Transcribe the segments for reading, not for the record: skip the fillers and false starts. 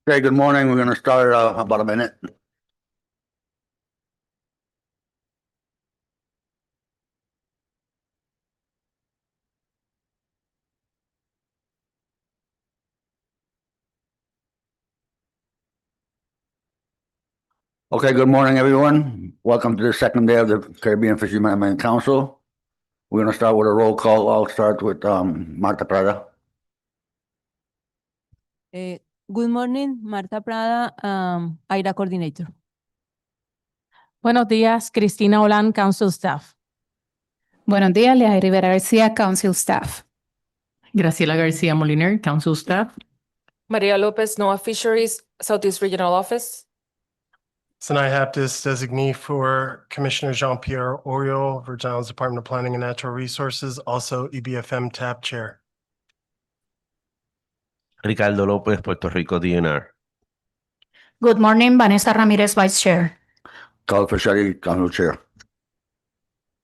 Okay, good morning. We're going to start about a minute. Okay, good morning, everyone. Welcome to the second day of the Caribbean Fisheries Management Council. We're going to start with a roll call. I'll start with Marta Prada. Good morning, Marta Prada, AIRA Coordinator. Buenos días, Cristina Olan, Council Staff. Buenos días, Lea Rivera García, Council Staff. Graciela García Moliner, Council Staff. Maria Lopez, NOAA Fisheries, Southeast Regional Office. Sinai Haptis, designee for Commissioner Jean-Pierre Oriol, Virgin Islands Department of Planning and Natural Resources, also EBFM TAP Chair. Ricardo López, Puerto Rico DNR. Good morning, Vanessa Ramirez, Vice Chair. Carl Fischetti, Council Chair.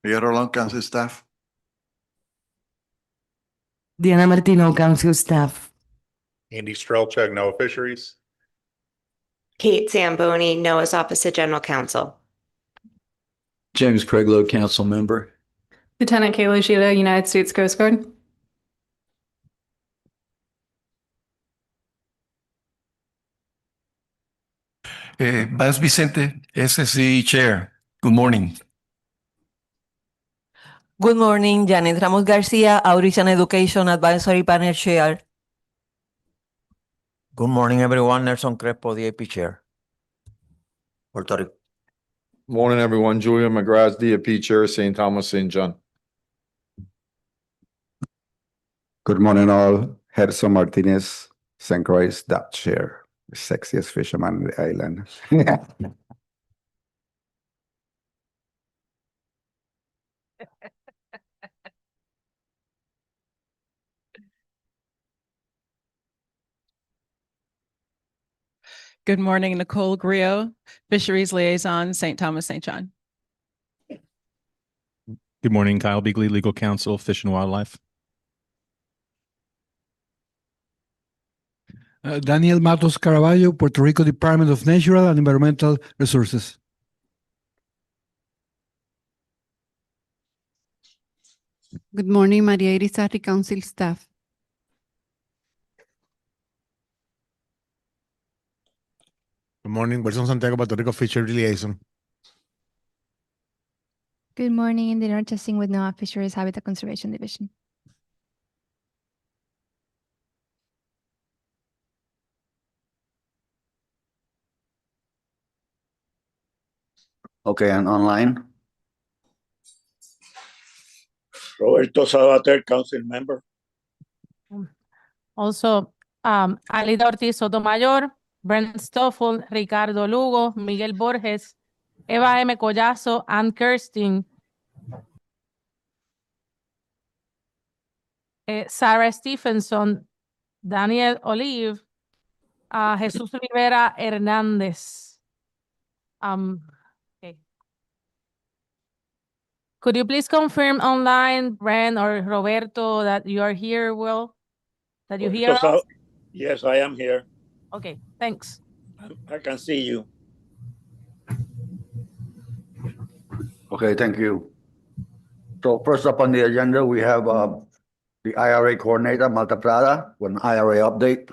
Miguel Rolón, Council Staff. Diana Martino, Council Staff. Andy Strelchuk, NOAA Fisheries. Kate Zamboni, NOAA's Office of General Counsel. James Craiglow, Council Member. Lieutenant Kayla Sheila, United States Coast Guard. Vance Vicente, SSC Chair. Good morning. Good morning, Janet Ramos Garcia, Outreach and Education Advisory Panel Chair. Good morning, everyone. Nelson Crespo, DAP Chair. Puerto Rico. Morning, everyone. Julia McGrath, DAP Chair, St. Thomas, St. John. Good morning, all. Gerson Martinez, St. Croix, DAP Chair, the sexiest fisherman on the island. Good morning, Nicole Griot, Fisheries Liaison, St. Thomas, St. John. Good morning, Kyle Beagley, Legal Counsel, Fish and Wildlife. Daniel Matos Caraballo, Puerto Rico Department of Natural and Environmental Resources. Good morning, Maria Irizarry, Council Staff. Good morning, Wilson Santiago, Puerto Rico Fisheries Liaison. Good morning, Indiana Testing with NOAA Fisheries Habitat Conservation Division. Okay, and online. Roberto Sabater, Council Member. Also, Alida Ortiz Sotomayor, Brent Stoffel, Ricardo Lugo, Miguel Borges, Eva M. Collazo, Ann Kirsten, Sarah Stephenson, Daniel Olive, Jesús Rivera Hernández. Okay. Could you please confirm online, Brent or Roberto, that you are here, Will? That you hear us? Yes, I am here. Okay, thanks. I can see you. Okay, thank you. So first up on the agenda, we have the IRA Coordinator, Marta Prada, with an IRA update.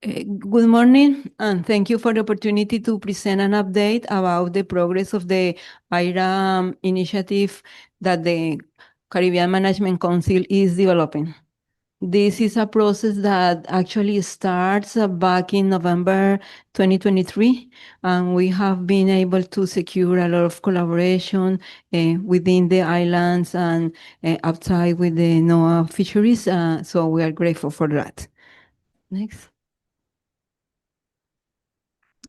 Good morning, and thank you for the opportunity to present an update about the progress of the IRA initiative that the Caribbean Management Council is developing. This is a process that actually starts back in November 2023, and we have been able to secure a lot of collaboration within the islands and outside with the NOAA fisheries, so we are grateful for that. Next.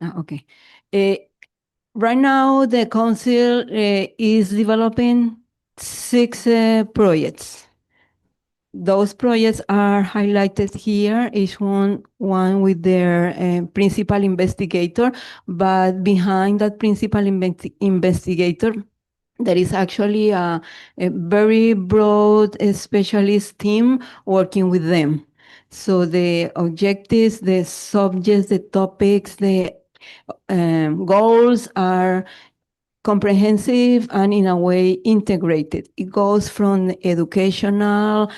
Okay. Right now, the council is developing 6 projects. those projects are highlighted here, each one with their principal investigator, but behind that principal investigator, there is actually a very broad specialist team working with them. So the objectives, the subjects, the topics, the goals are comprehensive and in a way integrated. It goes from educational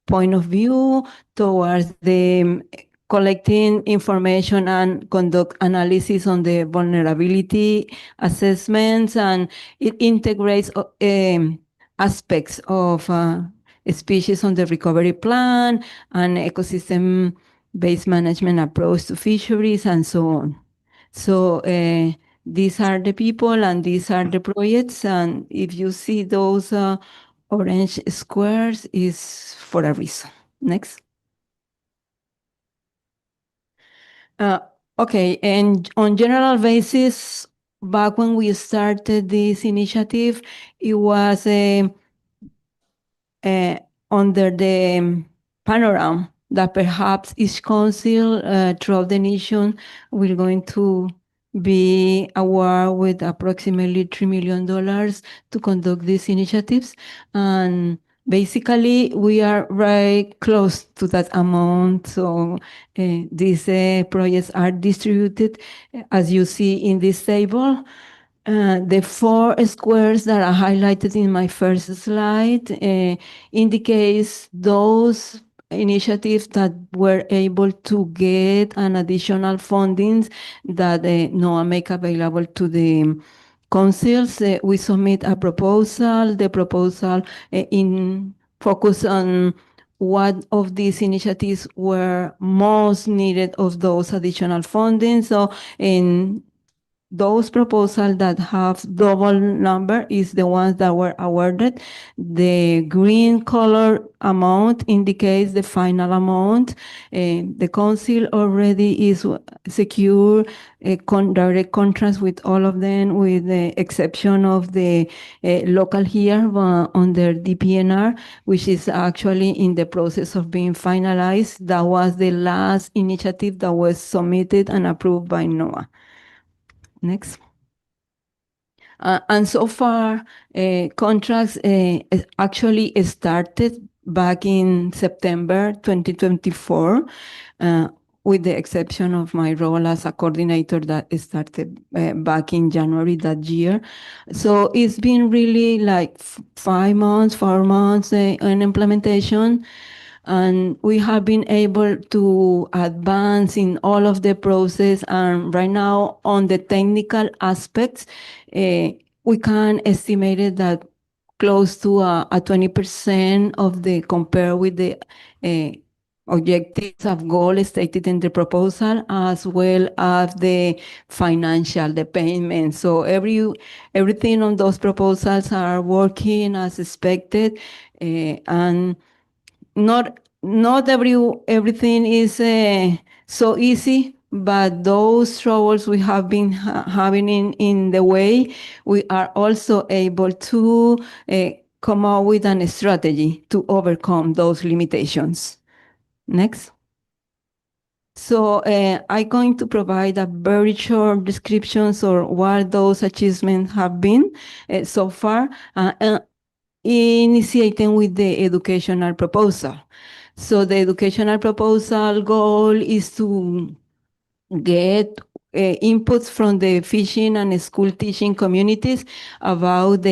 point of view towards the collecting information and conduct analysis on the vulnerability assessments, and it integrates aspects of species on the recovery plan and ecosystem-based management approach to fisheries and so on. So these are the people and these are the projects, and if you see those orange squares is for a reason. Next. Okay, and on general basis, back when we started this initiative, it was under the panorama that perhaps each council throughout the nation will going to be awarded with approximately $3 million to conduct these initiatives. And basically, we are right close to that amount. So these projects are distributed, as you see in this table. The 4 squares that are highlighted in my first slide indicates those initiatives that were able to get an additional funding that NOAA make available to the councils. We submit a proposal. The proposal in focus on what of these initiatives were most needed of those additional funding. So in those proposals that have double number is the ones that were awarded. The green color amount indicates the final amount. The council already is secure direct contracts with all of them, with the exception of the local here under DPNR, which is actually in the process of being finalized. That was the last initiative that was submitted and approved by NOAA. Next. And so far, contracts actually started back in September 2024, with the exception of my role as a coordinator that started back in January that year. So it's been really like 4 months in implementation. And we have been able to advance in all of the process. And right now, on the technical aspects, we can estimate it that close to a 20% of the compared with the objectives of goal stated in the proposal, as well as the financial, the payment. So everything on those proposals are working as expected, and not everything is so easy, but those troubles we have been having in the way, we are also able to come up with a strategy to overcome those limitations. Next. So I'm going to provide a very short descriptions of what those achievements have been so far, initiating with the educational proposal. So the educational proposal goal is to get inputs from the fishing and school teaching communities about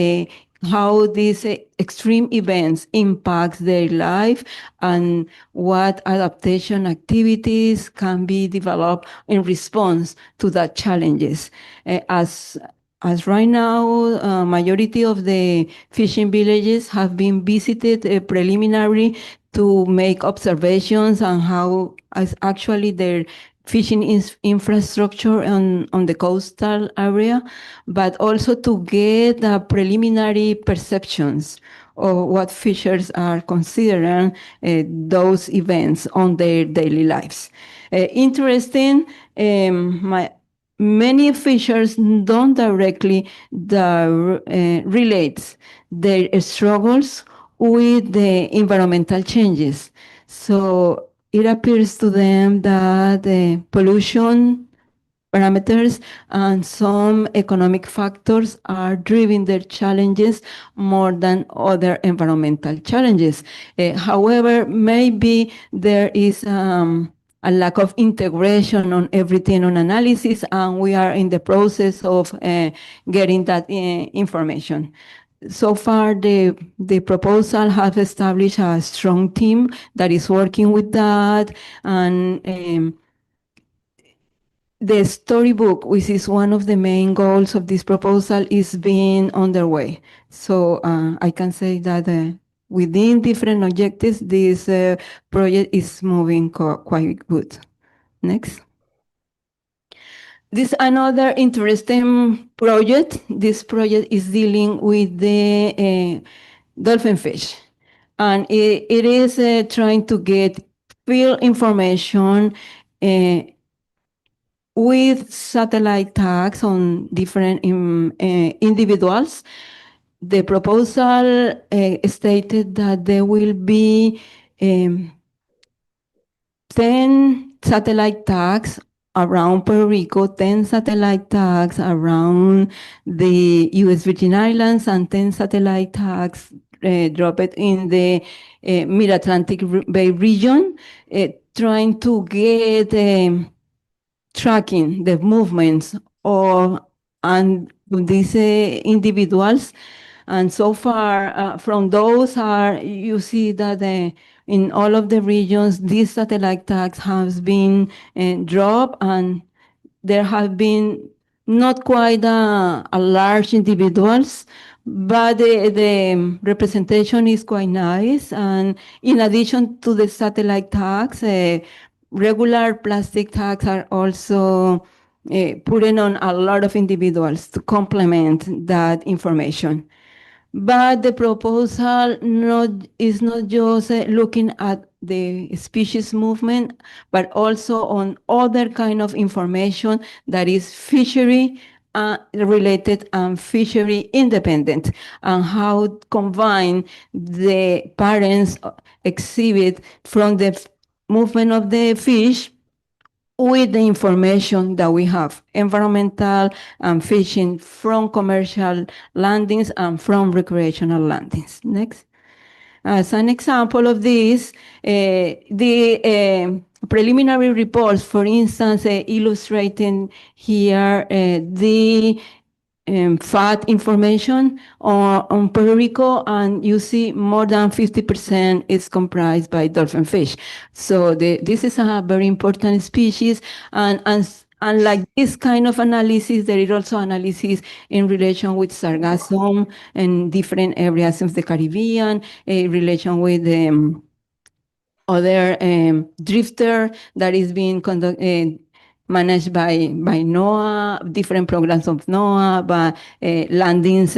how these extreme events impact their life and what adaptation activities can be developed in response to that challenges. As right now, majority of the fishing villages have been visited preliminary to make observations on how actually their fishing infrastructure on the coastal area, but also to get preliminary perceptions of what fishers are considering those events on their daily lives. Interesting, many fishers don't directly relate their struggles with the environmental changes. So it appears to them that the pollution parameters and some economic factors are driving their challenges more than other environmental challenges. However, maybe there is a lack of integration on everything on analysis, and we are in the process of getting that information. So far, the proposal has established a strong team that is working with that, and the storybook, which is one of the main goals of this proposal, is being underway. So I can say that within different objectives, this project is moving quite good. Next. This another interesting project. This project is dealing with the dolphin fish. And it is trying to get field information with satellite tags on different individuals. The proposal stated that there will be 10 satellite tags around Puerto Rico, 10 satellite tags around the U.S. Virgin Islands, and 10 satellite tags dropped in the Mid-Atlantic Bay region, trying to get tracking the movements of these individuals. And so far, from those you see that in all of the regions, these satellite tags have been dropped, and there have been not quite a large individuals, but the representation is quite nice. And in addition to the satellite tags, regular plastic tags are also putting on a lot of individuals to complement that information. But the proposal is not just looking at the species movement, but also on other kind of information that is fishery related and fishery independent, and how combine the parents exhibit from the movement of the fish with the information that we have, environmental and fishing from commercial landings and from recreational landings. Next. As an example of this, the preliminary reports, for instance, illustrating here the FAT information on Puerto Rico, and you see more than 50% is comprised by dolphin fish. So this is a very important species, and unlike this kind of analysis, there is also analysis in relation with sargassum and different areas of the Caribbean, a relation with other drifter that is being managed by NOAA, different programs of NOAA, but landings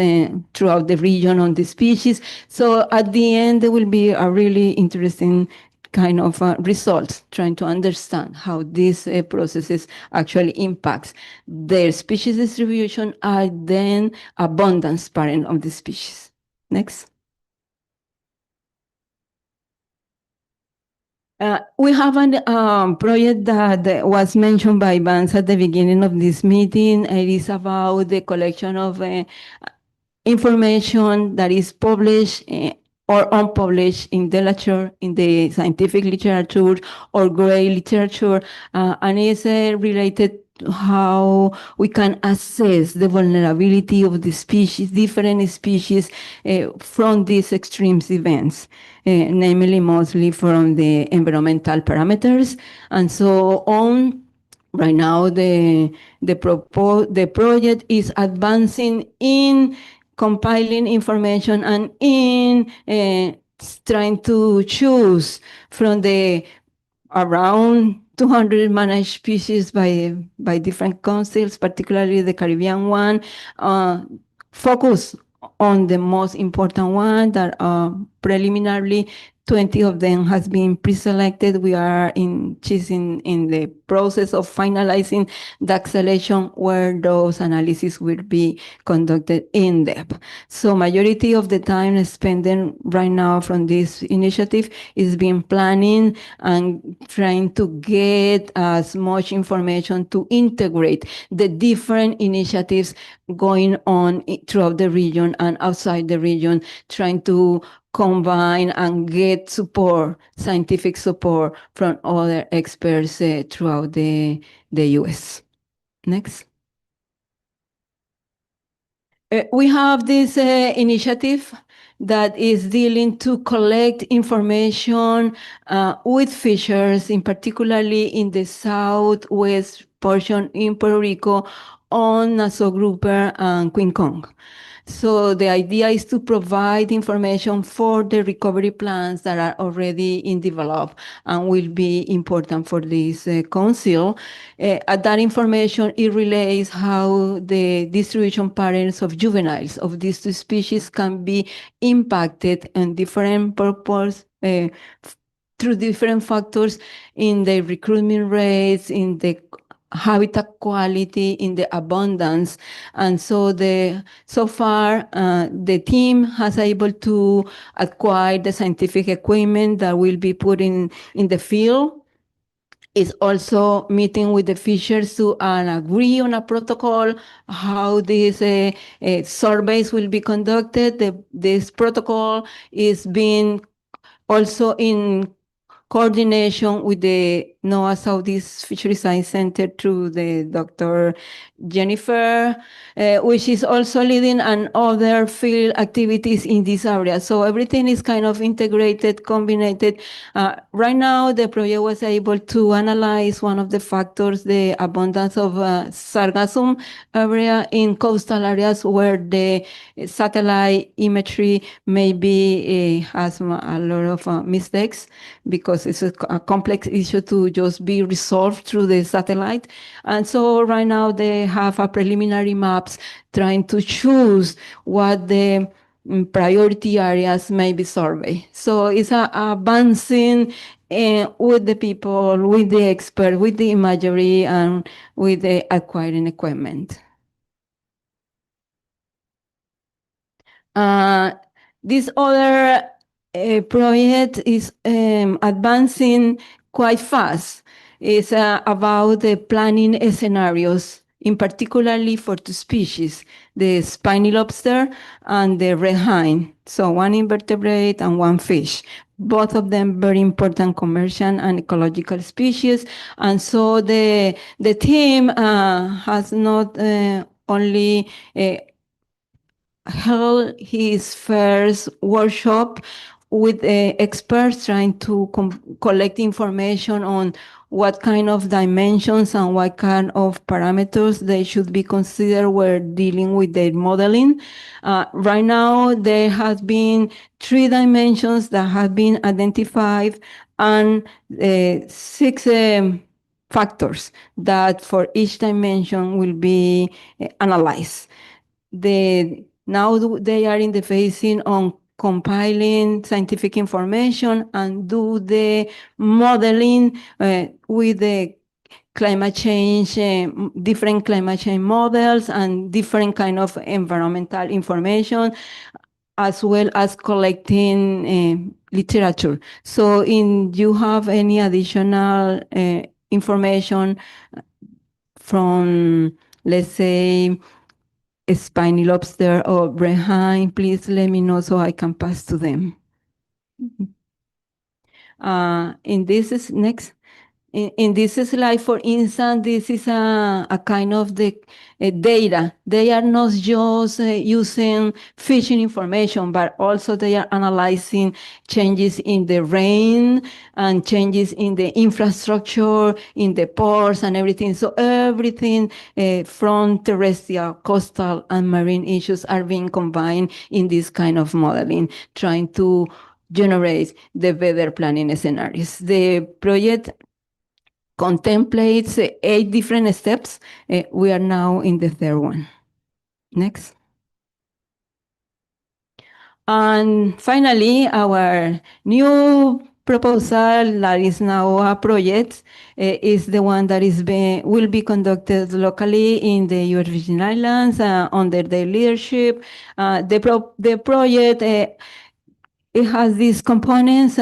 throughout the region on the species. So at the end, there will be a really interesting kind of results, trying to understand how these processes actually impacts their species distribution and then abundance parent of the species. Next. We have a project that was mentioned by Vance at the beginning of this meeting. It is about the collection of information that is published or unpublished in the literature, in the scientific literature or gray literature, and it's related to how we can assess the vulnerability of the species, different species from these extreme events. Namely mostly from the environmental parameters. And so on, right now the project is advancing in compiling information and in trying to choose from the around 200 managed species by different councils, particularly the Caribbean one, focus on the most important one that preliminarily 20 of them has been pre-selected. We are in the process of finalizing the acceleration where those analyses will be conducted in depth. So majority of the time spending right now from this initiative is being planning and trying to get as much information to integrate the different initiatives going on throughout the region and outside the region, trying to combine and get support, scientific support from other experts throughout the US. Next. We have this initiative that is dealing to collect information with fishers, in particularly in the southwest portion in Puerto Rico on Nassau Grouper and Queen Kong. So the idea is to provide information for the recovery plans that are already in develop and will be important for this council. That information, it relates how the distribution patterns of juveniles of these two species can be impacted on different purpose through different factors in the recruitment rates, in the habitat quality, in the abundance. And so so far, the team has able to acquire the scientific equipment that will be put in the field. Is also meeting with the fishers to agree on a protocol, how these surveys will be conducted. This protocol is being also in coordination with the NOAA Southeast Fisheries Science Center through the Dr. Jennifer, which is also leading and other field activities in this area. So everything is kind of integrated, combined. Right now, the project was able to analyze one of the factors, the abundance of sargassum area in coastal areas where the satellite imagery maybe has a lot of mistakes because it's a complex issue to just be resolved through the satellite. And so right now they have a preliminary maps trying to choose what the priority areas may be surveyed. So it's advancing with the people, with the expert, with the imagery, and with the acquiring equipment. This other project is advancing quite fast. It's about the planning scenarios, in particularly for two species, the spiny lobster and the red hind. So one invertebrate and one fish. Both of them very important commercial and ecological species. And so the team has not only held his first workshop with experts trying to collect information on what kind of dimensions and what kind of parameters they should be considered when dealing with their modeling. Right now, there has been 3 dimensions that have been identified and 6 factors that for each dimension will be analyzed. Now they are in the phasing on compiling scientific information and do the modeling with the climate change, different climate change models and different kind of environmental information, as well as collecting literature. So you have any additional information from, let's say, a spiny lobster or red hind, please let me know so I can pass to them. In this slide, for instance, this is a kind of the data. They are not just using fishing information, but also they are analyzing changes in the rain and changes in the infrastructure, in the ports and everything. So everything from terrestrial, coastal, and marine issues are being combined in this kind of modeling, trying to generate the better planning scenarios. The project contemplates 8 different steps. We are now in the 3rd one. Next. And finally, our new proposal that is now a project is the one that will be conducted locally in the U.S. Virgin Islands under the leadership. The project it has these components,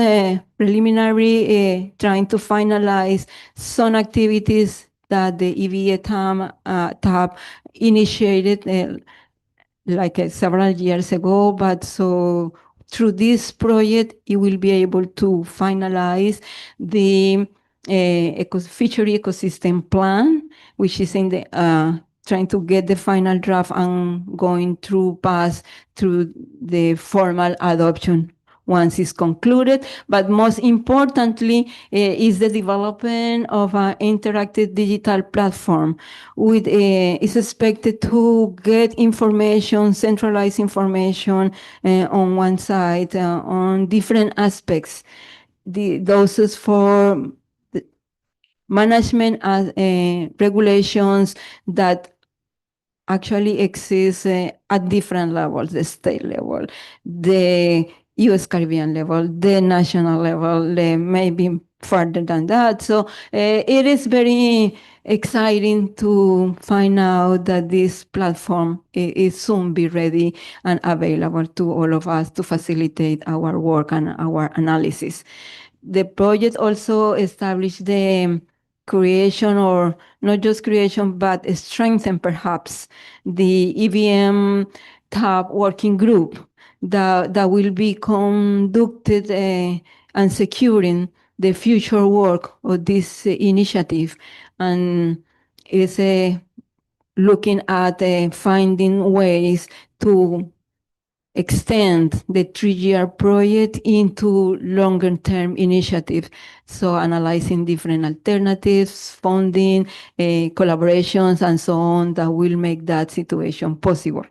preliminary, trying to finalize some activities that the EVA tab initiated like several years ago, but so through this project, it will be able to finalize the fishery ecosystem plan, which is in the trying to get the final draft and going through the formal adoption once it's concluded. But most importantly, is the development of an interactive digital platform with is expected to get information, centralized information on one side on different aspects. Those is for the management regulations that actually exist at different levels, the state level, the U.S. Caribbean level, the national level, maybe further than that. So it is very exciting to find out that this platform is soon be ready and available to all of us to facilitate our work and our analysis. The project also established the creation, or not just creation, but strengthen perhaps the EVM tab working group that will be conducted and securing the future work of this initiative, and is looking at finding ways to extend the 3-year project into longer-term initiatives. So analyzing different alternatives, funding, collaborations, and so on that will make that situation possible.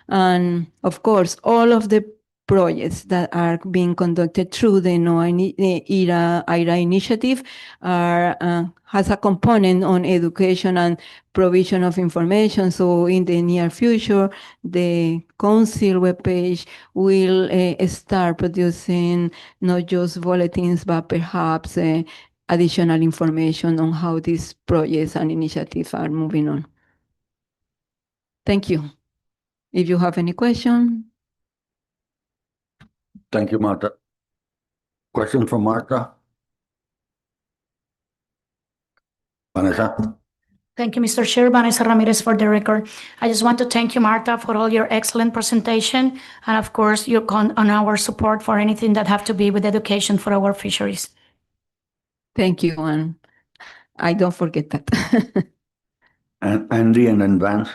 And of course, all of the projects that are being conducted through the IRA initiative has a component on education and provision of information. So in the near future, the council webpage will start producing not just bulletins, but perhaps additional information on how these projects and initiatives are moving on. Thank you. If you have any question. Thank you, Martha. Question from Martha? Vanessa? Thank you, Mr. Chair. Vanessa Ramirez for the record. I just want to thank you, Martha, for all your excellent presentation. And of course, your on our support for anything that have to be with education for our fisheries. Thank you, and I don't forget that. And Andy and then Vance?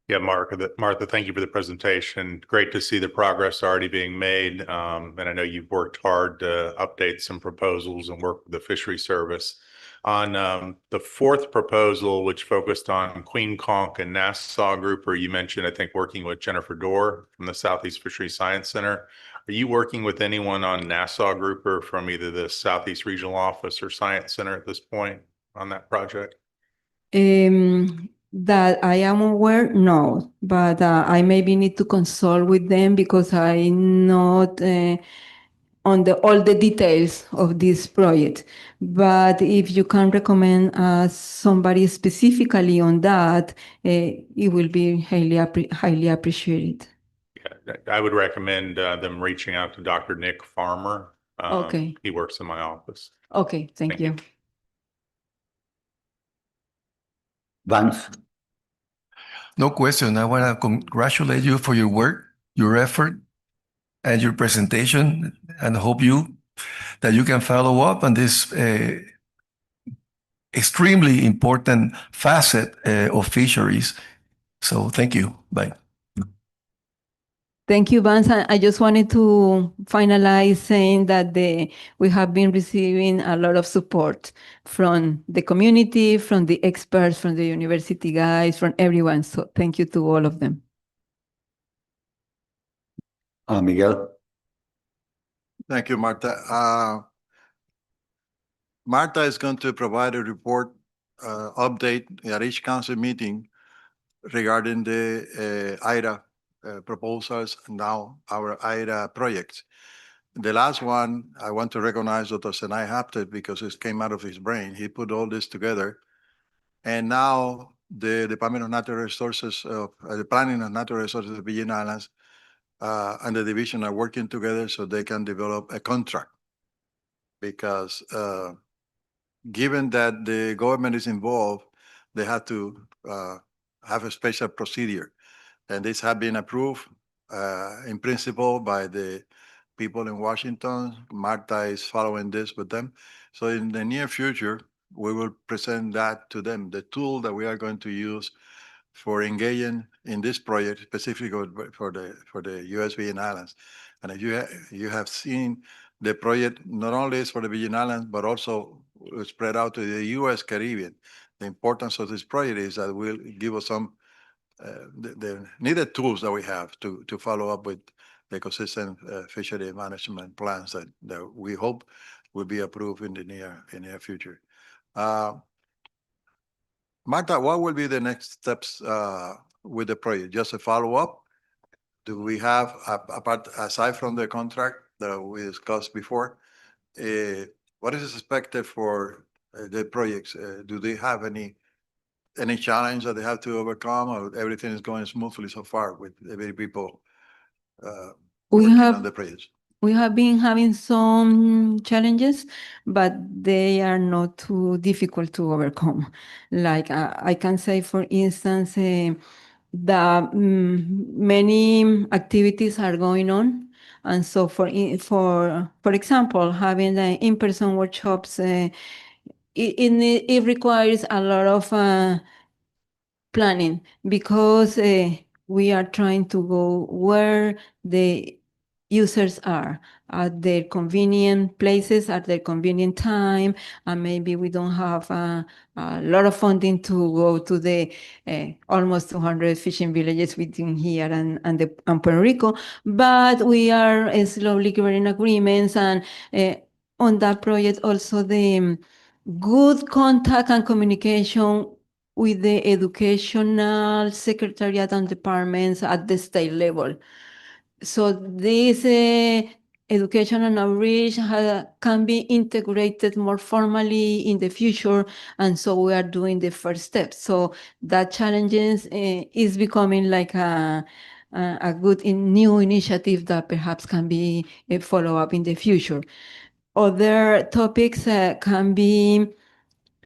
Yeah, Martha, thank you for the presentation. Great to see the progress already being made. And I know you've worked hard to update some proposals and work with the Fishery Service. On the fourth proposal, which focused on Queen Conch and Nassau Grouper, you mentioned, I think, working with Jennifer Dorr from the Southeast Fisheries Science Center. Are you working with anyone on Nassau Grouper from either the Southeast Regional Office or Science Center at this point on that project? That I am aware, no, but I maybe need to consult with them because I'm not on all the details of this project. But if you can recommend somebody specifically on that, it will be highly appreciated. Yeah, I would recommend them reaching out to Dr. Nick Farmer. Okay. He works in my office. Okay, thank you. Vance? No question. I want to congratulate you for your work, your effort, and your presentation, and hope that you can follow up on this extremely important facet of fisheries. So thank you. Bye. Thank you, Vance. I just wanted to finalize saying that we have been receiving a lot of support from the community, from the experts, from the university guys, from everyone. So thank you to all of them. Miguel? Thank you, Martha. Martha is going to provide a report update at each council meeting regarding the IRA proposals, now our IRA projects. The last one, I want to recognize Dr. Senai Hapted because it came out of his brain. He put all this together. And now the Department of Natural Resources, the Planning of Natural Resources of the Virgin Islands and the division are working together so they can develop a contract. Because given that the government is involved, they have to have a special procedure. And this has been approved in principle by the people in Washington. Marta is following this with them. So in the near future, we will present that to them, the tool that we are going to use for engaging in this project, specifically for the US Virgin Islands. And if you have seen the project, not only is for the Virgin Islands, but also spread out to the US Caribbean. The importance of this project is that it will give us some the needed tools that we have to follow up with the ecosystem fishery management plans that we hope will be approved in the near future. Marta, what will be the next steps with the project? Just a follow-up? Do we have, aside from the contract that we discussed before, what is expected for the projects? Do they have any challenge that they have to overcome, or everything is going smoothly so far with the people working on the projects? We have been having some challenges, but they are not too difficult to overcome. Like I can say, for instance, that many activities are going on. And so for example, having the in-person workshops, it requires a lot of planning because we are trying to go where the users are at their convenient places, at their convenient time, and maybe we don't have a lot of funding to go to the almost 200 fishing villages between here and Puerto Rico, but we are slowly getting agreements, and on that project also the good contact and communication with the educational secretariat and departments at the state level. So this education and outreach can be integrated more formally in the future, and so we are doing the first step. So that challenges is becoming like a good new initiative that perhaps can be a follow-up in the future. Other topics can be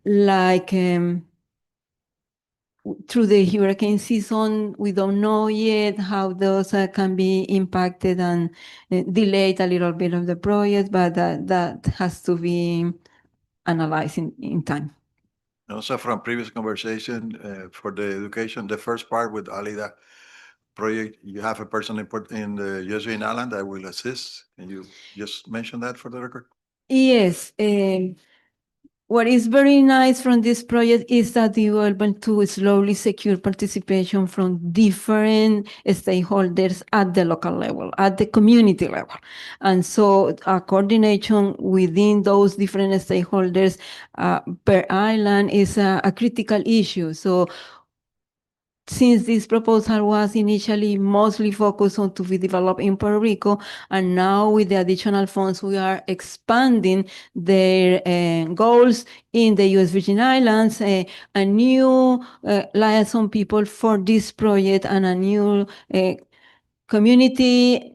like through the hurricane season, we don't know yet how those can be impacted and delayed a little bit of the project, but that has to be analyzed in time. Also from previous conversation for the education, the first part with Alida project, you have a person in the US Virgin Island that will assist. Can you just mention that for the record? Yes. What is very nice from this project is that we were able to slowly secure participation from different stakeholders at the local level, at the community level. And so a coordination within those different stakeholders per island is a critical issue. So since this proposal was initially mostly focused on to be developed in Puerto Rico, and now with the additional funds, we are expanding their goals in the US Virgin Islands, a new liaison people for this project, and a new community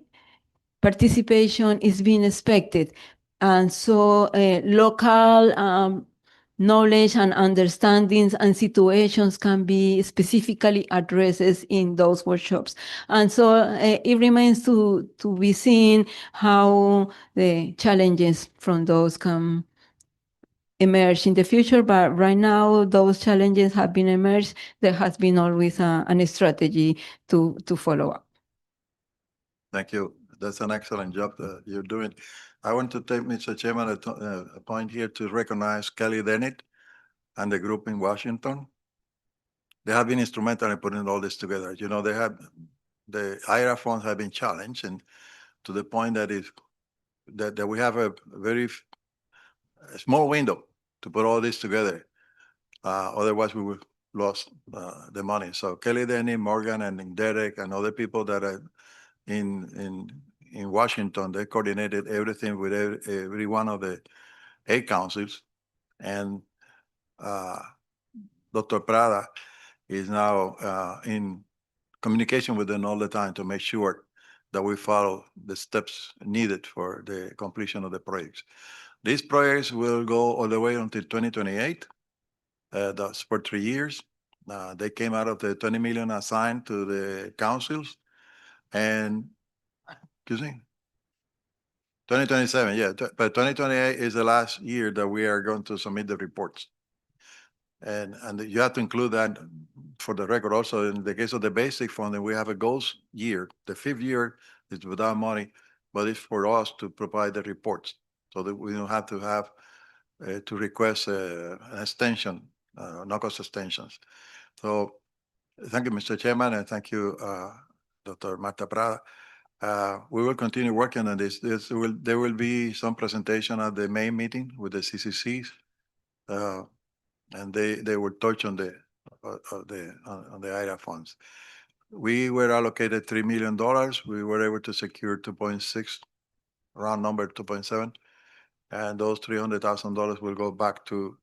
participation is being expected. And so local knowledge and understandings and situations can be specifically addressed in those workshops. And so it remains to be seen how the challenges from those can emerge in the future. But right now, those challenges have been emerged. There has been always a strategy to follow up. Thank you. That's an excellent job that you're doing. I want to take, Mr. Chairman, a point here to recognize Kelly Dennett and the group in Washington. They have been instrumental in putting all this together. You know, the IRA funds have been challenged, and to the point that that we have a very small window to put all this together. Otherwise, we lost the money. So Kelly Denny, Morgan, and Derek, and other people that are in Washington, they coordinated everything with every one of the 8 councils. And Dr. Prada is now in communication with them all the time to make sure that we follow the steps needed for the completion of the projects. These projects will go all the way until 2028. That's for 3 years. They came out of the 20 million assigned to the councils. And, excuse me? 2027, yeah. But 2028 is the last year that we are going to submit the reports. And you have to include that for the record also. In the case of the basic funding, we have a goals year. The 5th year is without money, but it's for us to provide the reports so that we don't have to request an extension, no cost extensions. So thank you, Mr. Chairman, and thank you, Dr. Marta Prada. We will continue working on this. There will be some presentation at the May meeting with the CCCs. And they will touch on the IRA funds. We were allocated $3 million. We were able to secure 2.6, round number 2.7, and those $300,000 will go back to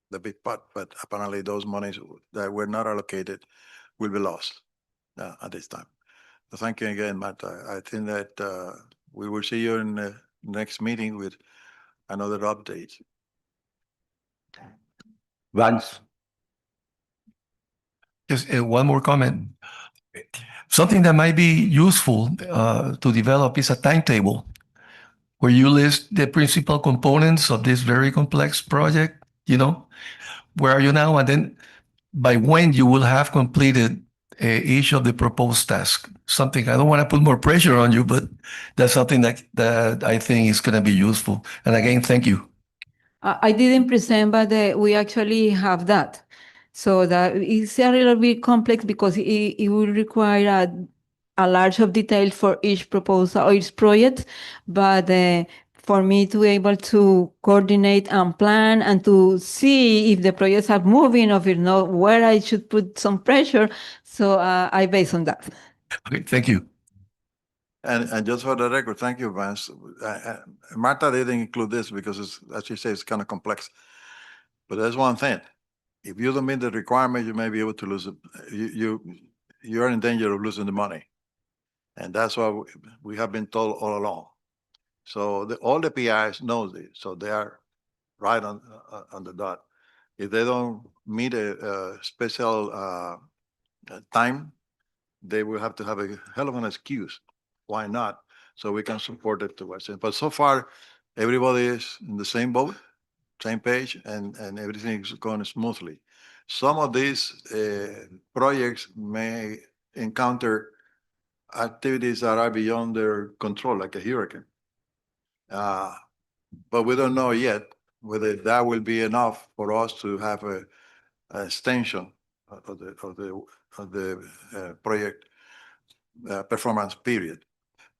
the big pot. But apparently, those monies that were not allocated will be lost at this time. So thank you again, Matt. I think that we will see you in the next meeting with another update. Vance? Just one more comment. Something that might be useful to develop is a timetable where you list the principal components of this very complex project, where are you now? And then by when you will have completed each of the proposed tasks. Something, I don't want to put more pressure on you, but that's something that I think is going to be useful. And again, thank you. I didn't present, but we actually have that. So that is a little bit complex because it will require a large of detail for each proposal or each project. But for me to be able to coordinate and plan and to see if the projects are moving or if not, where I should put some pressure. So I base on that. Okay, thank you. And just for the record, thank you, Vance. Marta didn't include this because, as she says, it's kind of complex. But there's one thing. If you don't meet the requirement, you may be able to lose it. You're in danger of losing the money. And that's what we have been told all along. So all the PIs know this. So they are right on the dot. If they don't meet a special time, they will have to have a hell of an excuse. Why not? So we can support it towards it. But so far, everybody is in the same boat, same page, and everything is going smoothly. Some of these projects may encounter activities that are beyond their control, like a hurricane. But we don't know yet whether that will be enough for us to have an extension of the project performance period.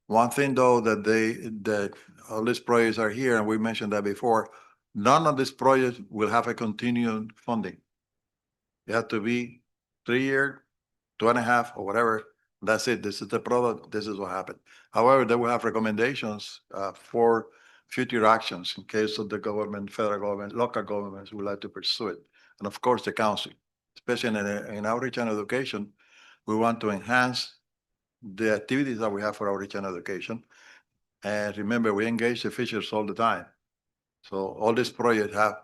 One thing, though, that all these projects are here, and we mentioned that before, none of these projects will have a continuing funding. It has to be 3 year, 2.5, or whatever. That's it. This is the product. This is what happened. However, they will have recommendations for future actions in case of the government, federal government, local governments would like to pursue it. And of course, the council, especially in outreach and education, we want to enhance the activities that we have for outreach and education. And remember, we engage the fishers all the time. So all these projects have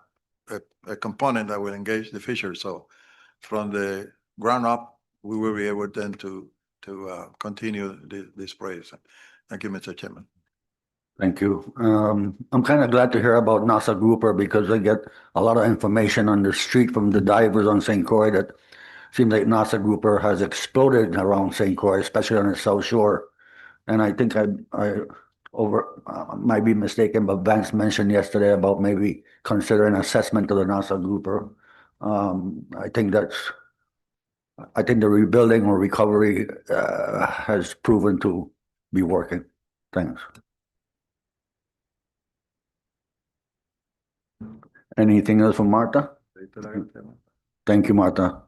a component that will engage the fishers. So from the ground up, we will be able then to continue this project. Thank you, Mr. Chairman. Thank you. I'm kind of glad to hear about NASA Grouper because I get a lot of information on the street from the divers on St. Croix that seems like NASA Grouper has exploded around St. Croix, especially on the South Shore. And I think I might be mistaken, but Vance mentioned yesterday about maybe considering assessment of the NASA Grouper. I think the rebuilding or recovery has proven to be working. Thanks. Anything else from Marta? Thank you, Martha.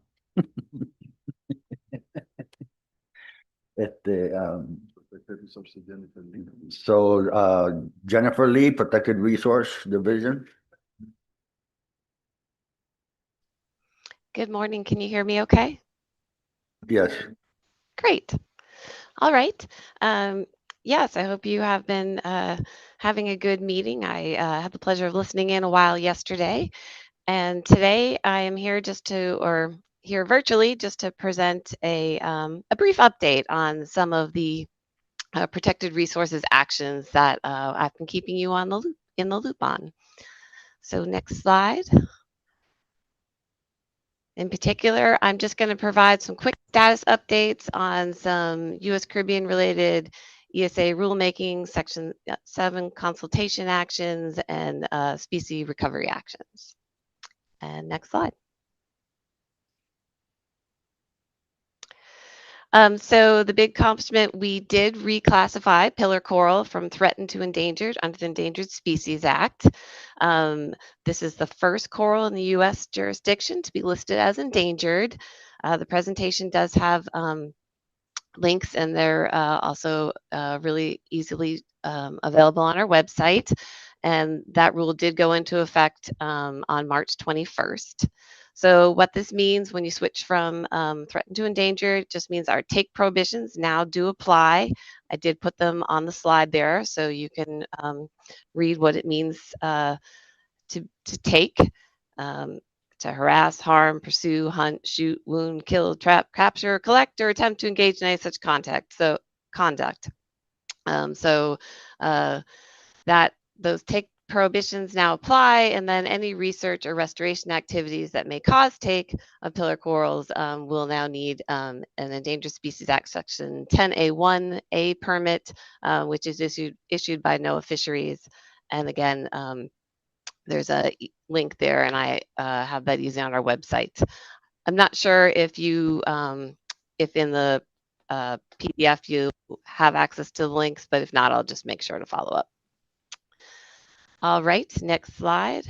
So, Jennifer Lee, Protected Resource Division. Good morning. Can you hear me okay? Yes. Great. All right. Yes, I hope you have been having a good meeting. I had the pleasure of listening in a while yesterday. And today I am here here virtually just to present a brief update on some of the protected resources actions that I've been keeping you in the loop on. So next slide. In particular, I'm just going to provide some quick status updates on some U.S. Caribbean related ESA rulemaking, Section 7 consultation actions, and species recovery actions. And next slide. So the big accomplishment, we did reclassify pillar coral from threatened to endangered under the Endangered Species Act. This is the first coral in the U.S. jurisdiction to be listed as endangered. The presentation does have links, and they're also really easily available on our website. And that rule did go into effect on March 21st. So what this means when you switch from threatened to endangered, it just means our take prohibitions now do apply. I did put them on the slide there so you can read what it means to take. To harass, harm, pursue, hunt, shoot, wound, kill, trap, capture, collect, or attempt to engage in any such conduct. Those take prohibitions now apply, and then any research or restoration activities that may cause take of pillar corals will now need an Endangered Species Act Section 10A1A permit, which is issued by NOAA Fisheries. And again, there's a link there, and I have that easy on our website. I'm not sure if you, if in the PDF you have access to the links, but if not, I'll just make sure to follow up. All right, next slide.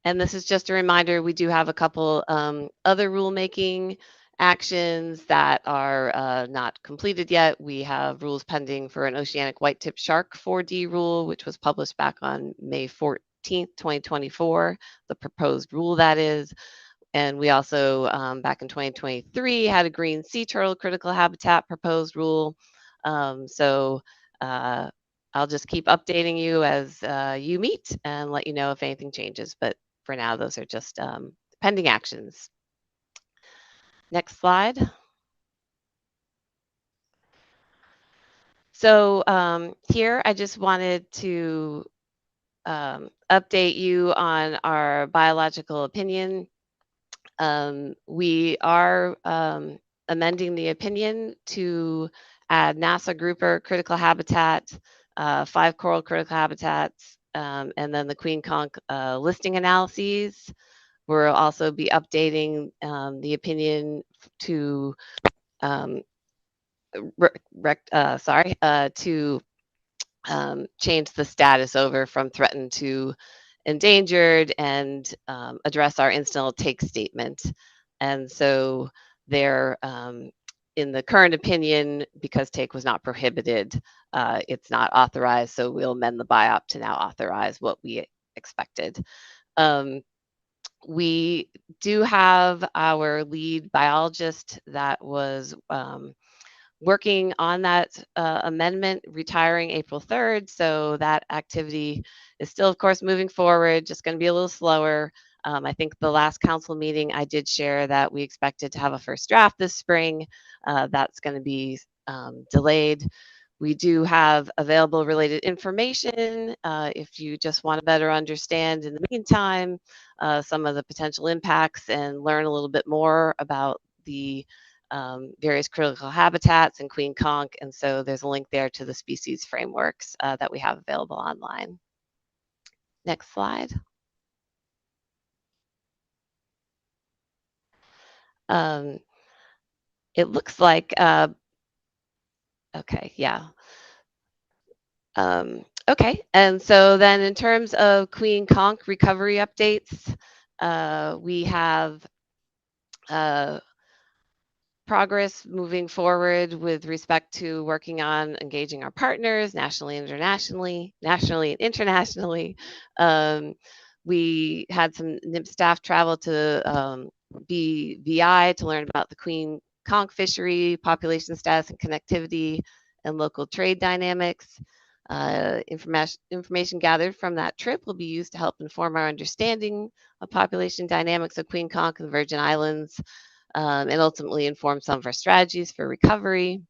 And this is just a reminder, we do have a couple other rulemaking actions that are not completed yet. We have rules pending for an oceanic white-tip shark 4D rule, which was published back on May 14th, 2024, the proposed rule that is. And we also, back in 2023, had a green sea turtle critical habitat proposed rule. I'll just keep updating you as you meet and let you know if anything changes. But for now, those are just pending actions. Next slide. So here, I just wanted to update you on our biological opinion. We are amending the opinion to add NASA grouper critical habitat, 5 coral critical habitats, and then the Queen Conch listing analyses. We'll also be updating the opinion to change the status over from threatened to endangered and address our incidental take statement. And so there, in the current opinion, because take was not prohibited, it's not authorized. So we'll amend the BIOP to now authorize what we expected. We do have our lead biologist that was working on that amendment, retiring April 3rd. So that activity is still, of course, moving forward, just going to be a little slower. I think the last council meeting, I did share that we expected to have a first draft this spring. That's going to be delayed. We do have available related information if you just want to better understand in the meantime some of the potential impacts and learn a little bit more about the various critical habitats and Queen Conch. And so there's a link there to the species frameworks that we have available online. Next slide. It looks like, okay, yeah. Okay, and so then in terms of Queen Conch recovery updates, we have progress moving forward with respect to working on engaging our partners nationally and internationally. We had some NIMS staff travel to BVI to learn about the Queen Conch fishery, population status and connectivity, and local trade dynamics. Information gathered from that trip will be used to help inform our understanding of population dynamics of Queen Conch and the Virgin Islands, and ultimately inform some of our strategies for recovery.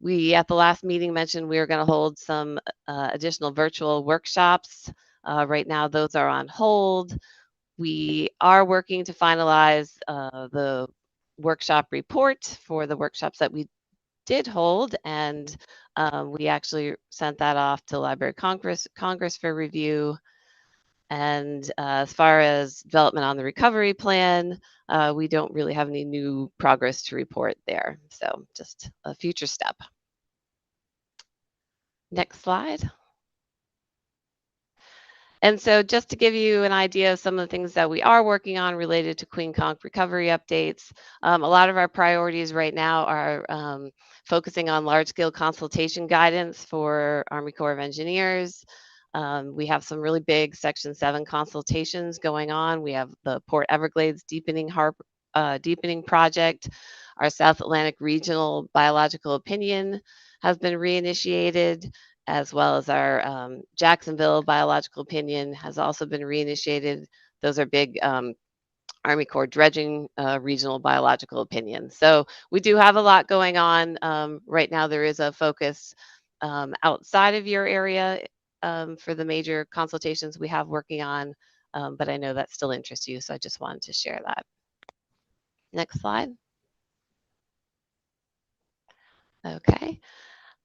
We, at the last meeting, mentioned we were going to hold some additional virtual workshops. Right now, those are on hold. We are working to finalize the workshop report for the workshops that we did hold, and we actually sent that off to Library of Congress for review. And as far as development on the recovery plan, we don't really have any new progress to report there. So just a future step. Next slide. And so just to give you an idea of some of the things that we are working on related to Queen Conch recovery updates, a lot of our priorities right now are focusing on large-scale consultation guidance for Army Corps of Engineers. We have some really big Section 7 consultations going on. We have the Port Everglades deepening project. Our South Atlantic Regional Biological Opinion has been reinitiated, as well as our Jacksonville Biological Opinion has also been reinitiated. Those are big Army Corps dredging regional biological opinions. So we do have a lot going on. Right now there is a focus outside of your area for the major consultations we have working on, but I know that still interests you, so I just wanted to share that. Next slide. Okay.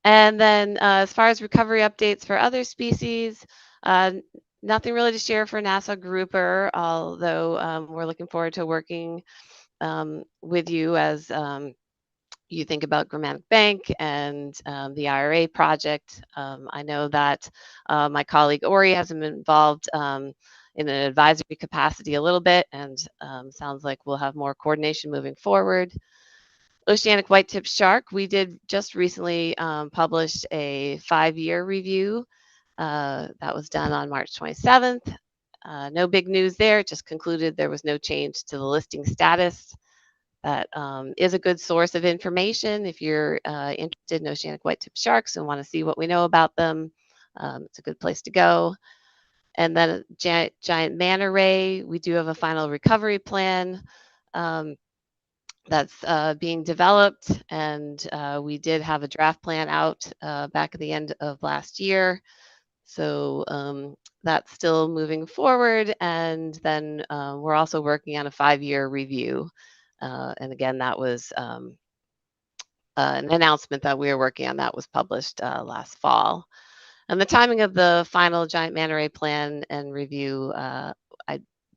And then as far as recovery updates for other species, nothing really to share for Nassau grouper, although we're looking forward to working with you as you think about Germanic Bank and the IRA project. I know that my colleague Ori has been involved in an advisory capacity a little bit, and sounds like we'll have more coordination moving forward. Oceanic white-tip shark, we did just recently publish a 5-year review that was done on March 27th. No big news there, just concluded there was no change to the listing status. That is a good source of information if you're interested in oceanic white-tip sharks and want to see what we know about them. It's a good place to go. And then giant manta ray, we do have a final recovery plan that's being developed, and we did have a draft plan out back at the end of last year. So that's still moving forward, and then we're also working on a 5-year review. And again, that was an announcement that we were working on that was published last fall. And the timing of the final giant manta ray plan and review,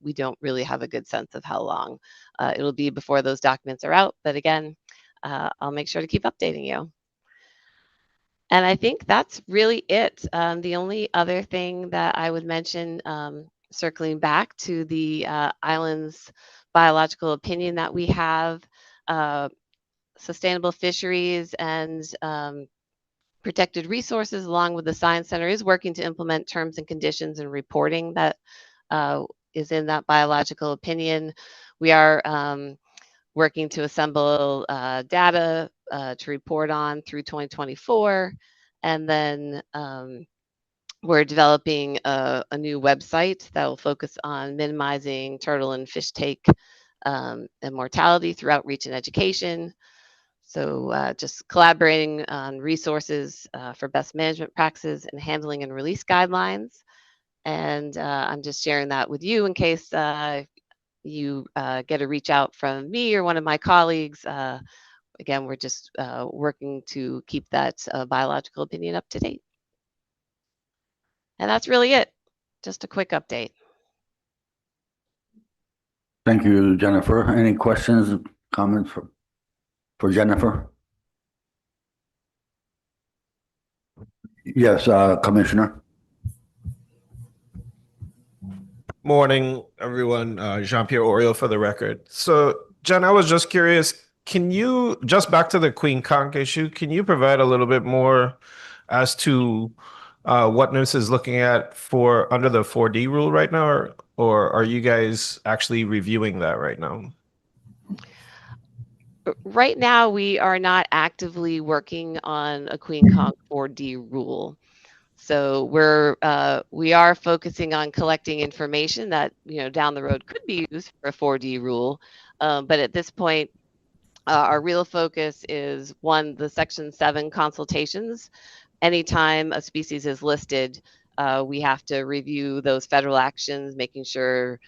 we don't really have a good sense of how long it'll be before those documents are out. But again, I'll make sure to keep updating you. And I think that's really it. The only other thing that I would mention, circling back to the islands biological opinion that we have, sustainable fisheries and protected resources, along with the Science Center, is working to implement terms and conditions and reporting that is in that biological opinion. We are working to assemble data to report on through 2024. And then we're developing a new website that will focus on minimizing turtle and fish take and mortality through outreach and education. So just collaborating on resources for best management practices and handling and release guidelines. And I'm just sharing that with you in case you get a reach out from me or one of my colleagues. Again, we're just working to keep that biological opinion up to date. And that's really it. Just a quick update. Thank you, Jennifer. Any questions, comments for Jennifer? Yes, Commissioner. Morning, everyone. Jean-Pierre Oriol for the record. So, Jen, I was just curious, can you, just back to the Queen Conch issue, can you provide a little bit more as to what NIMS is looking at for under the 4D rule right now, or are you guys actually reviewing that right now? Right now, we are not actively working on a Queen Conch 4D rule. So we are focusing on collecting information that, down the road could be used for a 4D rule. But at this point, our real focus is one, the Section 7 consultations. Anytime a species is listed, we have to review those federal actions, making sure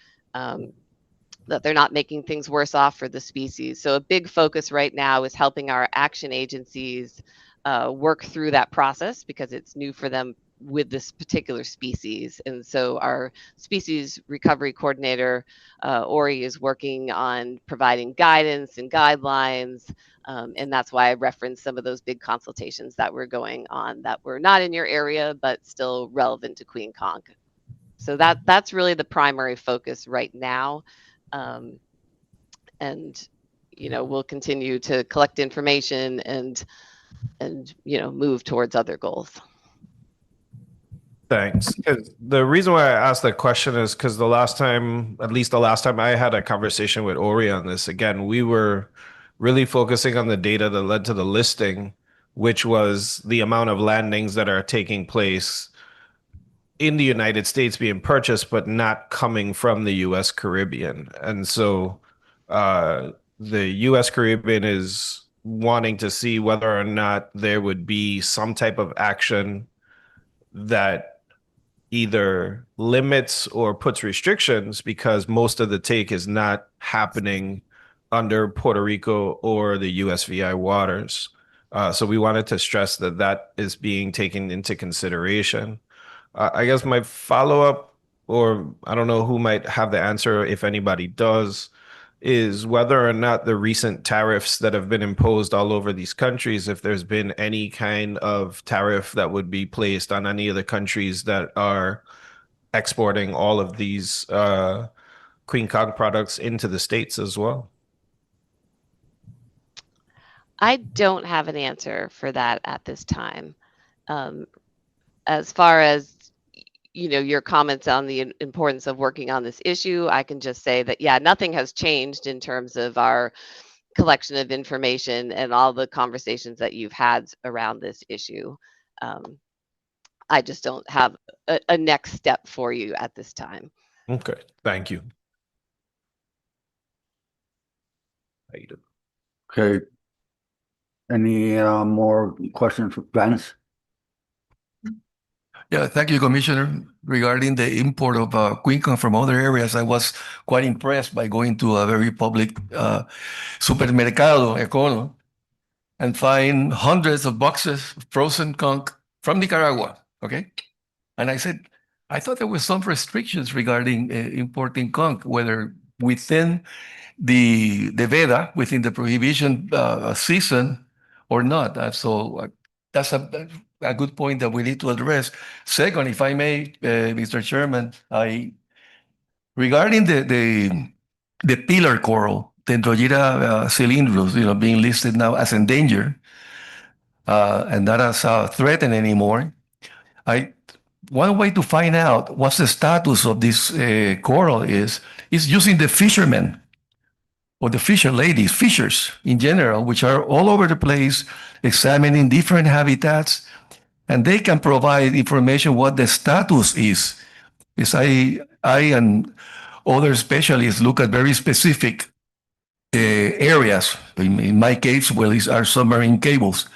that they're not making things worse off for the species. So a big focus right now is helping our action agencies work through that process because it's new for them with this particular species. And so our species recovery coordinator, Ori, is working on providing guidance and guidelines. And that's why I referenced some of those big consultations that were going on that were not in your area, but still relevant to Queen Conch. So that's really the primary focus right now. And we'll continue to collect information and move towards other goals. Thanks. 'Cause the reason why I asked that question is because at least the last time I had a conversation with Ori on this, again, we were really focusing on the data that led to the listing, which was the amount of landings that are taking place in the United States being purchased, but not coming from the US Caribbean. And so the US Caribbean is wanting to see whether or not there would be some type of action that either limits or puts restrictions because most of the take is not happening under Puerto Rico or the USVI waters. So we wanted to stress that that is being taken into consideration. I guess my follow-up, or I don't know who might have the answer if anybody does, is whether or not the recent tariffs that have been imposed all over these countries, if there's been any kind of tariff that would be placed on any of the countries that are exporting all of these Queen Conch products into the States as well. I don't have an answer for that at this time. As far as your comments on the importance of working on this issue, I can just say that, yeah, nothing has changed in terms of our collection of information and all the conversations that you've had around this issue. I just don't have a next step for you at this time. Okay, thank you. How you doing? Okay. Any more questions for Vance? Yeah, thank you, Commissioner. Regarding the import of Queen Conch from other areas, I was quite impressed by going to a very public supermercado, Econo, and find hundreds of boxes of frozen conch from Nicaragua, okay? And I said, I thought there was some restrictions regarding importing conch, whether within the VEDA, within the prohibition season or not. So that's a good point that we need to address. Second, if I may, Mr. Chairman, regarding the pillar coral, Dendrogira cylindrus, being listed now as endangered and not as threatened anymore. One way to find out what's the status of this coral is using the fishermen or the fisher ladies, fishers in general, which are all over the place examining different habitats, and they can provide information what the status is. Is I and other specialists look at very specific areas. In my case, well, these are submarine cables.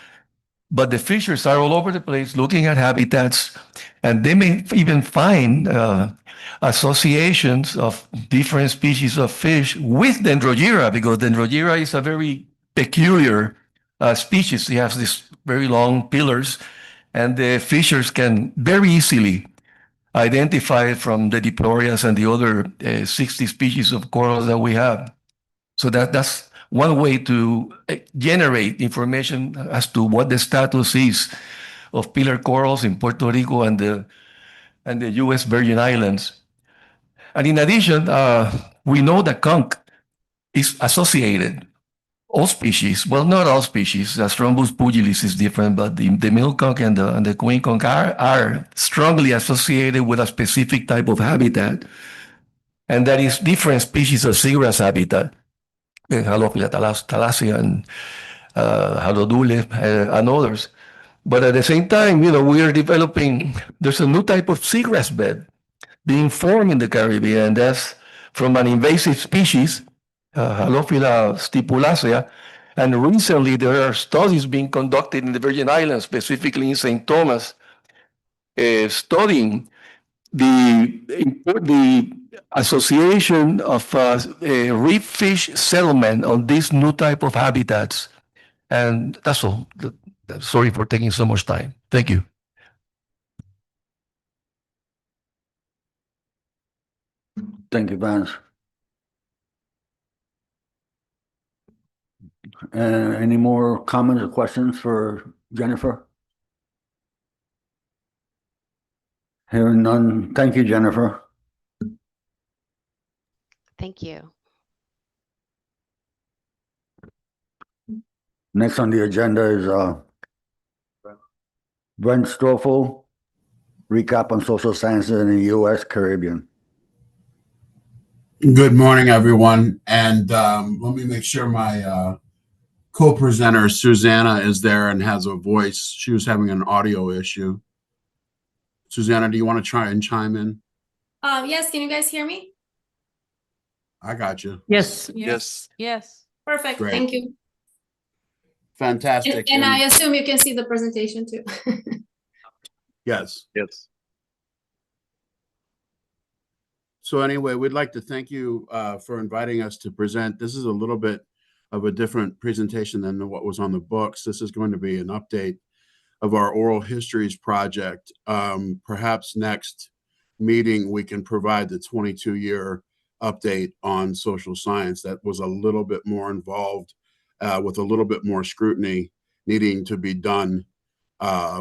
But the fishers are all over the place looking at habitats, and they may even find associations of different species of fish with Dendrogira, because Dendrogira is a very peculiar species. It has these very long pillars, and the fishers can very easily identify it from the Diplorias and the other 60 species of corals that we have. So that's one way to generate information as to what the status is of pillar corals in Puerto Rico and the U.S. Virgin Islands. And in addition, we know that conch is associated, all species, well, not all species, Strombus pugilis is different, but the male conch and the queen conch are strongly associated with a specific type of habitat. And that is different species of seagrass habitat, Halophila thalassia and Halodule and others. But at the same time, we are developing, there's a new type of seagrass bed being formed in the Caribbean. That's from an invasive species, Halophila stipulacea. And recently there are studies being conducted in the Virgin Islands, specifically in St. Thomas, studying the association of reef fish settlement on this new type of habitats. And that's all. Sorry for taking so much time. Thank you. Thank you, Vance. Any more comments or questions for Jennifer? Hearing none. Thank you, Jennifer. Thank you. Next on the agenda is Brent Stoffel, recap on social sciences in the U.S. Caribbean. Good morning, everyone. And let me make sure my co-presenter, Susanna, is there and has a voice. She was having an audio issue. Susanna, do you want to try and chime in? Yes, can you guys hear me? I got you. Yes. Yes. Yes. Perfect, Great. thank you. Fantastic. And I assume you can see the presentation too. Yes. Yes. So anyway, we'd like to thank you for inviting us to present. This is a little bit of a different presentation than what was on the books. This is going to be an update of our oral histories project. Perhaps next meeting, we can provide the 22-year update on social science that was a little bit more involved with a little bit more scrutiny needing to be done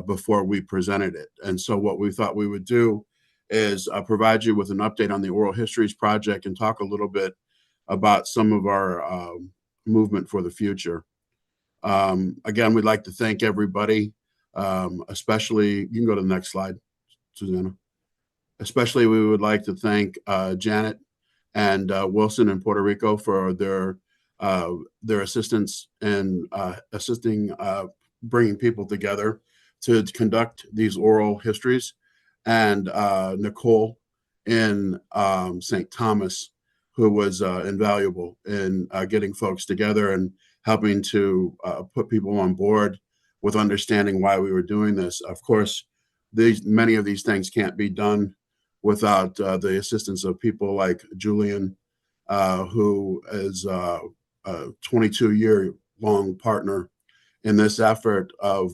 before we presented it. And so what we thought we would do is provide you with an update on the oral histories project and talk a little bit about some of our movement for the future. Again, we'd like to thank everybody, especially, you can go to the next slide, Susanna. Especially we would like to thank Janet and Wilson in Puerto Rico for their assistance in assisting bringing people together to conduct these oral histories, and Nicole in St. Thomas, who was invaluable in getting folks together and helping to put people on board with understanding why we were doing this. Of course, many of these things can't be done without the assistance of people like Julian, who is a 22-year-long partner in this effort of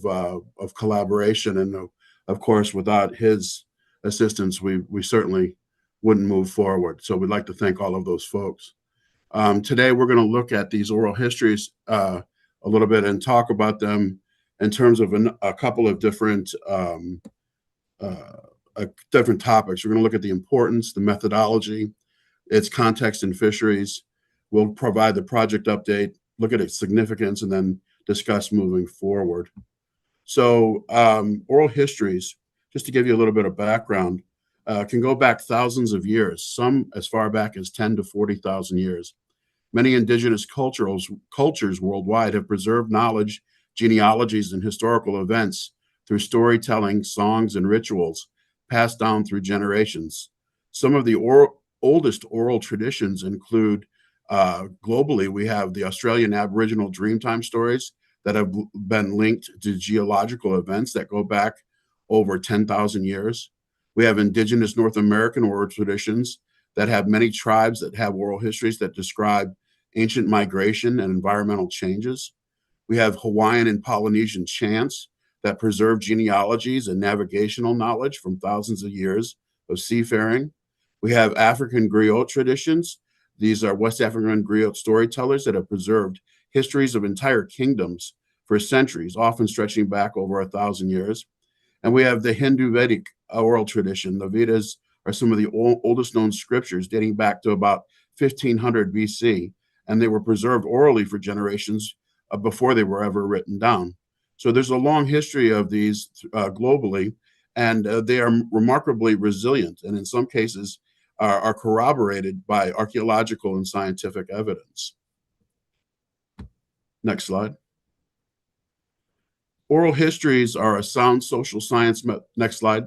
collaboration. And of course, without his assistance, we certainly wouldn't move forward. So we'd like to thank all of those folks. Today, we're going to look at these oral histories a little bit and talk about them in terms of a couple of different topics. We're going to look at the importance, the methodology, its context in fisheries. We'll provide the project update, look at its significance, and then discuss moving forward. So oral histories, just to give you a little bit of background, can go back thousands of years, some as far back as 10 to 40,000 years. Many indigenous cultures worldwide have preserved knowledge, genealogies, and historical events through storytelling, songs, and rituals passed down through generations. Some of the oldest oral traditions include, globally, we have the Australian Aboriginal Dreamtime stories that have been linked to geological events that go back over 10,000 years. We have indigenous North American oral traditions that have many tribes that have oral histories that describe ancient migration and environmental changes. We have Hawaiian and Polynesian chants that preserve genealogies and navigational knowledge from thousands of years of seafaring. We have African griot traditions. These are West African griot storytellers that have preserved histories of entire kingdoms for centuries, often stretching back over 1,000 years. And we have the Hindu Vedic oral tradition. The Vedas are some of the oldest known scriptures dating back to about 1500 BC, and they were preserved orally for generations before they were ever written down. So there's a long history of these globally, and they are remarkably resilient, and in some cases are corroborated by archaeological and scientific evidence. Next slide. Oral histories are a sound social science. Next slide.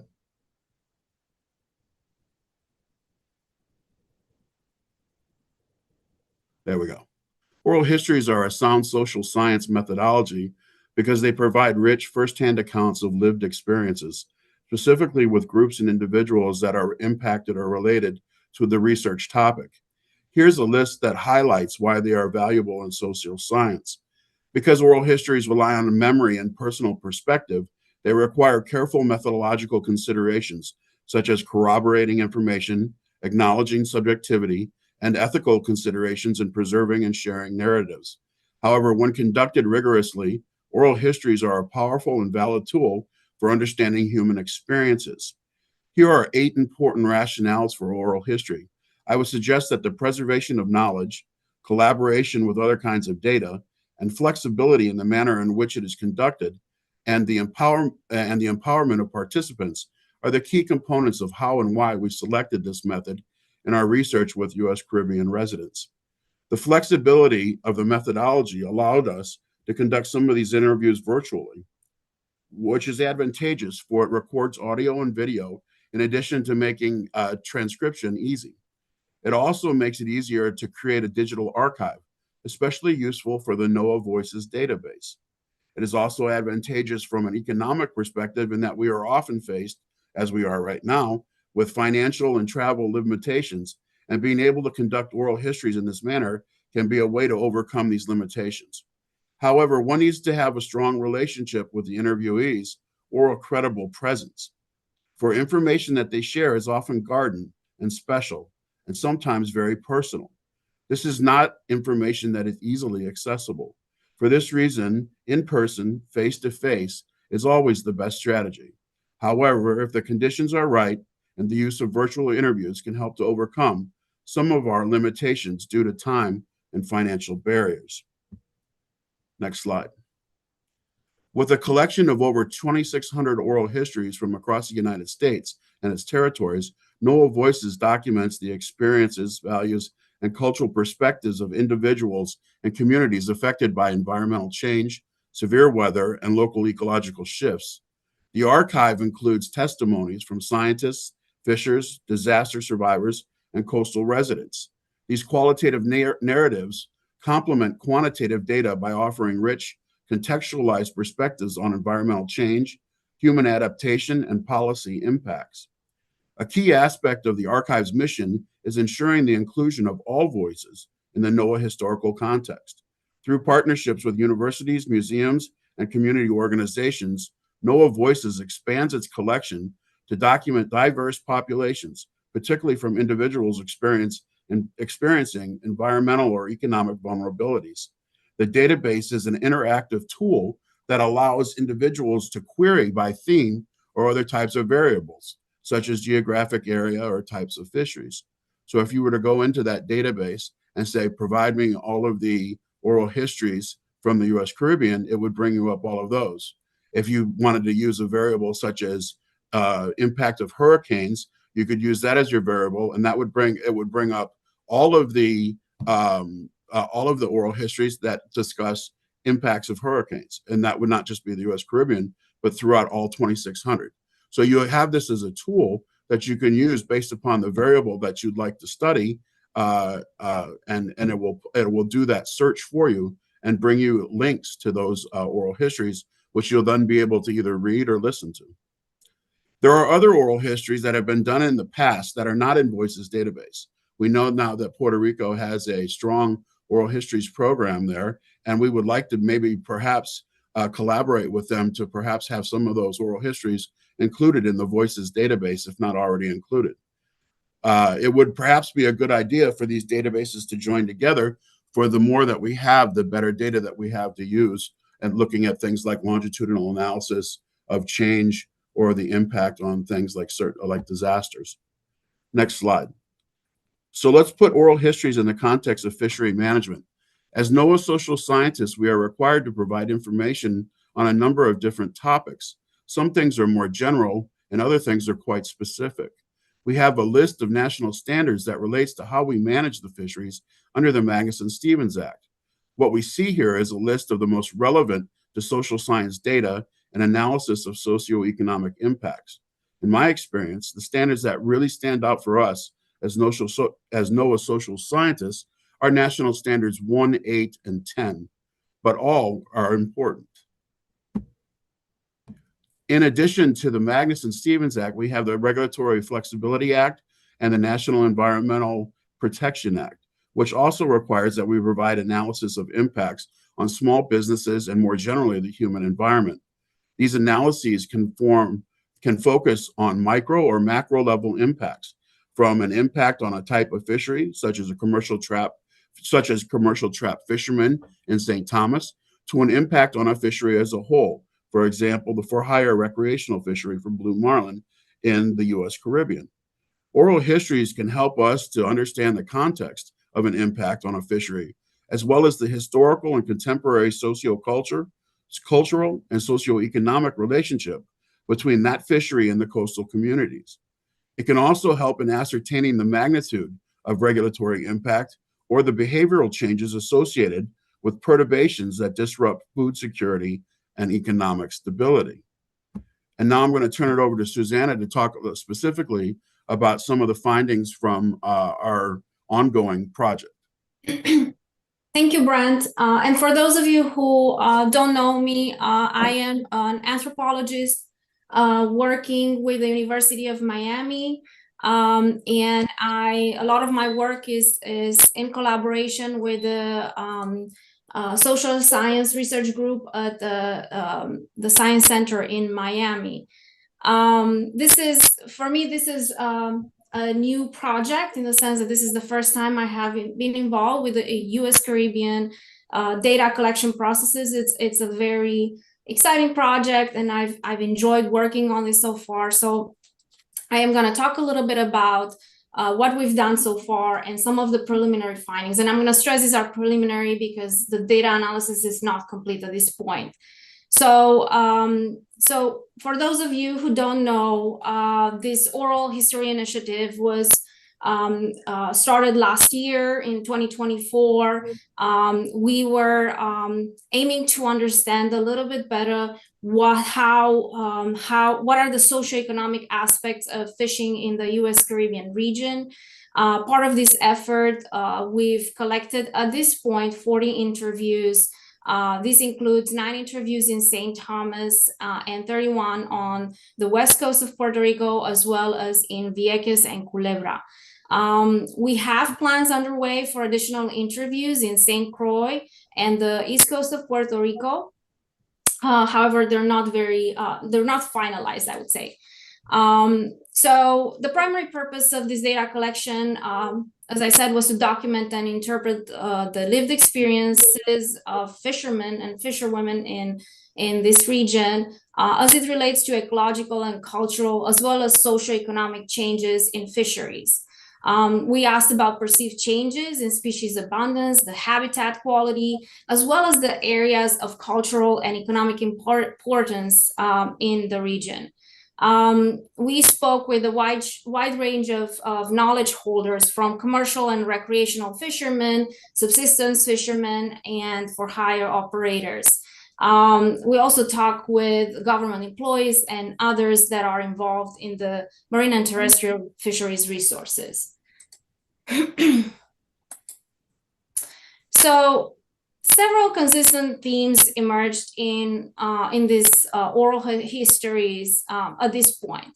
There we go. Oral histories are a sound social science methodology because they provide rich firsthand accounts of lived experiences, specifically with groups and individuals that are impacted or related to the research topic. Here's a list that highlights why they are valuable in social science. Because oral histories rely on memory and personal perspective, they require careful methodological considerations, such as corroborating information, acknowledging subjectivity, and ethical considerations in preserving and sharing narratives. However, when conducted rigorously, oral histories are a powerful and valid tool for understanding human experiences. Here are 8 important rationales for oral history. I would suggest that the preservation of knowledge, collaboration with other kinds of data, and flexibility in the manner in which it is conducted, and the empowerment of participants are the key components of how and why we selected this method in our research with U.S. Caribbean residents. The flexibility of the methodology allowed us to conduct some of these interviews virtually, which is advantageous for it records audio and video in addition to making transcription easy. It also makes it easier to create a digital archive, especially useful for the NOAA Voices database. It is also advantageous from an economic perspective in that we are often faced, as we are right now, with financial and travel limitations, and being able to conduct oral histories in this manner can be a way to overcome these limitations. However, one needs to have a strong relationship with the interviewees or a credible presence. For information that they share is often guarded and special, and sometimes very personal. This is not information that is easily accessible. For this reason, in-person, face-to-face is always the best strategy. However, if the conditions are right and the use of virtual interviews can help to overcome some of our limitations due to time and financial barriers. Next slide. With a collection of over 2,600 oral histories from across the United States and its territories, NOAA Voices documents the experiences, values, and cultural perspectives of individuals and communities affected by environmental change, severe weather, and local ecological shifts. The archive includes testimonies from scientists, fishers, disaster survivors, and coastal residents. These qualitative narratives complement quantitative data by offering rich, contextualized perspectives on environmental change, human adaptation, and policy impacts. A key aspect of the archive's mission is ensuring the inclusion of all voices in the NOAA historical context. Through partnerships with universities, museums, and community organizations, NOAA Voices expands its collection to document diverse populations, particularly from individuals experiencing environmental or economic vulnerabilities. The database is an interactive tool that allows individuals to query by theme or other types of variables, such as geographic area or types of fisheries. So if you were to go into that database and say, provide me all of the oral histories from the US Caribbean, it would bring you up all of those. If you wanted to use a variable such as impact of hurricanes, you could use that as your variable, and that would bring up all of the oral histories that discuss impacts of hurricanes. And that would not just be the US Caribbean, but throughout all 2,600. So you have this as a tool that you can use based upon the variable that you'd like to study, and it will do that search for you and bring you links to those oral histories, which you'll then be able to either read or listen to. There are other oral histories that have been done in the past that are not in Voices database. We know now that Puerto Rico has a strong oral histories program there, and we would like to maybe perhaps collaborate with them to perhaps have some of those oral histories included in the Voices database, if not already included. It would perhaps be a good idea for these databases to join together, for the more that we have, the better data that we have to use, and looking at things like longitudinal analysis of change or the impact on things like disasters. Next slide. So let's put oral histories in the context of fishery management. As NOAA social scientists, we are required to provide information on a number of different topics. Some things are more general and other things are quite specific. We have a list of national standards that relates to how we manage the fisheries under the Magnuson-Stevens Act. What we see here is a list of the most relevant to social science data and analysis of socioeconomic impacts. In my experience, the standards that really stand out for us as NOAA social scientists are national standards 1, 8, and 10, but all are important. In addition to the Magnuson-Stevens Act, we have the Regulatory Flexibility Act and the National Environmental Protection Act, which also requires that we provide analysis of impacts on small businesses and more generally the human environment. These analyses can focus on micro or macro level impacts, from an impact on a type of fishery, such as commercial trap fishermen in St. Thomas, to an impact on a fishery as a whole. For example, the for-hire recreational fishery for blue marlin in the U.S. Caribbean. Oral histories can help us to understand the context of an impact on a fishery, as well as the historical and contemporary cultural, and socioeconomic relationship between that fishery and the coastal communities. It can also help in ascertaining the magnitude of regulatory impact or the behavioral changes associated with perturbations that disrupt food security and economic stability. And now I'm going to turn it over to Susanna to talk specifically about some of the findings from our ongoing project. Thank you, Brent. And for those of you who don't know me, I am an anthropologist working with the University of Miami. And a lot of my work is in collaboration with the social science research group at the Science Center in Miami. This is a new project in the sense that this is the first time I have been involved with the U.S. Caribbean data collection processes. It's a very exciting project, and I've enjoyed working on this so far. So I am going to talk a little bit about what we've done so far and some of the preliminary findings. And I'm going to stress these are preliminary because the data analysis is not complete at this point. So, so for those of you who don't know, this oral history initiative was started last year in 2024. We were aiming to understand a little bit better what are the socioeconomic aspects of fishing in the U.S. Caribbean region. Part of this effort, we've collected at this point 40 interviews. This includes 9 interviews in St. Thomas and 31 on the west coast of Puerto Rico, as well as in Vieques and Culebra. We have plans underway for additional interviews in St. Croix and the east coast of Puerto Rico. However, they're not finalized, I would say. So the primary purpose of this data collection, as I said, was to document and interpret the lived experiences of fishermen and fisherwomen in this region as it relates to ecological and cultural, as well as socioeconomic changes in fisheries. We asked about perceived changes in species abundance, the habitat quality, as well as the areas of cultural and economic importance in the region. We spoke with a wide range of knowledge holders, from commercial and recreational fishermen, subsistence fishermen, and for hire operators. We also talk with government employees and others that are involved in the marine and terrestrial fisheries resources. So several consistent themes emerged in these oral histories at this point.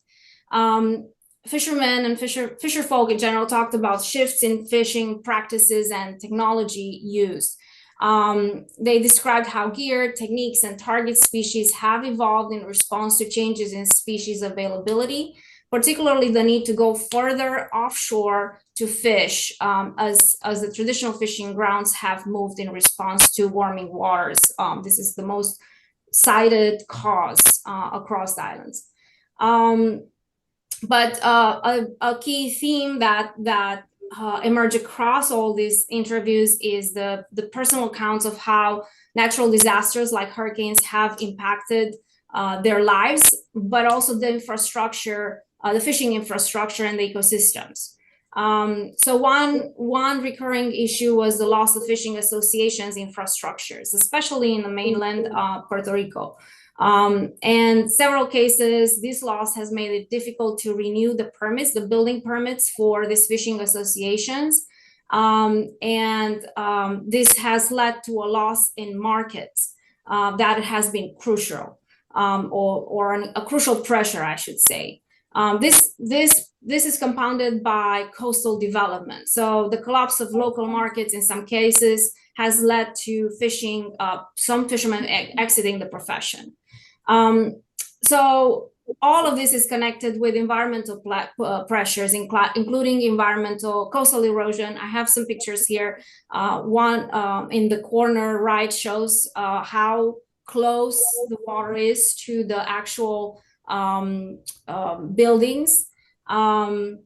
Fishermen and fisherfolk in general talked about shifts in fishing practices and technology use. They described how gear, techniques, and target species have evolved in response to changes in species availability, particularly the need to go further offshore to fish as the traditional fishing grounds have moved in response to warming waters. This is the most cited cause across the islands. But a key theme that emerge across all these interviews is the personal accounts of how natural disasters like hurricanes have impacted their lives, but also the infrastructure, the fishing infrastructure and the ecosystems. So one recurring issue was the loss of fishing associations infrastructures, especially in the mainland Puerto Rico. And several cases, this loss has made it difficult to renew the permits, the building permits for these fishing associations. This has led to a loss in markets that has been crucial, or a crucial pressure, I should say. This is compounded by coastal development. So the collapse of local markets in some cases has led to fishing, some fishermen exiting the profession. So all of this is connected with environmental pressures, including environmental coastal erosion. I have some pictures here. One in the corner right shows how close the water is to the actual buildings. And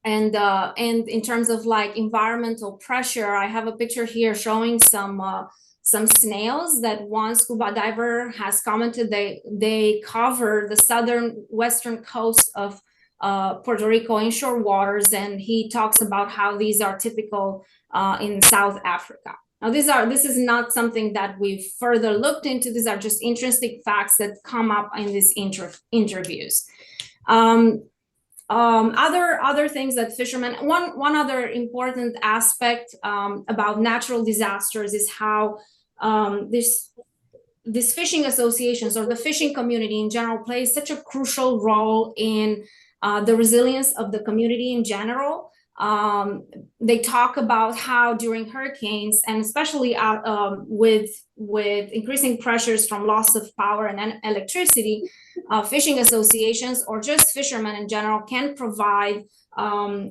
in terms of like environmental pressure, I have a picture here showing some snails that one scuba diver has commented they cover the southern western coast of Puerto Rico inshore waters, and he talks about how these are typical in South Africa. Now, this is not something that we've further looked into. These are just interesting facts that come up in these interviews. Other things that fishermen, one other important aspect about natural disasters is how these fishing associations or the fishing community in general plays such a crucial role in the resilience of the community in general. They talk about how during hurricanes, and especially with increasing pressures from loss of power and electricity, fishing associations or just fishermen in general can provide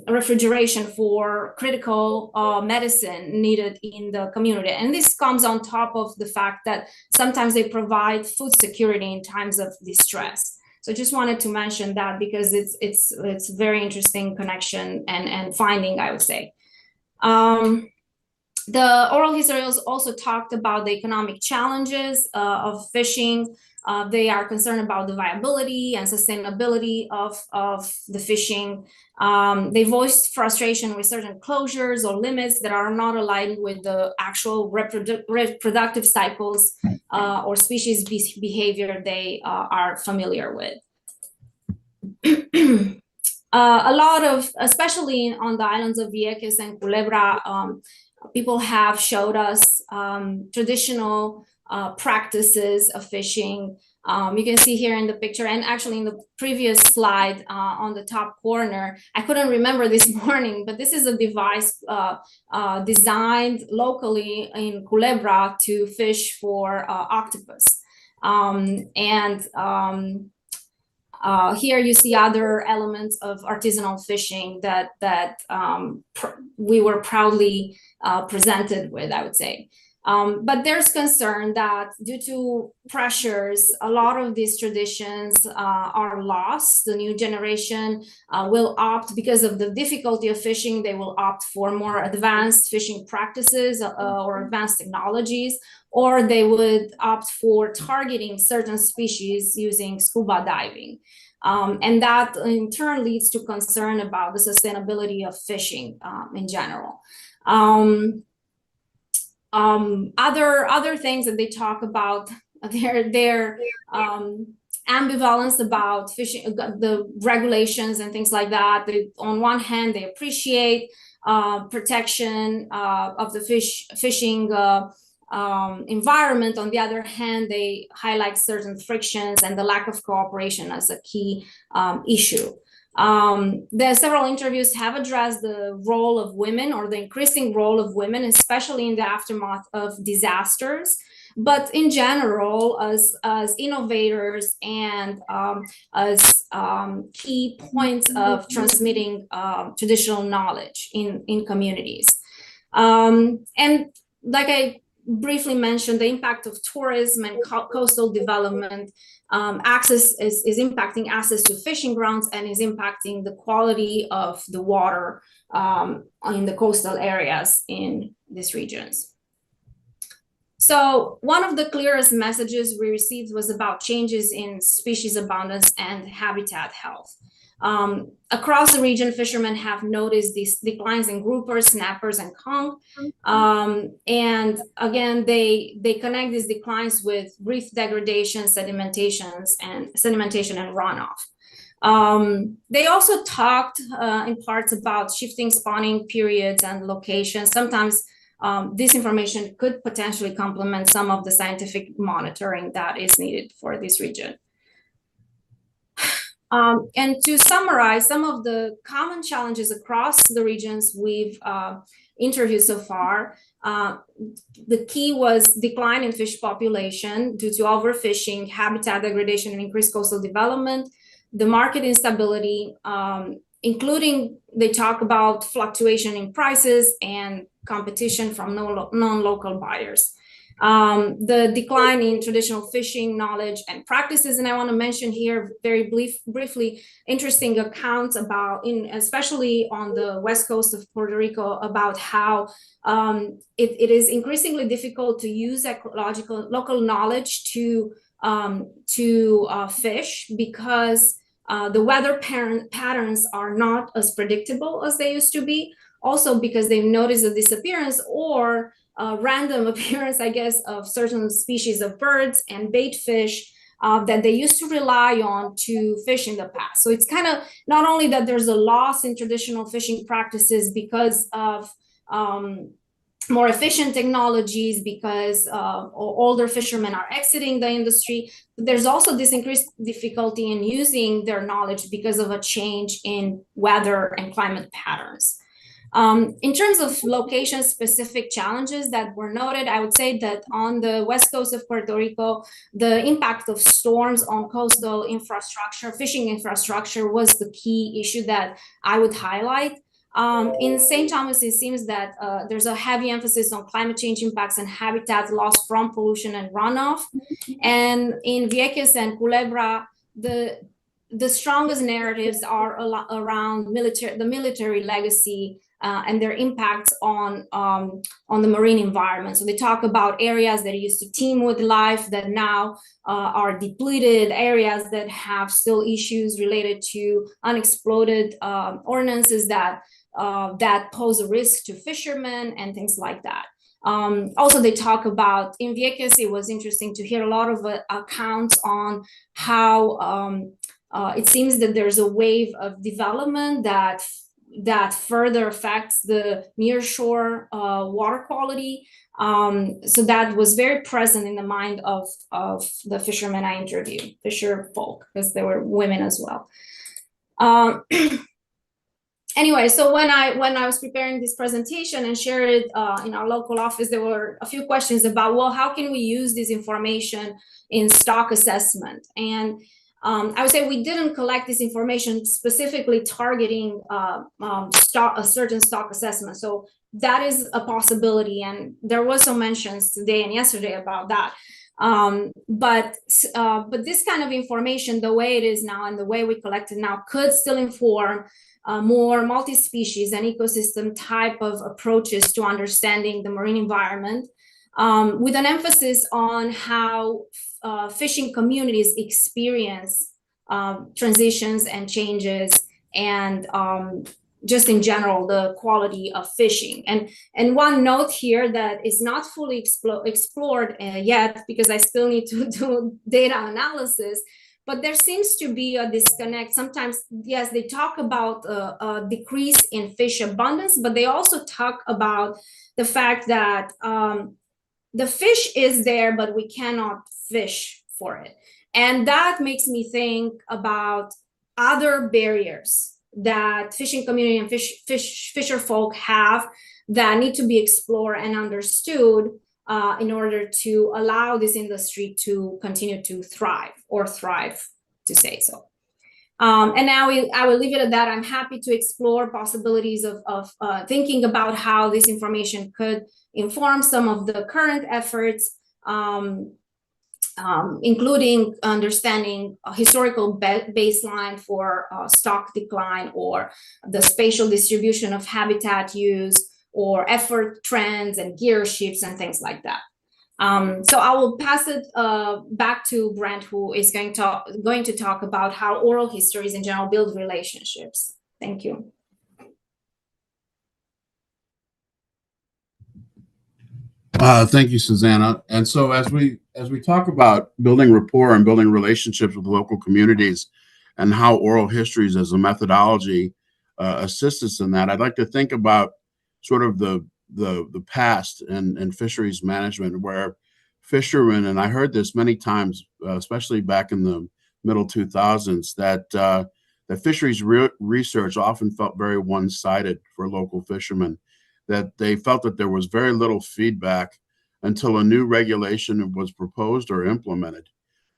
refrigeration for critical medicine needed in the community. And this comes on top of the fact that sometimes they provide food security in times of distress. So I just wanted to mention that because it's a very interesting connection and finding, I would say. The oral history also talked about the economic challenges of fishing. They are concerned about the viability and sustainability of the fishing. They voiced frustration with certain closures or limits that are not aligned with the actual reproductive cycles or species behavior they are familiar with. A lot of, especially on the islands of Vieques and Culebra, people have showed us traditional practices of fishing. You can see here in the picture, and actually in the previous slide on the top corner, I couldn't remember this morning, but this is a device designed locally in Culebra to fish for octopus. Here you see other elements of artisanal fishing that we were proudly presented with, I would say. But there's concern that due to pressures, a lot of these traditions are lost. The new generation will opt, because of the difficulty of fishing, they will opt for more advanced fishing practices or advanced technologies, or they would opt for targeting certain species using scuba diving. And that in turn leads to concern about the sustainability of fishing in general. Other things that they talk about, their ambivalence about fishing, the regulations and things like that. On one hand, they appreciate protection of the fishing environment. On the other hand, they highlight certain frictions and the lack of cooperation as a key issue. There are several interviews have addressed the role of women, or the increasing role of women, especially in the aftermath of disasters. But in general, as innovators and as key points of transmitting traditional knowledge in communities. And like I briefly mention the impact of tourism and coastal development. Access is impacting access to fishing grounds and is impacting the quality of the water in the coastal areas in these regions. So one of the clearest messages we received was about changes in species abundance and habitat health. Across the region, fishermen have noticed these declines in groupers, snappers, and conch. And again, they connect these declines with reef degradation, sedimentation and runoff. They also talked in parts about shifting spawning periods and locations. Sometimes this information could potentially complement some of the scientific monitoring that is needed for this region. And to summarize some of the common challenges across the regions we've interviewed so far, the key was decline in fish population due to overfishing, habitat degradation, and increased coastal development, the market instability, including they talk about fluctuation in prices and competition from non-local buyers. The decline in traditional fishing knowledge and practices, and I want to mention here very briefly interesting accounts about, especially on the west coast of Puerto Rico, about how it is increasingly difficult to use ecological local knowledge to fish because the weather patterns are not as predictable as they used to be. Also because they've noticed the disappearance or random appearance, I guess, of certain species of birds and bait fish that they used to rely on to fish in the past. So it's kind of not only that there's a loss in traditional fishing practices because of more efficient technologies, because older fishermen are exiting the industry, but there's also this increased difficulty in using their knowledge because of a change in weather and climate patterns. In terms of location-specific challenges that were noted, I would say that on the west coast of Puerto Rico, the impact of storms on coastal infrastructure, fishing infrastructure, was the key issue that I would highlight. In St. Thomas, it seems that there's a heavy emphasis on climate change impacts and habitat loss from pollution and runoff. And in Vieques and Culebra, the strongest narratives are around the military legacy and their impacts on the marine environment. So they talk about areas that used to teem with life that now are depleted, areas that have still issues related to unexploded ordinances that pose a risk to fishermen and things like that. Also, they talk about, in Vieques, it was interesting to hear a lot of accounts on how it seems that there's a wave of development that further affects the nearshore water quality. So that was very present in the mind of the fishermen I interviewed, fisher folk, because there were women as well. Anyway, so when I was preparing this presentation and shared it in our local office, there were a few questions about, well, how can we use this information in stock assessment? And I would say we didn't collect this information specifically targeting a certain stock assessment. So that is a possibility. And there was some mentions today and yesterday about that. But this kind of information, the way it is now and the way we collect it now, could still inform more multi-species and ecosystem type of approaches to understanding the marine environment, with an emphasis on how fishing communities experience transitions and changes, and just in general, the quality of fishing. And one note here that is not fully explored yet, because I still need to do data analysis, but there seems to be a disconnect. Sometimes, yes, they talk about a decrease in fish abundance, but they also talk about the fact that the fish is there, but we cannot fish for it. And that makes me think about other barriers that fishing community and fisher folk have that need to be explored and understood in order to allow this industry to continue to thrive, to say so. And now I will leave it at that. I'm happy to explore possibilities of thinking about how this information could inform some of the current efforts, including understanding a historical baseline for stock decline, or the spatial distribution of habitat use, or effort trends and gear shifts and things like that. So I will pass it back to Brent, who is going to talk about how oral histories in general build relationships. Thank you. Thank you, Susanna. And so as we talk about building rapport and building relationships with local communities, and how oral histories as a methodology assists us in that, I'd like to think about sort of the past and fisheries management, where fishermen, and I heard this many times, especially back in the middle 2000s, that fisheries research often felt very one-sided for local fishermen, that they felt that there was very little feedback until a new regulation was proposed or implemented.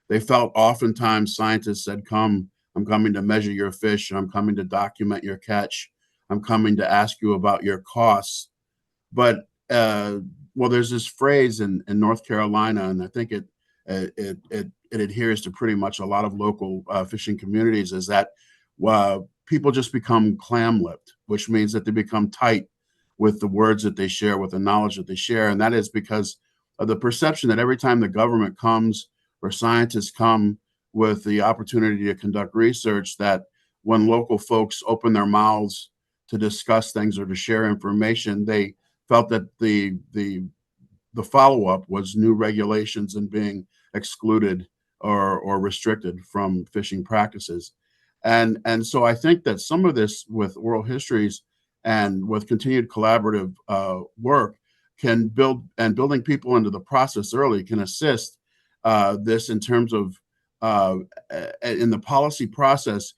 They felt oftentimes scientists said, I'm coming to measure your fish, and I'm coming to document your catch. I'm coming to ask you about your costs. But well, there's this phrase in North Carolina, and I think it adheres to pretty much a lot of local fishing communities, is that people just become clam-lipped, which means that they become tight with the words that they share, with the knowledge that they share. And that is because of the perception that every time the government comes or scientists come with the opportunity to conduct research, that when local folks open their mouths to discuss things or to share information, they felt that the follow-up was new regulations and being excluded or restricted from fishing practices. And so I think that some of this with oral histories and with continued collaborative work can building people into the process early can assist this in terms of in the policy process,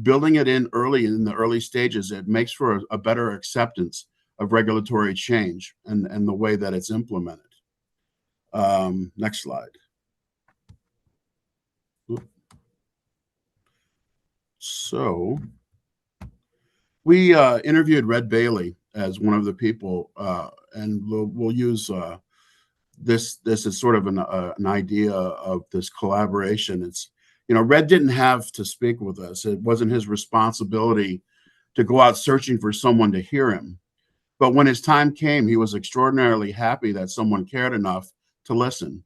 building it in early, in the early stages. It makes for a better acceptance of regulatory change and the way that it's implemented. Next slide. So we interviewed Red Bailey as one of the people, and we'll use this is sort of an idea of this collaboration. It's, Red didn't have to speak with us. It wasn't his responsibility to go out searching for someone to hear him. But when his time came, he was extraordinarily happy that someone cared enough to listen.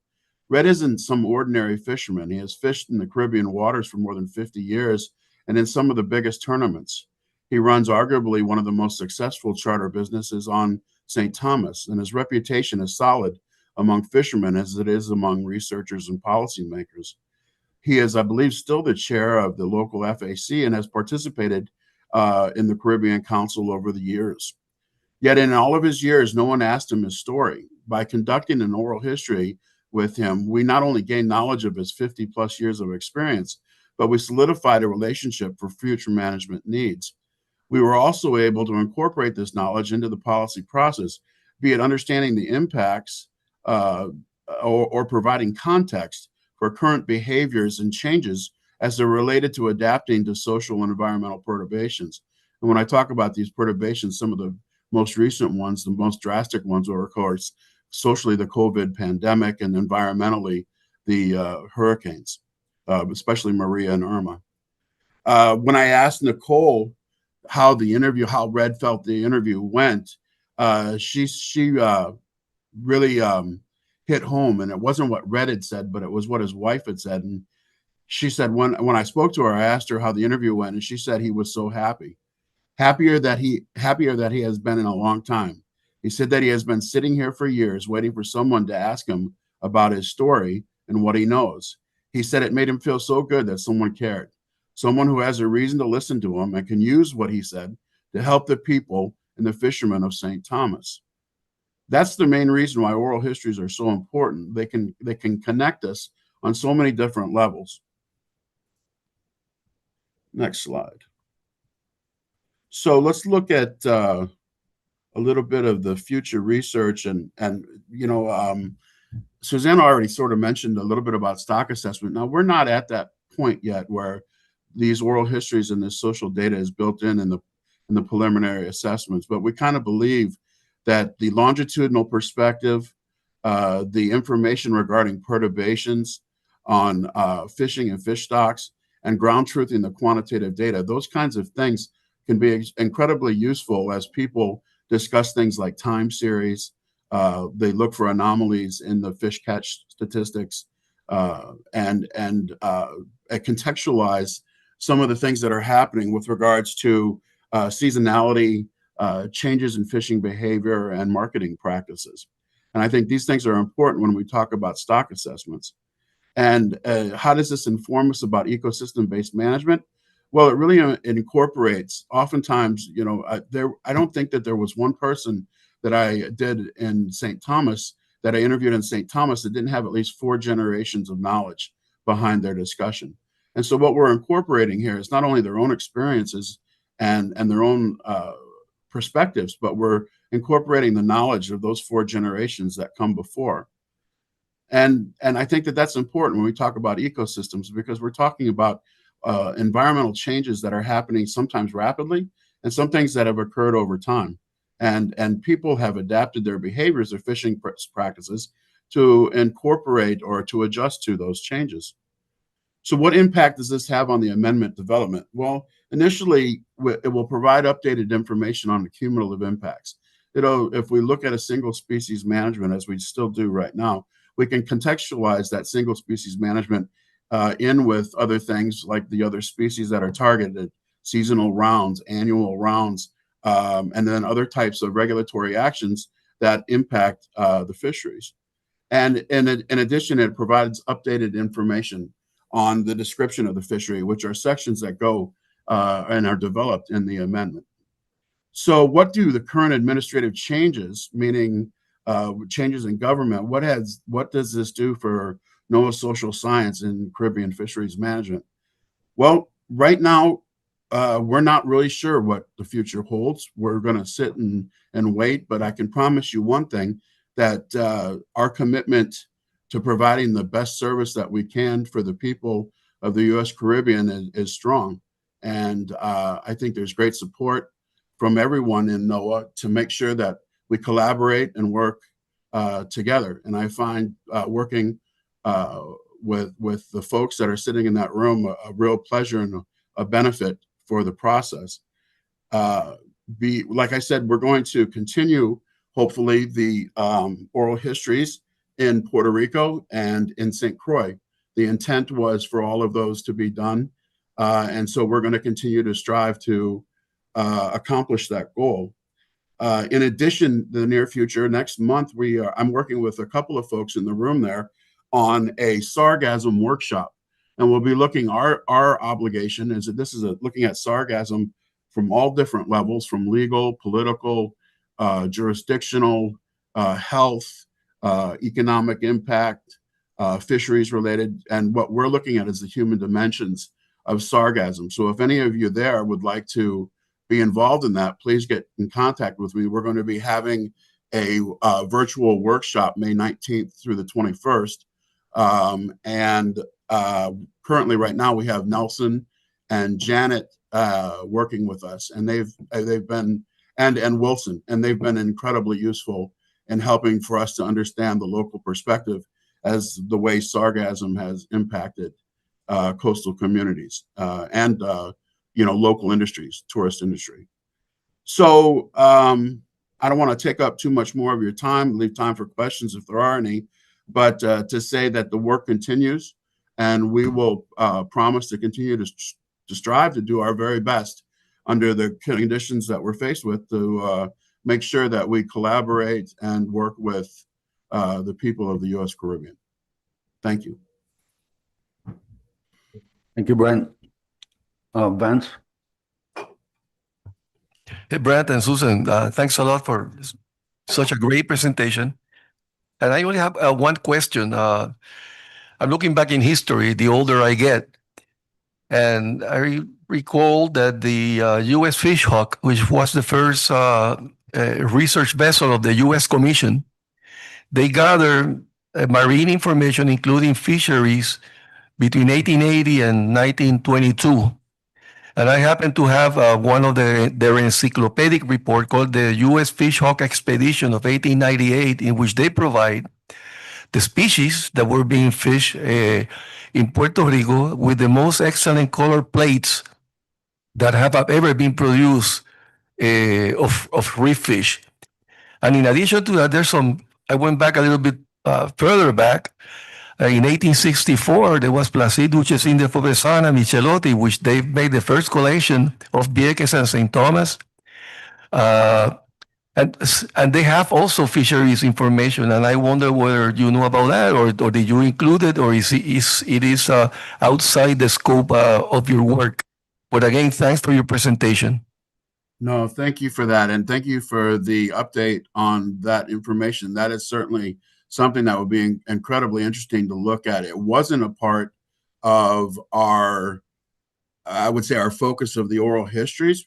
Red isn't some ordinary fisherman. He has fished in the Caribbean waters for more than 50 years and in some of the biggest tournaments. He runs arguably one of the most successful charter businesses on St. Thomas, and his reputation is solid among fishermen as it is among researchers and policymakers. He is, I believe, still the chair of the local FAC and has participated in the Caribbean Council over the years. Yet in all of his years, no one asked him his story. By conducting an oral history with him, we not only gained knowledge of his 50+ years of experience, but we solidified a relationship for future management needs. We were also able to incorporate this knowledge into the policy process, be it understanding the impacts or providing context for current behaviors and changes as they're related to adapting to social and environmental perturbations. And when I talk about these perturbations, some of the most recent ones, the most drastic ones are, of course, socially, the COVID pandemic, and environmentally, the hurricanes, especially Maria and Irma. When I asked Nicole how Red felt the interview went, she really hit home, and it wasn't what Red had said, but it was what his wife had said. And she said, when I spoke to her, I asked her how the interview went, and she said he was so happy. Happier that he has been in a long time. He said that he has been sitting here for years waiting for someone to ask him about his story and what he knows. He said it made him feel so good that someone cared, someone who has a reason to listen to him and can use what he said to help the people and the fishermen of St. Thomas. That's the main reason why oral histories are so important. They can connect us on so many different levels. Next slide. So let's look at a little bit of the future research, and Susanna already sort of mentioned a little bit about stock assessment. Now, we're not at that point yet where these oral histories and this social data is built in the preliminary assessments, but we kind of believe that the longitudinal perspective, the information regarding perturbations on fishing and fish stocks, and ground truthing the quantitative data, those kinds of things can be incredibly useful as people discuss things like time series. They look for anomalies in the fish catch statistics and contextualize some of the things that are happening with regards to seasonality, changes in fishing behavior, and marketing practices. And I think these things are important when we talk about stock assessments. And how does this inform us about ecosystem-based management? Well, it really incorporates, oftentimes, you know, I don't think that there was one person that I did in St. Thomas, that I interviewed in St. Thomas, that didn't have at least 4 generations of knowledge behind their discussion. And so what we're incorporating here is not only their own experiences and their own perspectives, but we're incorporating the knowledge of those 4 generations that come before. And I think that that's important when we talk about ecosystems, because we're talking about environmental changes that are happening sometimes rapidly, and some things that have occurred over time. And people have adapted their behaviors, their fishing practices, to incorporate or to adjust to those changes. So what impact does this have on the amendment development? Well, initially, it will provide updated information on the cumulative impacts. If we look at a single species management, as we still do right now, we can contextualize that single species management in with other things like the other species that are targeted, seasonal rounds, annual rounds, and then other types of regulatory actions that impact the fisheries. And in addition, it provides updated information on the description of the fishery, which are sections that go and are developed in the amendment. So what do the current administrative changes, meaning changes in government, what does this do for NOAA social science and Caribbean fisheries management? Well, right now, we're not really sure what the future holds. We're going to sit and wait, but I can promise you one thing, that our commitment to providing the best service that we can for the people of the U.S. Caribbean is strong. And I think there's great support from everyone in NOAA to make sure that we collaborate and work together. And I find working with the folks that are sitting in that room a real pleasure and a benefit for the process. Like I said, we're going to continue, hopefully, the oral histories in Puerto Rico and in St. Croix. The intent was for all of those to be done. And so we're going to continue to strive to accomplish that goal. In addition, the near future, next month, I'm working with a couple of folks in the room there on a sargassum workshop. And we'll be looking, our obligation is that this is looking at sargassum from all different levels, from legal, political, jurisdictional, health, economic impact, fisheries related. And what we're looking at is the human dimensions of sargassum. So if any of you there would like to be involved in that, please get in contact with me. We're going to be having a virtual workshop May 19th through the 21st. Currently right now we have Nelson and Janet working with us, and they've been, and Wilson, and they've been incredibly useful in helping for us to understand the local perspective as the way sargassum has impacted coastal communities and local industries, tourist industry. So I don't want to take up too much more of your time, leave time for questions if there are any, but to say that the work continues, and we will promise to continue to strive to do our very best under the conditions that we're faced with to make sure that we collaborate and work with the people of the U.S. Caribbean. Thank you. Thank you, Brent. Vance? Hey, Brent and Susan, thanks a lot for such a great presentation. And I only have one question. I'm looking back in history, the older I get, and I recall that the U.S. Fishhawk, which was the first research vessel of the U.S. Commission, they gathered marine information, including fisheries, between 1880 and 1922. And I happen to have one of their encyclopedic report called the U.S. Fish Hawk Expedition of 1898, in which they provide the species that were being fished in Puerto Rico with the most excellent color plates that have ever been produced of reef fish. And in addition to that, I went back a little bit further back. In 1864, there was Placide Duchesne de Fauvesan and Michelotti, which they made the first collection of Vieques and St. Thomas. And they have also fisheries information, and I wonder whether you know about that, or did you include it, or is it outside the scope of your work? But again, thanks for your presentation. No, thank you for that. And thank you for the update on that information. That is certainly something that would be incredibly interesting to look at. It wasn't a part of our, I would say, our focus of the oral histories,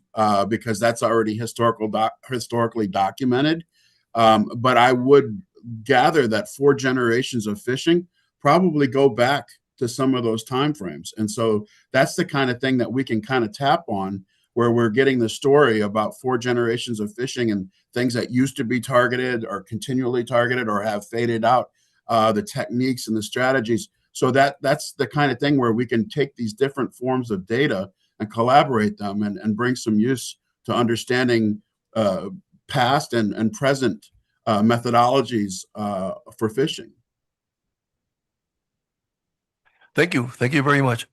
because that's already historically documented. But I would gather that 4 generations of fishing probably go back to some of those timeframes. And so that's the kind of thing that we can kind of tap on, where we're getting the story about 4 generations of fishing and things that used to be targeted or continually targeted or have faded out, the techniques and the strategies. So that's the kind of thing where we can take these different forms of data and collaborate them and bring some use to understanding past and present methodologies for fishing. Thank you. Thank you very much.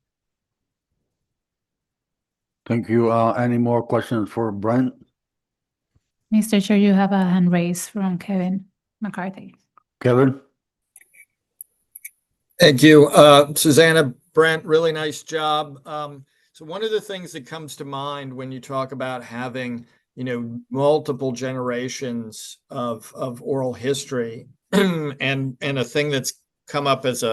Thank you. Any more questions for Brent? Mr. Chair, you have a hand raised from Kevin McCarthy. Kevin? Thank you. Susanna, Brent, really nice job. So one of the things that comes to mind when you talk about having, multiple generations of oral history and a thing that's come up as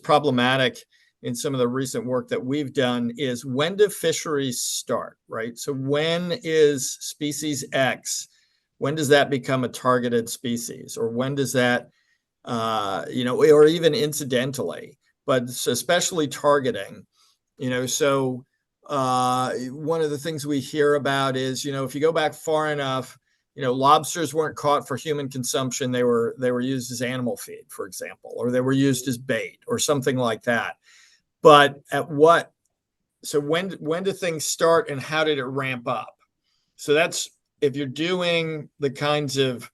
problematic in some of the recent work that we've done is, when do fisheries start, right? So when is species X, when does that become a targeted species? Or when does that, or even incidentally, but especially targeting, so one of the things we hear about is, if you go back far enough, lobsters weren't caught for human consumption. They were used as animal feed, for example, or they were used as bait or something like that. But so when do things start and how did it ramp up? So that's, if you're doing the kinds of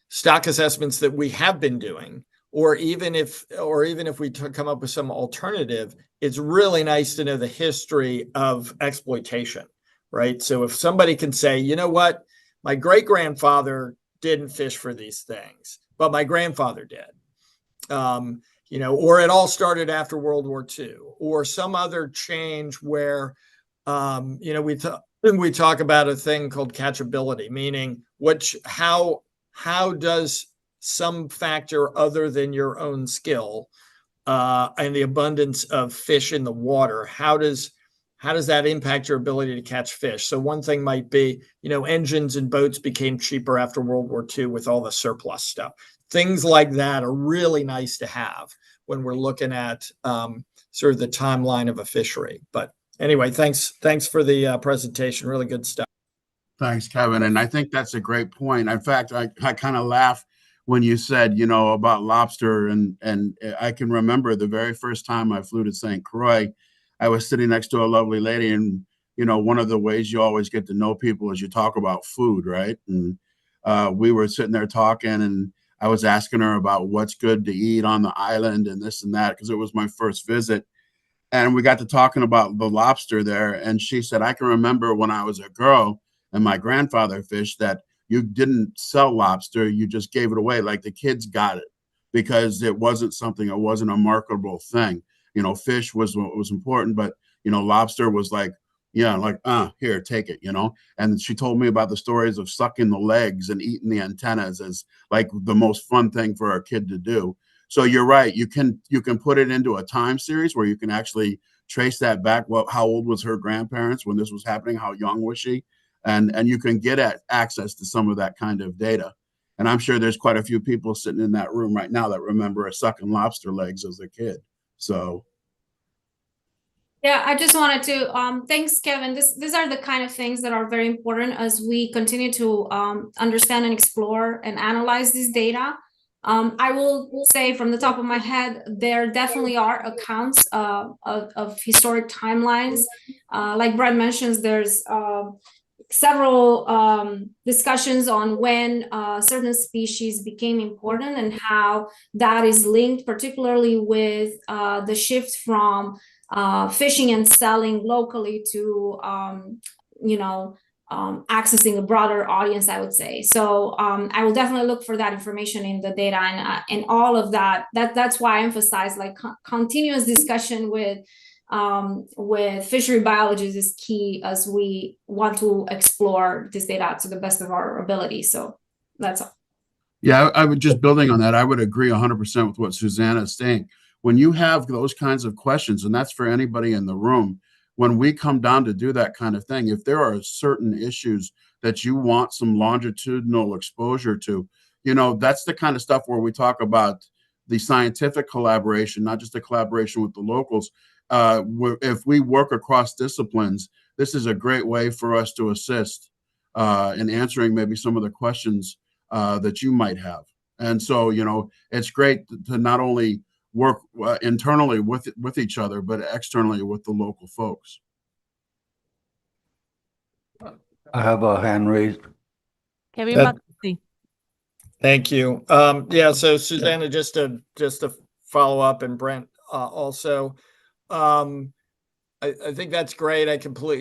stock assessments that we have been doing, or even if we come up with some alternative, it's really nice to know the history of exploitation, right? So if somebody can say, you know what, my great-grandfather didn't fish for these things, but my grandfather did. Or it all started after World War II, or some other change where, we talk about a thing called catchability, meaning how does some factor other than your own skill and the abundance of fish in the water, how does that impact your ability to catch fish? So one thing might be, engines and boats became cheaper after World War II with all the surplus stuff. Things like that are really nice to have when we're looking at sort of the timeline of a fishery. But anyway, thanks for the presentation. Really good stuff. Thanks, Kevin. And I think that's a great point. In fact, I kind of laugh when you said, about lobster. And I can remember the very first time I flew to St. Croix, I was sitting next to a lovely lady. And, one of the ways you always get to know people is you talk about food, right? And we were sitting there talking, and I was asking her about what's good to eat on the island and this and that, because it was my first visit. And we got to talking about the lobster there. And she said, I can remember when I was a girl and my grandfather fished, that you didn't sell lobster, you just gave it away. Like the kids got it because it wasn't a marketable thing. Fish was what was important, but, lobster was like, here, take it, And she told me about the stories of sucking the legs and eating the antennas as like the most fun thing for a kid to do. So you're right. You can put it into a time series where you can actually trace that back. Well, how old was her grandparents when this was happening? How young was she? And you can get access to some of that kind of data. And I'm sure there's quite a few people sitting in that room right now that remember sucking lobster legs as a kid. So. Yeah, I just wanted to thanks, Kevin. These are the kind of things that are very important as we continue to understand and explore and analyze this data. I will say from the top of my head, there definitely are accounts of historic timelines. Like Brad mentions, there's several discussions on when certain species became important and how that is linked, particularly with the shift from fishing and selling locally to, accessing a broader audience, I would say. So I will definitely look for that information in the data and all of that. That's why I emphasize like continuous discussion with fishery biologists is key as we want to explore this data to the best of our ability. So that's all. Yeah, I would just building on that. I would agree 100% with what Susanna is saying. When you have those kinds of questions, and that's for anybody in the room, when we come down to do that kind of thing, if there are certain issues that you want some longitudinal exposure to, that's the kind of stuff where we talk about the scientific collaboration, not just a collaboration with the locals. If we work across disciplines, this is a great way for us to assist in answering maybe some of the questions that you might have. And so, it's great to not only work internally with each other, but externally with the local folks. I have a hand raised. Kevin McCarthy. Thank you. Yeah, so Susanna, just to follow up, and Brent also, I think that's great.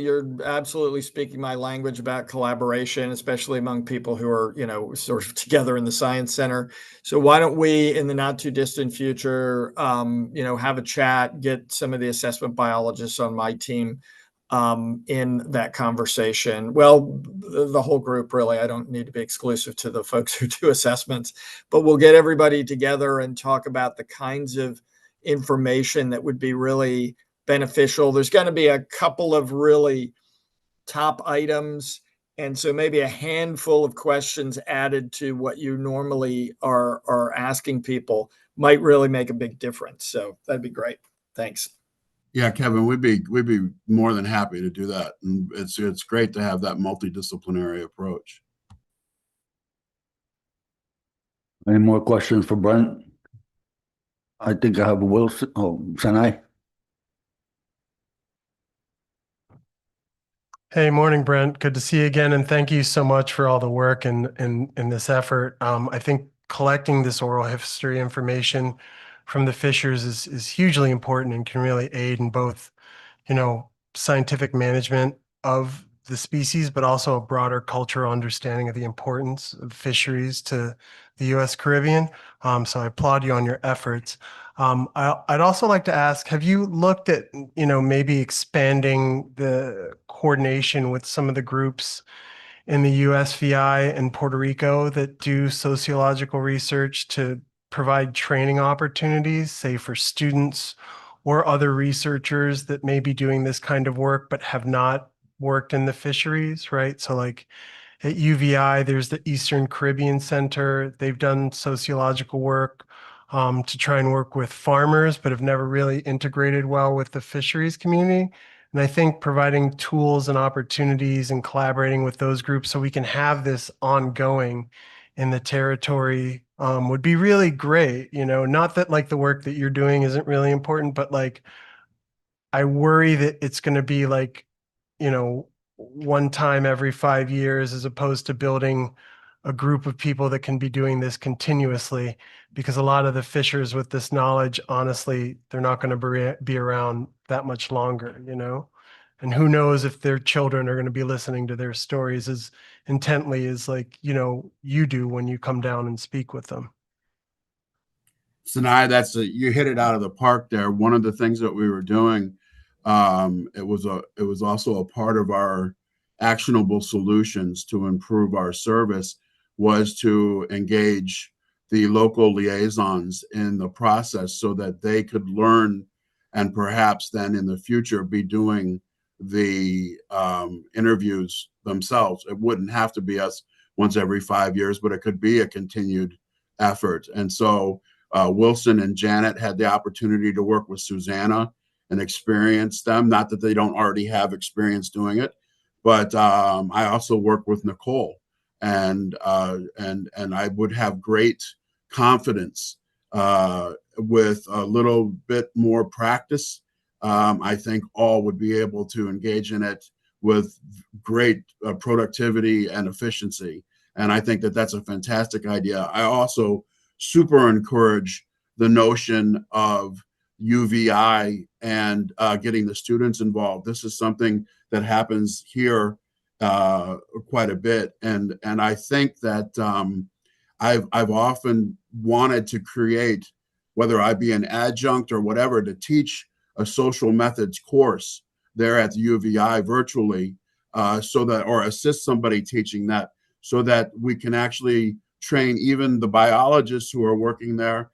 You're absolutely speaking my language about collaboration, especially among people who are, sort of together in the Science Center. So why don't we, in the not too distant future, have a chat, get some of the assessment biologists on my team in that conversation. Well, the whole group, really. I don't need to be exclusive to the folks who do assessments, but we'll get everybody together and talk about the kinds of information that would be really beneficial. There's going to be a couple of really top items, and so maybe a handful of questions added to what you normally are asking people might really make a big difference. So that'd be great. Thanks. Yeah, Kevin, we'd be more than happy to do that. And it's great to have that multidisciplinary approach. Any more questions for Brent? I think I have Wilson. Oh, Sanai. Hey, morning, Brent. Good to see you again, and thank you so much for all the work in this effort. I think collecting this oral history information from the fishers is hugely important and can really aid in both, scientific management of the species, but also a broader cultural understanding of the importance of fisheries to the U.S. Caribbean. So I applaud you on your efforts. I'd also like to ask, have you looked at, maybe expanding the coordination with some of the groups in the USVI and Puerto Rico that do sociological research to provide training opportunities, say for students or other researchers that may be doing this kind of work but have not worked in the fisheries, right? So like at UVI, there's the Eastern Caribbean Center. They've done sociological work to try and work with farmers, but have never really integrated well with the fisheries community. And I think providing tools and opportunities and collaborating with those groups so we can have this ongoing in the territory would be really great. Not that like the work that you're doing isn't really important, but like I worry that it's going to be like, one time every 5 years as opposed to building a group of people that can be doing this continuously, because a lot of the fishers with this knowledge, honestly, they're not going to be around that much longer, and who knows if their children are going to be listening to their stories as intently as like, you do when you come down and speak with them. Sinai, you hit it out of the park there. One of the things that we were doing, it was also a part of our actionable solutions to improve our service, was to engage the local liaisons in the process so that they could learn and perhaps then in the future be doing the interviews themselves. It wouldn't have to be us once every 5 years, but it could be a continued effort. And so Wilson and Janet had the opportunity to work with Susanna and experience them. Not that they don't already have experience doing it, but I also work with Nicole, and I would have great confidence with a little bit more practice. I think all would be able to engage in it with great productivity and efficiency. And I think that that's a fantastic idea. I also super encourage the notion of UVI and getting the students involved. This is something that happens here quite a bit, and I think that I've often wanted to create, whether I be an adjunct or whatever, to teach a social methods course there at the UVI virtually, so that, or assist somebody teaching that, so that we can actually train even the biologists who are working there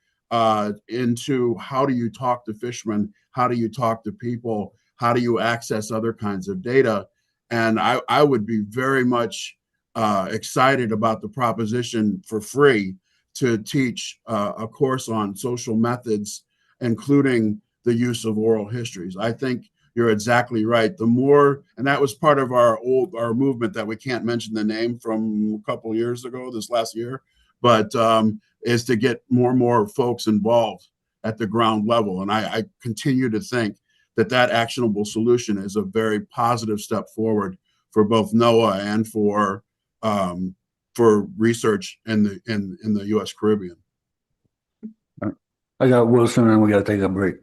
into how do you talk to fishermen, how do you talk to people, how do you access other kinds of data. And I would be very much excited about the proposition for free to teach a course on social methods, including the use of oral histories. I think you're exactly right. The more, and that was part of our movement that we can't mention the name from a couple of years ago, this last year, but is to get more and more folks involved at the ground level. And I continue to think that that actionable solution is a very positive step forward for both NOAA and for research in the U.S. Caribbean. I got Wilson, and we got to take a break.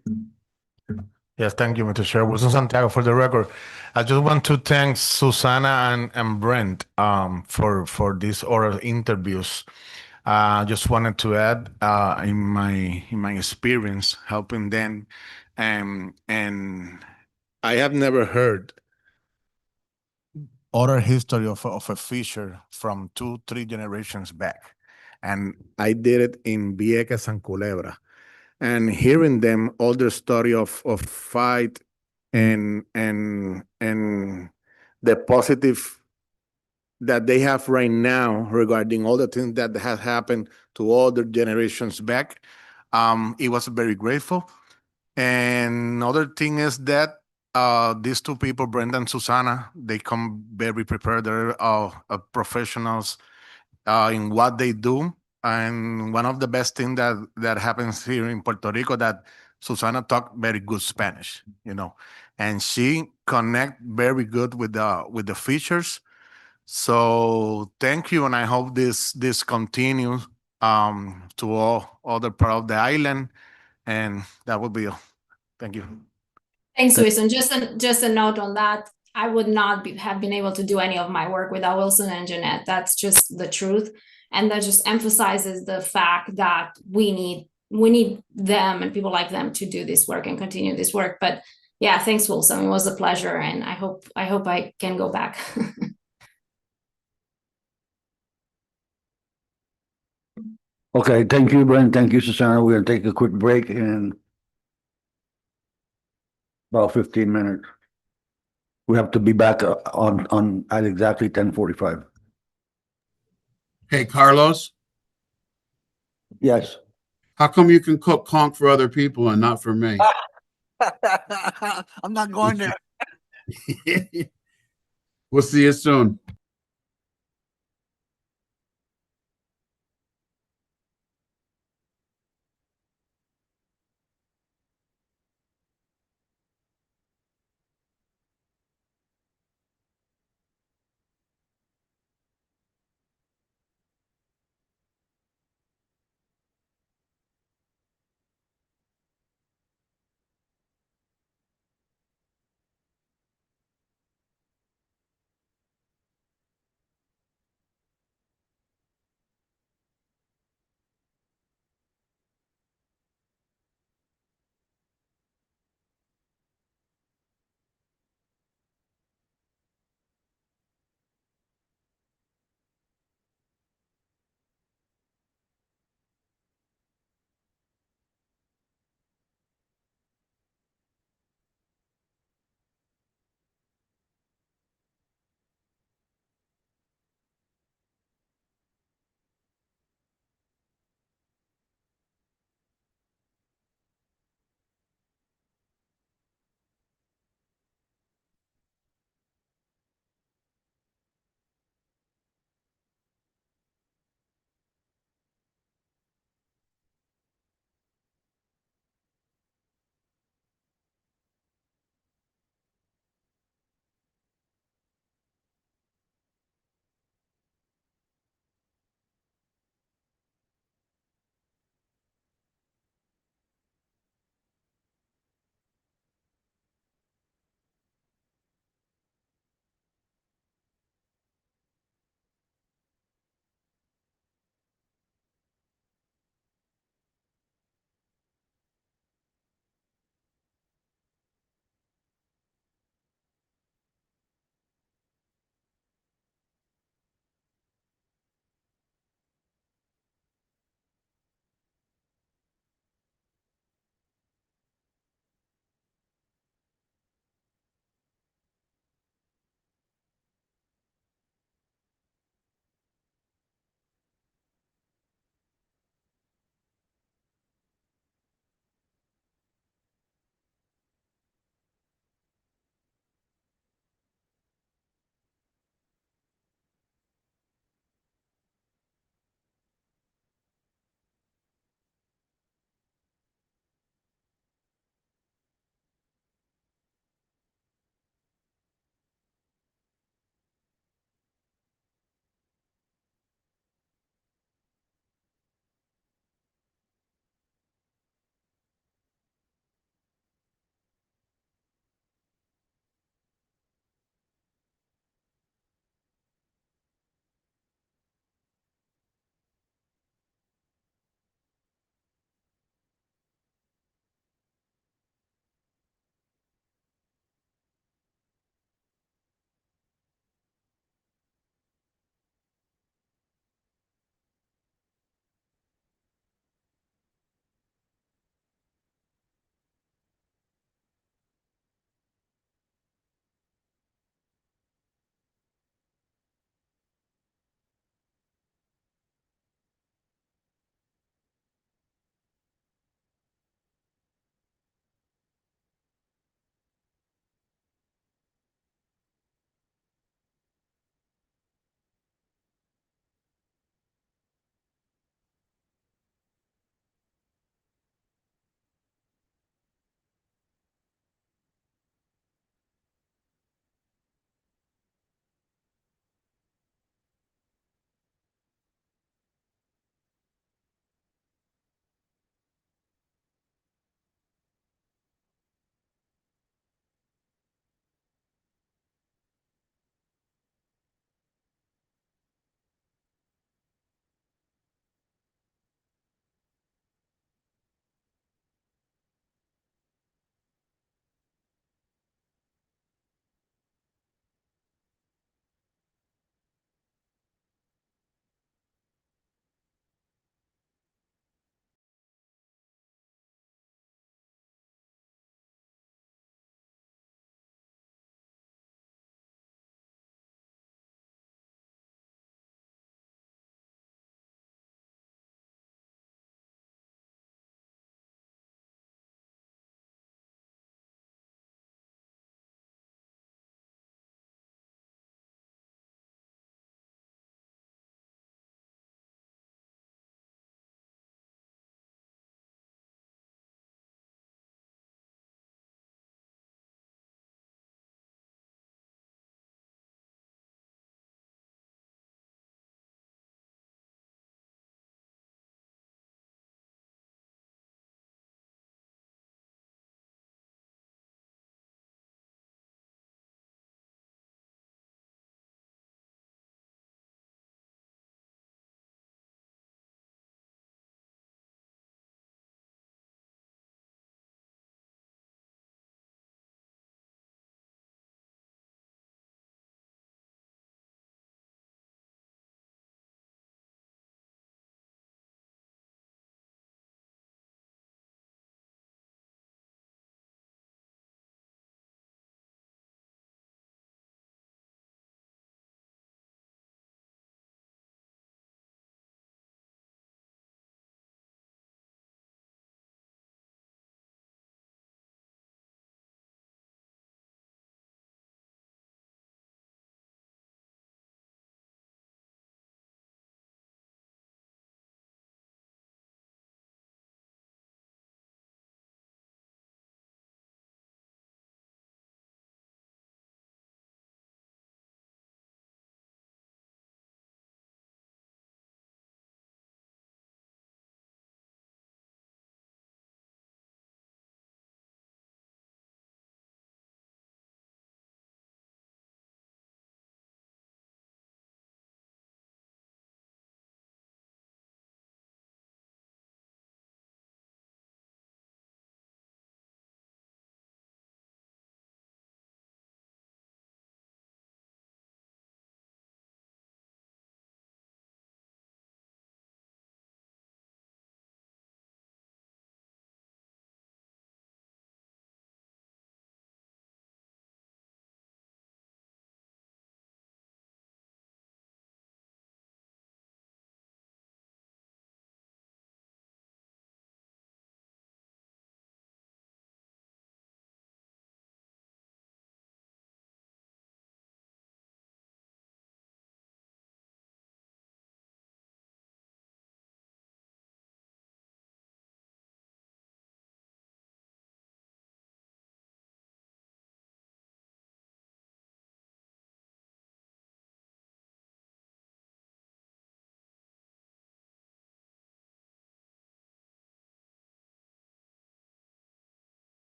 Yes, thank you, Mr. Chair. Wilson Santiago for the record. I just want to thank Susana and Brent for these oral interviews. Just wanted to add in my experience helping them, and I have never heard oral history of a fisher from 2-3 generations back, and I did it in Vieques and Culebra, and hearing them all their story of fight and the positive that they have right now regarding all the things that have happened to all the generations back. It was very grateful. And another thing is that these two people, Brenda and Susana, they come very prepared. They're professionals in what they do. And one of the best things that happens here in Puerto Rico, that Susana talk very good Spanish, and she connect very good with the features. So thank you, and I hope this continues to all other part of the island, and that would be all. Thank you. Thanks, Wilson. Just a note on that. I would not have been able to do any of my work without Wilson and Jeanette. That's just the truth, and that just emphasizes the fact that we need them and people like them to do this work and continue this work. But yeah, thanks, Wilson. It was a pleasure, and I hope I can go back. Okay, thank you, Brent. Thank you, Susanna. We're going to take a quick break in about 15 minutes. We have to be back on at exactly 10:45. Hey, Carlos. Yes. How come you can cook conch for other people and not for me? I'm not going there. We'll see you soon.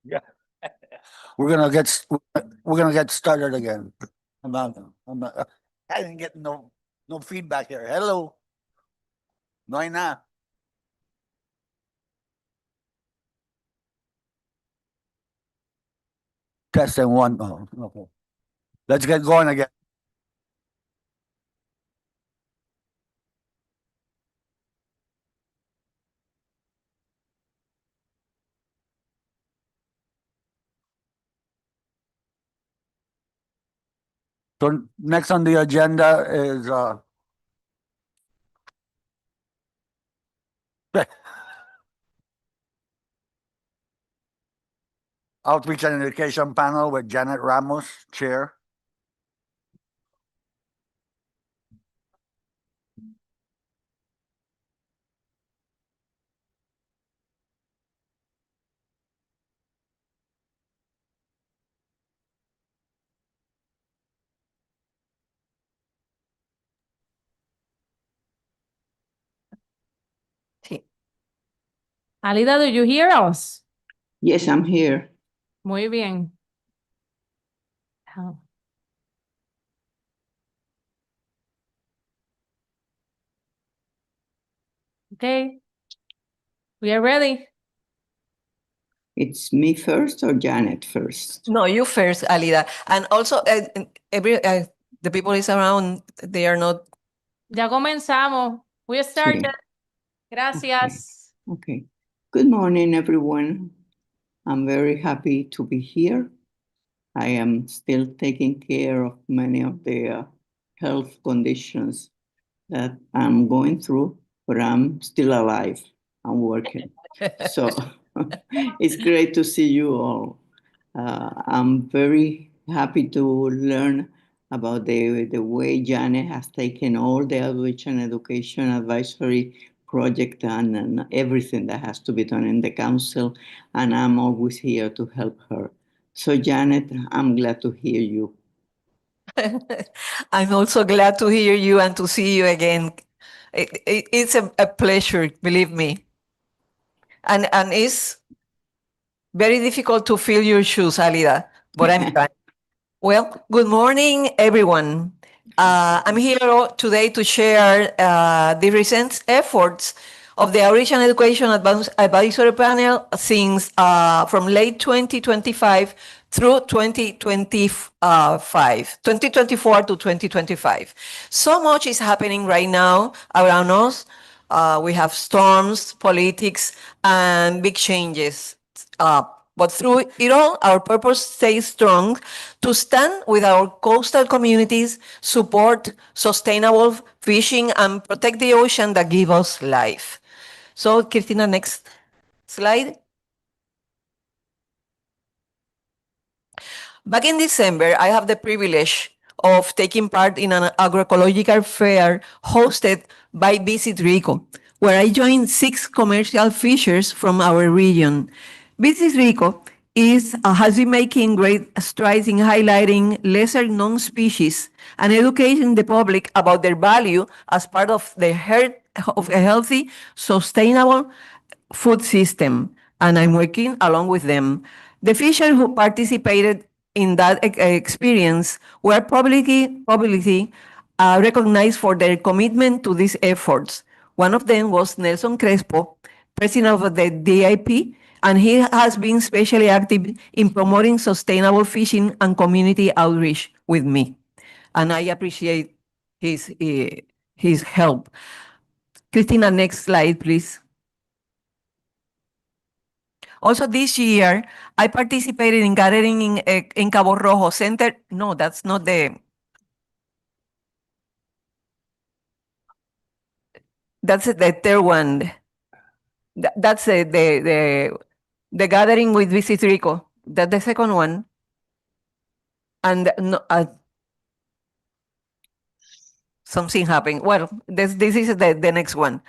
Yeah. We're gonna get started again. I'm not, I didn't get no feedback here. Hello. No hay nada. Testing one. Oh, okay. Let's get going again. So next on the agenda is Outreach and Education Panel with Janet Ramos, Chair. Alida, do you hear us? Yes, I'm here. Muy bien. Okay. We are ready. It's me first or Janet first? No, you first, Alida. And also, the people is around, they are not. Ya comenzamos. We started. Sí. Gracias. Okay. Good morning, everyone. I'm very happy to be here. I am still taking care of many of the health conditions that I'm going through, but I'm still alive. I'm working. So it's great to see you all. I'm very happy to learn about the way Janet has taken all the outreach and education advisory project and everything that has to be done in the council, and I'm always here to help her. So Janet, I'm glad to hear you. I'm also glad to hear you and to see you again. It's a pleasure, believe me. And it's very difficult to fill your shoes, Alida, but I'm trying. Well, good morning, everyone. I'm here today to share the recent efforts of the Outreach and Education Advisory Panel since from late 2025 through 2024 to 2025. So much is happening right now around us. We have storms, politics, and big changes. But through it all, our purpose stays strong to stand with our coastal communities, support sustainable fishing, and protect the ocean that gives us life. So, Cristina, next slide. Back in December, I have the privilege of taking part in an agroecological fair hosted by Visit Rico, where I joined 6 commercial fishers from our region. Visit Rico has been making great strides in highlighting lesser known species and educating the public about their value as part of a healthy, sustainable food system. And I'm working along with them. The fishers who participated in that experience were publicly recognized for their commitment to these efforts. One of them was Nelson Crespo, president of the DIP, and he has been especially active in promoting sustainable fishing and community outreach with me. And I appreciate his help. Christina, next slide, please. Also this year, I participated in gathering in Cabo Rojo Center. No, that's not that's the third one. That's the gathering with Visit Rico. That's the second one. And no, something happened. Well, this is the next one.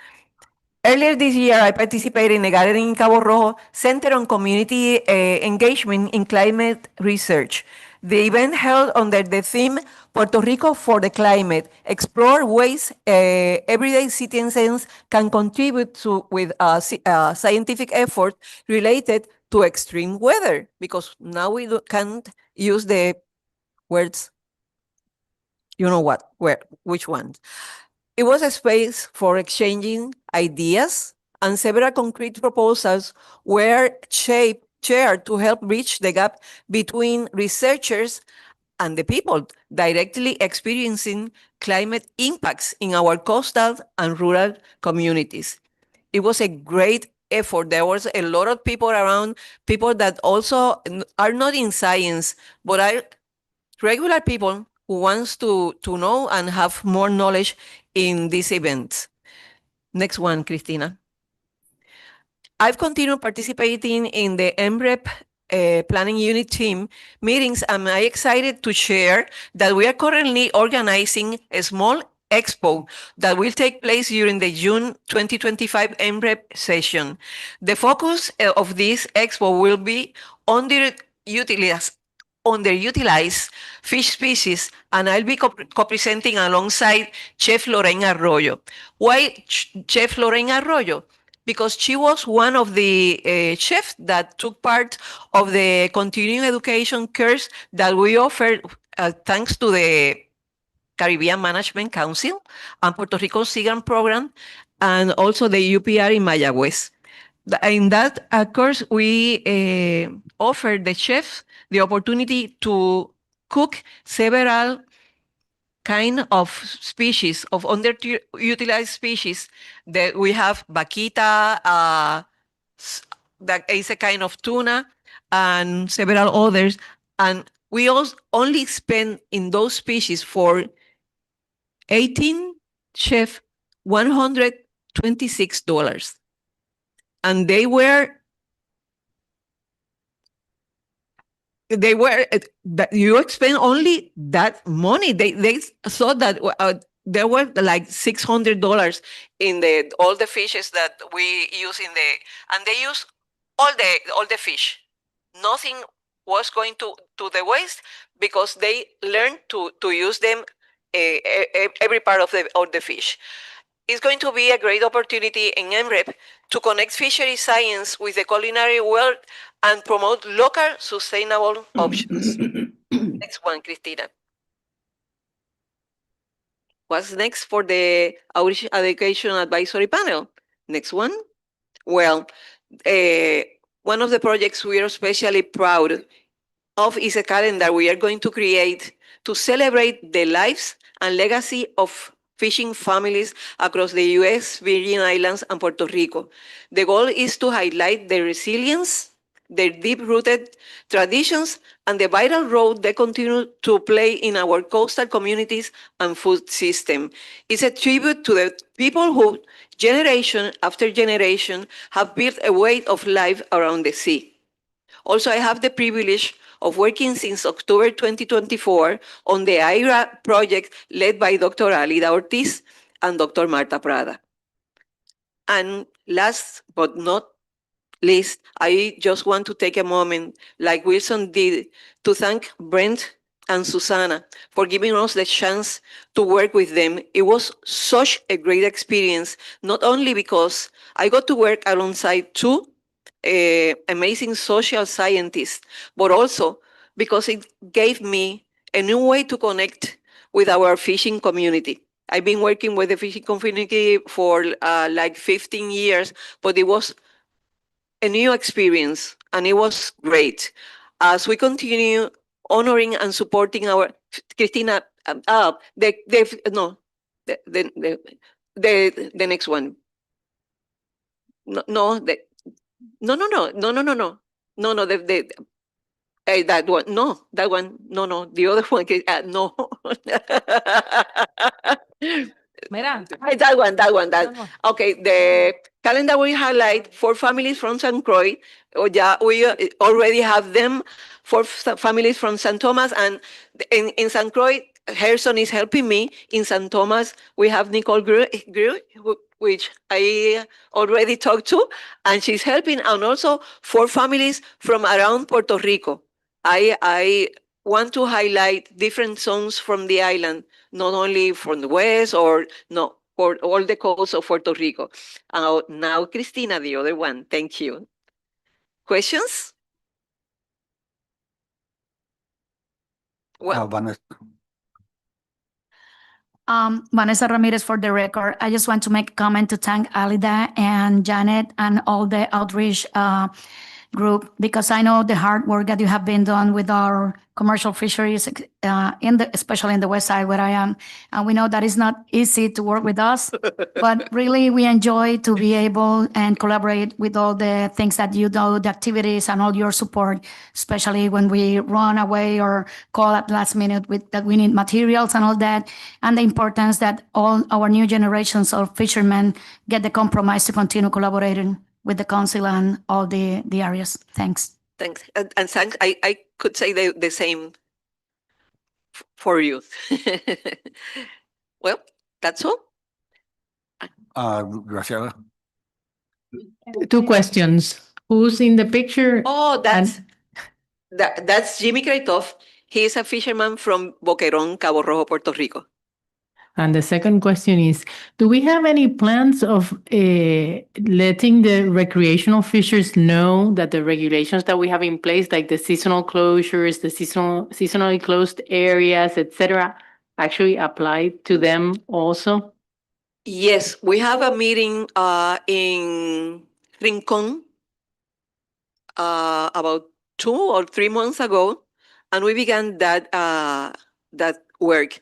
Earlier this year, I participated in a gathering in Cabo Rojo centered on community engagement in climate research. The event held under the theme Puerto Rico for the Climate, explore ways everyday citizens can contribute to with scientific effort related to extreme weather, because now we can't use the words, you know what, which ones. It was a space for exchanging ideas, and several concrete proposals were shared to help bridge the gap between researchers and the people directly experiencing climate impacts in our coastal and rural communities. It was a great effort. There was a lot of people around, people that also are not in science, but are regular people who wants to know and have more knowledge in these events. Next one, Cristina. I've continued participating in the MREP planning unit team meetings, and I'm excited to share that we are currently organizing a small expo that will take place during the June 2025 MREP session. The focus of this expo will be underutilized fish species, and I'll be co-presenting alongside Chef Lorena Arroyo. Why Chef Lorena Arroyo? Because she was one of the chefs that took part of the continuing education course that we offered thanks to the Caribbean Management Council and Puerto Rico SIGAM program, and also the UPR in Mayagüez. In that course, we offered the chefs the opportunity to cook several kind of species, of underutilized species, that we have vaquita, that is a kind of tuna, and several others. And we only spend in those species for 18 chef $126. And they were that you expend only that money. They thought that there were like $600 in all the fishes that we use and they use all the fish. Nothing was going to the waste, because they learned to use them every part of the fish. It's going to be a great opportunity in MREP to connect fishery science with the culinary world and promote local sustainable options. Next one, Cristina. What's next for the Outreach Education Advisory Panel? Next one. Well, one of the projects we are especially proud of is a calendar we are going to create to celebrate the lives and legacy of fishing families across the U.S., Virgin Islands, and Puerto Rico. The goal is to highlight their resilience, their deep-rooted traditions, and the vital role they continue to play in our coastal communities and food system. It's a tribute to the people who, generation after generation, have built a way of life around the sea. Also, I have the privilege of working since October 2024 on the IRA project led by Dr. Alida Ortiz and Dr. Marta Prada. And last but not least, I just want to take a moment, like Wilson did, to thank Brent and Susana for giving us the chance to work with them. It was such a great experience, not only because I got to work alongside two amazing social scientists, but also because it gave me a new way to connect with our fishing community. I've been working with the fishing community for like 15 years, but it was a new experience, and it was great. As we continue honoring and supporting our Cristina, the next one. That one, that one, the other one, no. Mira. That one. Okay, the calendar will highlight 4 families from St. Croix. We already have them, 4 families from St. Thomas, and in St. Croix, Harrison is helping me. In St. Thomas, we have Nicole Greer, which I already talked to, and she's helping, and also 4 families from around Puerto Rico. I want to highlight different zones from the island, not only from the west or no, for all the coast of Puerto Rico. Now, Cristina, the other one. Thank you. Questions? Well, Vanessa. Vanessa Ramirez for the record. I just want to make a comment to thank Alida and Janet and all the outreach group, because I know the hard work that you have been done with our commercial fisheries, especially in the west side where I am. And we know that it's not easy to work with us, but really we enjoy to be able and collaborate with all the things that you do, the activities and all your support, especially when we run away or call at last minute with that we need materials and all that, and the importance that all our new generations of fishermen get the compromise to continue collaborating with the council and all the areas. Thanks. thanks. And thanks. I could say the same for you. Well, that's all. Graciela. Two questions. Who's in the picture? Oh, that's Jimmy Kraitov. He is a fisherman from Boquerón, Cabo Rojo, Puerto Rico. And the second question is, do we have any plans of letting the recreational fishers know that the regulations that we have in place, like the seasonal closures, the seasonally closed areas, etc., actually apply to them also? Yes, we have a meeting in Rincon about 2 or 3 months ago, and we began that work.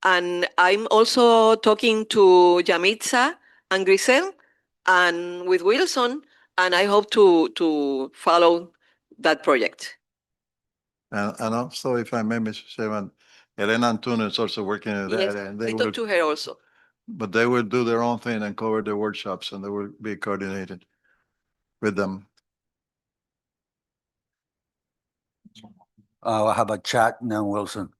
And I'm also talking to Yamitza and Grisel and with Wilson, and I hope to follow that project. And also, if I may, Mr. Chairman, Elena Antuna is also working on that. Yes, And I they talked will, to her also. but they will do their own thing and cover the workshops, and they will be coordinated with them. How about Chat and then Wilson?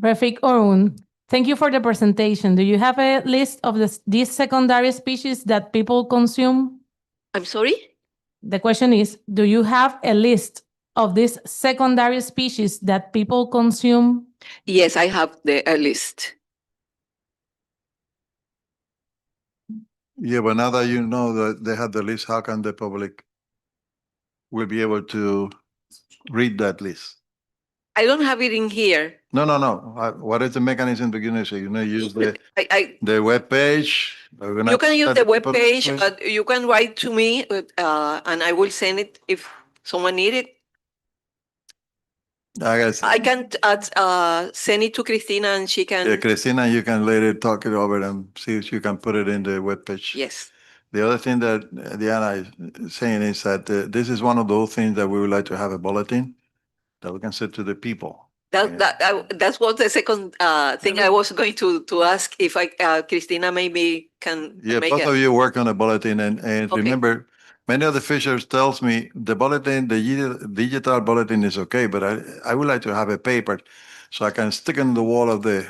Refik Orun, thank you for the presentation. Do you have a list of these secondary species that people consume? I'm sorry? The question is, do you have a list of these secondary species that people consume? Yes, I have a list. Yeah, but now that you know that they have the list, how can the public will be able to read that list? I don't have it in here. No. What is the mechanism to use it? Use the I web page. You can use the web page, but you can write to me, and I will send it if someone need it. I guess. I can send it to Cristina, and she can. Yeah, Cristina, you can later talk it over and see if you can put it in the web page. Yes. The other thing that Diana is saying is that this is one of those things that we would like to have a bulletin that we can send to the people. That's what the second thing I was going to ask if Cristina maybe can Yeah, make both it. of you work on a bulletin, and Okay. remember, many of the fishers tells me the bulletin, the digital bulletin is okay, but I would like to have a paper so I can stick in the wall of the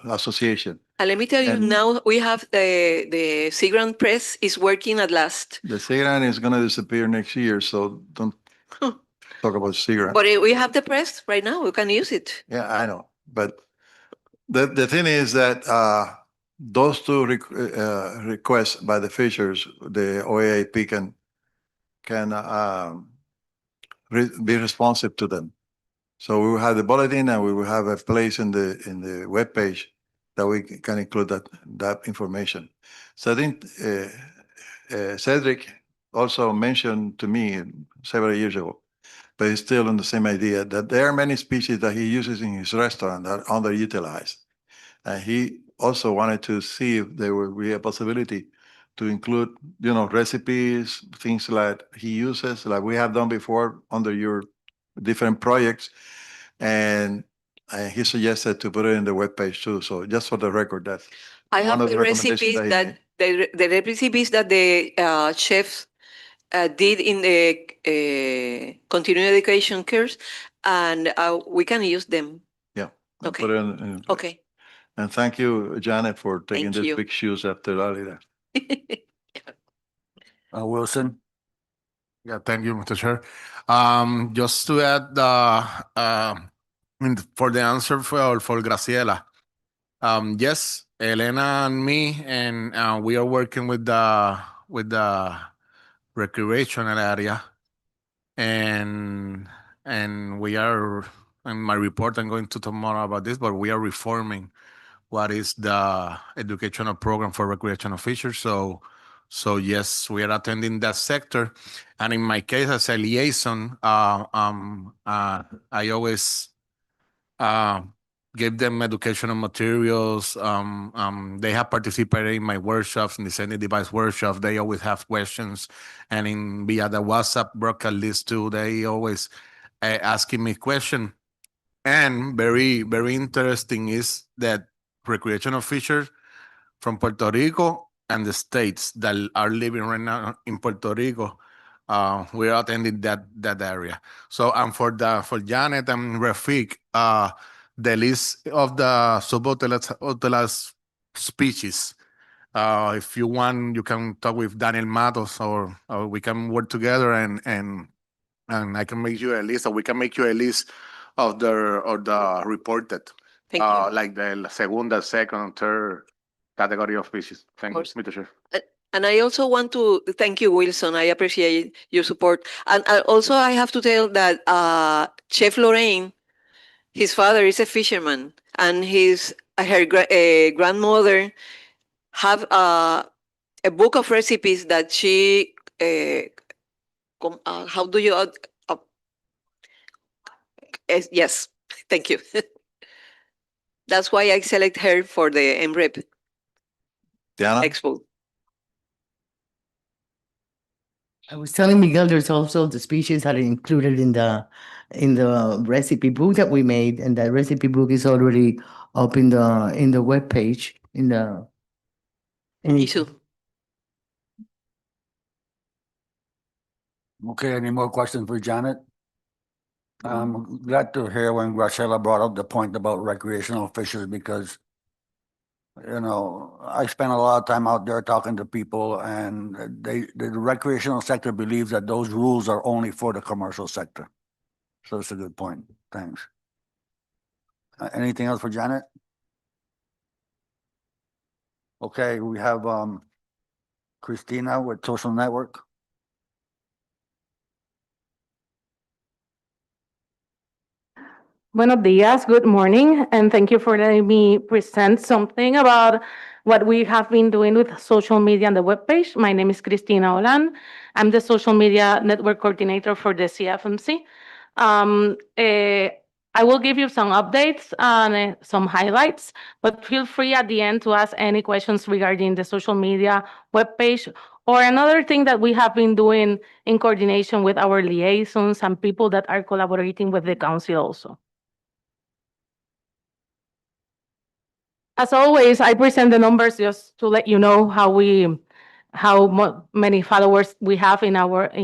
association. And let me tell you, And- now we have the Seagrant Press is working at last. The Seagrant is gonna disappear next year, so don't talk about Seagrant. But we have the press right now. We can use it. Yeah, I know, but the thing is that those two requests by the fishers, the OAIP can be responsive to them. So we will have the bulletin, and we will have a place in the web page that we can include that information. So I think Cedric also mentioned to me several years ago, but he's still on the same idea, that there are many species that he uses in his restaurant that are underutilized. And he also wanted to see if there would be a possibility to include, recipes, things like he uses, like we have done before under your different projects. And he suggested to put it in the webpage too. So just for the record, that's I one have of the recommendations recipes that he the recipes that the chefs did in the continuing education course, and we can use them. Yeah. I'll Okay. put it in. Okay. And thank you, Janet, for taking Thank these you. big shoes after Alida. Wilson? Wilson? Wilson? Yeah, thank you, Mr. Chair. Just to add, for the answer for Graciela, yes, Elena and me, and we are working with the recreational area, and we are. In my report, I'm going to talk more about this, but we are reforming what is the educational program for recreational fishers. So yes, we are attending that sector. And in my case, as a liaison, I always give them educational materials. They have participated in my workshops, in the Sending Device workshop. They always have questions. And via the WhatsApp broadcast list too, they always asking me questions. And very, very interesting is that recreational fishers from Puerto Rico and the states that are living right now in Puerto Rico, we are attending that area. So, and for Janet and Rafik, the list of the subotelaz species. If you want, you can talk with Daniel Matos, or we can work together and I can make you a list, or we can make you a list of the reported, Thank you. like the segunda, second, third category of species. Thank you, Mr. Chair. And I also want to thank you, Wilson. I appreciate your support. And also, I have to tell that Chef Lorraine, his father is a fisherman, and her grandmother have a book of recipes that she how do you yes, thank you. That's why I select her for the MREP Diana? Expo. I was telling Miguel there's also the species that are included in the recipe book that we made, and that recipe book is already up in the webpage in the Issue. Okay, any more questions for Janet? I'm glad to hear when Graciela brought up the point about recreational fishers, because I spend a lot of time out there talking to people, and the recreational sector believes that those rules are only for the commercial sector. So it's a good point. Thanks. Anything else for Janet? Okay, we have Christina with Social Network. Buenos días, good morning, and thank you for letting me present something about what we have been doing with social media on the webpage. My name is Cristina Olan. I'm the social media network coordinator for the CFMC. I will give you some updates and some highlights, but feel free at the end to ask any questions regarding the social media webpage or another thing that we have been doing in coordination with our liaisons and people that are collaborating with the council also. As always, I present the numbers just to let you know how many followers we have in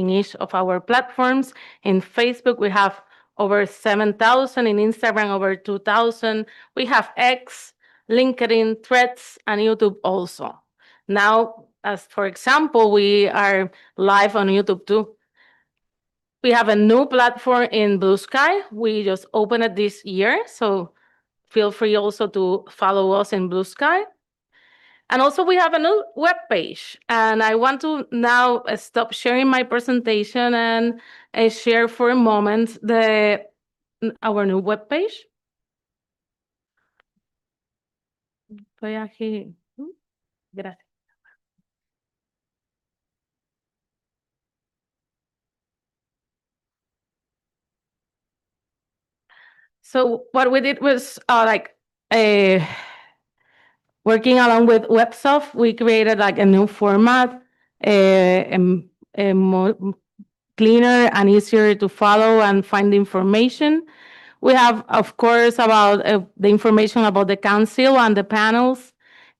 each of our platforms. In Facebook, we have over 7,000. In Instagram, over 2,000. We have X, LinkedIn, Threads, and YouTube also. Now, as for example, we are live on YouTube too. We have a new platform in Blue Sky. We just opened it this year, so feel free also to follow us in Blue Sky. And also we have a new webpage. And I want to now stop sharing my presentation and share for a moment our new webpage. Estoy aquí. Gracias. So what we did was working along with Websoft, we created like a new format, more cleaner and easier to follow and find information. We have, of course, about the information about the council and the panels,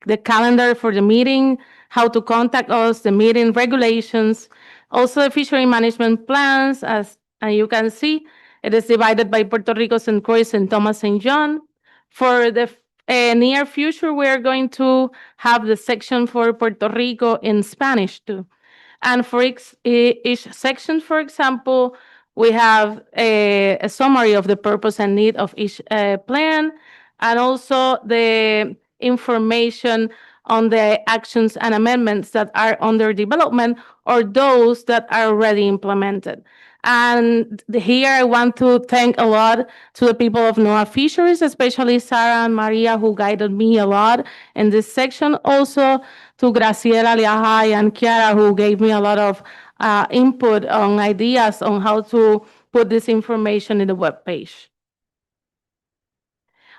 the calendar for the meeting, how to contact us, the meeting regulations, also the fishery management plans. As you can see, it is divided by Puerto Rico, St. Croix, St. Thomas, St. John. For the near future, we are going to have the section for Puerto Rico in Spanish too. And for each section, for example, we have a summary of the purpose and need of each plan, and also the information on the actions and amendments that are under development or those that are already implemented. And here I want to thank a lot to the people of NOAA Fisheries, especially Sarah and Maria, who guided me a lot in this section. Also to Graciela Liajay and Chiara, who gave me a lot of input on ideas on how to put this information in the webpage.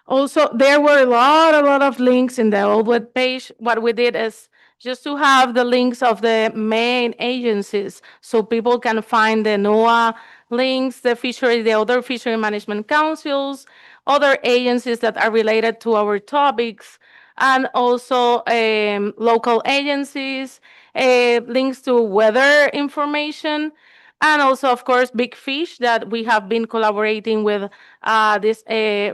Also, there were a lot of links in the old web page. What we did is just to have the links of the main agencies so people can find the NOAA links, the other fishery management councils, other agencies that are related to our topics, and also local agencies, links to weather information, and also, of course, Big Fish, that we have been collaborating with this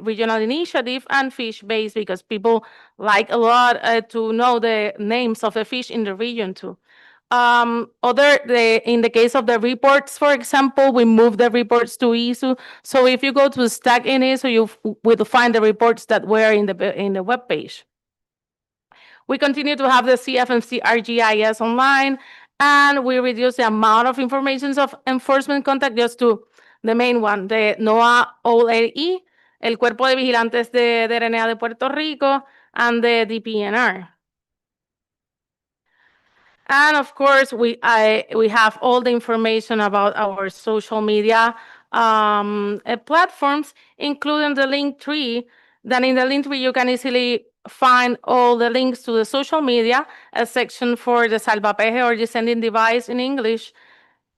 regional initiative, and Fish Base, because people like a lot to know the names of the fish in the region too. In the case of the reports, for example, we moved the reports to ISU. So if you go to Stack in ISU, you will find the reports that were in the web page. We continue to have the CFMC RGIS online, and we reduce the amount of information of enforcement contact just to the main one, the NOAA OLE, el Cuerpo de Vigilantes de RNA de Puerto Rico, and the DPNR. And of course, we have all the information about our social media platforms, including the link tree. Then in the link tree, you can easily find all the links to the social media, a section for the Salvapeje or descending device in English,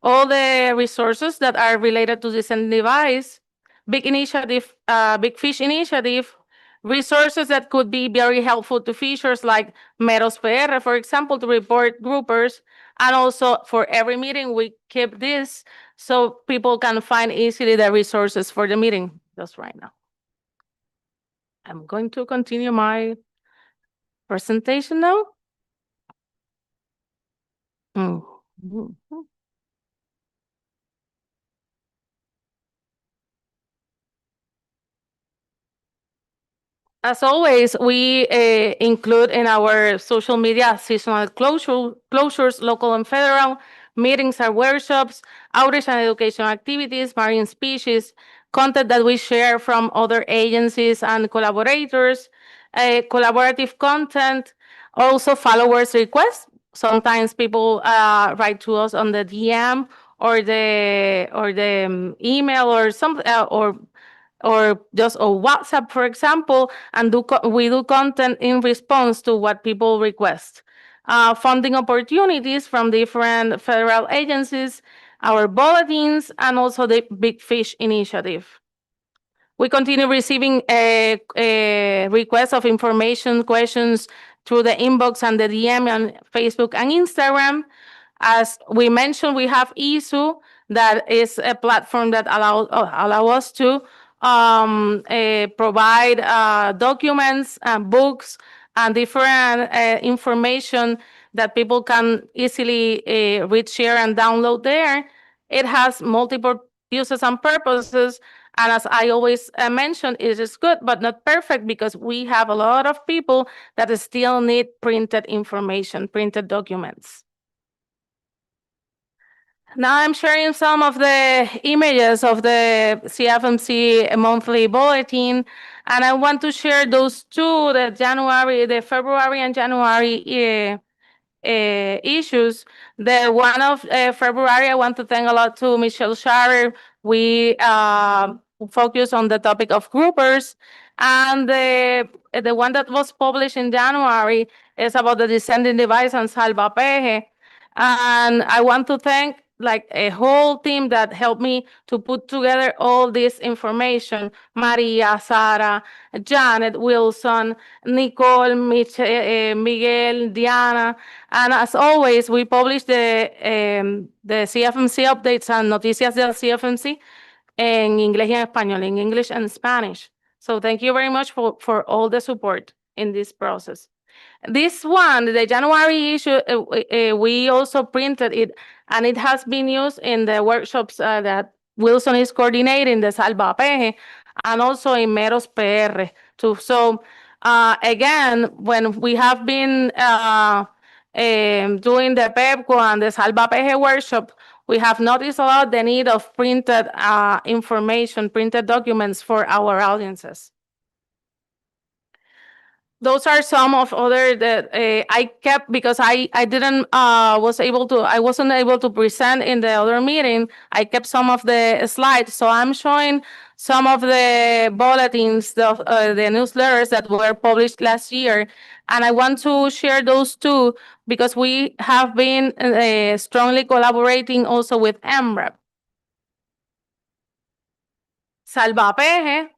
all the resources that are related to descending device, big fish initiative, resources that could be very helpful to fishers like Meros PR, for example, to report groupers. And also for every meeting, we keep this so people can find easily the resources for the meeting just right now. I'm going to continue my presentation now. As always, we include in our social media seasonal closures, local and federal, meetings and workshops, outreach and educational activities, marine species, content that we share from other agencies and collaborators, collaborative content, also followers requests. Sometimes people write to us on the DM or the email or something, or just on WhatsApp, for example, and we do content in response to what people request. Funding opportunities from different federal agencies, our bulletins, and also the Big Fish initiative. We continue receiving requests of information, questions through the inbox and the DM on Facebook and Instagram. As we mentioned, we have ISU, that is a platform that allow us to provide documents and books and different information that people can easily read, share, and download there. It has multiple uses and purposes. And as I always mention, it is good, but not perfect, because we have a lot of people that still need printed information, printed documents. Now I'm sharing some of the images of the CFMC monthly bulletin, and I want to share those two, the February and January issues. The one of February, I want to thank a lot to Michelle Sharer. We focus on the topic of groupers, and the one that was published in January is about the descending device and Salvapeje. And I want to thank a whole team that helped me to put together all this information: Maria, Sara, Janet, Wilson, Nicole, Miguel, Diana. And as always, we publish the CFMC updates and noticias del CFMC en inglés y en español, in English and Spanish. So thank you very much for all the support in this process. This one, the January issue, we also printed it, and it has been used in the workshops that Wilson is coordinating, the Salvapeje, and also in Meros PR too. So again, when we have been doing the PEPCO and the Salvapeje workshop, we have noticed a lot the need of printed information, printed documents for our audiences. Those are some of other that I kept because I wasn't able to present in the other meeting. I kept some of the slides, so I'm showing some of the bulletins, the newsletters that were published last year, and I want to share those too because we have been strongly collaborating also with MREP. Salvapeje.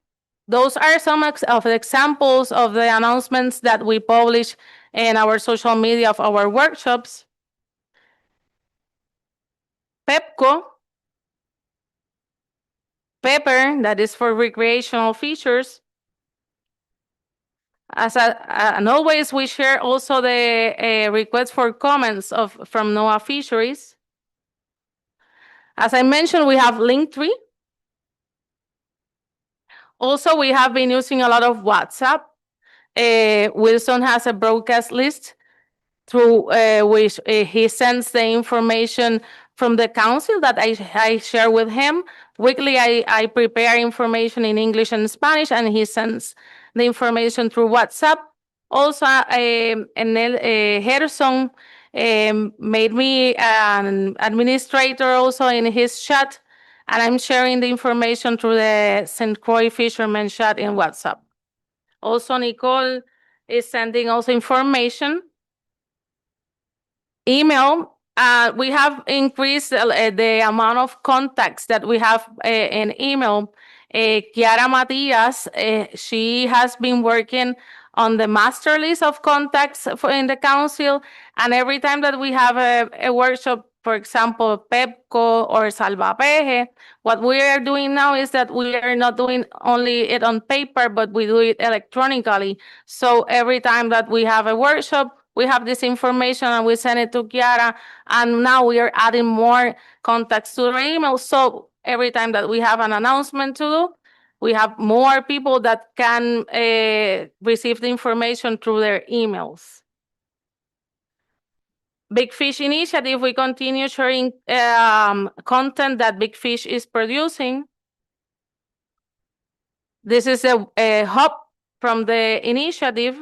Those are some of the examples of the announcements that we publish in our social media of our workshops. PEPCO, PEPPER, that is for recreational features. And always, we share also the requests for comments from NOAA Fisheries. As I mentioned, we have Linktree. Also, we have been using a lot of WhatsApp. Wilson has a broadcast list through which he sends the information from the council that I share with him. Weekly, I prepare information in English and Spanish, and he sends the information through WhatsApp. Also, Gerson made me an administrator also in his chat, and I'm sharing the information through the St. Croix Fisherman chat in WhatsApp. Also, Nicole is sending also information. Email, we have increased the amount of contacts that we have in email. Chiara Matias, she has been working on the master list of contacts in the council, and every time that we have a workshop, for example, PEPCO or Salvapeje, what we are doing now is that we are not doing only it on paper, but we do it electronically. So every time that we have a workshop, we have this information and we send it to Chiara, and now we are adding more contacts to the email. So every time that we have an announcement to do, we have more people that can receive the information through their emails. Big Fish Initiative, we continue sharing content that Big Fish is producing. This is a hub from the initiative.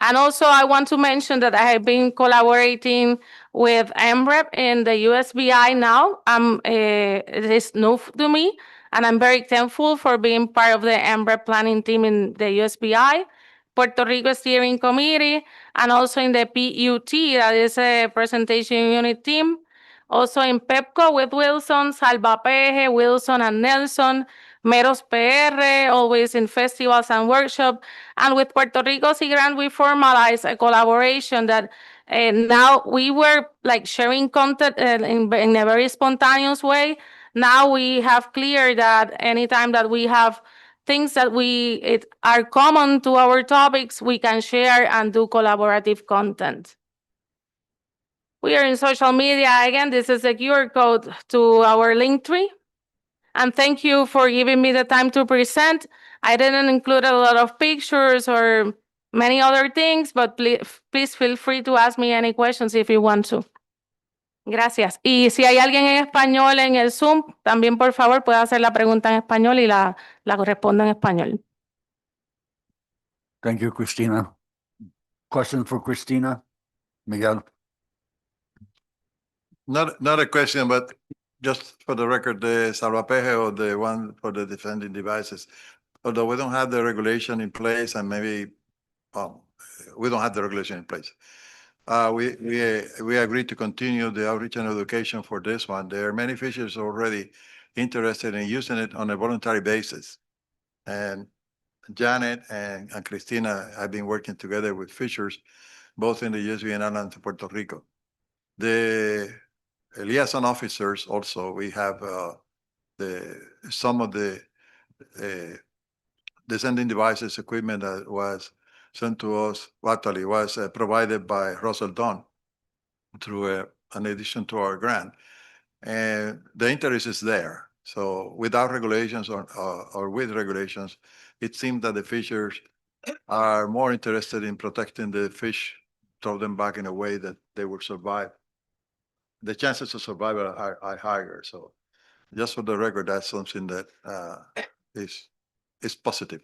And also, I want to mention that I have been collaborating with MREP in the USBI now. It is new to me, and I'm very thankful for being part of the MREP planning team in the USBI, Puerto Rico Steering Committee, and also in the PUT, that is a presentation unit team. Also in PEPCO with Wilson, Salvapeje, Wilson and Nelson, Meros PR, always in festivals and workshops. And with Puerto Rico Sea Grant, we formalized a collaboration that now we were like sharing content in a very spontaneous way. Now we have clear that anytime that we have things that are common to our topics, we can share and do collaborative content. We are in social media. Again, this is a QR code to our Linktree. And thank you for giving me the time to present. I didn't include a lot of pictures or many other things, but please feel free to ask me any questions if you want to. Gracias. Y si hay alguien en español en el Zoom, también por favor puede hacer la pregunta en español y la respondo en español. Thank you, Christina. Question for Christina? Miguel? Not a question, but just for the record, the Salvapeje or the one for the defending devices, although we don't have the regulation in place and maybe we don't have the regulation in place. We agreed to continue the outreach and education for this one. There are many fishers already interested in using it on a voluntary basis. And Janet and Christina have been working together with fishers, both in the USV and in Puerto Rico. The liaison officers also, we have some of the descending devices equipment that was sent to us, actually was provided by Russell Dunn through an addition to our grant. And the interest is there. So without regulations or with regulations, it seems that the fishers are more interested in protecting the fish, throw them back in a way that they will survive. The chances of survival are higher. So just for the record, that's something that is positive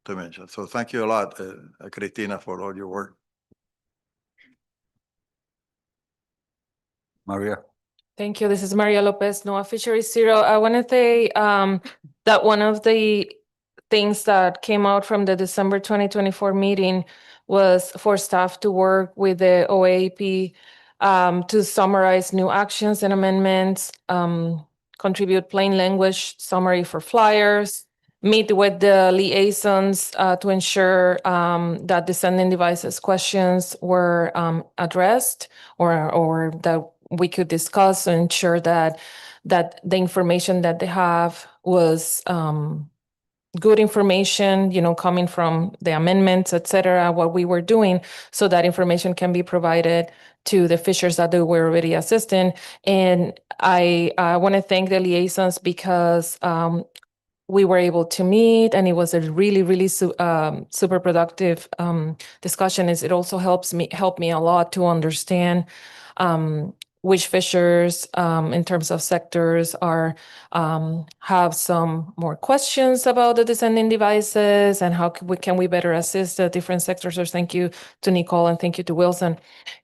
to mention. So thank you a lot, Cristina, for all your work. Maria. Thank you. This is Maria Lopez, NOAA Fisheries Zero. I want to say that one of the things that came out from the December 2024 meeting was for staff to work with the OAP to summarize new actions and amendments, contribute plain language summary for flyers, meet with the liaisons to ensure that the sending devices questions were addressed or that we could discuss and ensure that the information that they have was good information, coming from the amendments, et cetera, what we were doing, so that information can be provided to the fishers that they were already assisting. And I want to thank the liaisons because we were able to meet, and it was a really super productive discussion. It also helped me a lot to understand which fishers in terms of sectors have some more questions about the descending devices and how can we better assist the different sectors. So thank you to Nicole and thank you to Wilson.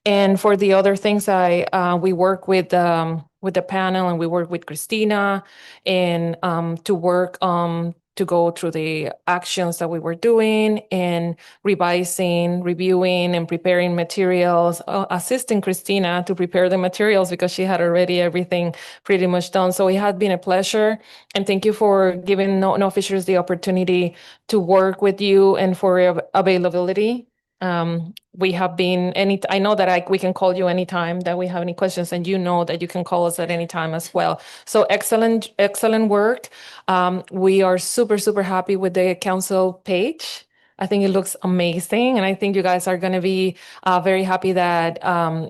And for the other things, we work with the panel and we work with Christina and to work to go through the actions that we were doing and revising, reviewing, and preparing materials, assisting Christina to prepare the materials because she had already everything pretty much done. So it had been a pleasure. And thank you for giving No Fishers the opportunity to work with you and for your availability. We have been I know that we can call you anytime that we have any questions, and you know that you can call us at any time as well. So excellent work. We are super happy with the council page. I think it looks amazing, and I think you guys are going to be very happy that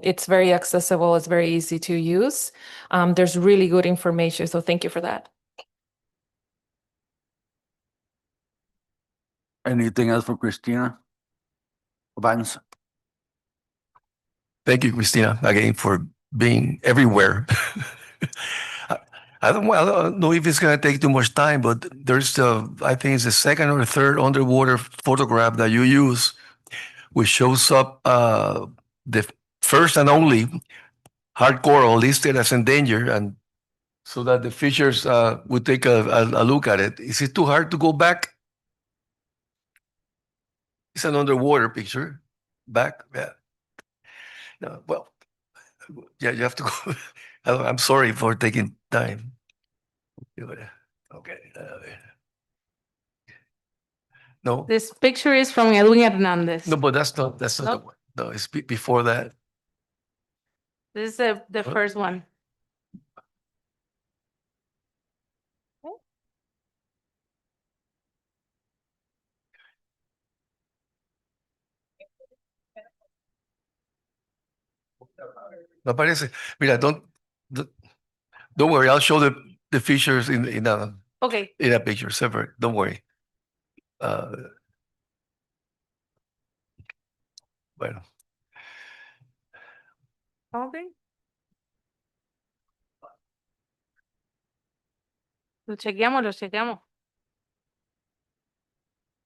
it's very accessible, it's very easy to use. There's really good information, so thank you for that. Anything else for Christina? Vance? Thank you, Christina, again, for being everywhere. I don't know if it's going to take too much time, but there's I think it's the second or third underwater photograph that you use, which shows up the first and only hard coral listed as endangered, and so that the fishers would take a look at it. Is it too hard to go back? It's an underwater picture. Back, yeah. No, well, yeah, you have to go. I'm sorry for taking time. Okay. No. This picture is from Edwin Hernandez. No, but that's not Nope. the one. No, it's before that. This is the first one. No aparece. Mira, don't worry. I'll show the features in Okay. a picture separate. Don't worry. Bueno. Okay. Lo chequeamos.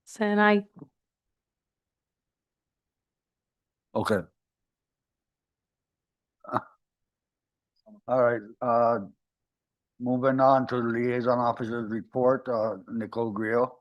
Senai. Okay. All right. Moving on to the liaison officer's report, Nicole Grill.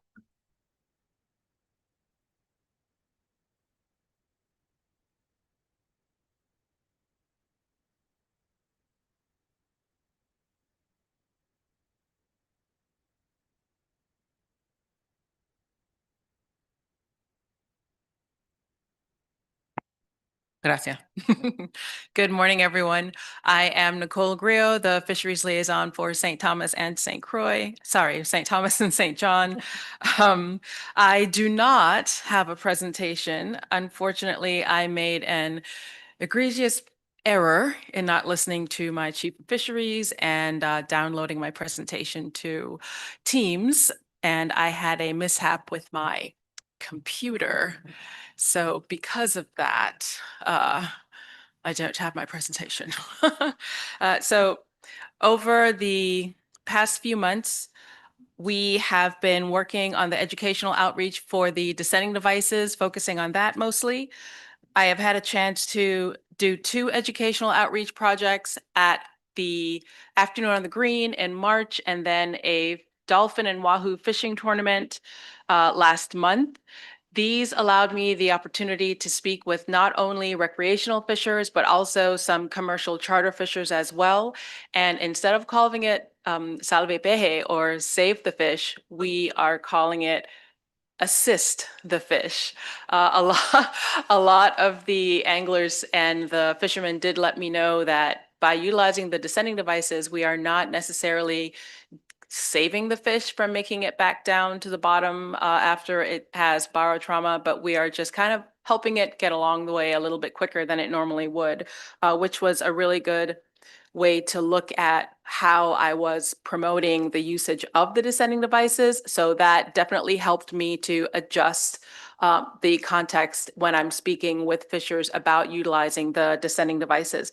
Gracias. Good morning, everyone. I am Nicole Grillo, the Fisheries Liaison for St. Thomas and St. Croix. Sorry, St. Thomas and St. John. I do not have a presentation. Unfortunately, I made an egregious error in not listening to my chief of fisheries and downloading my presentation to Teams, and I had a mishap with my computer. So because of that, I don't have my presentation. So over the past few months, we have been working on the educational outreach for the descending devices, focusing on that mostly. I have had a chance to do 2 educational outreach projects at the Afternoon on the Green in March, and then a dolphin and wahoo fishing tournament last month. These allowed me the opportunity to speak with not only recreational fishers, but also some commercial charter fishers as well. And instead of calling it Salve Peje or Save the Fish, we are calling it Assist the Fish. A lot of the anglers and the fishermen did let me know that by utilizing the descending devices, we are not necessarily saving the fish from making it back down to the bottom after it has barotrauma, but we are just kind of helping it get along the way a little bit quicker than it normally would, which was a really good way to look at how I was promoting the usage of the descending devices. So that definitely helped me to adjust the context when I'm speaking with fishers about utilizing the descending devices.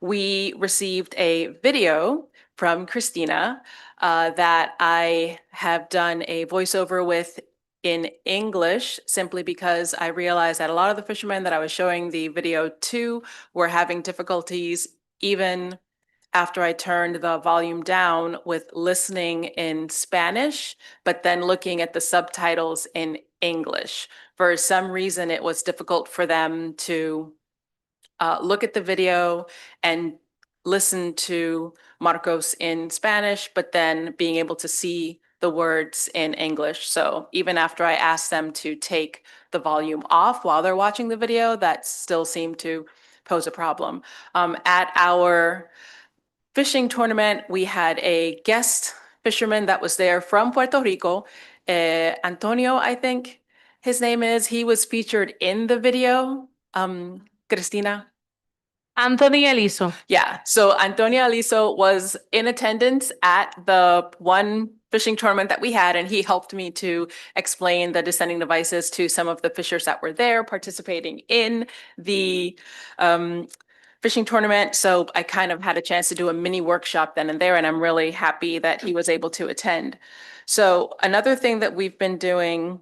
We received a video from Christina that I have done a voiceover with in English, simply because I realized that a lot of the fishermen that I was showing the video to were having difficulties even after I turned the volume down with listening in Spanish, but then looking at the subtitles in English. For some reason, it was difficult for them to look at the video and listen to Marcos in Spanish, but then being able to see the words in English. So even after I asked them to take the volume off while they're watching the video, that still seemed to pose a problem. At our fishing tournament, we had a guest fisherman that was there from Puerto Rico, Antonio, I think his name is. He was featured in the video. Cristina? Anthony Eliso. Yeah, so Antonio Aliso was in attendance at the one fishing tournament that we had, and he helped me to explain the descending devices to some of the fishers that were there participating in the fishing tournament. So I kind of had a chance to do a mini workshop then and there, and I'm really happy that he was able to attend. So another thing that we've been doing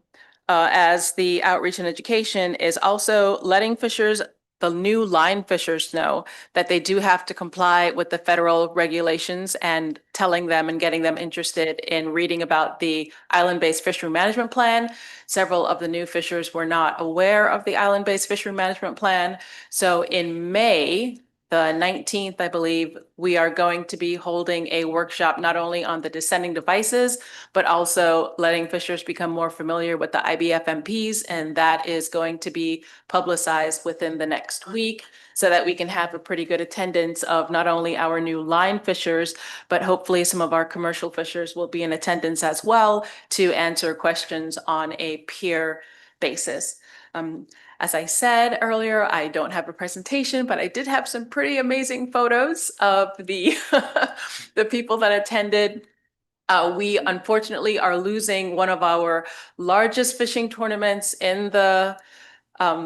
as the outreach and education is also letting fishers, the new line fishers, know that they do have to comply with the federal regulations, and telling them and getting them interested in reading about the island-based fishery management plan. Several of the new fishers were not aware of the island-based fishery management plan. So in May, the 19th, I believe, we are going to be holding a workshop not only on the descending devices, but also letting fishers become more familiar with the IBFMPs, and that is going to be publicized within the next week so that we can have a pretty good attendance of not only our new line fishers, but hopefully some of our commercial fishers will be in attendance as well to answer questions on a peer basis. As I said earlier, I don't have a presentation, but I did have some pretty amazing photos of the the people that attended. We unfortunately are losing one of our largest fishing tournaments in the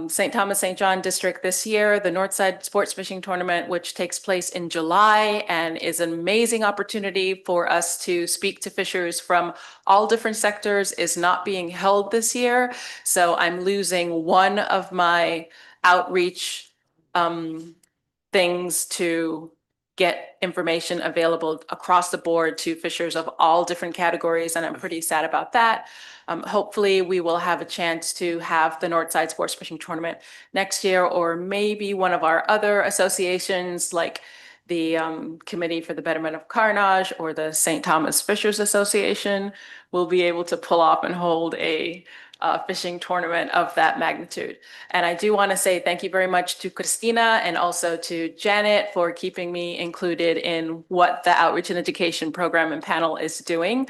St. Thomas, St. John district this year, the Northside Sports Fishing Tournament, which takes place in July and is an amazing opportunity for us to speak to fishers from all different sectors, is not being held this year. So I'm losing one of my outreach things to get information available across the board to fishers of all different categories, and I'm pretty sad about that. Hopefully we will have a chance to have the Northside Sports Fishing Tournament next year, or maybe one of our other associations like the Committee for the Betterment of Carnage or the St. Thomas Fishers Association will be able to pull off and hold a fishing tournament of that magnitude. And I do want to say thank you very much to Christina and also to Janet for keeping me included in what the Outreach and Education Program and panel is doing.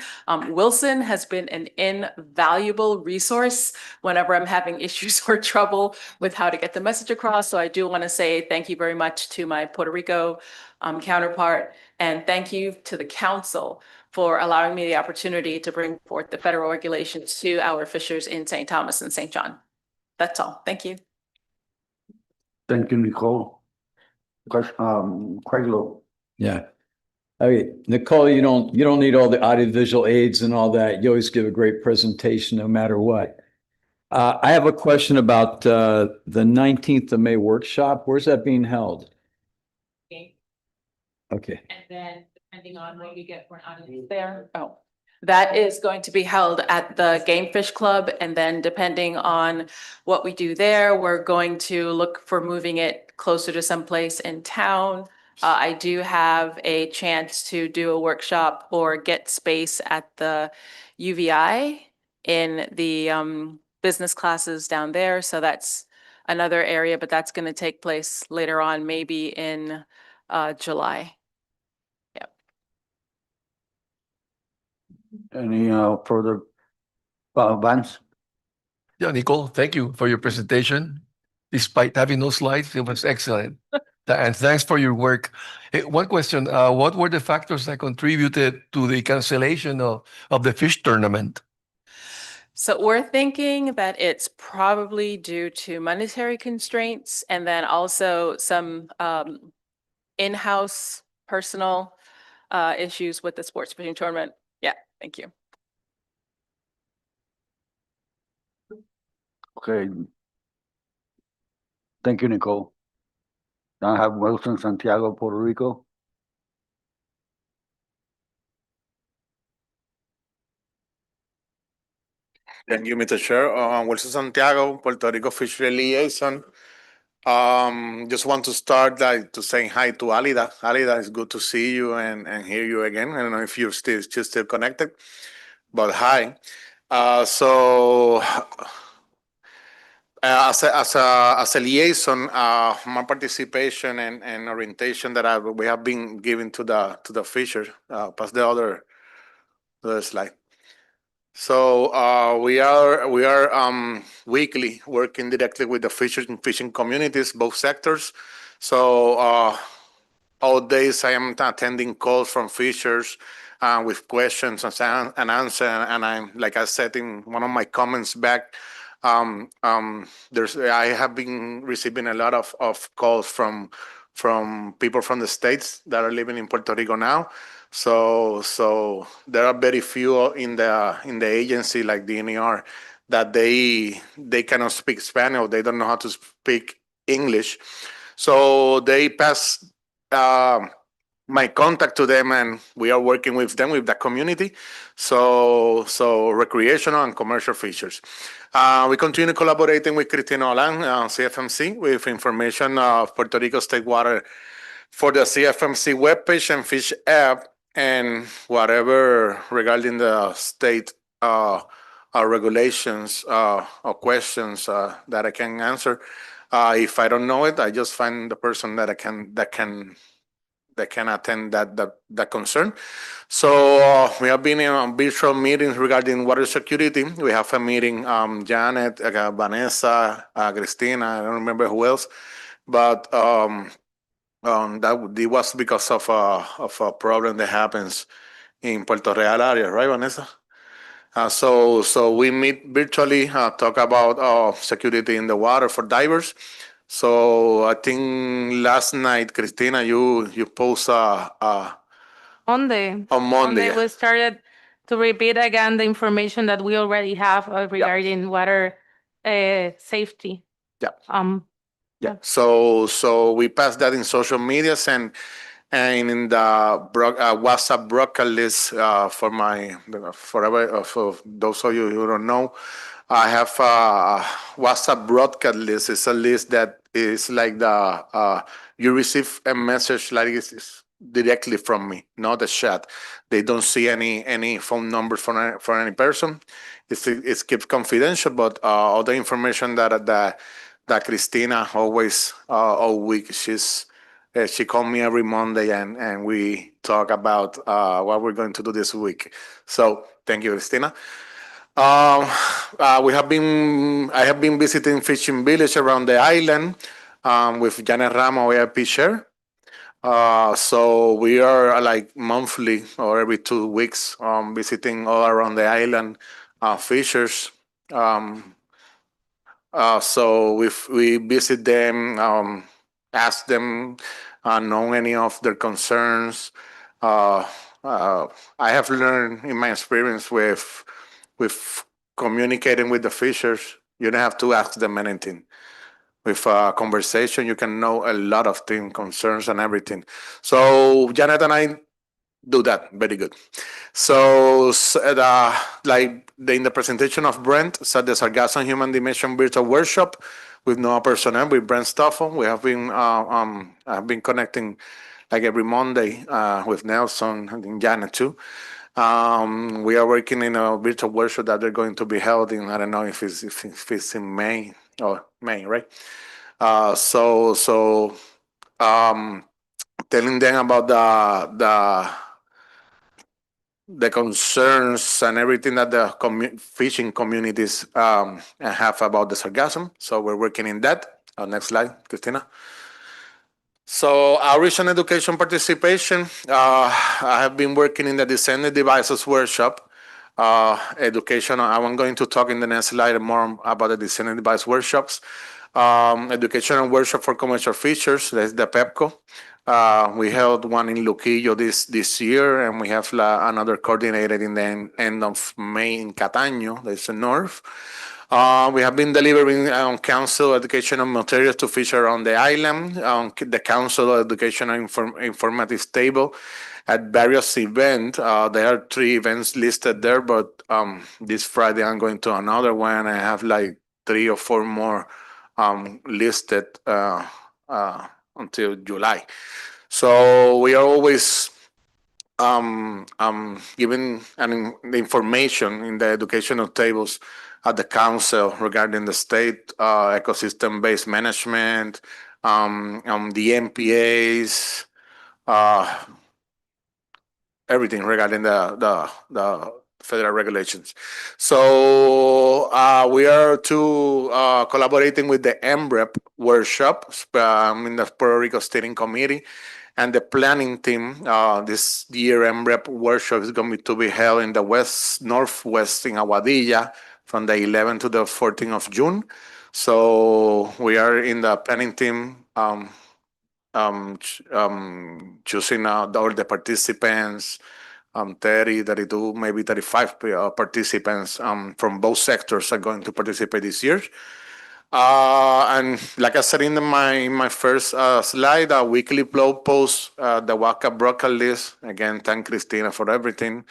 Wilson has been an invaluable resource whenever I'm having issues or trouble with how to get the message across. So I do want to say thank you very much to my Puerto Rico counterpart, and thank you to the council for allowing me the opportunity to bring forth the federal regulations to our fishers in St. Thomas and St. John. That's all. Thank you. Thank you, Nicole. Craig Lowe. Yeah. I mean, Nicole, you don't need all the audiovisual aids and all that. You always give a great presentation no matter what. I have a question about the 19th of May workshop. Where's that being held? Okay. And then depending on what we get for an audience there. Oh, that is going to be held at the Game Fish Club. And then depending on what we do there, we're going to look for moving it closer to someplace in town. I do have a chance to do a workshop or get space at the UVI in the business classes down there. So that's another area, but that's going to take place later on, maybe in July. Any further Vance? Yeah, Nicole, thank you for your presentation. Despite having no slides, it was excellent. And thanks for your work. One question, what were the factors that contributed to the cancellation of the fish tournament? So we're thinking that it's probably due to monetary constraints and then also some in-house personal issues with the sports fishing tournament. Yeah, thank you. Okay. Thank you, Nicole. Now I have Wilson Santiago, Puerto Rico. Thank you, Mr. Chair. Wilson Santiago, Puerto Rico Fishery Liaison. Just want to start to saying hi to Alida. Alida, it's good to see you and hear you again. I don't know if you're still connected, but hi. As a liaison, my participation and orientation that we have been giving to the fisher. Pass the other slide. So we are weekly working directly with the fishers and fishing communities, both sectors. So all days I am attending calls from fishers with questions and answer. And I'm, like I said in one of my comments back, I have been receiving a lot of calls from people from the States that are living in Puerto Rico now. So there are very few in the agency like the NER that they cannot speak Spanish or they don't know how to speak English. So they pass my contact to them, and we are working with them, with the community. So recreational and commercial fishers. We continue collaborating with Cristina Olan, CFMC, with information of Puerto Rico State Water for the CFMC webpage and fish app, and whatever regarding the state regulations or questions that I can answer. If I don't know it, I just find the person that can attend that concern. So we have been in virtual meetings regarding water security. We have a meeting, Janet, Vanessa, Christina, I don't remember who else, but it was because of a problem that happens in Puerto Real area, right, Vanessa? So we meet virtually, talk about security in the water for divers. So I think last night, Christina, you post Monday. on Monday. We started to repeat again the information that we already have regarding water safety. Yeah. Yeah. So we passed that in social medias and in the WhatsApp broadcast list for those of you who don't know, I have a WhatsApp broadcast list. It's a list that is like you receive a message like this. directly from me, not the chat. They don't see any phone numbers for any person. It's kept confidential, but all the information that Cristina always all week she called me every Monday and we talk about what we're going to do this week. So thank you, Cristina. I have been visiting fishing village around the island with Janet Ramo, AIP Share. So we are like monthly or every 2 weeks visiting all around the island fishers. So we visit them, ask them, know any of their concerns. I have learned in my experience with communicating with the fishers, you don't have to ask them anything. With a conversation, you can know a lot of things, concerns, and everything. So Janet and I do that very good. So like in the presentation of Brent, so the Sargassum Human Dimension Virtual Workshop with Noah Personnel, with Brent Stoffel. We have been I've been connecting like every Monday with Nelson and Janet too. We are working in a virtual workshop that they're going to be held in, I don't know if it's in May, right? Telling them about the concerns and everything that the fishing communities have about the sargassum. So we're working in that. Next slide, Christina. So outreach and education participation. I have been working in the Descended Devices workshop. Education, I'm going to talk in the next slide more about the Descended Device workshops. Educational workshop for commercial fishers, that's the PEPCO. We held one in Luquillo this year, and we have another coordinated in the end of May in Cataño, that's the north. We have been delivering council educational materials to fish around the island, the council educational informative table at various events. There are 3 events listed there, but this Friday I'm going to another one. I have like 3 or 4 more listed until July. So we are always giving the information in the educational tables at the council regarding the state ecosystem-based management, the MPAs, everything regarding the federal regulations. So we are collaborating with the MREP workshop in the Puerto Rico Steering Committee and the planning team. This year MREP workshop is going to be held in the northwest in Aguadilla from the 11th to the 14th of June. So we are in the planning team choosing all the participants, 30, 32, maybe 35 participants from both sectors are going to participate this year. And like I said in my first slide, a weekly blog post, the Waka broadcast list. Again, thank Cristina for everything.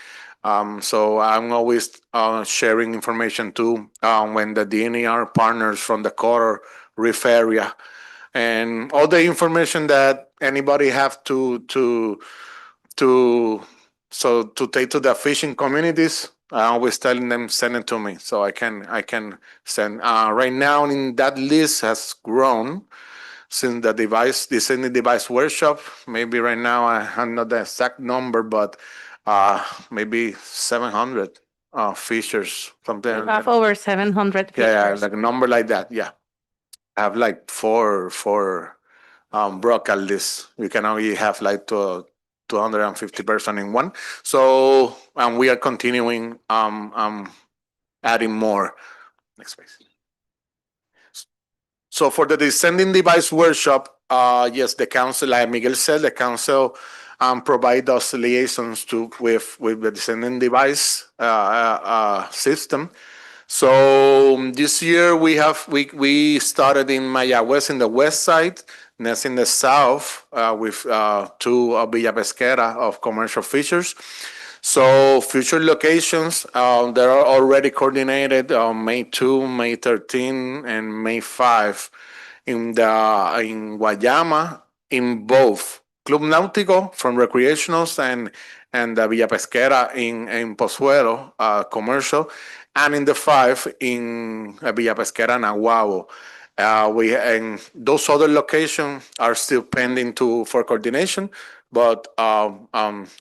So I'm always sharing information too when the DNR partners from the Coral Reef area and all the information that anybody have to take to the fishing communities. I always telling them send it to me so I can send. Right now, in that list has grown since the Descending Device workshop. Maybe right now I have not the exact number, but maybe 700 fishers, something. We have over 700 Yeah, fishers. like a number like that. Yeah, I have like four broadcast lists. You can only have like 250 person in one. So we are continuing adding more. Next page. So for the Descending Device workshop, yes, the council, like Miguel said, the council provide us liaisons with the Descending Device system. So this year we started in Mayagüez in the west side, next in the south with 2 Villa Pesquera of commercial fishers. So future locations, they are already coordinated on May 2, May 13, and May 5 in Guayama in both Club Náutico from recreationals and Villa Pesquera in Pozuelo, commercial, and in the 5 in Villa Pesquera and Aguabo. And those other locations are still pending for coordination, but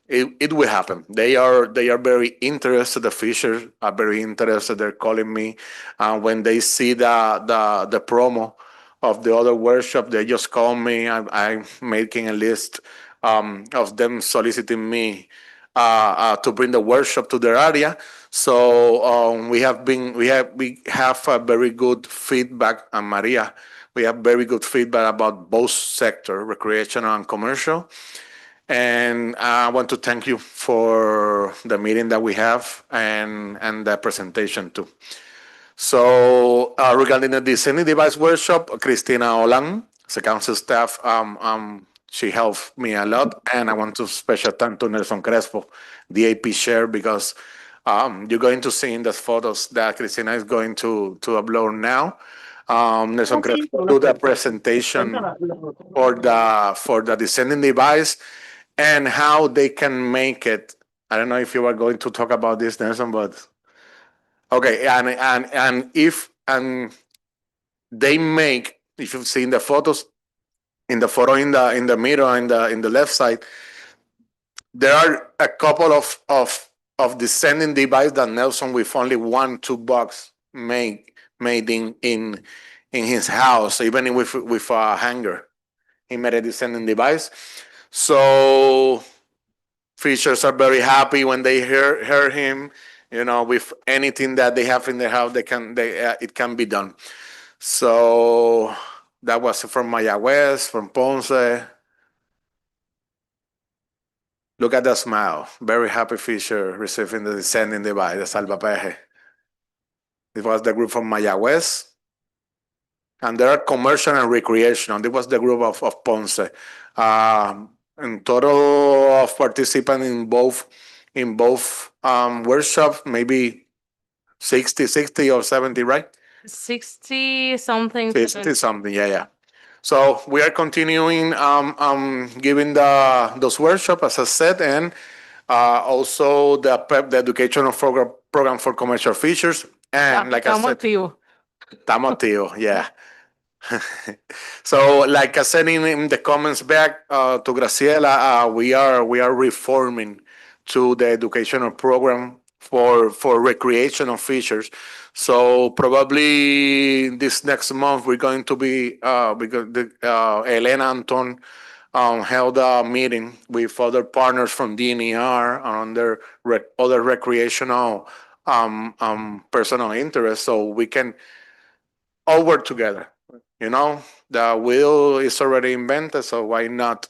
it will happen. They are very interested. The fishers are very interested. They're calling me when they see the promo of the other workshop. They just call me. I'm making a list of them soliciting me to bring the workshop to their area. So we have a very good feedback, and Maria, we have very good feedback about both sector, recreational and commercial. And I want to thank you for the meeting that we have and the presentation too. So regarding the descending device workshop, Cristina Olan, the council staff, she helped me a lot, and I want to special thank to Nelson Crespo, the AP chair, because you're going to see in the photos that Cristina is going to upload now. Nelson Crespo do the presentation for the descending device and how they can make it. I don't know if you are going to talk about this, Nelson, but okay, and if they make, if you've seen the photos, in the photo in the middle in the left side, there are a couple of descending device that Nelson with only 1-2 bucks made in his house, even with a hanger. He made a descending device. So fishers are very happy when they hear him. You know, with anything that they have in their house, it can be done. So that was from Mayagüez, from Ponce. Look at the smile. Very happy fisher receiving the descending device, the salvapeje. It was the group from Mayagüez. And there are commercial and recreational. It was the group of Ponce. In total of participants in both workshops, maybe 60 or 70, right? 60 something. 60 something, yeah. So we are continuing giving those workshops, as I said, and also the educational program for commercial fishers. And like I said, Estamos activos, yeah. So, like I said in the comments back to Graciela, we are reforming to the educational program for recreational fishers. So probably this next month we're going to be because Elena Anton held a meeting with other partners from DNR on their other recreational personal interests, so we can all work together. You know, the wheel is already invented, so why not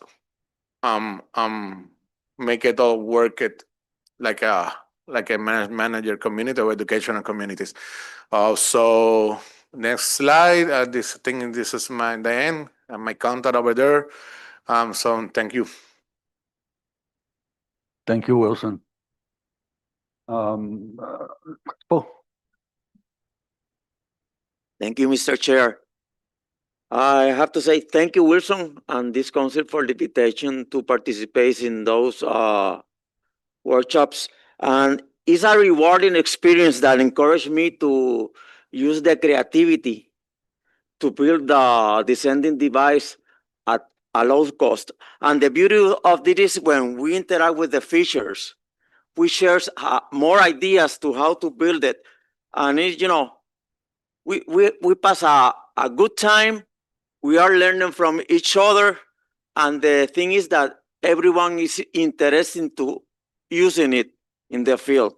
make it all work it like a manager community or educational communities. So next slide. This is the end. My contact over there. So thank you. Thank you, Wilson. Crespo. Thank you, Mr. Chair. I have to say thank you, Wilson, and this council for the invitation to participate in those workshops. And it's a rewarding experience that encouraged me to use the creativity to build the descending device at a low cost. And the beauty of this is when we interact with the fishers, we share more ideas to how to build it. And it, we pass a good time. We are learning from each other. And the thing is that everyone is interested to using it in the field.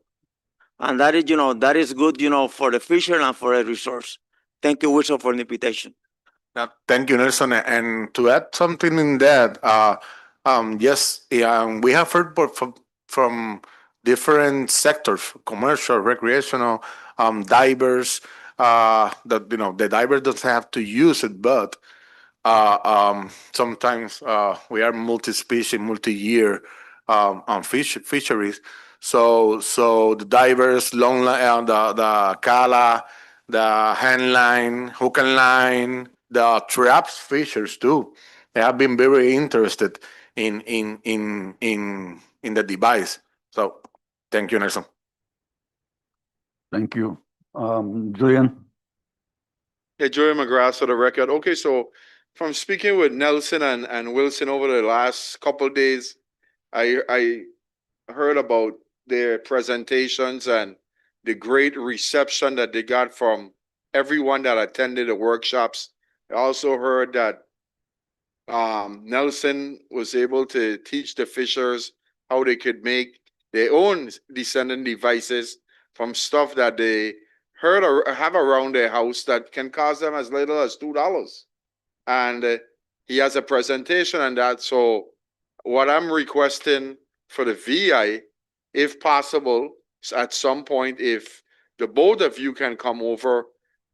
And that is, that is good, for the fisher and for the resource. Thank you, Wilson, for the invitation. Thank you, Nelson. And to add something in that, yes, we have heard from different sectors, commercial, recreational, divers, that, the divers don't have to use it, but sometimes we are multi-species, multi-year fisheries. So the divers, the cala, the hand line, hook and line, the traps fishers too. They have been very interested in the device. So thank you, Nelson. Thank you. Julian? Yeah, Joey McGrath for the record. Okay, so from speaking with Nelson and Wilson over the last couple of days, I heard about their presentations and the great reception that they got from everyone that attended the workshops. I also heard that Nelson was able to teach the fishers how they could make their own descendant devices from stuff that they heard or have around their house that can cost them as little as $2. And he has a presentation on that. So what I'm requesting for the VI, if possible, at some point, if the both of you can come over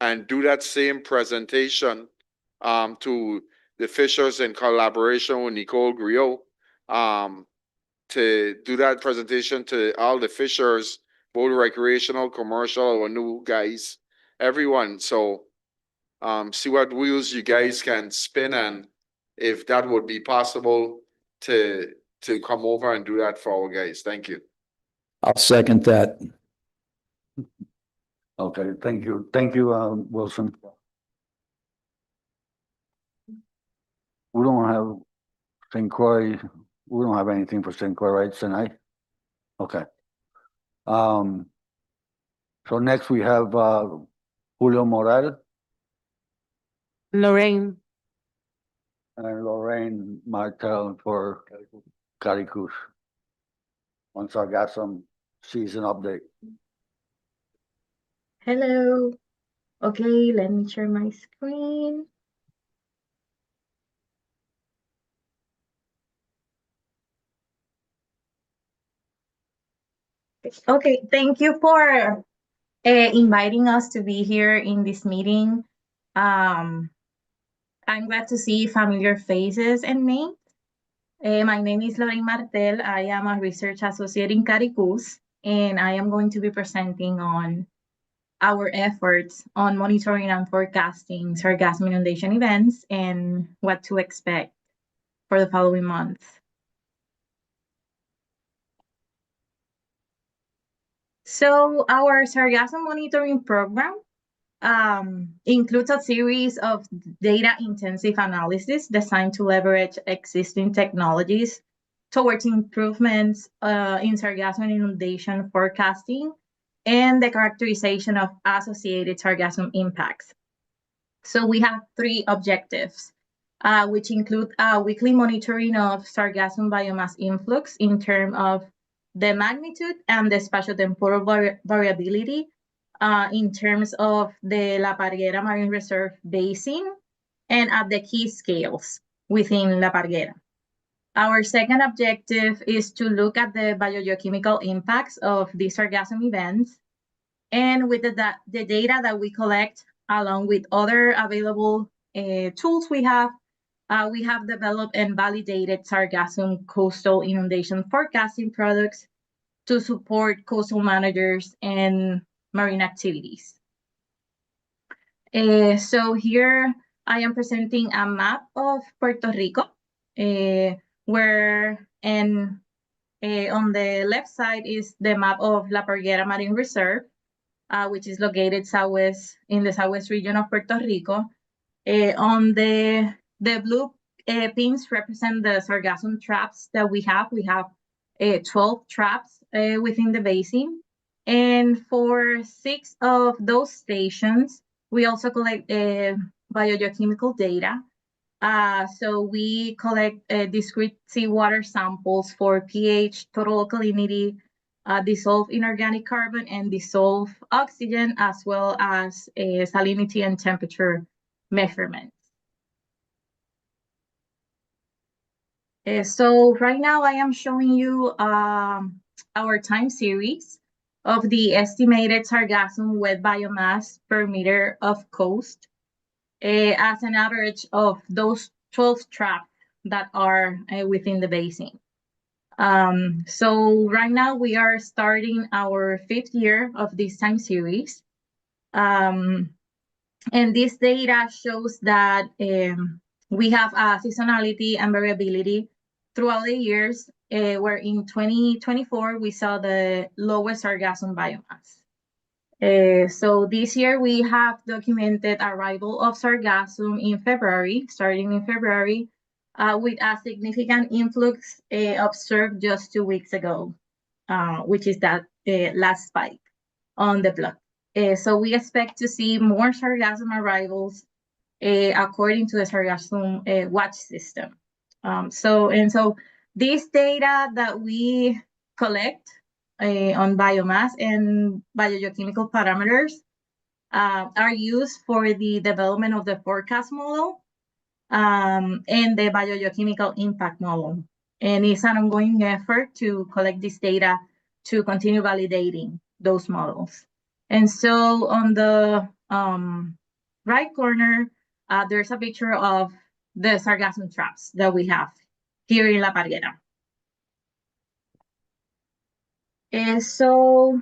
and do that same presentation to the fishers in collaboration with Nicole Griot, to do that presentation to all the fishers, both recreational, commercial, or new guys, everyone. So see what wheels you guys can spin, and if that would be possible to come over and do that for our guys. Thank you. I'll second that. Okay, thank you. Thank you, Wilson. We don't have St. Croix. We don't have anything for St. Croix, right, tonight? Okay. So next we have Julio Morel Lorraine. and Lorraine Martel for Caricus. Once I got some season update. Hello. Okay, let me share my screen. Okay, thank you for inviting us to be here in this meeting. I'm glad to see familiar faces and names. My name is Lorraine Martel. I am a research associate in Caricus, and I am going to be presenting on our efforts on monitoring and forecasting sargassum inundation events and what to expect for the following months. So our sargassum monitoring program includes a series of data-intensive analysis designed to leverage existing technologies towards improvements in sargassum inundation forecasting and the characterization of associated sargassum impacts. So we have 3 objectives, which include weekly monitoring of sargassum biomass influx in terms of the magnitude and the spatiotemporal variability in terms of the La Parguera Marine Reserve Basin and at the key scales within La Parguera. Our second objective is to look at the biogeochemical impacts of these sargassum events. And with the data that we collect, along with other available tools we have developed and validated sargassum coastal inundation forecasting products to support coastal managers and marine activities. So here I am presenting a map of Puerto Rico, where on the left side is the map of La Parguera Marine Reserve, which is located in the southwest region of Puerto Rico. On the blue pins represent the sargassum traps that we have. We have 12 traps within the basin. And for 6 of those stations, we also collect biogeochemical data. So we collect discrete seawater samples for pH, total alkalinity, dissolved inorganic carbon, and dissolved oxygen, as well as salinity and temperature measurements. So right now I am showing you our time series of the estimated sargassum wet biomass per meter of coast as an average of those 12 traps that are within the basin. So right now we are starting our 5th year of this time series. And this data shows that we have a seasonality and variability throughout the years, where in 2024, we saw the lowest sargassum biomass. So this year we have documented arrival of sargassum in February, starting in February, with a significant influx observed just 2 weeks ago, which is that last spike on the block. So we expect to see more sargassum arrivals according to the sargassum watch system. So this data that we collect on biomass and biogeochemical parameters are used for the development of the forecast model and the biogeochemical impact model. And it's an ongoing effort to collect this data to continue validating those models. And so on the right corner, there's a picture of the sargassum traps that we have here in La Parguera. And so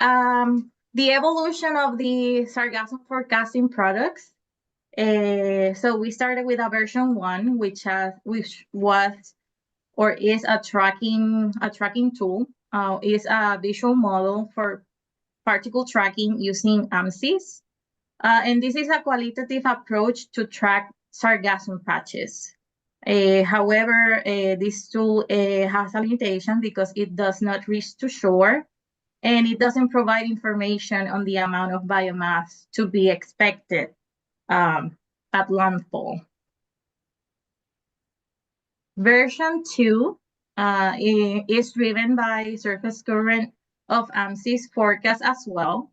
the evolution of the sargassum forecasting products. So we started with a version 1, which was or is a tracking tool. Is a visual model for particle tracking using AMSIS. And this is a qualitative approach to track sargassum patches. However, this tool has a limitation because it does not reach to shore and it doesn't provide information on the amount of biomass to be expected at landfall. Version 2 is driven by surface current of AMSIS forecast as well,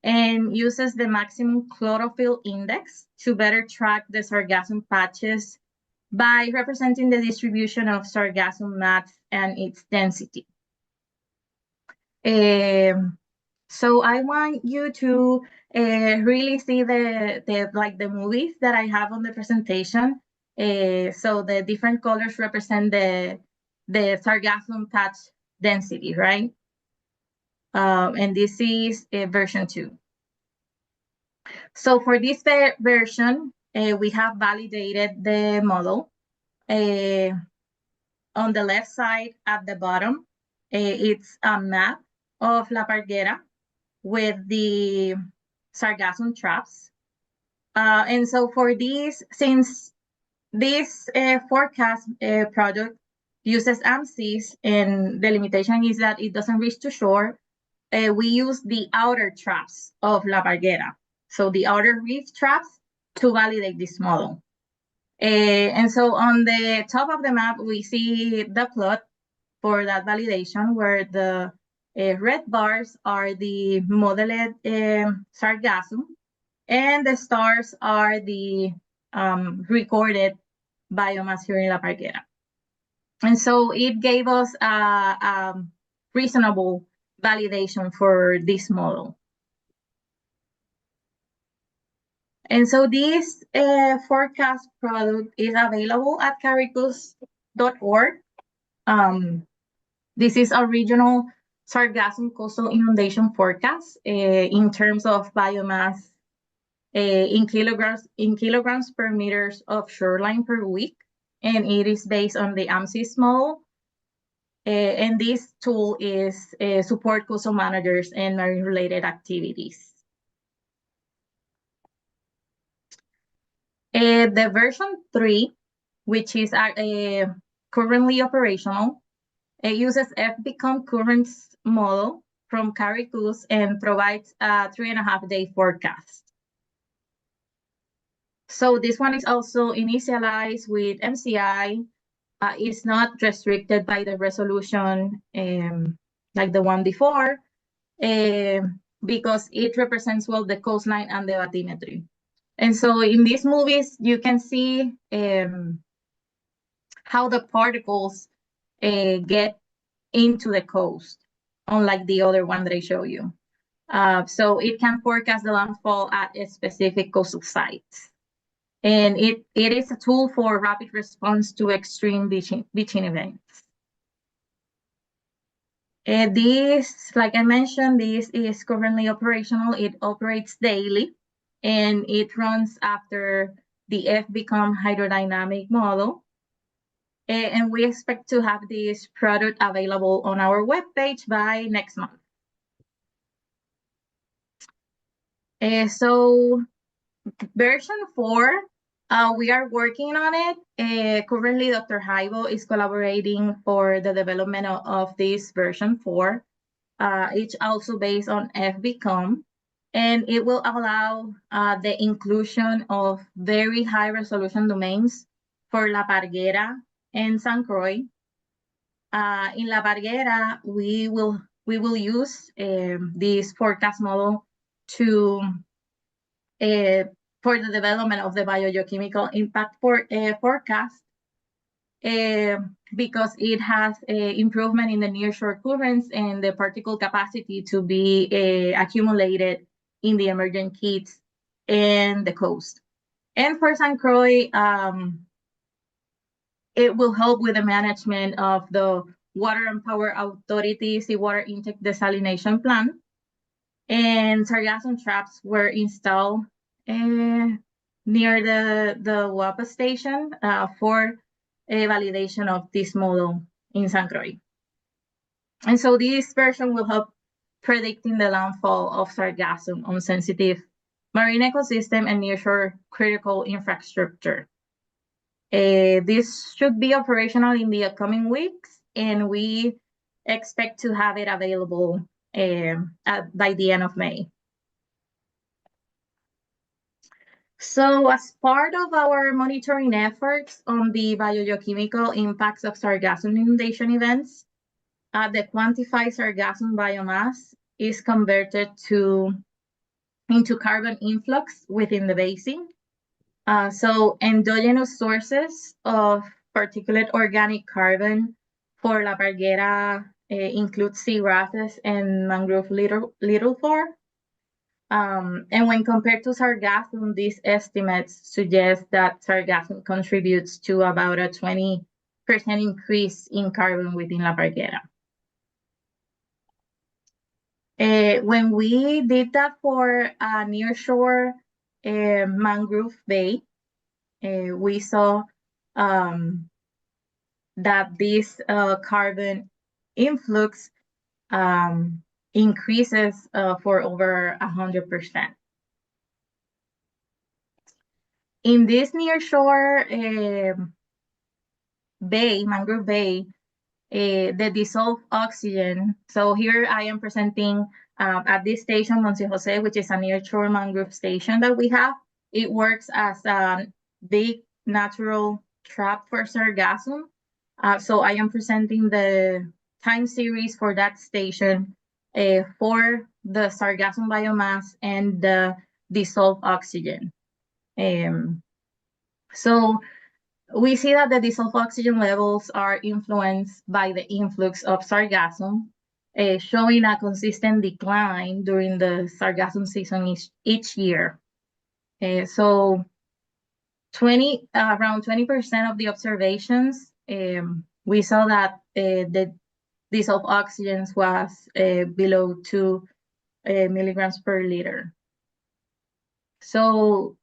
and uses the maximum chlorophyll index to better track the sargassum patches by representing the distribution of sargassum mass and its density. So I want you to really see the movies that I have on the presentation. So the different colors represent the sargassum patch density, right? And this is version 2. So for this version, we have validated the model. On the left side at the bottom, it's a map of La Parguera with the sargassum traps. And so for this, since this forecast project uses AMSIS and the limitation is that it doesn't reach to shore, we use the outer traps of La Parguera. So the outer reef traps to validate this model. And so on the top of the map, we see the plot for that validation where the red bars are the modeled sargassum and the stars are the recorded biomass here in La Parguera. And so it gave us a reasonable validation for this model. And so this forecast product is available at caricus.org. This is a regional sargassum coastal inundation forecast in terms of biomass in kilograms per meters of shoreline per week. And it is based on the AMSIS model. And this tool is support coastal managers and marine related activities. The version 3, which is currently operational, it uses FBCOM currents model from Caricus and provides a 3.5-day forecast. So this one is also initialized with MCI. It's not restricted by the resolution like the one before because it represents well the coastline and the bathymetry. And so in these movies, you can see how the particles get into the coast, unlike the other one that I show you. So it can forecast the landfall at a specific coastal sites. And it is a tool for rapid response to extreme beaching events. This, like I mentioned, this is currently operational. It operates daily. And it runs after the FBCOM hydrodynamic model. And we expect to have this product available on our webpage by next month. So version 4, we are working on it. Currently, Dr. Haibo is collaborating for the development of this version 4. It's also based on FBCom, and it will allow the inclusion of very high resolution domains for La Parguera and San Croix. In La Parguera, we will use this forecast model to for the development of the biogeochemical impact forecast, because it has improvement in the nearshore currents and the particle capacity to be accumulated in the emergent heats and the coast. And for San Croix, it will help with the management of the Water and Power Authority seawater intake desalination plant. And sargassum traps were installed near the WAPA station for a validation of this model in San Croix. And so this version will help predicting the landfall of sargassum on sensitive marine ecosystem and nearshore critical infrastructure. This should be operational in the upcoming weeks, and we expect to have it available by the end of May. So as part of our monitoring efforts on the biogeochemical impacts of sargassum inundation events, the quantified sargassum biomass is converted into carbon influx within the basin. So endogenous sources of particulate organic carbon for La Parguera include seagrasses and mangrove little fur. And when compared to sargassum, these estimates suggest that sargassum contributes to about a 20% increase in carbon within La Parguera. When we did that for nearshore mangrove bay, we saw that this carbon influx increases for over 100%. In this nearshore bay, mangrove bay, the dissolved oxygen. So here I am presenting at this station, Monte Jose, which is a nearshore mangrove station that we have. It works as a big natural trap for sargassum. So I am presenting the time series for that station for the sargassum biomass and the dissolved oxygen. So we see that the dissolved oxygen levels are influenced by the influx of sargassum, showing a consistent decline during the sargassum season each year. So around 20% of the observations, we saw that the dissolved oxygen was below 2 milligrams per liter. So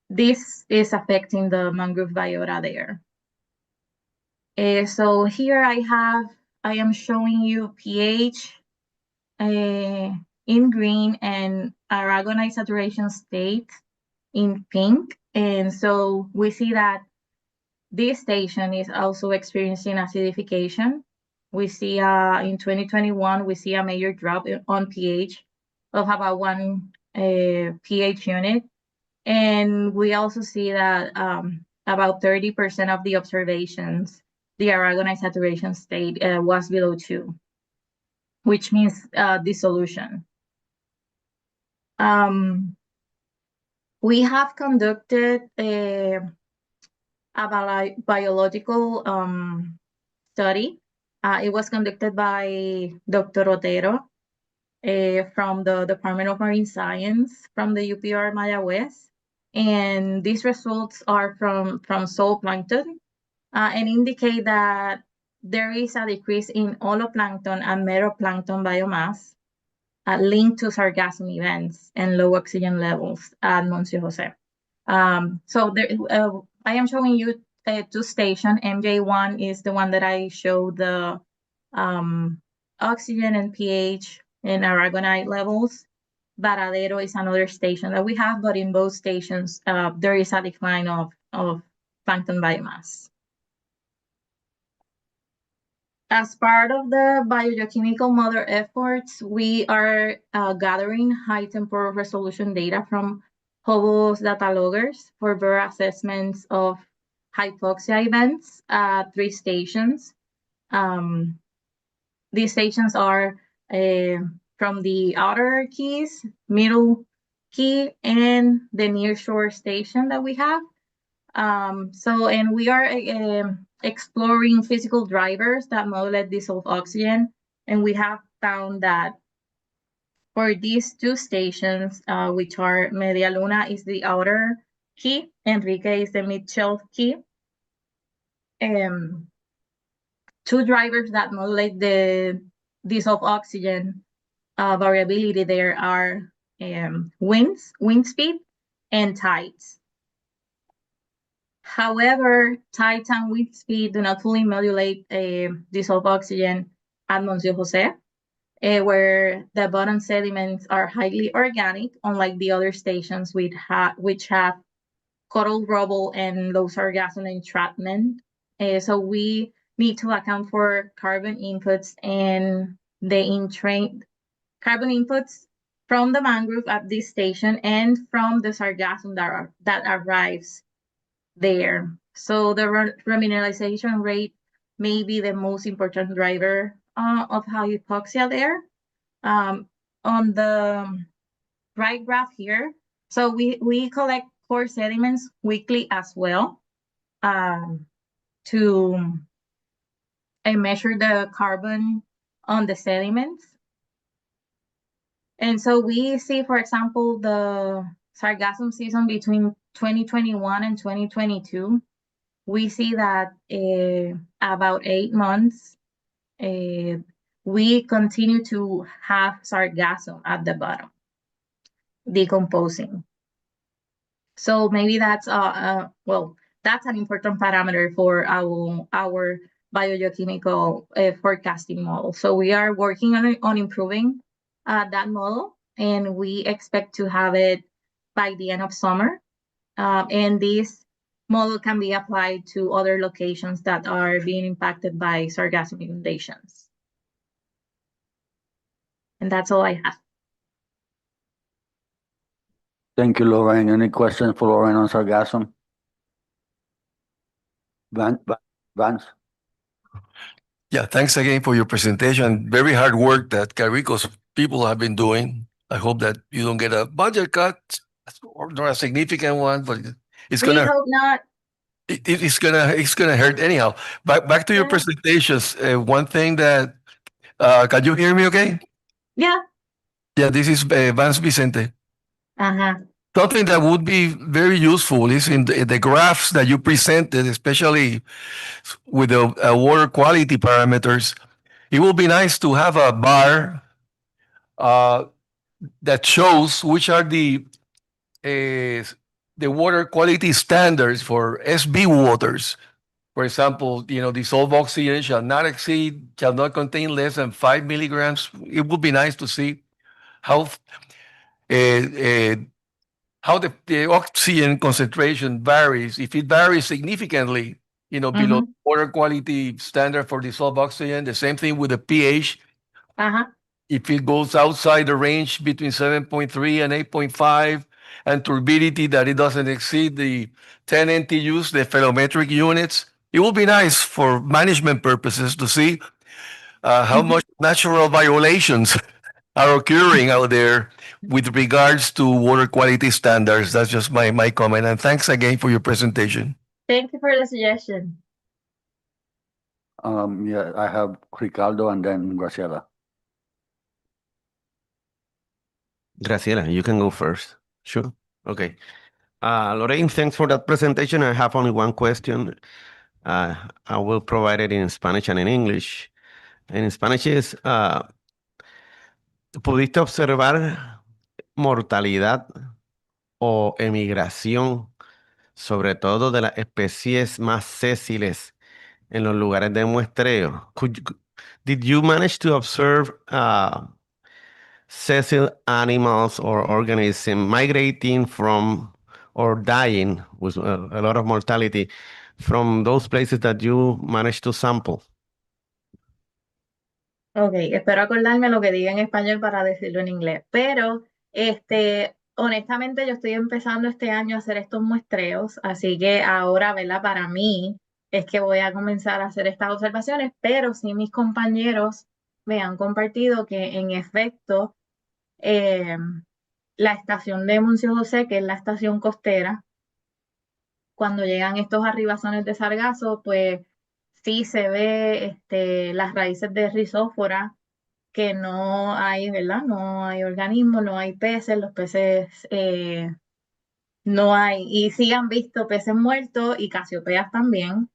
this is affecting the mangrove biota there. So here I am showing you pH in green and aragonite saturation state in pink. And so we see that this station is also experiencing acidification. We see in 2021, we see a major drop on pH of about 1 pH unit. And we also see that about 30% of the observations, the aragonite saturation state was below 2, which means dissolution. We have conducted a biological study. It was conducted by Dr. Otero from the Department of Marine Science from the UPR Mayagüez. And these results are from zooplankton and indicate that there is a decrease in holoplankton and meroplankton biomass linked to sargassum events and low oxygen levels at Monte Jose. So there, I am showing you two stations. MJ1 is the one that I showed the oxygen and pH and aragonite levels. Varadero is another station that we have, but in both stations, there is a decline of plankton biomass. As part of the biogeochemical model efforts, we are gathering high temporal resolution data from Phobos data loggers for better assessments of hypoxia events at 3 stations. These stations are from the outer keys, middle key, and the nearshore station that we have. And we are exploring physical drivers that modulate dissolved oxygen, and we have found that for these two stations, which are Media Luna is the outer key, Enrique is the mid-shelf key, two drivers that modulate the dissolved oxygen variability there are wind speed, and tides. However, tides and wind speed do not fully modulate dissolved oxygen at Monsieur Jose, where the bottom sediments are highly organic, unlike the other stations which have coral rubble and low sargassum entrapment. So we need to account for carbon inputs and the carbon inputs from the mangrove at this station and from the sargassum that arrives there. So the remineralization rate may be the most important driver of hypoxia there. On the right graph here, so we collect core sediments weekly as well to measure the carbon on the sediments. And so we see, for example, the sargassum season between 2021 and 2022, we see that about 8 months, we continue to have sargassum at the bottom, decomposing. So maybe that's that's an important parameter for our biogeochemical forecasting model. So we are working on improving that model, and we expect to have it by the end of summer. And this model can be applied to other locations that are being impacted by sargassum inundations. And that's all I have. Thank you, Lorraine. Any questions for Lorraine on sargassum? Vance? Yeah, thanks again for your presentation. Very hard work that Carico's people have been doing. I hope that you don't get a budget cut or not a significant one, but it's We gonna hope not. it's gonna hurt anyhow. Back to your presentations. One thing that can you hear me? Okay. Yeah. Yeah, this is Vance Vicente. Uh-huh. Something that would be very useful is in the graphs that you presented, especially with the water quality parameters. It will be nice to have a bar that shows which are the water quality standards for SB waters. For example, dissolved oxygen shall not contain less than 5 milligrams. It would be nice to see how the oxygen concentration varies. If it varies significantly, below water quality standard for dissolved oxygen, the same thing with the pH. Uh-huh. If it goes outside the range between 7.3 and 8.5, and turbidity that it doesn't exceed the 10 NTUs, the pherometric units, it will be nice for management purposes to see how much natural violations are occurring out there with regards to water quality standards. That's just my comment. And thanks again for your presentation. Thank you for the suggestion. Yeah, I have Ricardo and then Graciela. Graciela, you can go first. Sure. Okay. Lorraine, thanks for that presentation. I have only one question. I will provide it in Spanish and in English. En Spanish es, ¿pudiste observar mortalidad o emigración sobre todo de las especies más sésiles en los lugares de muestreo. Did you manage to observe sessile animals or organisms migrating from or dying with a lot of mortality from those places that you managed to sample? Ok, espero acordarme lo que diga en español para decirlo en inglés, pero honestamente yo estoy empezando este año a hacer estos muestreos, así que ahora, ¿verdad? Para mí es que voy a comenzar a hacer estas observaciones, pero sí mis compañeros me han compartido que en efecto la estación de Moncio José, que es la estación costera, cuando llegan estos arribazones de sargazo, pues sí se ve las raíces de rizófora que no hay, ¿verdad? No hay organismos, no hay peces, los peces no hay, y sí han visto peces muertos y casiopeas también.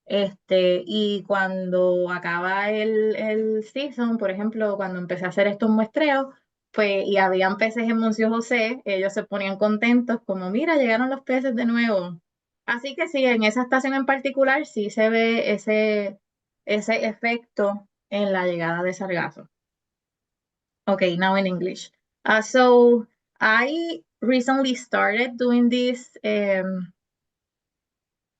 Y cuando acaba el season, por ejemplo, cuando empecé a hacer estos muestreos, pues, y habían peces en Moncio José, ellos se ponían contentos, como, mira, llegaron los peces de nuevo. Así que sí, en esa estación en particular sí se ve ese efecto en la llegada de sargazo. Okay, now in English. So I recently started doing this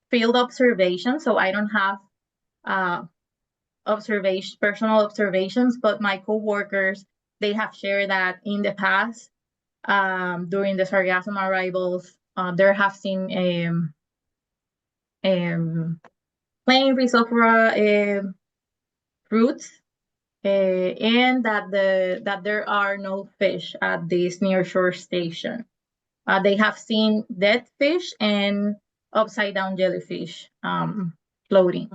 field observation, so I don't have personal observations, but my coworkers, they have shared that in the past, during the sargassum arrivals, there have seen plain Rhizophora fruits, and that there are no fish at this nearshore station. They have seen dead fish and upside down jellyfish floating.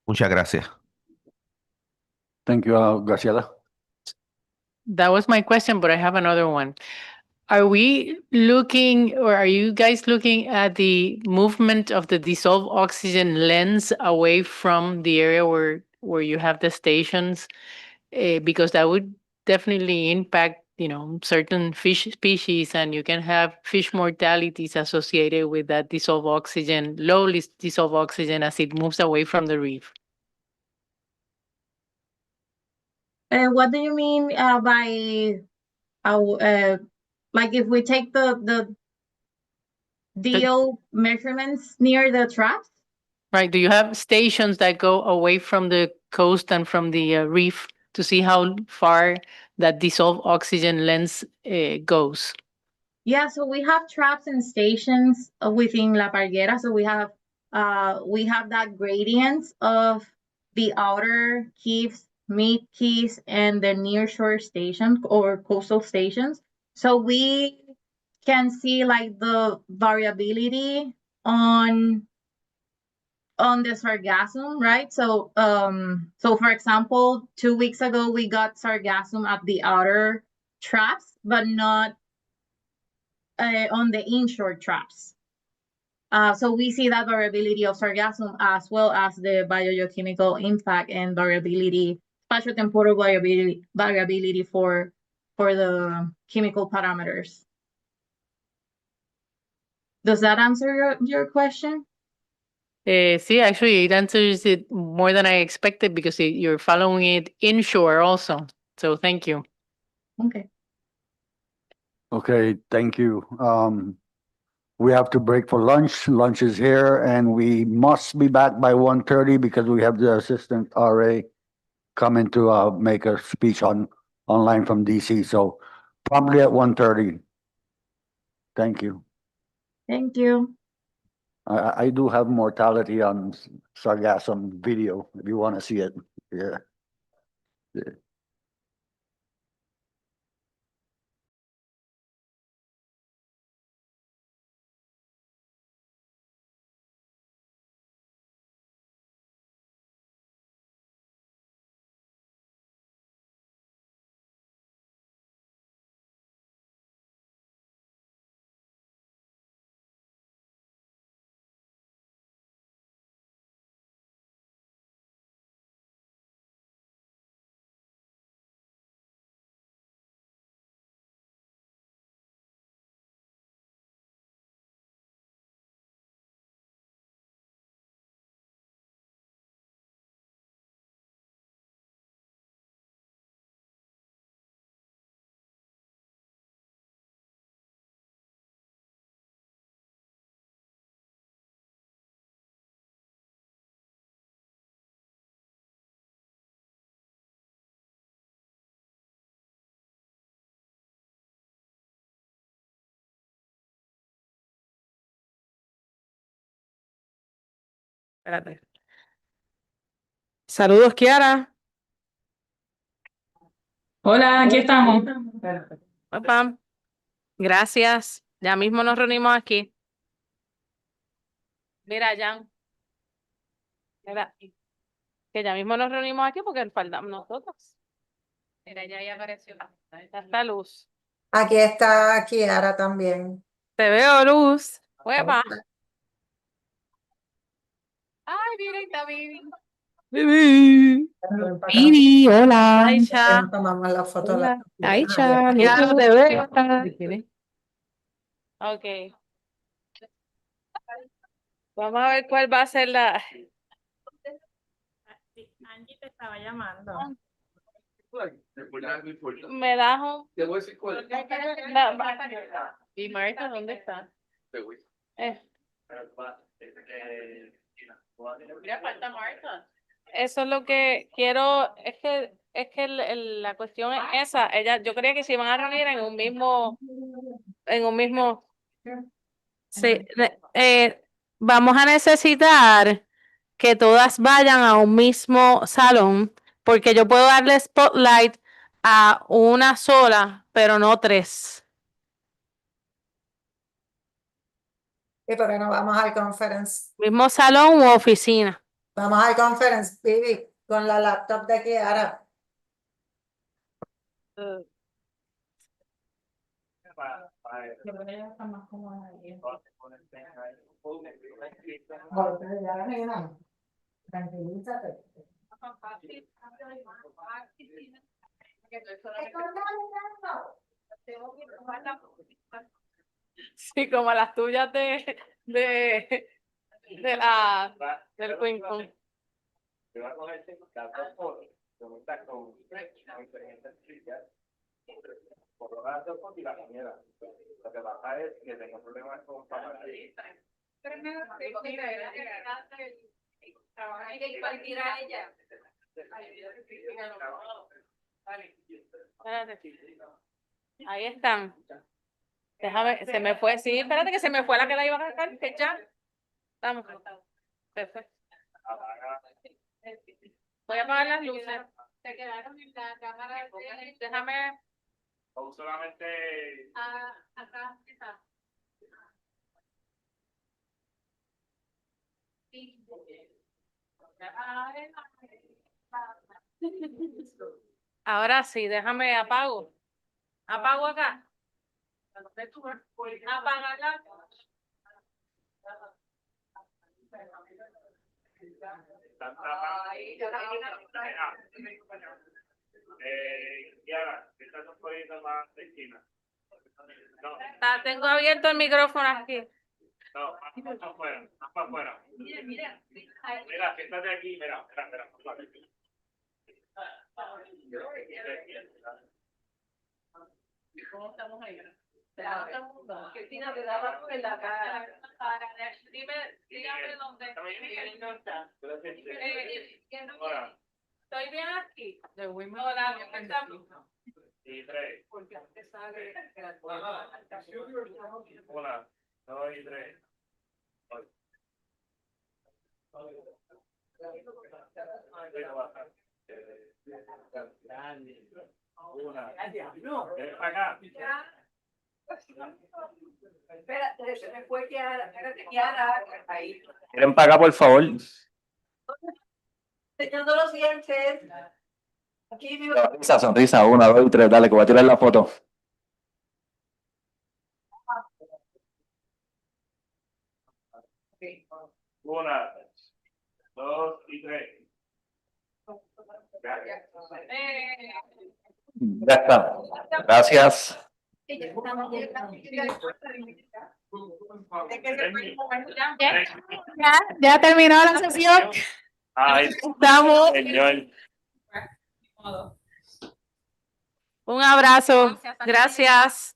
Muchas gracias. Thank you, Graciela. That was my question, but I have another one. Are we looking, or are you guys looking at the movement of the dissolved oxygen lens away from the area where you have the stations? Because that would definitely impact, certain fish species, and you can have fish mortalities associated with that dissolved oxygen, dissolved oxygen as it moves away from the reef. What do you mean by like if we take the DO measurements near the traps? Right. Do you have stations that go away from the coast and from the reef to see how far that dissolved oxygen lens goes? Yeah, so we have traps and stations within La Parguera. So we have that gradient of the outer keys, mid keys, and the nearshore station or coastal stations. So we can see like the variability on the sargassum, right? So for example, 2 weeks ago we got sargassum at the outer traps, but not on the inshore traps. So we see that variability of sargassum as well as the biogeochemical impact and variability, spatiotemporal variability for the chemical parameters. Does that answer your question? See, actually, it answers it more than I expected because you're following it inshore also. So thank you. Okay. Okay, thank you. We have to break for lunch. Lunch is here, and we must be back by 1:30 because we have the assistant RA coming to make a speech online from DC. So promptly at 1:30. Thank you. Thank you. I do have mortality on sargassum video if you want to see it. Yeah. Yeah. Espérate. Saludos, Kiara. Hola, aquí estamos. Papá. Gracias. Ya mismo nos reunimos aquí. Mira, Jan. Mira, que ya mismo nos reunimos aquí porque faltamos nosotros. Mira, ya ahí apareció. Ahí está Luz. Aquí está Kiara también. Te veo, Luz. Hueva. Ay, mira, está Vivi. Vivi. Vivi, hola. Aisha. Tomamos la foto. Hola. Aisha, Ya no te veo. Ok. Vamos a ver cuál va a ser la. Angie te estaba llamando. Me das un. ¿Y Marta dónde está? Mira, falta Marta. Eso es lo que quiero, es que la cuestión es esa. Yo creía que se iban a reunir en un mismo. Sí, vamos a necesitar que todas vayan a un mismo salón, porque yo puedo darle spotlight a una sola, pero no tres. ¿Y por qué no vamos al conference? Mismo salón u oficina. Vamos al conference, Vivi, con la laptop de Kiara. Yo creo que ella está más cómoda ahí. Tranquilízate. Sí, como las tuyas de del Queen Con. Ahí están. Déjame, se me fue. Sí, espérate que se me fue la que la iba a sacar, que ya. Estamos. Perfecto. Voy a apagar las luces. Se quedaron en la cámara. Déjame. Solamente. Acá está. Ahora sí, déjame apago. Apago acá. Apagarla. Tengo abierto el micrófono aquí. No, más para afuera, más para afuera. Mira, siéntate aquí, mira. ¿Cómo estamos ahí? Cristina, te daba en la cara. Dígame dónde. No está. Estoy bien aquí. Hola, ¿cómo estamos? Y tres. Hola, 2 y 3. Acá. Espérate, se me fue Kiara. Espérate, Kiara. Ahí. ¿Quieren pagar, por favor? Enseñando los dientes. Aquí, mi Sonrisa, sonrisa. 1, 2 y 3. Dale, que voy a tirar la foto. Una, 2 y 3. Ya está. Gracias. Ya terminó la sesión. Ay, Estamos. señor. Un abrazo. Gracias.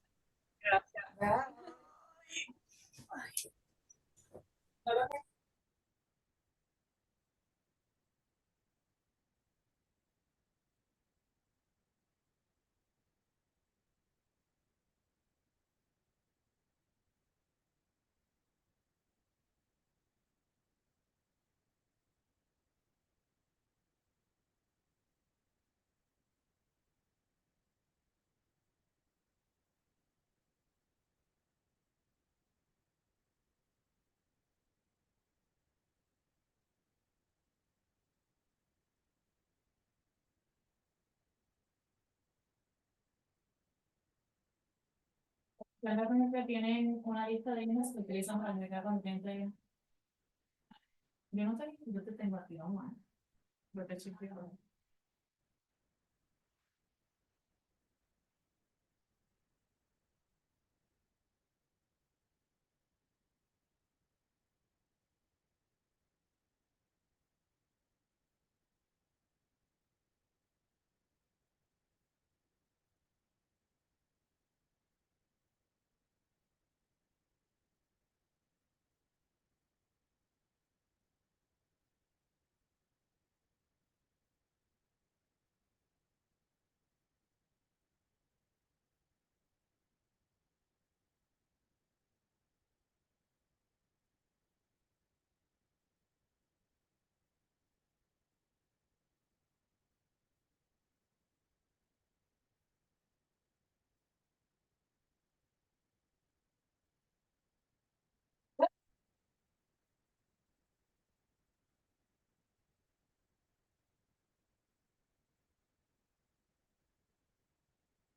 Las que tienen una lista de islas que utilizan para agregar contenido. Yo no sé, yo te tengo aquí, vamos a ver. Porque sí,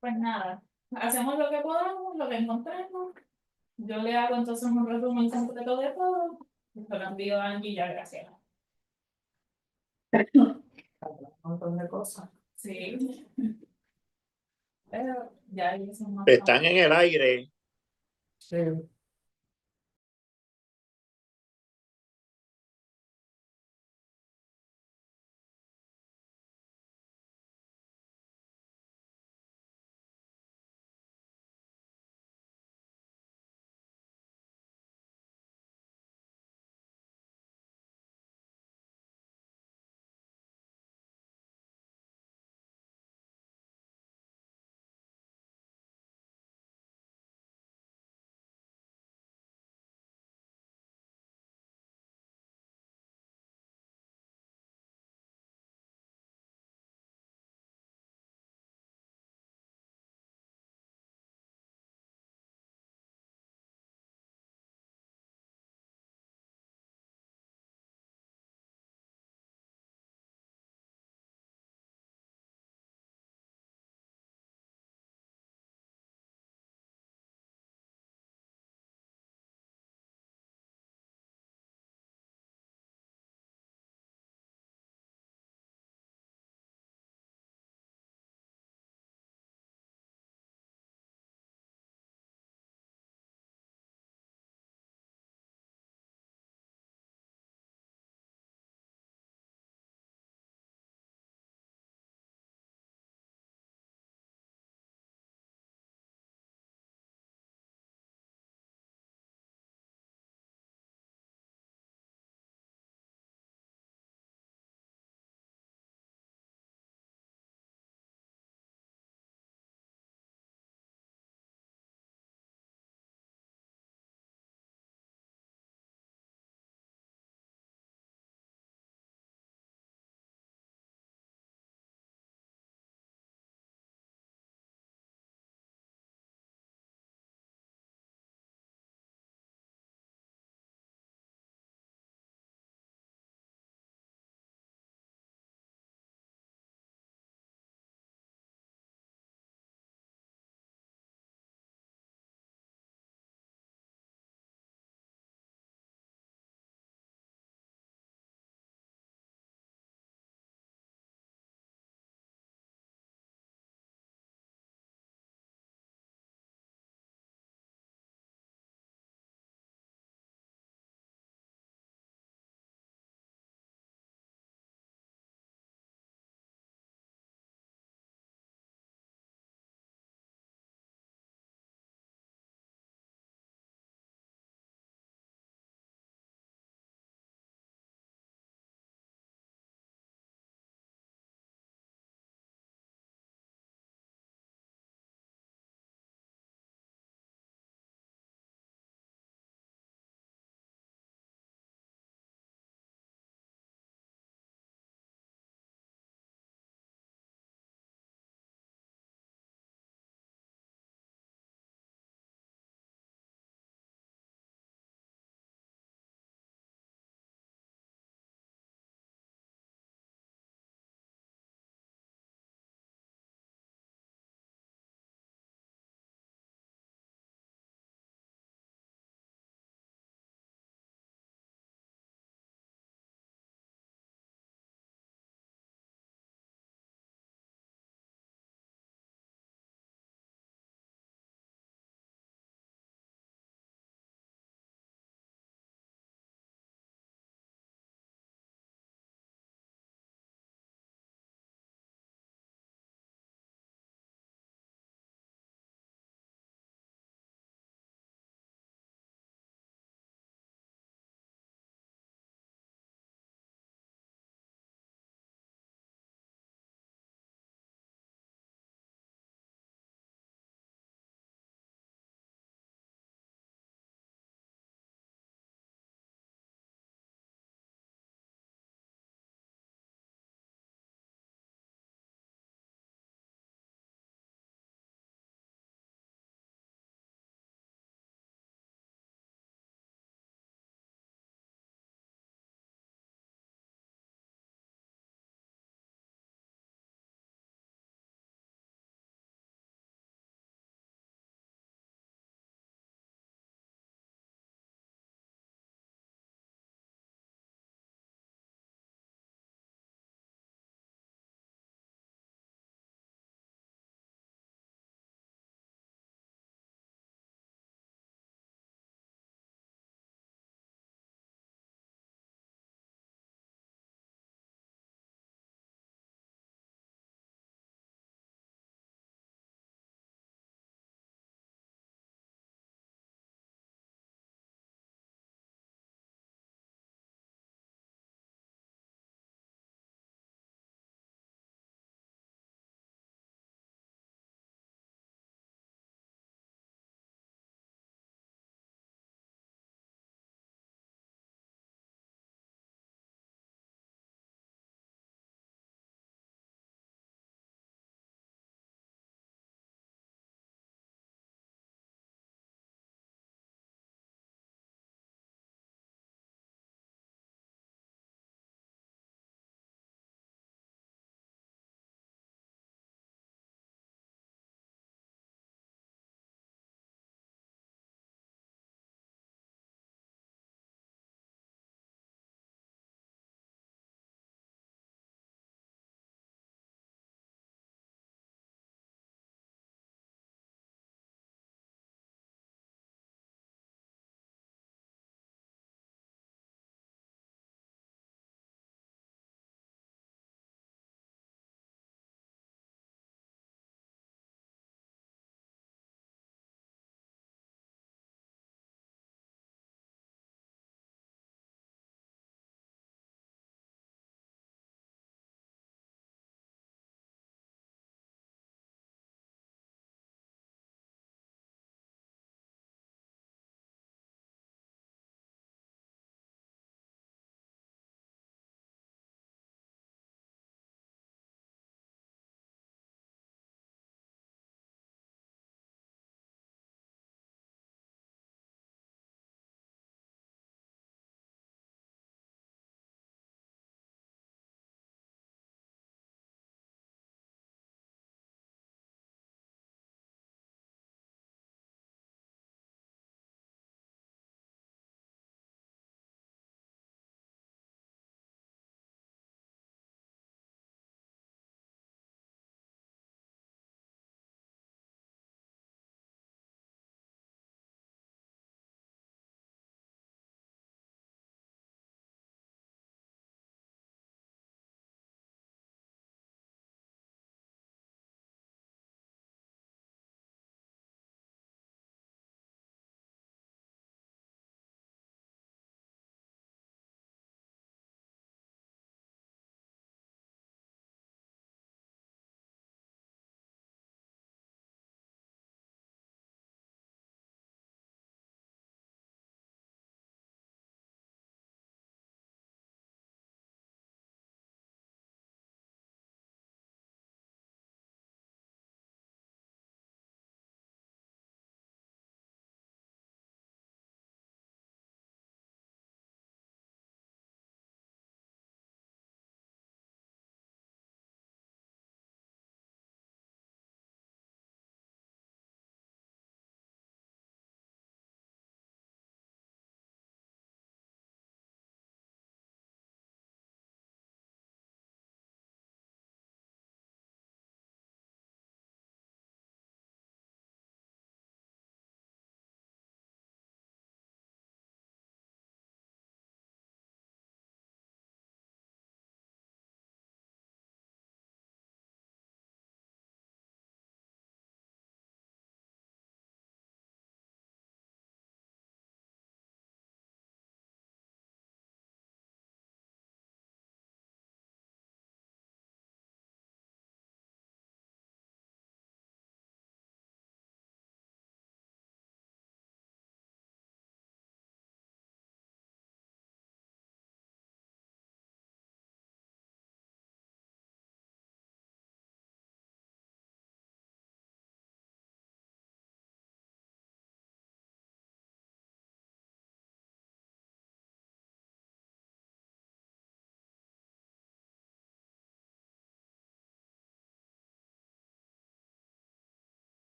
pues nada, hacemos lo que podamos, lo que encontremos. Yo le hago entonces un resumen completo de todo. Y se lo envío a Angie y ya, gracias. Un montón de cosas. Sí. Pero ya hice más. Están en el aire. Sí.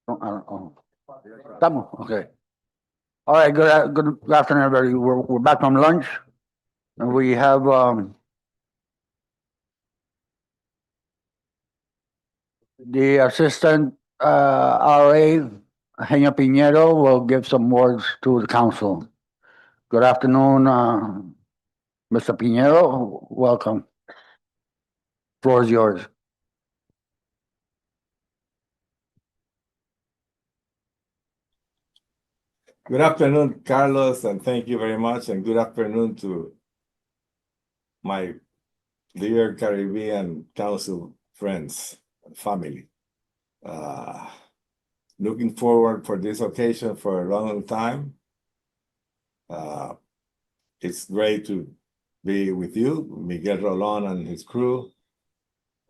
I don't know. Estamos, okay. All right, good afternoon, everybody. We're back from lunch. And we have the assistant RA, Genia Piñero, will give some words to the council. Good afternoon, Mr. Piñero. Welcome. Floor is yours. Good afternoon, Carlos, and thank you very much. And good afternoon to my dear Caribbean Council friends and family. Looking forward for this occasion for a long time. It's great to be with you, Miguel Rolon and his crew.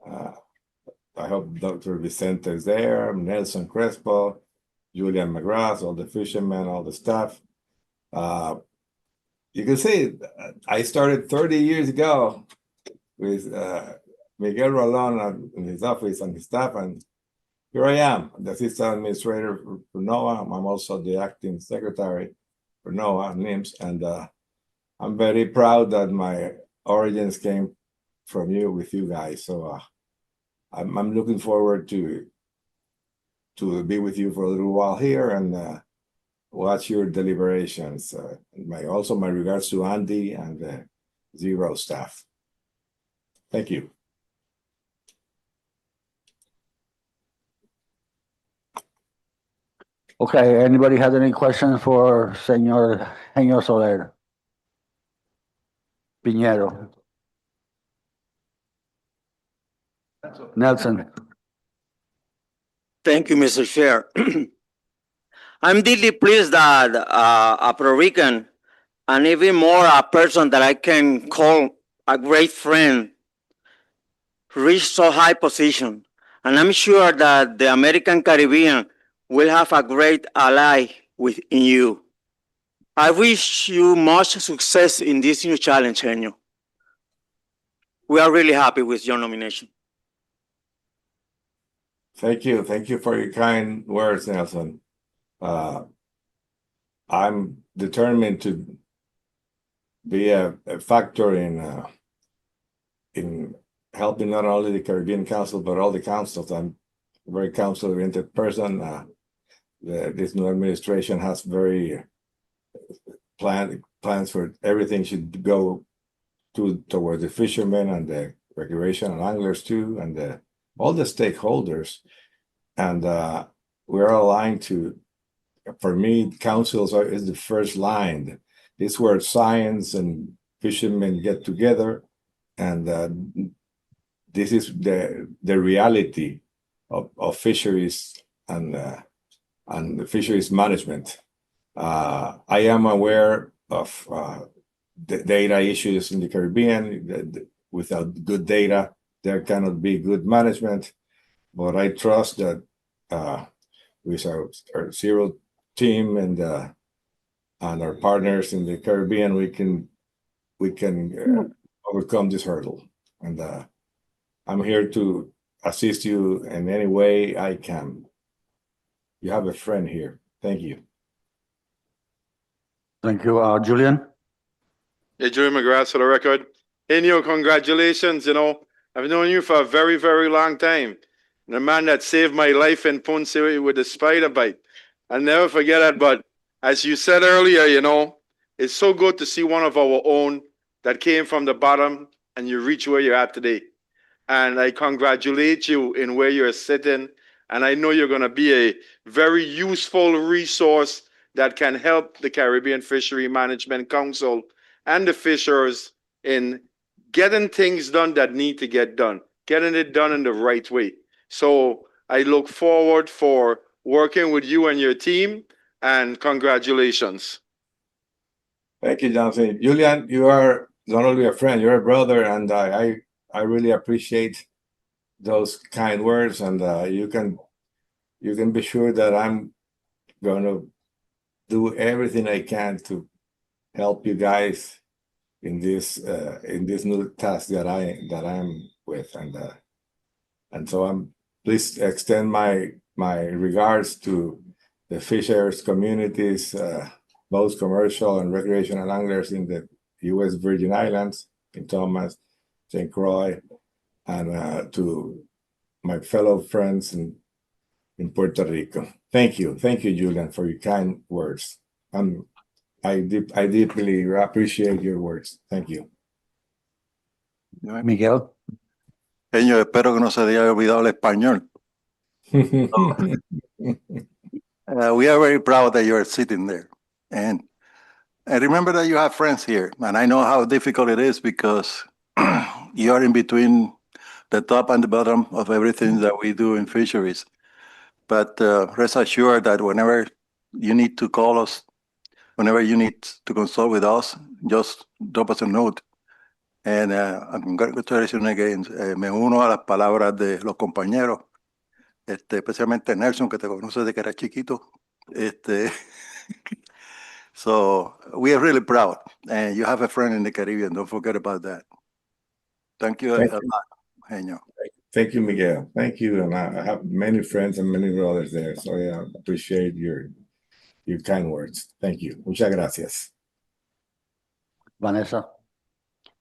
I hope Dr. Vicente is there, Nelson Crespo, Julian McGrath, all the fishermen, all the staff. You can see I started 30 years ago with Miguel Rolon in his office and his staff, and here I am, the assistant administrator for NOAA. I'm also the acting secretary for NOAA, NIMS, and I'm very proud that my origins came from you, with you guys. So I'm looking forward to be with you for a little while here and watch your deliberations. Also my regards to Andy and the Zero staff. Thank you. Okay, anybody has any questions for Senor Genio Soler? Piñero. Nelson. Thank you, Mr. Chair. I'm deeply pleased that a Puerto Rican and even more a person that I can call a great friend reached so high position. And I'm sure that the American Caribbean will have a great ally within you. I wish you much success in this new challenge, Genio. We are really happy with your nomination. Thank you. Thank you for your kind words, Nelson. I'm determined to be a factor in helping not only the Caribbean Council, but all the councils. I'm a very council-oriented person. This new administration has very plans for everything should go towards the fishermen and the recreational anglers too, and all the stakeholders. And we're aligned to, for me, councils is the first line. This is where science and fishermen get together, and this is the reality of fisheries and the fisheries management. I am aware of the data issues in the Caribbean. Without good data, there cannot be good management. But I trust that with our Zero team and our partners in the Caribbean, we can overcome this hurdle. And I'm here to assist you in any way I can. You have a friend here. Thank you. Thank you, Julian. Yeah, Julian McGrath for the record. Genio, congratulations. You know, I've known you for a very, very long time. And the man that saved my life in Ponce with the spider bite. I'll never forget that. But as you said earlier, you know, it's so good to see one of our own that came from the bottom and you reach where you're at today. And I congratulate you in where you're sitting. And I know you're going to be a very useful resource that can help the Caribbean Fishery Management Council and the fishers in getting things done that need to get done, getting it done in the right way. So I look forward for working with you and your team, and congratulations. Thank you, Johnson. Julian, you are not only a friend, you're a brother, and I really appreciate those kind words, and you can be sure that I'm going to do everything I can to help you guys in this new task that I'm with, and so please extend my my regards to the fishers communities, both commercial and recreational anglers in the U.S. Virgin Islands, St. Thomas, St. Croix, and to my fellow friends in Puerto Rico. Thank you, Julian, for your kind words. I deeply appreciate your words. Thank you. Miguel. Genio, espero que no se haya olvidado el español. We are very proud that you are sitting there. And remember that you have friends here. And I know how difficult it is because you are in between the top and the bottom of everything that we do in fisheries. But rest assured that whenever you need to call us, whenever you need to consult with us, just drop us a note. And congratulations again. Me uno a las palabras de los compañeros, especialmente Nelson, que te conoce de que era chiquito. So we are really proud. And you have a friend in the Caribbean. Don't forget about that. Thank you a lot, Genio. Thank you, Miguel. Thank you. And I have many friends and many brothers there. So yeah, I appreciate your kind words. Thank you. Muchas gracias. Vanessa.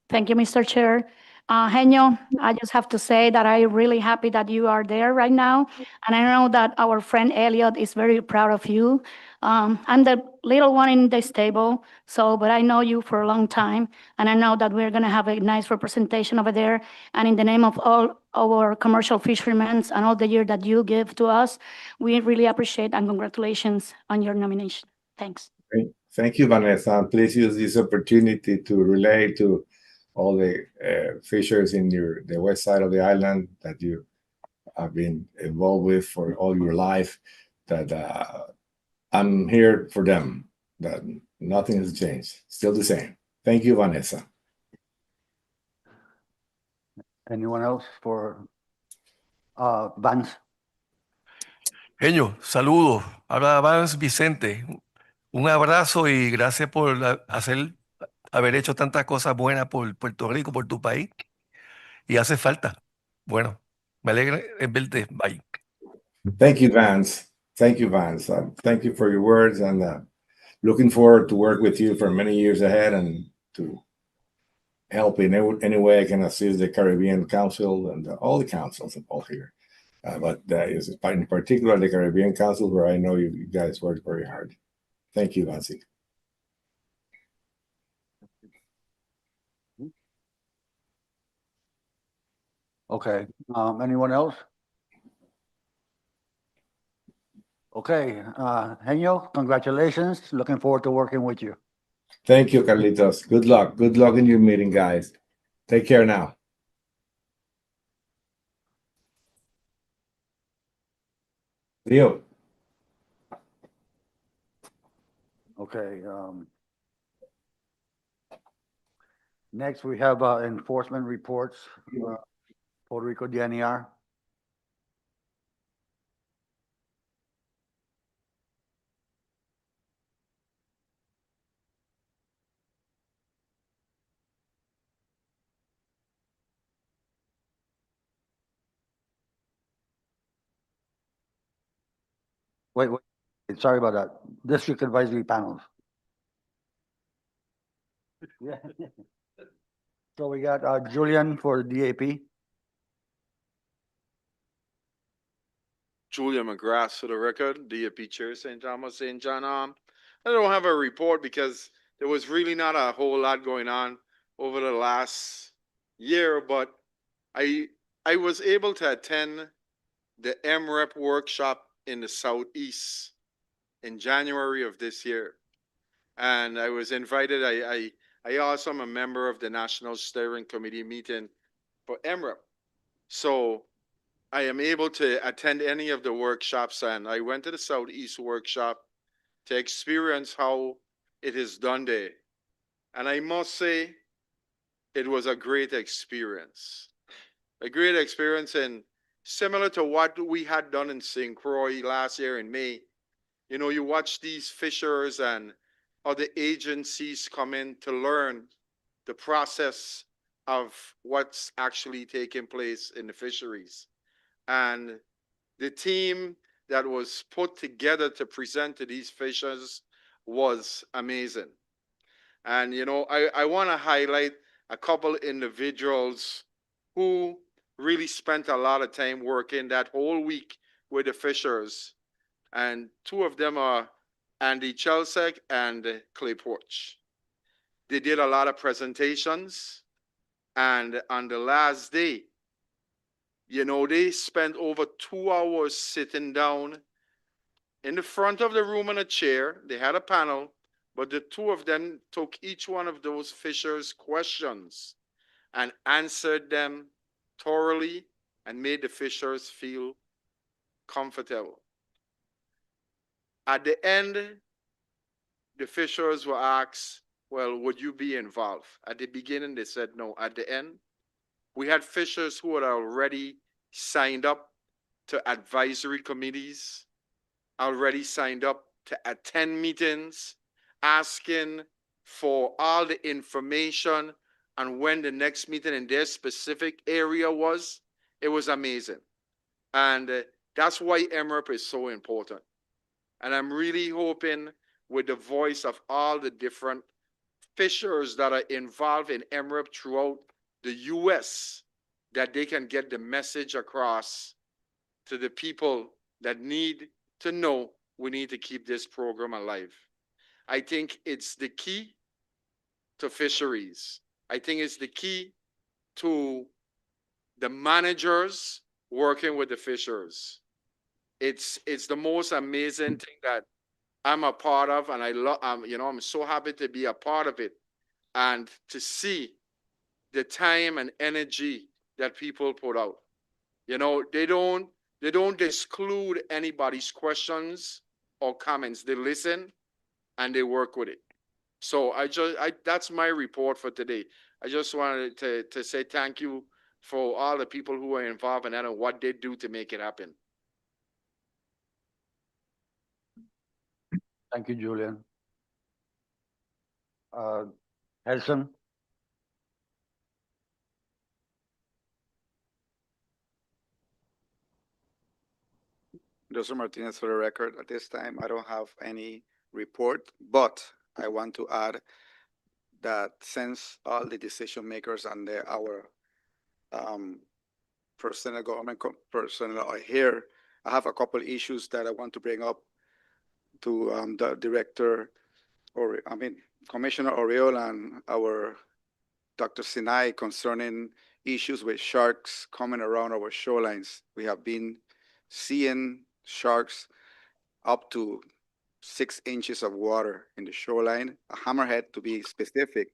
Thank you, Mr. Chair. Genio, I just have to say that I'm really happy that you are there right now. And I know that our friend Elliot is very proud of you. I'm the little one in this table, but I know you for a long time. And I know that we're going to have a nice representation over there. And in the name of all our commercial fishermen and all the year that you give to us, we really appreciate and congratulations on your nomination. Thanks. Great. Thank you, Vanessa. And please use this opportunity to relay to all the fishers in the west side of the island that you have been involved with for all your life, that I'm here for them, that nothing has changed, still the same. Thank you, Vanessa. Anyone else for Vance? Genio, saludos. Habla Vance Vicente. Un abrazo y gracias por haber hecho tantas cosas buenas por Puerto Rico, por tu país. Y hace falta. Bueno, me alegra en verte. Bye. Thank you, Vance. Thank you, Vance. Thank you for your words, and looking forward to work with you for many years ahead and to help in any way I can assist the Caribbean Council and all the councils involved here. But that is in particular the Caribbean Council, where I know you guys work very hard. Thank you, Vance. Okay. Anyone else? Okay. Genio, congratulations. Looking forward to working with you. Thank you, Carlitos. Good luck. Good luck in your meeting, guys. Take care now. Leo. Okay. Next, we have enforcement reports. Puerto Rico DNR. Wait. Sorry about that. District advisory panels. Yeah. So we got Julian for DAP. Julia McGrath for the record, DAP Chair, St. Thomas, St. John. I don't have a report because there was really not a whole lot going on over the last year, but I was able to attend the MREP workshop in the Southeast in January of this year. And I was invited. I also am a member of the National Steering Committee meeting for MREP. So I am able to attend any of the workshops, and I went to the Southeast workshop to experience how it is done there. And I must say, it was a great experience. A great experience, and similar to what we had done in St. Croix last year in May. You know, you watch these fishers and other agencies come in to learn the process of what's actually taking place in the fisheries. And the team that was put together to present to these fishers was amazing. And, you know, I want to highlight a couple individuals who really spent a lot of time working that whole week with the fishers. And two of them are Andy Chelsek and Clay Porch. They did a lot of presentations. And on the last day, you know, they spent over 2 hours sitting down in the front of the room on a chair. They had a panel, but the two of them took each one of those fishers' questions and answered them thoroughly and made the fishers feel comfortable. At the end, the fishers were asked, well, would you be involved? At the beginning, they said no. At the end, we had fishers who had already signed up to advisory committees, already signed up to attend meetings, asking for all the information on when the next meeting in their specific area was. It was amazing. And that's why MREP is so important. And I'm really hoping with the voice of all the different fishers that are involved in MREP throughout the US, that they can get the message across to the people that need to know we need to keep this program alive. I think it's the key to fisheries. I think it's the key to the managers working with the fishers. It's the most amazing thing that I'm a part of, and I love. You know, I'm so happy to be a part of it, and to see the time and energy that people put out. You know, they don't exclude anybody's questions or comments. They listen and they work with it. So that's my report for today. I just wanted to say thank you for all the people who are involved in that and what they do to make it happen. Thank you, Julian. Edson? Joseph Martinez for the record. At this time, I don't have any report, but I want to add that since all the decision makers and our personnel, government personnel are here, I have a couple issues that I want to bring up to the director, or Commissioner Oriol and our Dr. Sinai concerning issues with sharks coming around our shorelines. We have been seeing sharks up to 6 inches of water in the shoreline, a hammerhead to be specific.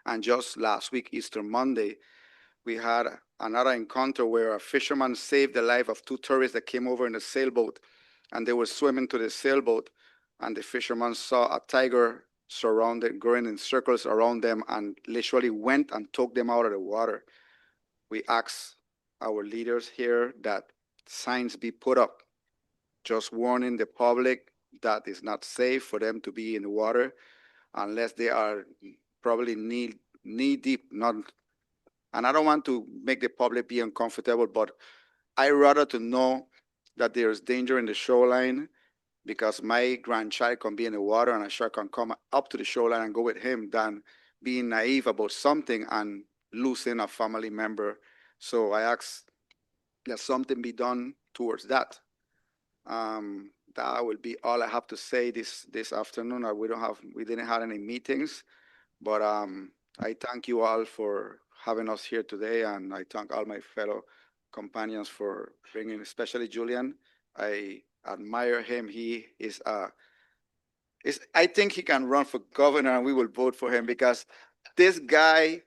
And just last week, Easter Monday, we had another encounter where a fisherman saved the life of 2 tourists that came over in a sailboat, and they were swimming to the sailboat, and the fisherman saw a tiger surrounded, going in circles around them, and literally went and took them out of the water. We asked our leaders here that signs be put up, just warning the public that it's not safe for them to be in the water unless they are probably knee deep. And I don't want to make the public be uncomfortable, but I rather to know that there's danger in the shoreline, because my grandchild can be in the water and a shark can come up to the shoreline and go with him, than being naive about something and losing a family member. So I ask that something be done towards that. That will be all I have to say this afternoon. We didn't have any meetings, but I thank you all for having us here today, and I thank all my fellow companions for bringing, especially Julian. I admire him. He is I think he can run for governor and we will vote for him, because this guy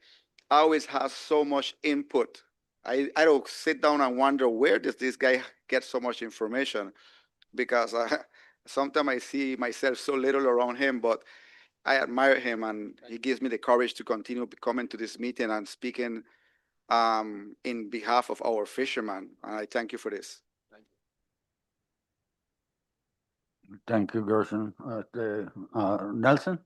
always has so much input. I don't sit down and wonder, where does this guy get so much information? Because sometimes I see myself so little around him, but I admire him, and he gives me the courage to continue coming to this meeting and speaking in behalf of our fishermen. And I thank you for this. Thank you, Gerson. Nelson?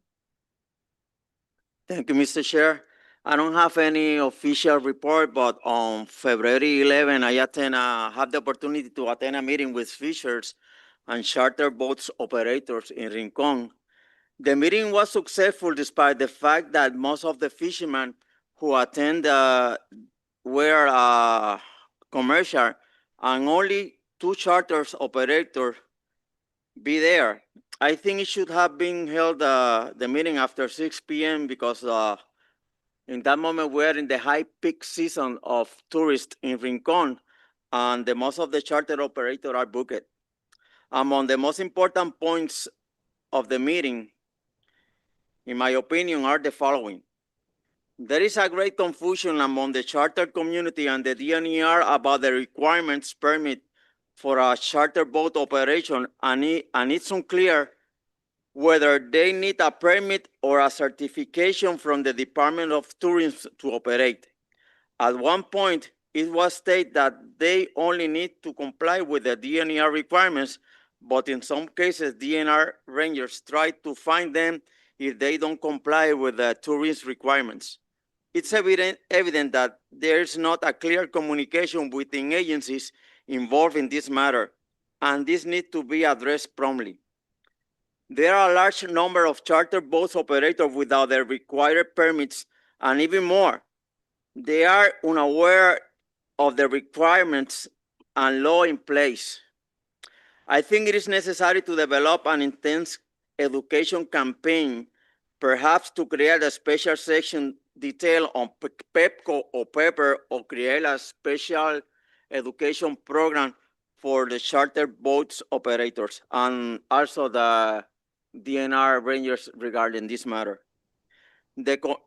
Thank you, Mr. Chair. I don't have any official report, but on February 11, I had the opportunity to attend a meeting with fishers and charter boats operators in Rincon. The meeting was successful despite the fact that most of the fishermen who attend were commercial and only 2 charters operators be there. I think it should have been held the meeting after 6 p.m. because in that moment we're in the high peak season of tourists in Rincon, and most of the charter operators are booked. Among the most important points of the meeting, in my opinion, are the following. There is a great confusion among the charter community and the DNER about the requirements permit for a charter boat operation, and it's unclear whether they need a permit or a certification from the Department of Tourism to operate. At one point, it was stated that they only need to comply with the DNR requirements, but in some cases, DNR rangers try to find them if they don't comply with the tourist requirements. It's evident that there's not a clear communication within agencies involved in this matter, and this needs to be addressed promptly. There are a large number of charter boats operators without the required permits, and even more, they are unaware of the requirements and law in place. I think it is necessary to develop an intense education campaign, perhaps to create a special section detailed on PEPCO or PEPPER, or create a special education program for the charter boats operators and also the DNR rangers regarding this matter.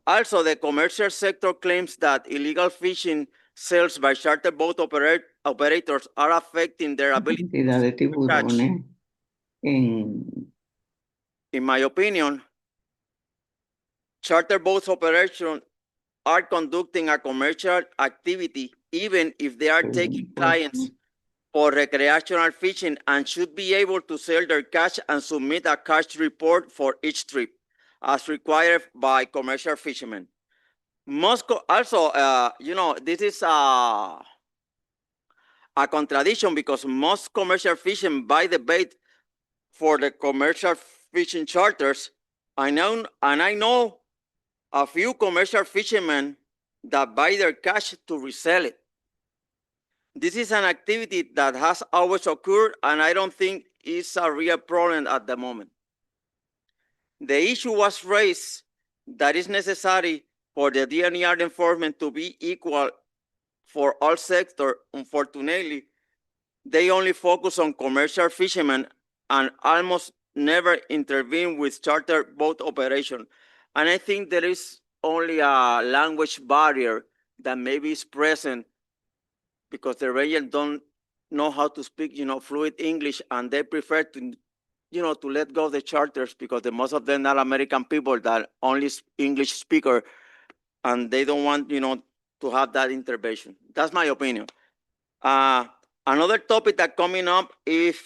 Also, the commercial sector claims that illegal fishing sales by charter boat operators are affecting their ability Cantidad de to catch. tiburones en In my opinion, charter boats operators are conducting a commercial activity even if they are taking clients for recreational fishing, and should be able to sell their catch and submit a catch report for each trip as required by commercial fishermen. Also, this is a contradiction because most commercial fishermen buy the bait for the commercial fishing charters. I know a few commercial fishermen that buy their catch to resell it. This is an activity that has always occurred, and I don't think it's a real problem at the moment. The issue was raised that it's necessary for the DNR enforcement to be equal for all sectors. Unfortunately, they only focus on commercial fishermen and almost never intervene with charter boat operation. And I think there is only a language barrier that maybe is present because the rangers don't know how to speak, fluid English, and they prefer to, to let go of the charters because most of them are American people that only English speaker, and they don't want, to have that intervention. That's my opinion. Another topic that coming up is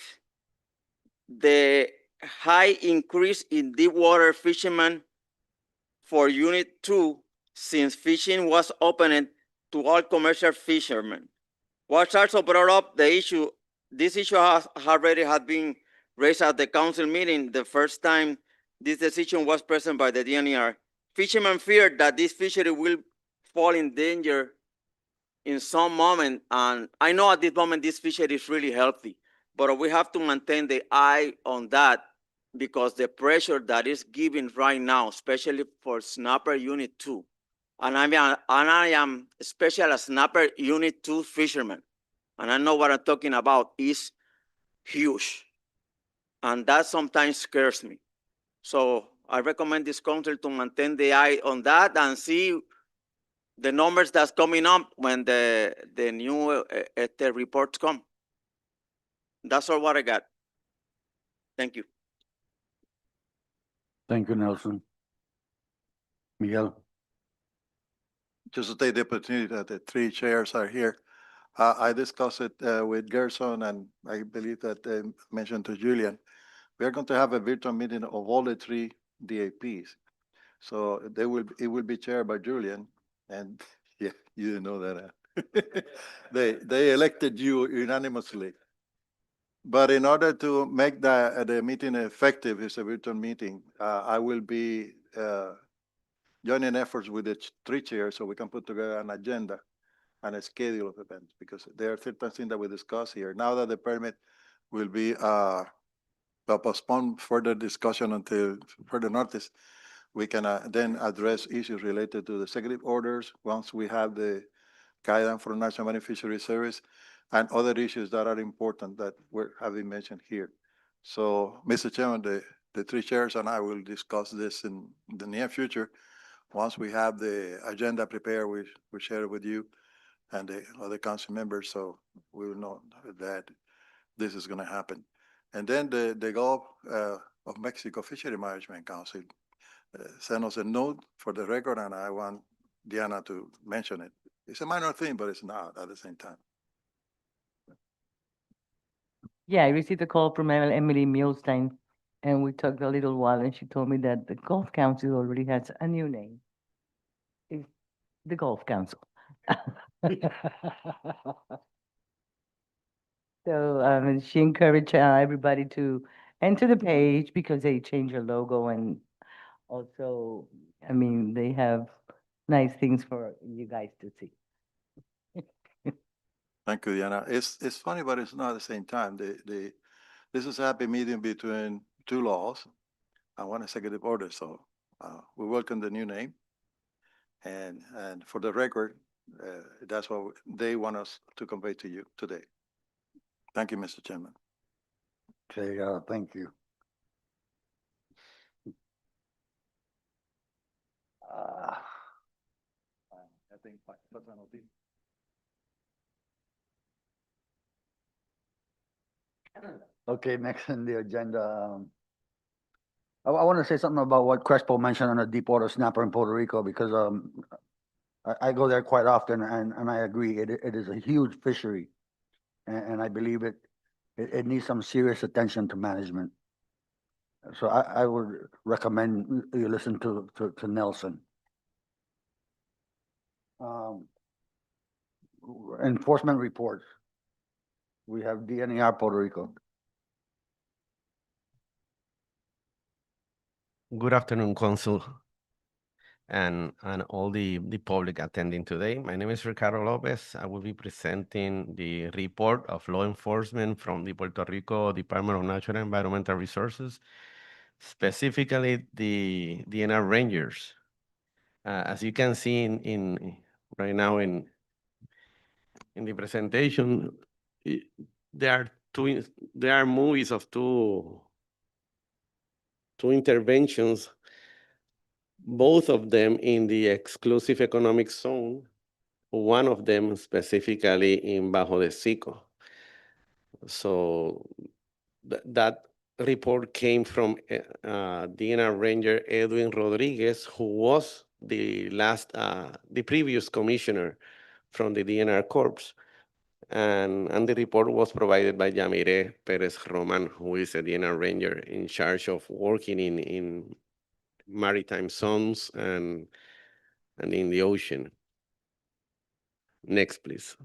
the high increase in deep water fishermen for Unit 2 since fishing was opened to all commercial fishermen. What also brought up the issue, this issue has already had been raised at the council meeting the first time this decision was presented by the DNR. Fishermen fear that this fishery will fall in danger in some moment, and I know at this moment this fishery is really healthy, but we have to maintain the eye on that because the pressure that is given right now, especially for snapper unit 2, and I am especially a snapper unit 2 fisherman, and I know what I'm talking about, is huge, and that sometimes scares me. So I recommend this council to maintain the eye on that and see the numbers that's coming up when the new the reports come. That's all what I got. Thank you. Thank you, Nelson. Miguel. Just to take the opportunity that the 3 chairs are here. I discussed it with Gerson, and I believe that they mentioned to Julian. We are going to have a virtual meeting of all the 3 DAPs. So it will be chaired by Julian, and yeah, you didn't know that. They elected you unanimously. But in order to make the meeting effective, it's a virtual meeting, I will be joining efforts with the three chairs so we can put together an agenda and a schedule of events, because there are certain things that we discuss here. Now that the permit will be postpone further discussion until further notice, we can then address issues related to the executive orders once we have the guidance from National Marine Fishery Service and other issues that are important that have been mentioned here. So, Mr. Chairman, the three chairs and I will discuss this in the near future. Once we have the agenda prepared, we share it with you and the other council members, so we will know that this is going to happen. And then the Gulf of Mexico Fishery Management Council sent us a note for the record, and I want Diana to mention it. It's a minor thing, but it's not at the same time. Yeah, I received a call from Emily Milstein, and we talked a little while, and she told me that the Gulf Council already has a new name. It's the Gulf Council. So she encouraged everybody to enter the page because they changed their logo, and also, I mean, they have nice things for you guys to see. Thank you, Diana. It's funny, but it's not at the same time. This is a happy medium between two laws and one executive order. So we welcome the new name. And for the record, that's what they want us to convey to you today. Thank you, Mr. Chairman. Okay, thank you. Okay, next on the agenda. I want to say something about what Crespo mentioned on the deepwater snapper in Puerto Rico, because I go there quite often, and I agree, it is a huge fishery, and I believe it needs some serious attention to management. So I would recommend you listen to Nelson. Enforcement reports. We have DNR Puerto Rico. Good afternoon, Consul, and all the public attending today. My name is Ricardo Lopez. I will be presenting the report of law enforcement from the Puerto Rico Department of Natural and Environmental Resources, specifically the DNR Rangers. As you can see in right now in the presentation, there are movies of two interventions, both of them in the exclusive economic zone, one of them specifically in Bajo de Sico. So that report came from DNR Ranger Edwin Rodriguez, who was the previous commissioner from the DNR Corps. And the report was provided by Yamire Perez Roman, who is a DNR Ranger in charge of working in maritime zones and in the ocean. Next, please.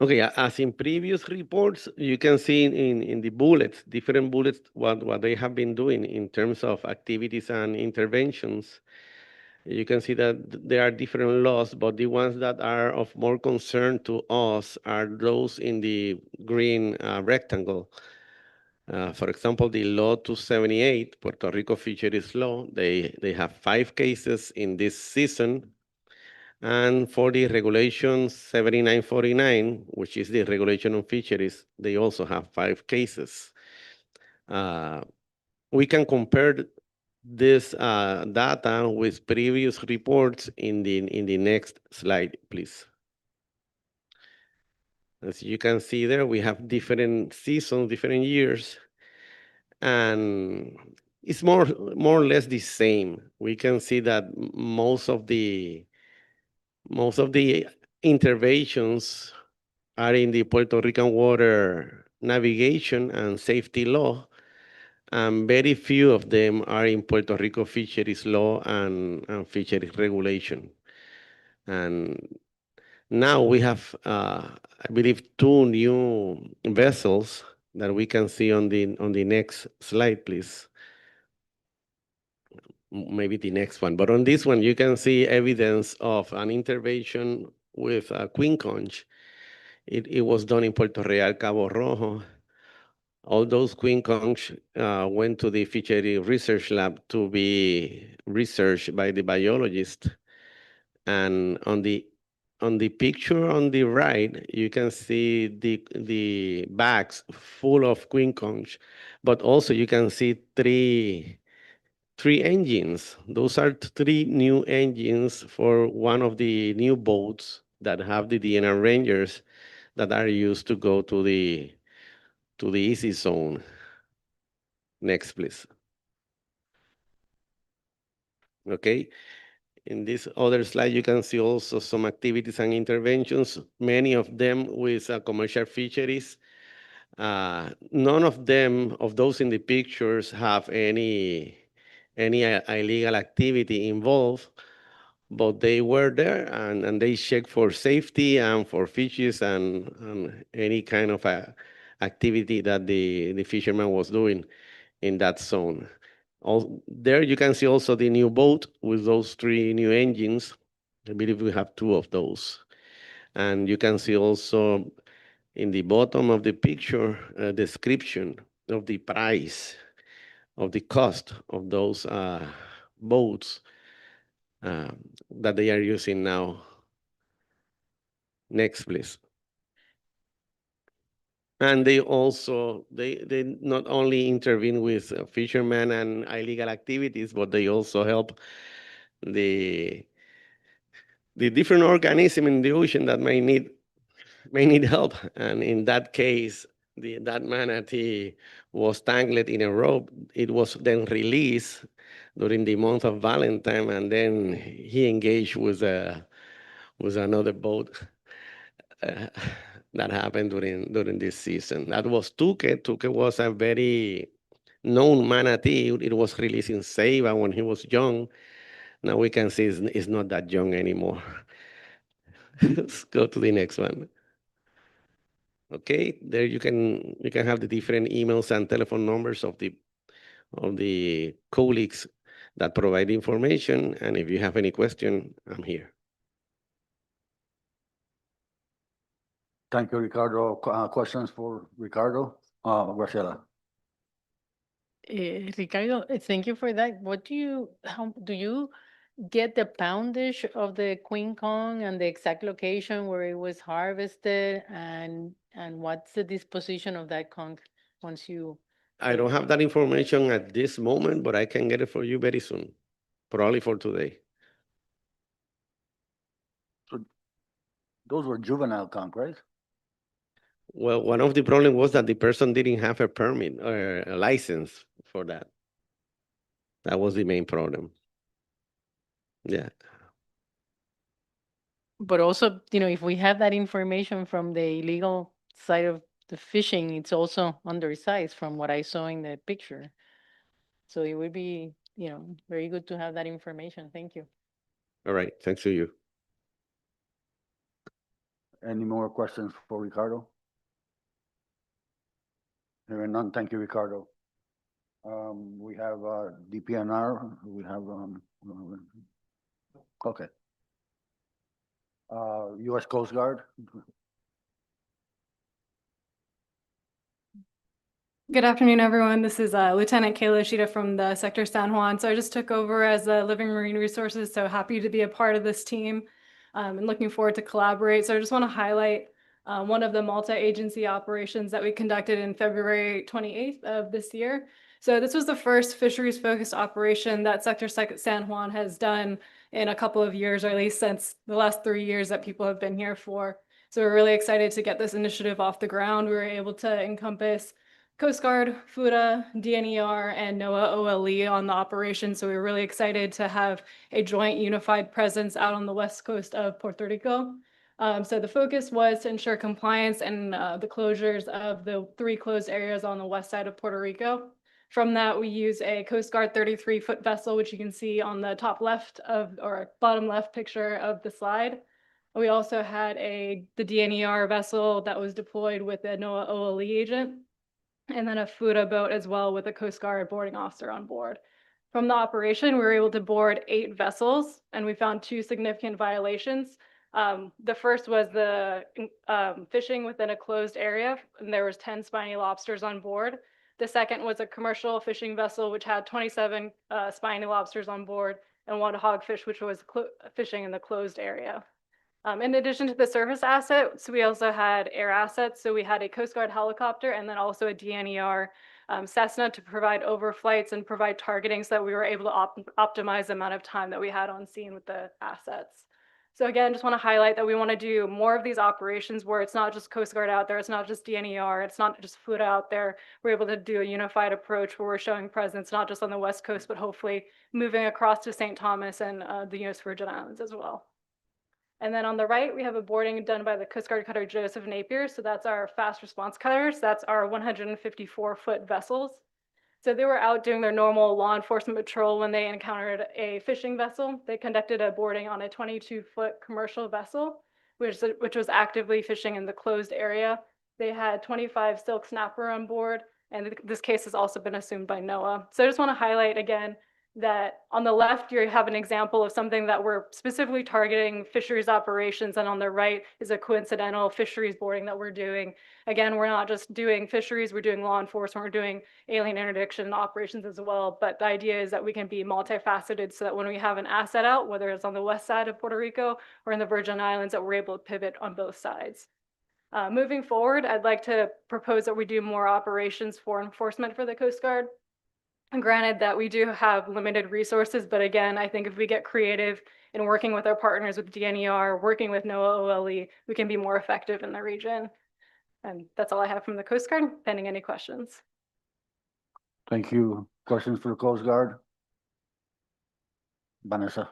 Okay, as in previous reports, you can see in the bullets, different bullets, what they have been doing in terms of activities and interventions. You can see that there are different laws, but the ones that are of more concern to us are those in the green rectangle. For example, the Law 278, Puerto Rico Fisheries Law, they have 5 cases in this season. And for the Regulation 7949, which is the regulation on fisheries, they also have 5 cases. We can compare this data with previous reports in the next slide, please. As you can see there, we have different seasons, different years, and it's more or less the same. We can see that most of the interventions are in the Puerto Rican water navigation and safety law, and very few of them are in Puerto Rico fisheries law and fisheries regulation. And Now we have, I believe, 2 new vessels that we can see on the next slide, please. Maybe the next one, but on this one, you can see evidence of an intervention with a queen conch. It was done in Puerto Real, Cabo Rojo. All those queen conch went to the fishery research lab to be researched by the biologist. And on the picture on the right, you can see the bags full of queen conch, but also you can see three engines. Those are 3 new engines for one of the new boats that have the DNR Rangers that are used to go to the easy zone. Next, please. Okay. In this other slide, you can see also some activities and interventions, many of them with commercial fisheries. None of them, of those in the pictures, have any illegal activity involved, but they were there and they checked for safety and for fishes and any kind of activity that the fisherman was doing in that zone. There you can see also the new boat with those 3 new engines. I believe we have 2 of those. And you can see also in the bottom of the picture a description of the price, of the cost of those boats that they are using now. Next, please. And they also, they not only intervene with fishermen and illegal activities, but they also help the different organisms in the ocean that may need help. And in that case, that manatee was tangled in a rope. It was then released during the month of Valentine, and then he engaged with another boat. That happened during this season. That was Tuque. Tuque was a very known manatee. It was released in Ceiba when he was young. Now we can see it's not that young anymore. Let's go to the next one. Okay, there you can have the different emails and telephone numbers of the colleagues that provide information. And if you have any question, I'm here. Thank you, Ricardo. Questions for Ricardo? Graciela. Ricardo, thank you for that. How do you get the poundage of the Queen Kong and the exact location where it was harvested, and what's the disposition of that conch once you? I don't have that information at this moment, but I can get it for you very soon, probably for today. So those were juvenile conch, right? Well, one of the problems was that the person didn't have a permit or a license for that. That was the main problem. Yeah. But also, if we have that information from the illegal side of the fishing, it's also undersized from what I saw in the picture. So it would be, very good to have that information. Thank you. All right. Thanks to you. Any more questions for Ricardo? Hearing none, thank you, Ricardo. We have DPNR. We have okay. U.S. Coast Guard. Good afternoon, everyone. This is Lieutenant Kayla Shida from the Sector San Juan. So I just took over as Living Marine Resources, so happy to be a part of this team and looking forward to collaborate. So I just want to highlight one of the multi-agency operations that we conducted in February 28th of this year. So this was the first fisheries-focused operation that Sector San Juan has done in a couple of years, or at least since the last 3 years that people have been here for. So we're really excited to get this initiative off the ground. We were able to encompass Coast Guard, FUTA, DNER, and NOAA OLE on the operation. So we're really excited to have a joint unified presence out on the west coast of Puerto Rico. So the focus was to ensure compliance and the closures of the 3 closed areas on the west side of Puerto Rico. From that, we use a Coast Guard 33-foot vessel, which you can see on the top left or bottom left picture of the slide. We also had the DNER vessel that was deployed with the NOAA OLE agent, and then a FUTA boat as well with a Coast Guard boarding officer on board. From the operation, we were able to board 8 vessels, and we found 2 significant violations. The first was the fishing within a closed area, and there was 10 spiny lobsters on board. The second was a commercial fishing vessel, which had 27 spiny lobsters on board, and 1 hogfish, which was fishing in the closed area. In addition to the surface assets, we also had air assets. So we had a Coast Guard helicopter and then also a DNER Cessna to provide overflights and provide targeting so that we were able to optimize the amount of time that we had on scene with the assets. So again, just want to highlight that we want to do more of these operations where it's not just Coast Guard out there, it's not just DNER, it's not just FUTA out there. We're able to do a unified approach where we're showing presence, not just on the West Coast, but hopefully moving across to St. Thomas and the U.S. Virgin Islands as well. And then on the right, we have a boarding done by the Coast Guard cutter Joseph Napier. So that's our fast response cutters. That's our 154-foot vessels. So they were out doing their normal law enforcement patrol when they encountered a fishing vessel. They conducted a boarding on a 22-foot commercial vessel, which was actively fishing in the closed area. They had 25 silk snapper on board, and this case has also been assumed by NOAA. So I just want to highlight again that on the left, you have an example of something that we're specifically targeting fisheries operations, and on the right is a coincidental fisheries boarding that we're doing. Again, we're not just doing fisheries, we're doing law enforcement, we're doing alien interdiction operations as well. But the idea is that we can be multifaceted so that when we have an asset out, whether it's on the west side of Puerto Rico or in the Virgin Islands, that we're able to pivot on both sides. Moving forward, I'd like to propose that we do more operations for enforcement for the Coast Guard. And granted that we do have limited resources, but again, I think if we get creative in working with our partners with DNER, working with NOAA OLE, we can be more effective in the region. And that's all I have from the Coast Guard, pending any questions. Thank you. Questions for the Coast Guard? Vanessa.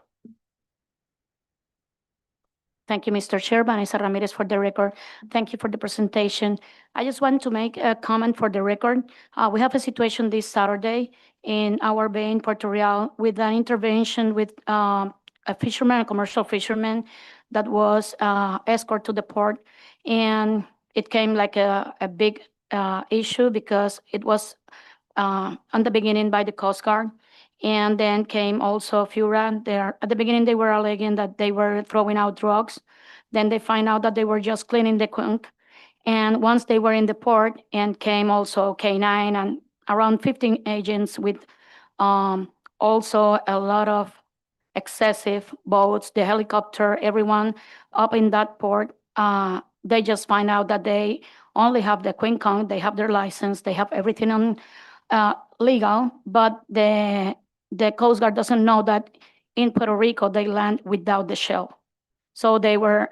Thank you, Mr. Chair. Vanessa Ramirez for the record. Thank you for the presentation. I just want to make a comment for the record. We have a situation this Saturday in our bay in Puerto Real with an intervention with a fisherman, a commercial fisherman that was escorted to the port. And it came like a big issue because it was on the beginning by the Coast Guard. And then came also FURA. At the beginning, they were alleging that they were throwing out drugs. Then they find out that they were just cleaning the quink. And once they were in the port, and came also K9 and around 15 agents with also a lot of excessive boats, the helicopter, everyone up in that port. They just find out that they only have the quink count, they have their license, they have everything on legal, but the Coast Guard doesn't know that in Puerto Rico, they land without the shell. So they were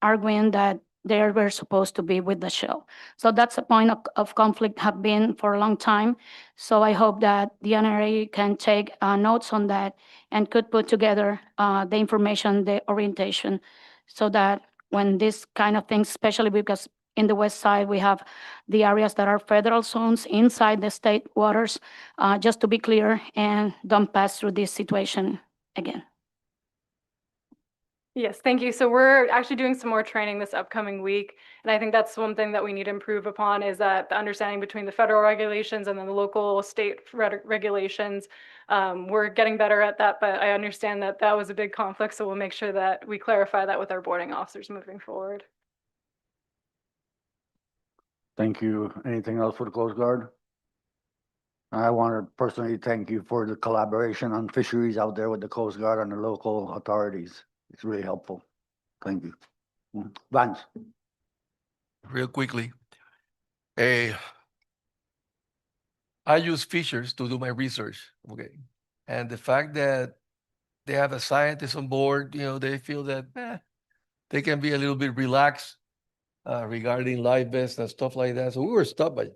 arguing that they were supposed to be with the shell. So that's a point of conflict have been for a long time. So I hope that the NRA can take notes on that and could put together the information, the orientation, so that when this kind of things, especially because in the west side, we have the areas that are federal zones inside the state waters, just to be clear and don't pass through this situation again. Yes, thank you. So we're actually doing some more training this upcoming week. And I think that's one thing that we need to improve upon is that the understanding between the federal regulations and then the local state regulations. We're getting better at that, but I understand that that was a big conflict. So we'll make sure that we clarify that with our boarding officers moving forward. Thank you. Anything else for the Coast Guard? I want to personally thank you for the collaboration on fisheries out there with the Coast Guard and the local authorities. It's really helpful. Thank you. Vance. Real quickly. I use fishers to do my research. Okay. And the fact that they have a scientist on board, they feel that they can be a little bit relaxed regarding live vests and stuff like that. So we were stopped by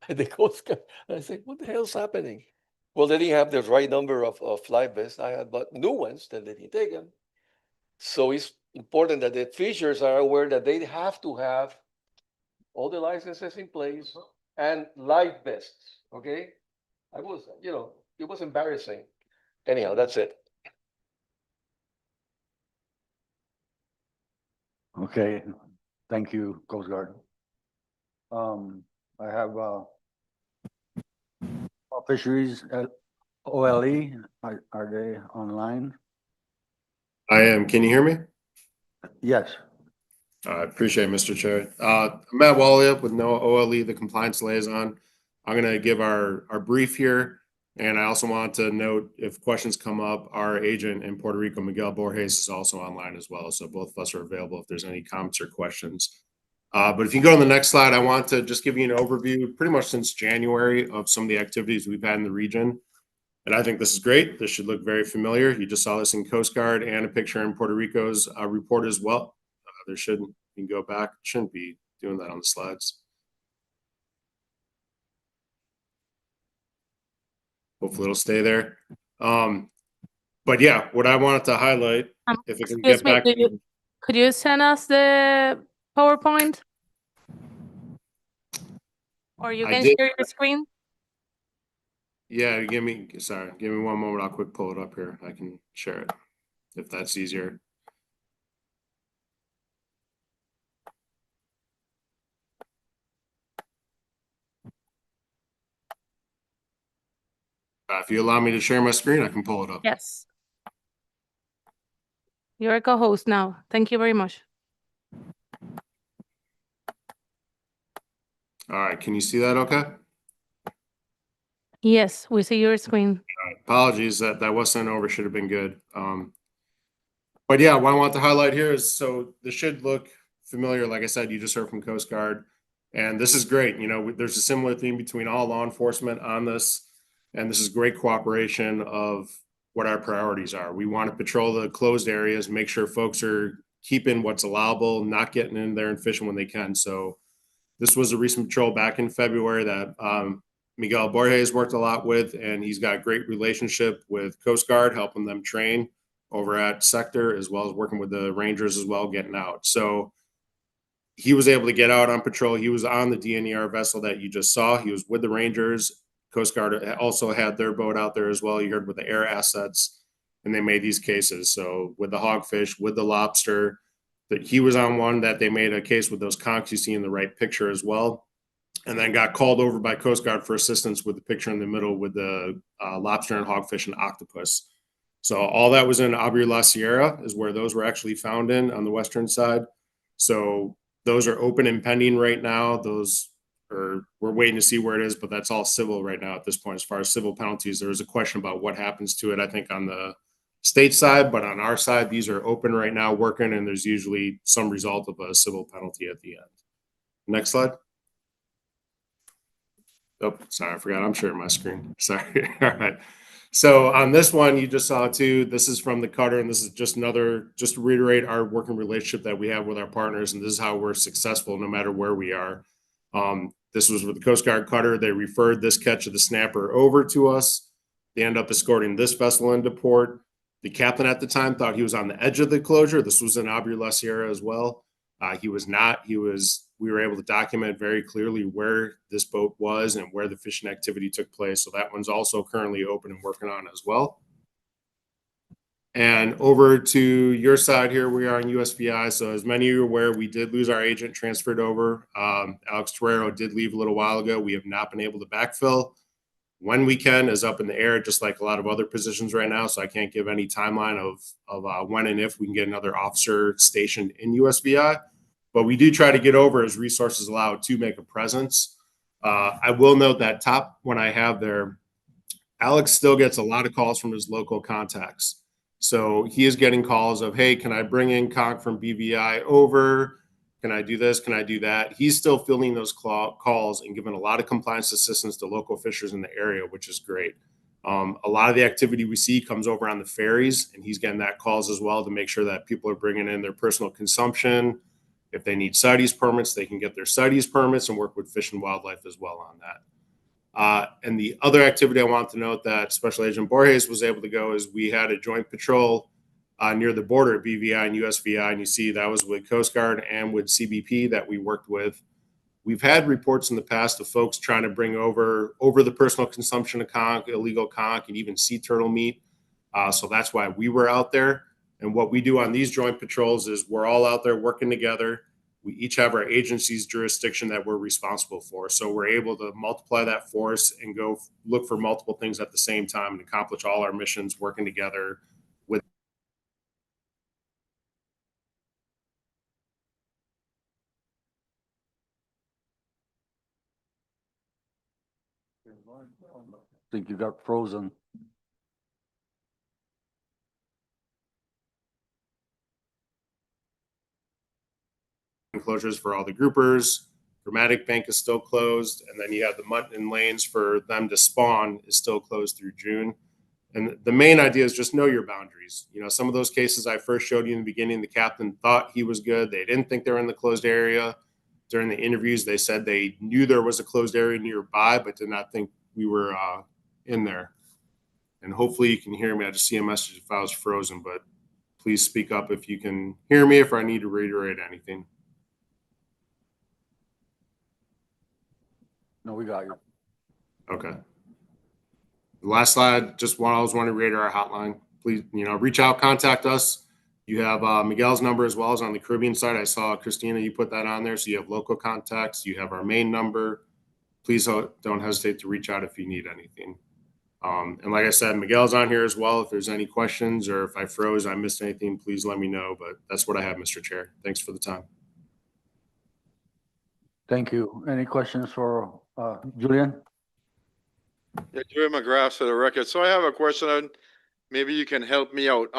the Coast Guard. I said, what the hell's happening? Well, they didn't have the right number of live vests. I had bought new ones that they didn't take them. So it's important that the fishers are aware that they have to have all the licenses in place and live vests, okay? I was, it was embarrassing. Anyhow, that's it. Okay, thank you, Coast Guard. I have fisheries OLE. Are they online? I am. Can you hear me? Yes. I appreciate it, Mr. Chair. I'm Matt Walia with NOAA OLE, the compliance liaison. I'm going to give our brief here. And I also want to note, if questions come up, our agent in Puerto Rico, Miguel Borges, is also online as well. So both of us are available if there's any comments or questions. But if you go on the next slide, I want to just give you an overview pretty much since January of some of the activities we've had in the region. And I think this is great. This should look very familiar. You just saw this in Coast Guard and a picture in Puerto Rico's report as well. There shouldn't, you can go back, shouldn't be doing that on the slides. Hopefully it'll stay there. But yeah, what I wanted to highlight, if it can Excuse get me, back. could you send us the PowerPoint? Or you I can did. share your screen? Yeah, give me one moment. I'll quick pull it up here. I can share it if that's easier. If you allow me to share my screen, I can pull it up. Yes. You're a co-host now. Thank you very much. All right, can you see that okay? Yes, we see your screen. Apologies, that was sent over, should have been good. But yeah, what I want to highlight here is, so this should look familiar. Like I said, you just heard from Coast Guard, and this is great. You know, there's a similar theme between all law enforcement on this, and this is great cooperation of what our priorities are. We want to patrol the closed areas, make sure folks are keeping what's allowable, not getting in there and fishing when they can. So this was a recent patrol back in February that Miguel Borges worked a lot with, and he's got a great relationship with Coast Guard, helping them train over at Sector, as well as working with the Rangers as well, getting out. So he was able to get out on patrol. He was on the DNER vessel that you just saw. He was with the Rangers. Coast Guard also had their boat out there as well. You heard with the air assets, and they made these cases. So with the hogfish, with the lobster, that he was on one that they made a case with those conchs you see in the right picture as well. And then got called over by Coast Guard for assistance with the picture in the middle with the lobster and hogfish and octopus. So all that was in Abreu La Sierra is where those were actually found in on the western side. So those are open and pending right now. Those are, we're waiting to see where it is, but that's all civil right now at this point. As far as civil penalties, there was a question about what happens to it, I think, on the state side, but on our side, these are open right now, working, and there's usually some result of a civil penalty at the end. Next slide. Oh, sorry, I forgot. I'm sharing my screen. Sorry. All right. So on this one, you just saw too, this is from the cutter, and this is just another, just to reiterate our working relationship that we have with our partners, and this is how we're successful no matter where we are. This was with the Coast Guard cutter. They referred this catch of the snapper over to us. They end up escorting this vessel into port. The captain at the time thought he was on the edge of the closure. This was in Abreu La Sierra as well. He was not. We were able to document very clearly where this boat was and where the fishing activity took place. So that one's also currently open and working on as well. And over to your side here, we are in USVI. So as many of you are aware, we did lose our agent, transferred over. Alex Torrero did leave a little while ago. We have not been able to backfill. When we can is up in the air, just like a lot of other positions right now. So I can't give any timeline of when and if we can get another officer stationed in USVI. But we do try to get over as resources allow to make a presence. I will note that top one I have there, Alex still gets a lot of calls from his local contacts. So he is getting calls of, hey, can I bring in conch from BVI over? Can I do this? Can I do that? He's still fielding those calls and giving a lot of compliance assistance to local fishers in the area, which is great. A lot of the activity we see comes over on the ferries, and he's getting that calls as well to make sure that people are bringing in their personal consumption. If they need CITES permits, they can get their CITES permits and work with Fish and Wildlife as well on that. And the other activity I want to note that Special Agent Borges was able to go is we had a joint patrol near the border at BVI and USVI, and you see that was with Coast Guard and with CBP that we worked with. We've had reports in the past of folks trying to bring over the personal consumption of conch, illegal conch, and even sea turtle meat. So that's why we were out there. And what we do on these joint patrols is we're all out there working together. We each have our agency's jurisdiction that we're responsible for. So we're able to multiply that force and go look for multiple things at the same time and accomplish all our missions working together with. I think you got frozen. Enclosures for all the groupers. Dramatic Bank is still closed, and then you have the Mutton lanes for them to spawn is still closed through June. And the main idea is just know your boundaries. You know, some of those cases I first showed you in the beginning, the captain thought he was good. They didn't think they were in the closed area. During the interviews, they said they knew there was a closed area nearby, but did not think we were in there. And hopefully you can hear me. I just see a message if I was frozen, but please speak up if you can hear me, if I need to reiterate anything. No, we got you. Okay. The last slide, just one, I always want to reiterate our hotline. Please, reach out, contact us. You have Miguel's number as well as on the Caribbean side. I saw Christina, you put that on there. So you have local contacts. You have our main number. Please don't hesitate to reach out if you need anything. And like I said, Miguel's on here as well. If there's any questions or if I froze, I missed anything, please let me know. But that's what I have, Mr. Chair. Thanks for the time. Thank you. Any questions for Julian? Yeah, Joey McGrath for the record. So I have a question, and maybe you can help me out.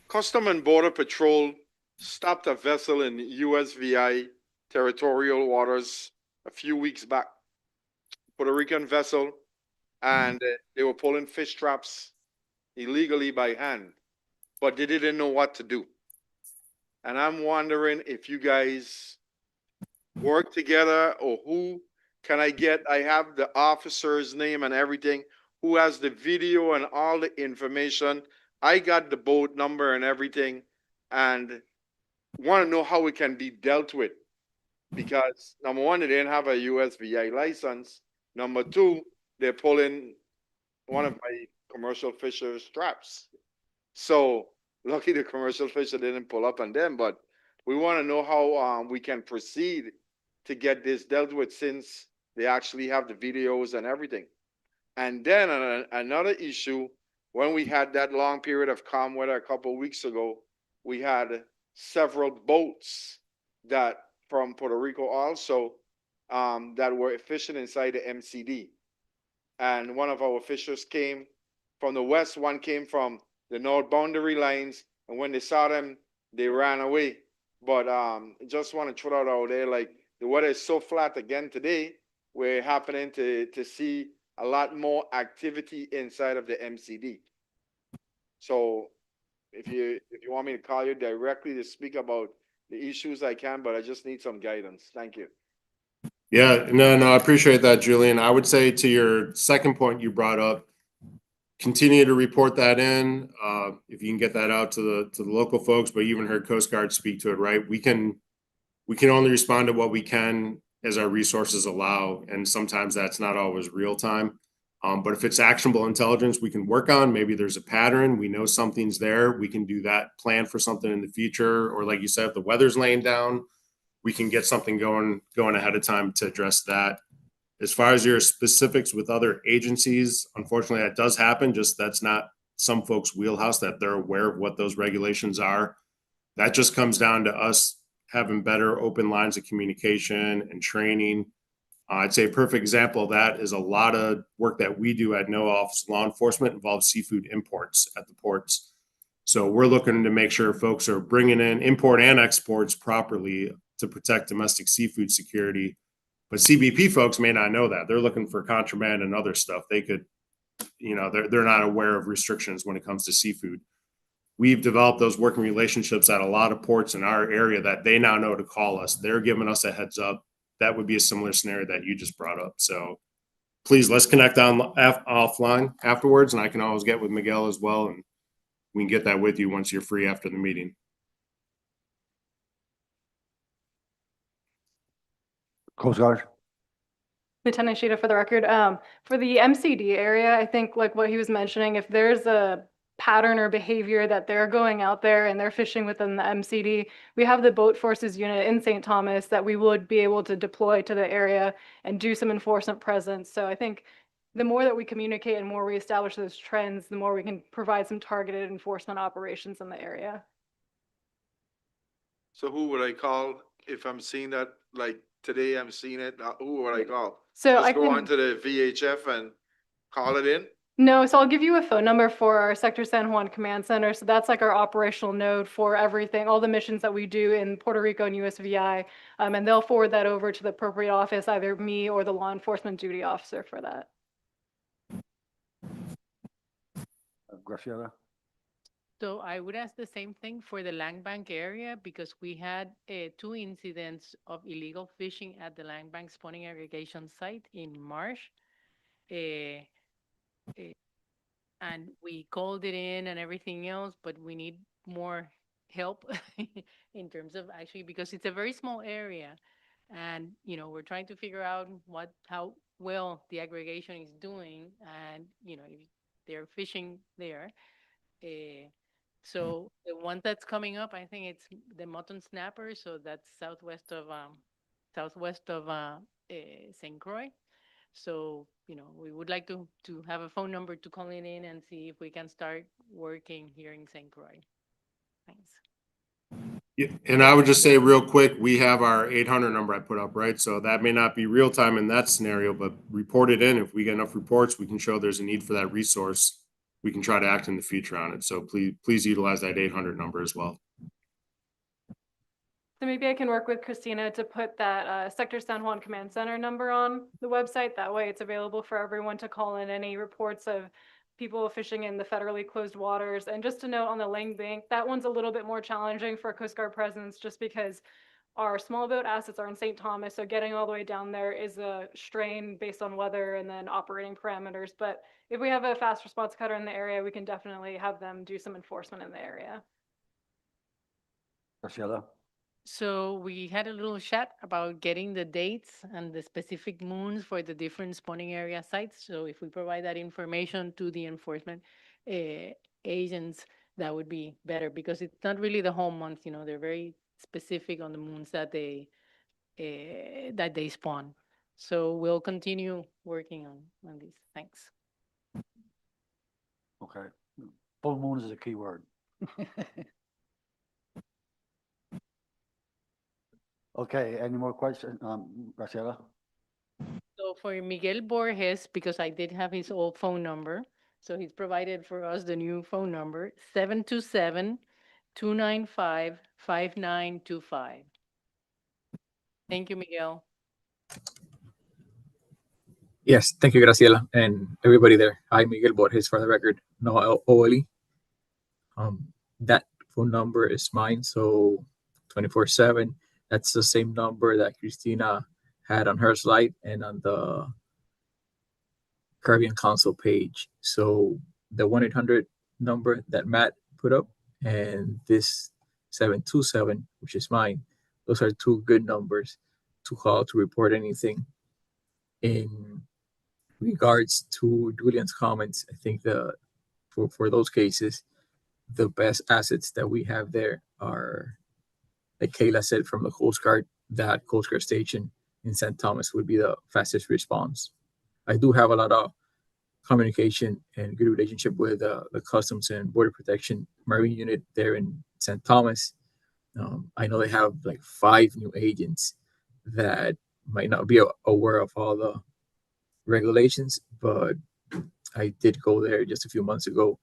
Custom and Border Patrol stopped a vessel in USVI territorial waters a few weeks back. Puerto Rican vessel, and they were pulling fish traps illegally by hand, but they didn't know what to do. And I'm wondering if you guys work together, or who can I get? I have the officer's name and everything, who has the video and all the information. I got the boat number and everything, and want to know how it can be dealt with. Because number one, they didn't have a USVI license. Number two, they're pulling one of my commercial fishers' traps. So lucky the commercial fisher didn't pull up on them, but we want to know how we can proceed to get this dealt with, since they actually have the videos and everything. And then another issue, when we had that long period of calm weather a couple of weeks ago, we had several boats that from Puerto Rico also that were fishing inside the MCD. And one of our fishers came from the west, one came from the north boundary lines, and when they saw them, they ran away. But just want to throw that out there, like the weather is so flat again today, we're happening to see a lot more activity inside of the MCD. So if you want me to call you directly to speak about the issues, I can, but I just need some guidance. Thank you. Yeah, no, I appreciate that, Julian. I would say to your second point you brought up, continue to report that in. If you can get that out to the local folks, but you even heard Coast Guard speak to it, right? We can only respond to what we can as our resources allow, and sometimes that's not always real time. But if it's actionable intelligence we can work on, maybe there's a pattern, we know something's there, we can do that, plan for something in the future, or like you said, if the weather's laying down, we can get something going ahead of time to address that. As far as your specifics with other agencies, unfortunately, that does happen. Just that's not some folks' wheelhouse, that they're aware of what those regulations are. That just comes down to us having better open lines of communication and training. I'd say a perfect example of that is a lot of work that we do at NOAA Office of Law Enforcement involves seafood imports at the ports. So we're looking to make sure folks are bringing in import and exports properly to protect domestic seafood security. But CBP folks may not know that. They're looking for contraband and other stuff. They could, they're not aware of restrictions when it comes to seafood. We've developed those working relationships at a lot of ports in our area that they now know to call us. They're giving us a heads up. That would be a similar scenario that you just brought up. So please, let's connect offline afterwards, and I can always get with Miguel as well, and we can get that with you once you're free after the meeting. Coast Guard. Lieutenant Sheeta for the record. For the MCD area, I think like what he was mentioning, if there's a pattern or behavior that they're going out there and they're fishing within the MCD. We have the boat forces unit in St. Thomas that we would be able to deploy to the area and do some enforcement presence. So I think the more that we communicate and more we establish those trends, the more we can provide some targeted enforcement operations in the area. So who would I call if I'm seeing that, like today I'm seeing it, who would I call? So Just I go can- onto the VHF and call it in? No, so I'll give you a phone number for our Sector San Juan Command Center. So that's like our operational node for everything, all the missions that we do in Puerto Rico and USVI. And they'll forward that over to the appropriate office, either me or the law enforcement duty officer for that. Graciela? So I would ask the same thing for the Land Bank area because we had 2 incidents of illegal fishing at the Land Bank spawning aggregation site in March. And we called it in and everything else, but we need more help in terms of actually, because it's a very small area. And, you know, we're trying to figure out how well the aggregation is doing and, you know, if they're fishing there. So the one that's coming up, I think it's the mutton snapper. So that's southwest of St. Croix. So, you know, we would like to have a phone number to call it in and see if we can start working here in St. Croix. Thanks. Yeah, and I would just say real quick, we have our 800 number I put up, right? So that may not be real time in that scenario, but report it in. If we get enough reports, we can show there's a need for that resource. We can try to act in the future on it. So please utilize that 800 number as well. So maybe I can work with Christina to put that Sector San Juan Command Center number on the website. That way it's available for everyone to call in any reports of people fishing in the federally closed waters. And just to note on the Lang Bank, that one's a little bit more challenging for Coast Guard presence just because our small boat assets are in St. Thomas. So getting all the way down there is a strain based on weather and then operating parameters. But if we have a fast response cutter in the area, we can definitely have them do some enforcement in the area. Graciela? So we had a little chat about getting the dates and the specific moons for the different spawning area sites. So if we provide that information to the enforcement agents, that would be better because it's not really the whole month. You know, they're very specific on the moons that they spawn. So we'll continue working on these. Thanks. Okay. Full moon is a key word. Okay, any more questions? Graciela? So for Miguel Borges, because I did have his old phone number, so he's provided for us the new phone number, 727-295-5925. Thank you, Miguel. Yes, thank you, Graciela, and everybody there. Hi, Miguel Borges, for the record, no Oli. That phone number is mine, so 24/7. That's the same number that Christina had on her slide and on the Caribbean Council page. So the 1-800 number that Matt put up and this 727, which is mine, those are 2 good numbers to call to report anything. In regards to Julian's comments, I think for those cases, the best assets that we have there are, like Kayla said, from the Coast Guard. That Coast Guard station in St. Thomas would be the fastest response. I do have a lot of communication and good relationship with the Customs and Border Protection Marine Unit there in St. Thomas. I know they have like 5 new agents that might not be aware of all the regulations, but I did go there just a few months ago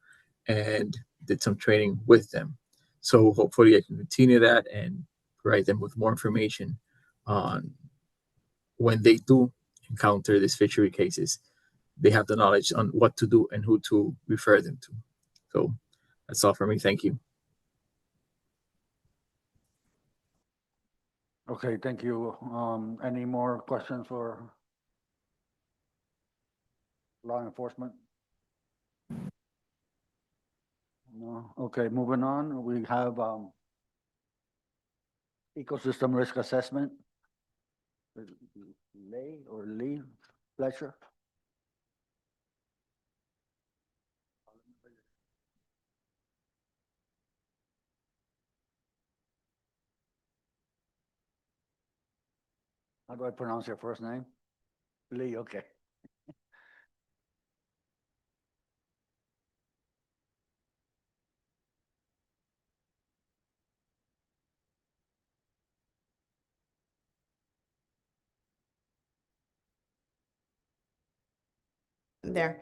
and did some training with them. So hopefully I can continue that and provide them with more information on when they do encounter these fishery cases. They have the knowledge on what to do and who to refer them to. So that's all for me. Thank you. Okay, thank you. Any more questions for law enforcement? No. Okay, moving on. We have ecosystem risk assessment. Lee Fletcher. How do I pronounce your first name? Lee, okay. There.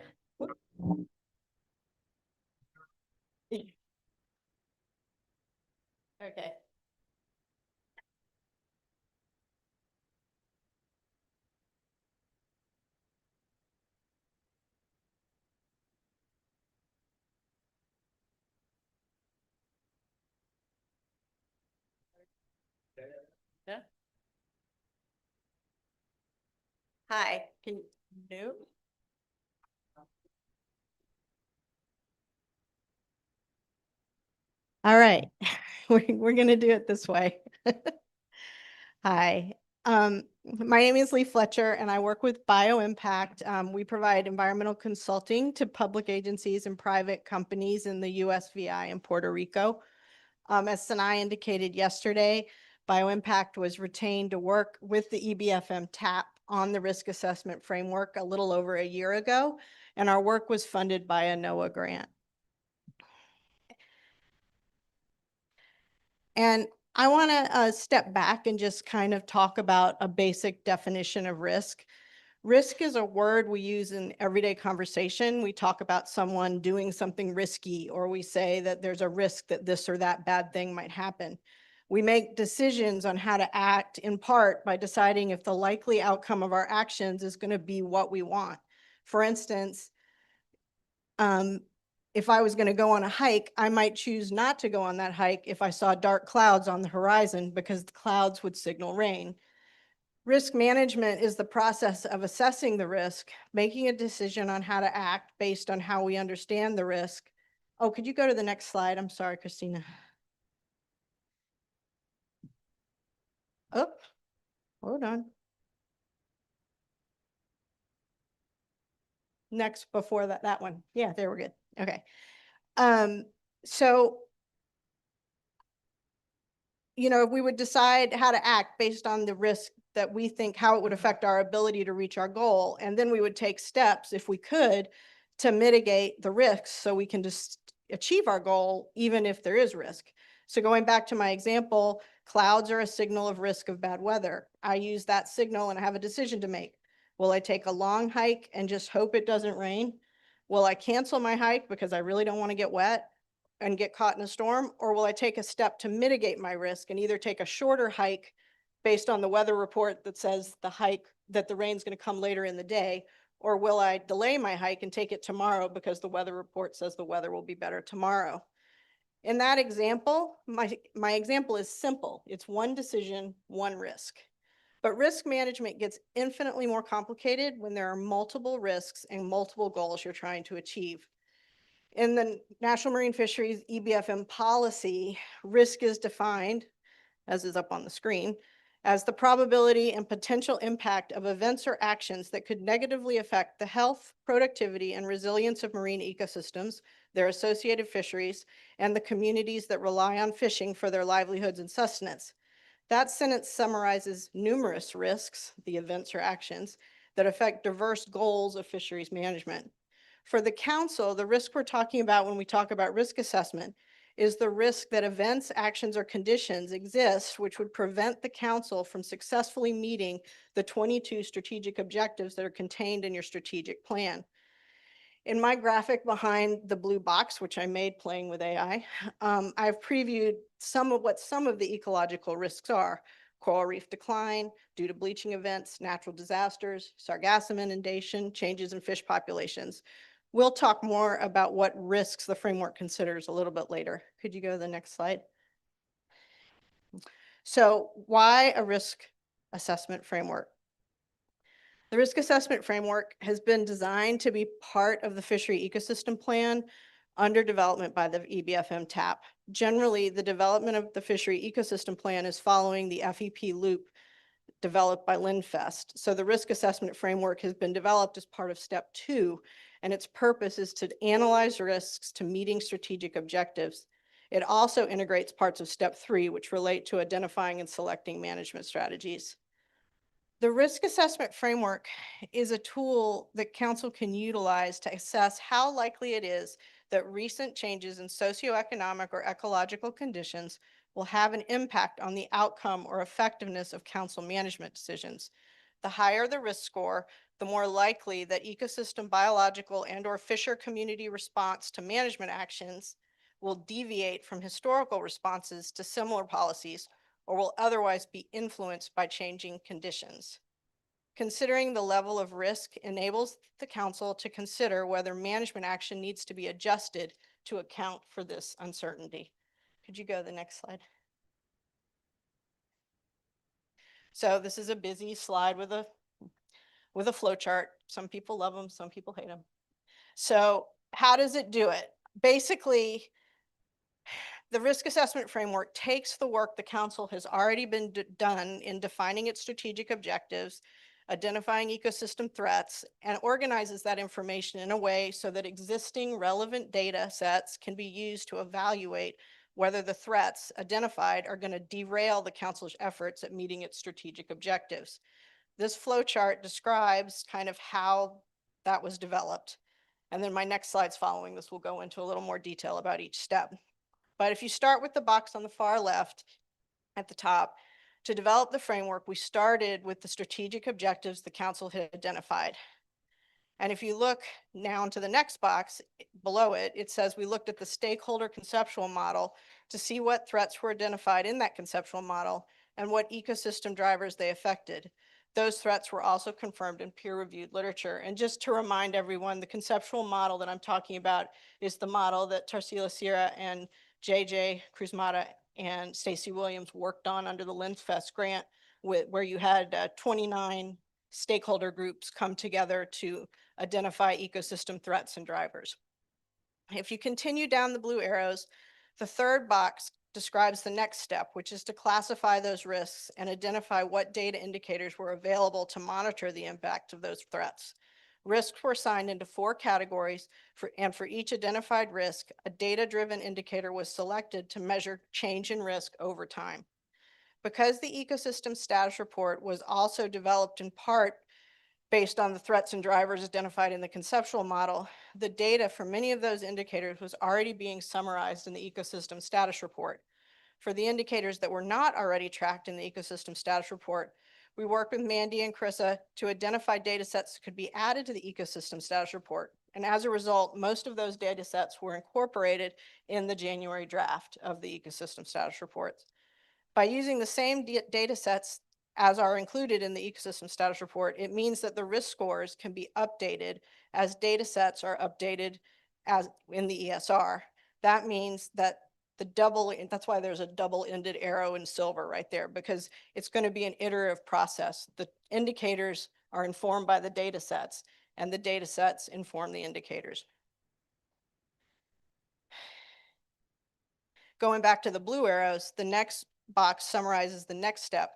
Okay. Yeah. Hi, can you do? All right, we're gonna do it this way. Hi, my name is Lee Fletcher and I work with BioImpact. We provide environmental consulting to public agencies and private companies in the USVI in Puerto Rico. As Sanai indicated yesterday, BioImpact was retained to work with the EBFM TAP on the risk assessment framework a little over a year ago, and our work was funded by a NOAA grant. And I want to step back and just kind of talk about a basic definition of risk. Risk is a word we use in everyday conversation. We talk about someone doing something risky, or we say that there's a risk that this or that bad thing might happen. We make decisions on how to act in part by deciding if the likely outcome of our actions is going to be what we want. For instance, if I was going to go on a hike, I might choose not to go on that hike if I saw dark clouds on the horizon because the clouds would signal rain. Risk management is the process of assessing the risk, making a decision on how to act based on how we understand the risk. Oh, could you go to the next slide? I'm sorry, Christina. Oh, hold on. Next, before that one. Yeah, there we're good. Okay. So, you know, if we would decide how to act based on the risk that we think how it would affect our ability to reach our goal, and then we would take steps, if we could, to mitigate the risks so we can just achieve our goal, even if there is risk. So going back to my example, clouds are a signal of risk of bad weather. I use that signal and I have a decision to make. Will I take a long hike and just hope it doesn't rain? Will I cancel my hike because I really don't want to get wet and get caught in a storm? Or will I take a step to mitigate my risk and either take a shorter hike based on the weather report that says that the rain's going to come later in the day? Or will I delay my hike and take it tomorrow because the weather report says the weather will be better tomorrow? In that example, my example is simple. It's one decision, one risk. But risk management gets infinitely more complicated when there are multiple risks and multiple goals you're trying to achieve. In the National Marine Fisheries EBFM policy, risk is defined, as is up on the screen, as the probability and potential impact of events or actions that could negatively affect the health, productivity, and resilience of marine ecosystems, their associated fisheries, and the communities that rely on fishing for their livelihoods and sustenance. That sentence summarizes numerous risks, the events or actions, that affect diverse goals of fisheries management. For the council, the risk we're talking about when we talk about risk assessment is the risk that events, actions, or conditions exist which would prevent the council from successfully meeting the 22 strategic objectives that are contained in your strategic plan. In my graphic behind the blue box, which I made playing with AI, I've previewed some of the ecological risks are: coral reef decline due to bleaching events, natural disasters, sargassum inundation, changes in fish populations. We'll talk more about what risks the framework considers a little bit later. Could you go to the next slide? So why a risk assessment framework? The risk assessment framework has been designed to be part of the fishery ecosystem plan under development by the EBFM TAP. Generally, the development of the fishery ecosystem plan is following the FEP loop developed by Linfest. So the risk assessment framework has been developed as part of step 2, and its purpose is to analyze risks to meeting strategic objectives. It also integrates parts of step 3, which relate to identifying and selecting management strategies. The risk assessment framework is a tool that council can utilize to assess how likely it is that recent changes in socioeconomic or ecological conditions will have an impact on the outcome or effectiveness of council management decisions. The higher the risk score, the more likely that ecosystem, biological, and/or fisher community response to management actions will deviate from historical responses to similar policies or will otherwise be influenced by changing conditions. Considering the level of risk enables the council to consider whether management action needs to be adjusted to account for this uncertainty. Could you go to the next slide? So this is a busy slide with a flow chart. Some people love them, some people hate them. So how does it do it? Basically, the risk assessment framework takes the work the council has already been done in defining its strategic objectives, identifying ecosystem threats, and organizes that information in a way so that existing relevant data sets can be used to evaluate whether the threats identified are going to derail the council's efforts at meeting its strategic objectives. This flow chart describes kind of how that was developed. And then my next slides following this will go into a little more detail about each step. But if you start with the box on the far left at the top, to develop the framework, we started with the strategic objectives the council had identified. And if you look now into the next box below it, it says we looked at the stakeholder conceptual model to see what threats were identified in that conceptual model and what ecosystem drivers they affected. Those threats were also confirmed in peer-reviewed literature. And just to remind everyone, the conceptual model that I'm talking about is the model that Tarsila Sierra and JJ Cruzmata and Stacy Williams worked on under the LensFest grant, where you had 29 stakeholder groups come together to identify ecosystem threats and drivers. If you continue down the blue arrows, the third box describes the next step, which is to classify those risks and identify what data indicators were available to monitor the impact of those threats. Risks were assigned into 4 categories, and for each identified risk, a data-driven indicator was selected to measure change in risk over time. Because the ecosystem status report was also developed in part based on the threats and drivers identified in the conceptual model, the data for many of those indicators was already being summarized in the ecosystem status report. For the indicators that were not already tracked in the ecosystem status report, we worked with Mandy and Krissa to identify data sets that could be added to the ecosystem status report. And as a result, most of those data sets were incorporated in the January draft of the ecosystem status reports. By using the same data sets as are included in the ecosystem status report, it means that the risk scores can be updated as data sets are updated as in the ESR. That means that that's why there's a double-ended arrow in silver right there, because it's going to be an iterative process. The indicators are informed by the data sets, and the data sets inform the indicators. Going back to the blue arrows, the next box summarizes the next step,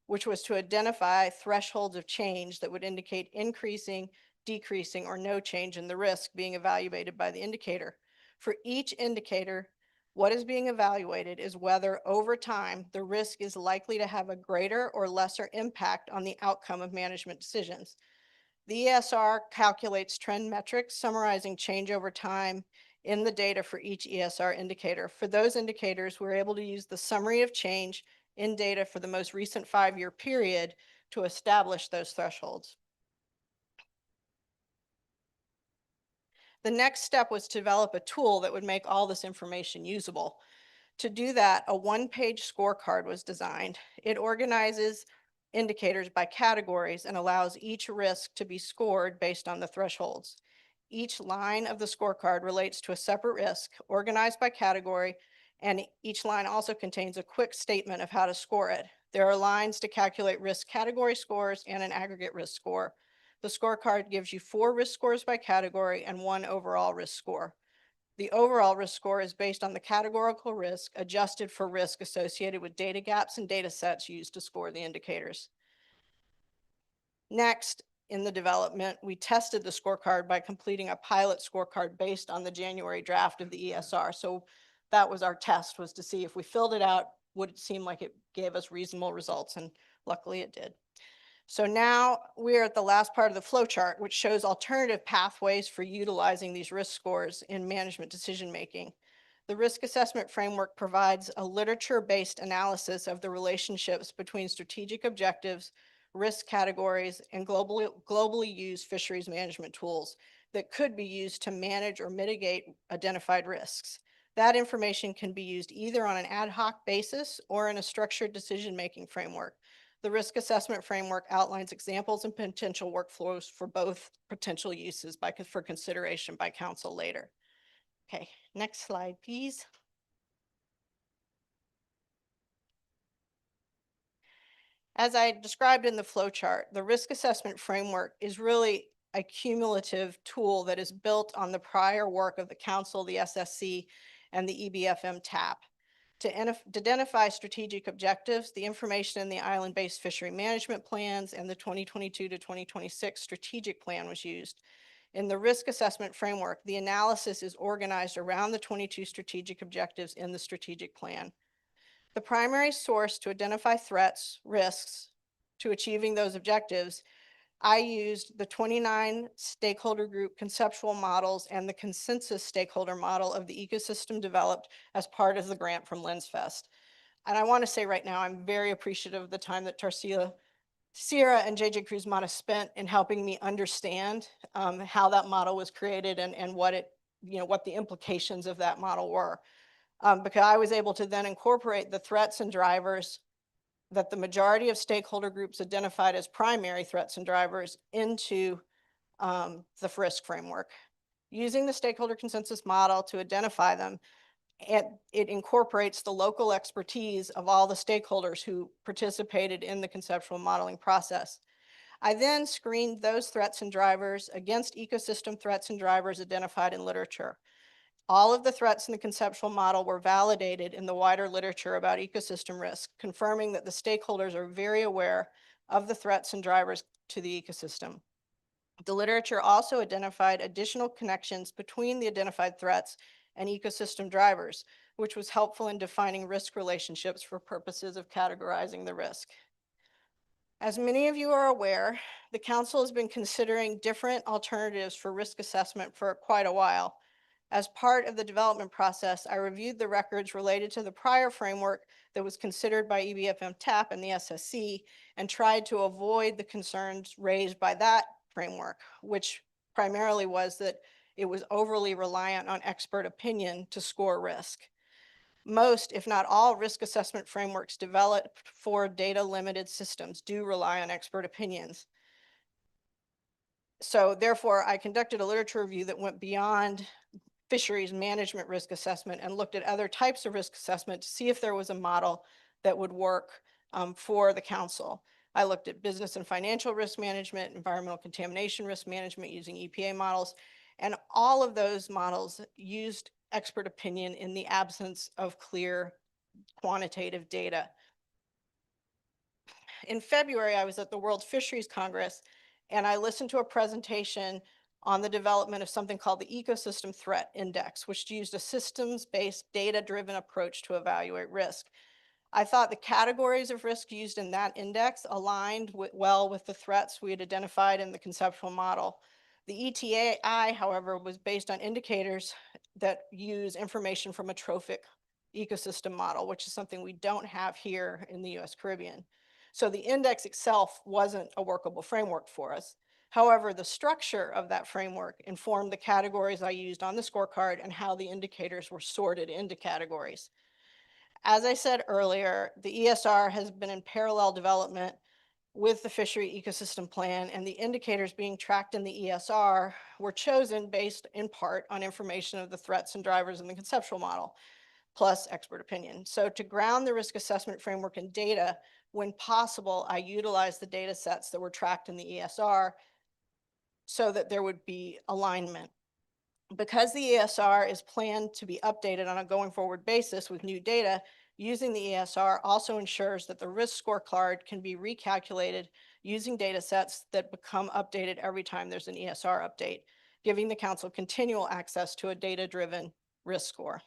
which was to identify thresholds of change that would indicate increasing, decreasing, or no change in the risk being evaluated by the indicator. For each indicator, what is being evaluated is whether over time the risk is likely to have a greater or lesser impact on the outcome of management decisions. The ESR calculates trend metrics summarizing change over time in the data for each ESR indicator. For those indicators, we're able to use the summary of change in data for the most recent 5-year period to establish those thresholds. The next step was to develop a tool that would make all this information usable. To do that, a 1-page scorecard was designed. It organizes indicators by categories and allows each risk to be scored based on the thresholds. Each line of the scorecard relates to a separate risk organized by category, and each line also contains a quick statement of how to score it. There are lines to calculate risk category scores and an aggregate risk score. The scorecard gives you 4 risk scores by category and 1 overall risk score. The overall risk score is based on the categorical risk adjusted for risk associated with data gaps and data sets used to score the indicators. Next, in the development, we tested the scorecard by completing a pilot scorecard based on the January draft of the ESR. So that was our test, was to see if we filled it out, would it seem like it gave us reasonable results, and luckily it did. So now we're at the last part of the flow chart, which shows alternative pathways for utilizing these risk scores in management decision-making. The risk assessment framework provides a literature-based analysis of the relationships between strategic objectives, risk categories, and globally used fisheries management tools that could be used to manage or mitigate identified risks. That information can be used either on an ad hoc basis or in a structured decision-making framework. The risk assessment framework outlines examples and potential workflows for both potential uses for consideration by council later. Okay, next slide, please. As I described in the flow chart, the risk assessment framework is really a cumulative tool that is built on the prior work of the council, the SSC, and the EBFM TAP. To identify strategic objectives, the information in the island-based fishery management plans and the 2022 to 2026 strategic plan was used. In the risk assessment framework, the analysis is organized around the 22 strategic objectives in the strategic plan. The primary source to identify threats, risks to achieving those objectives, I used the 29 stakeholder group conceptual models and the consensus stakeholder model of the ecosystem developed as part of the grant from LensFest. And I want to say right now, I'm very appreciative of the time that Sierra and JJ Cruz-Mata spent in helping me understand how that model was created and what the implications of that model were. Because I was able to then incorporate the threats and drivers that the majority of stakeholder groups identified as primary threats and drivers into the risk framework. Using the stakeholder consensus model to identify them, it incorporates the local expertise of all the stakeholders who participated in the conceptual modeling process. I then screened those threats and drivers against ecosystem threats and drivers identified in literature. All of the threats in the conceptual model were validated in the wider literature about ecosystem risk, confirming that the stakeholders are very aware of the threats and drivers to the ecosystem. The literature also identified additional connections between the identified threats and ecosystem drivers, which was helpful in defining risk relationships for purposes of categorizing the risk. As many of you are aware, the council has been considering different alternatives for risk assessment for quite a while. As part of the development process, I reviewed the records related to the prior framework that was considered by EBFM TAP and the SSC and tried to avoid the concerns raised by that framework, which primarily was that it was overly reliant on expert opinion to score risk. Most, if not all, risk assessment frameworks developed for data-limited systems do rely on expert opinions. So therefore, I conducted a literature review that went beyond fisheries management risk assessment and looked at other types of risk assessment to see if there was a model that would work for the council. I looked at business and financial risk management, environmental contamination risk management using EPA models, and all of those models used expert opinion in the absence of clear quantitative data. In February, I was at the World Fisheries Congress, and I listened to a presentation on the development of something called the Ecosystem Threat Index, which used a systems-based, data-driven approach to evaluate risk. I thought the categories of risk used in that index aligned well with the threats we had identified in the conceptual model. The ETAI, however, was based on indicators that use information from a trophic ecosystem model, which is something we don't have here in the US Caribbean. So the index itself wasn't a workable framework for us. However, the structure of that framework informed the categories I used on the scorecard and how the indicators were sorted into categories. As I said earlier, the ESR has been in parallel development with the fishery ecosystem plan, and the indicators being tracked in the ESR were chosen based in part on information of the threats and drivers in the conceptual model, plus expert opinion. So to ground the risk assessment framework in data, when possible, I utilized the data sets that were tracked in the ESR so that there would be alignment. Because the ESR is planned to be updated on a going forward basis with new data, using the ESR also ensures that the risk scorecard can be recalculated using data sets that become updated every time there's an ESR update, giving the council continual access to a data-driven risk score.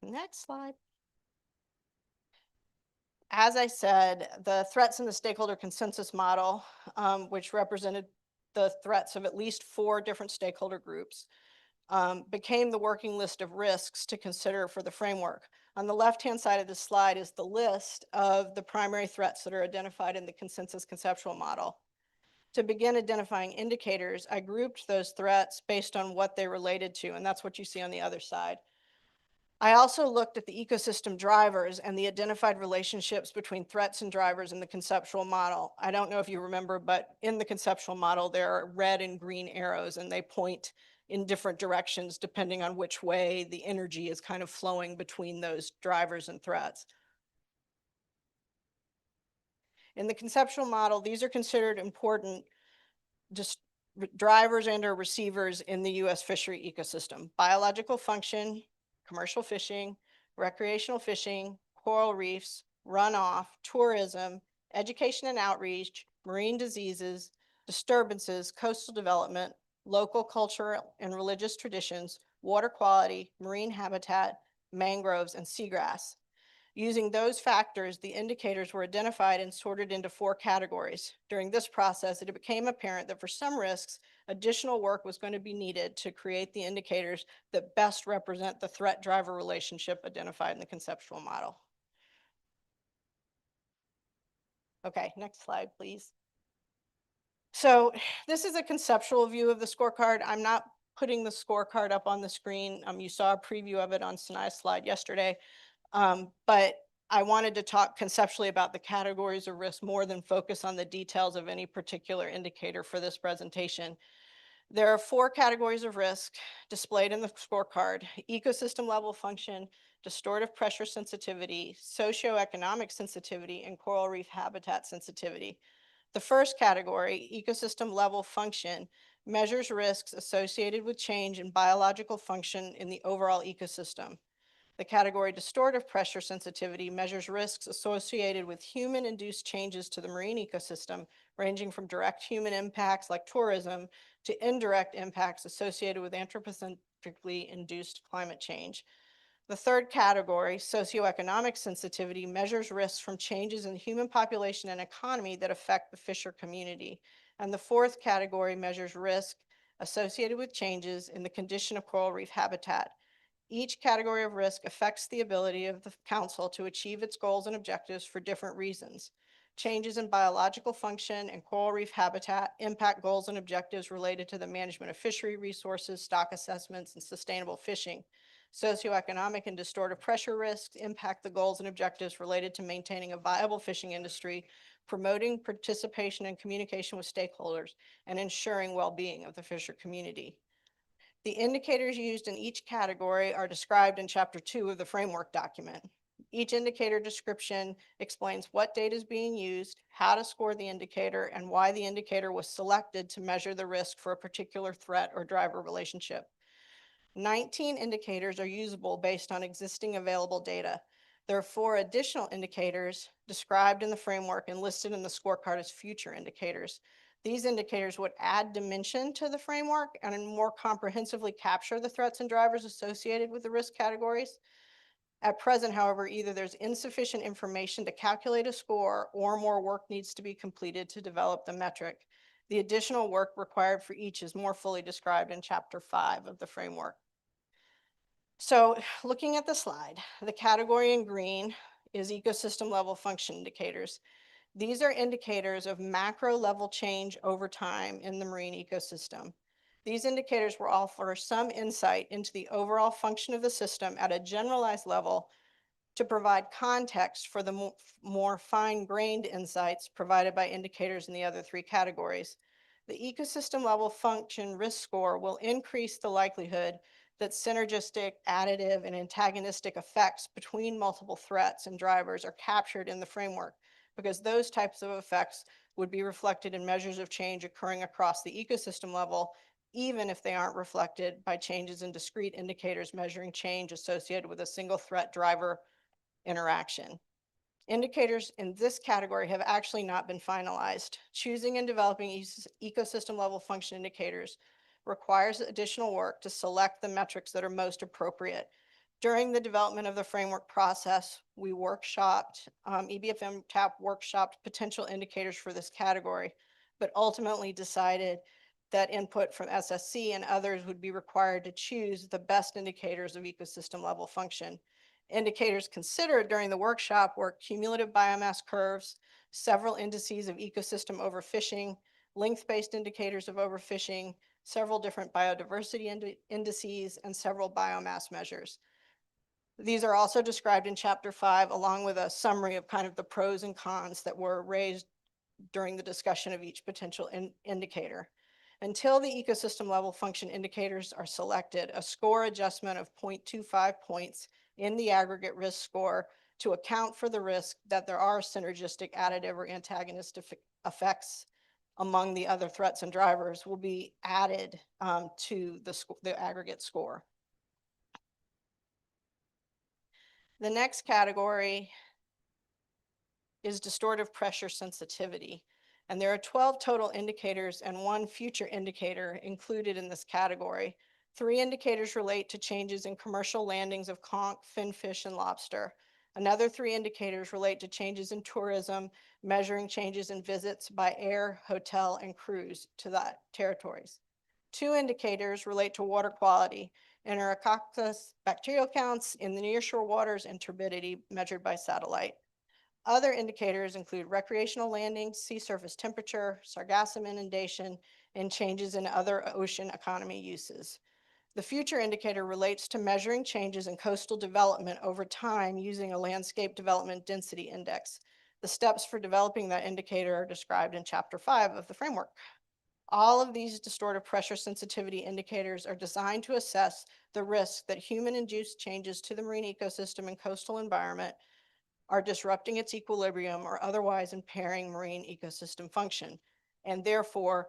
Next slide. as I said, the threats in the stakeholder consensus model, which represented the threats of at least 4 different stakeholder groups, became the working list of risks to consider for the framework. On the left-hand side of this slide is the list of the primary threats that are identified in the consensus conceptual model. To begin identifying indicators, I grouped those threats based on what they related to, and that's what you see on the other side. I also looked at the ecosystem drivers and the identified relationships between threats and drivers in the conceptual model. I don't know if you remember, but in the conceptual model, there are red and green arrows, and they point in different directions depending on which way the energy is kind of flowing between those drivers and threats. In the conceptual model, these are considered important just drivers and or receivers in the US fishery ecosystem: biological function, commercial fishing, recreational fishing, coral reefs, runoff, tourism, education and outreach, marine diseases, disturbances, coastal development, local cultural and religious traditions, water quality, marine habitat, mangroves, and seagrass. Using those factors, the indicators were identified and sorted into 4 categories. During this process, it became apparent that for some risks, additional work was going to be needed to create the indicators that best represent the threat-driver relationship identified in the conceptual model. Okay, next slide, please. So this is a conceptual view of the scorecard. I'm not putting the scorecard up on the screen. You saw a preview of it on Sanaya's slide yesterday. But I wanted to talk conceptually about the categories of risk more than focus on the details of any particular indicator for this presentation. There are 4 categories of risk displayed in the scorecard: ecosystem level function, distortive pressure sensitivity, socioeconomic sensitivity, and coral reef habitat sensitivity. The first category, ecosystem level function, measures risks associated with change in biological function in the overall ecosystem. The category distortive pressure sensitivity measures risks associated with human-induced changes to the marine ecosystem, ranging from direct human impacts like tourism to indirect impacts associated with anthropocentrically induced climate change. The third category, socioeconomic sensitivity, measures risks from changes in human population and economy that affect the fisher community. And the fourth category measures risk associated with changes in the condition of coral reef habitat. Each category of risk affects the ability of the council to achieve its goals and objectives for different reasons. Changes in biological function and coral reef habitat impact goals and objectives related to the management of fishery resources, stock assessments, and sustainable fishing. Socioeconomic and distortive pressure risks impact the goals and objectives related to maintaining a viable fishing industry, promoting participation and communication with stakeholders, and ensuring well-being of the fisher community. The indicators used in each category are described in Chapter 2 of the framework document. Each indicator description explains what data is being used, how to score the indicator, and why the indicator was selected to measure the risk for a particular threat or driver relationship. 19 indicators are usable based on existing available data. There are 4 additional indicators described in the framework and listed in the scorecard as future indicators. These indicators would add dimension to the framework and more comprehensively capture the threats and drivers associated with the risk categories. At present, however, either there's insufficient information to calculate a score or more work needs to be completed to develop the metric. The additional work required for each is more fully described in Chapter 5 of the framework. So looking at the slide, the category in green is ecosystem level function indicators. These are indicators of macro level change over time in the marine ecosystem. These indicators will offer some insight into the overall function of the system at a generalized level to provide context for the more fine-grained insights provided by indicators in the other 3 categories. The ecosystem level function risk score will increase the likelihood that synergistic, additive, and antagonistic effects between multiple threats and drivers are captured in the framework, because those types of effects would be reflected in measures of change occurring across the ecosystem level, even if they aren't reflected by changes in discrete indicators measuring change associated with a single threat driver interaction. Indicators in this category have actually not been finalized. Choosing and developing ecosystem level function indicators requires additional work to select the metrics that are most appropriate. During the development of the framework process, we workshopped, EBFM TAP workshopped potential indicators for this category, but ultimately decided that input from SSC and others would be required to choose the best indicators of ecosystem level function. Indicators considered during the workshop were cumulative biomass curves, several indices of ecosystem overfishing, length-based indicators of overfishing, several different biodiversity indices, and several biomass measures. These are also described in Chapter 5, along with a summary of kind of the pros and cons that were raised during the discussion of each potential indicator. Until the ecosystem level function indicators are selected, a score adjustment of 0.25 points in the aggregate risk score to account for the risk that there are synergistic, additive, or antagonistic effects among the other threats and drivers will be added to the aggregate score. The next category is distortive pressure sensitivity. And there are 12 total indicators and 1 future indicator included in this category. 3 indicators relate to changes in commercial landings of conch, finfish, and lobster. Another 3 indicators relate to changes in tourism, measuring changes in visits by air, hotel, and cruise to that territories. 2 indicators relate to water quality, Enterococcus bacterial counts in the nearshore waters and turbidity measured by satellite. Other indicators include recreational landings, sea surface temperature, sargassum inundation, and changes in other ocean economy uses. The future indicator relates to measuring changes in coastal development over time using a landscape development density index. The steps for developing that indicator are described in Chapter 5 of the framework. All of these distortive pressure sensitivity indicators are designed to assess the risk that human-induced changes to the marine ecosystem and coastal environment are disrupting its equilibrium or otherwise impairing marine ecosystem function, and therefore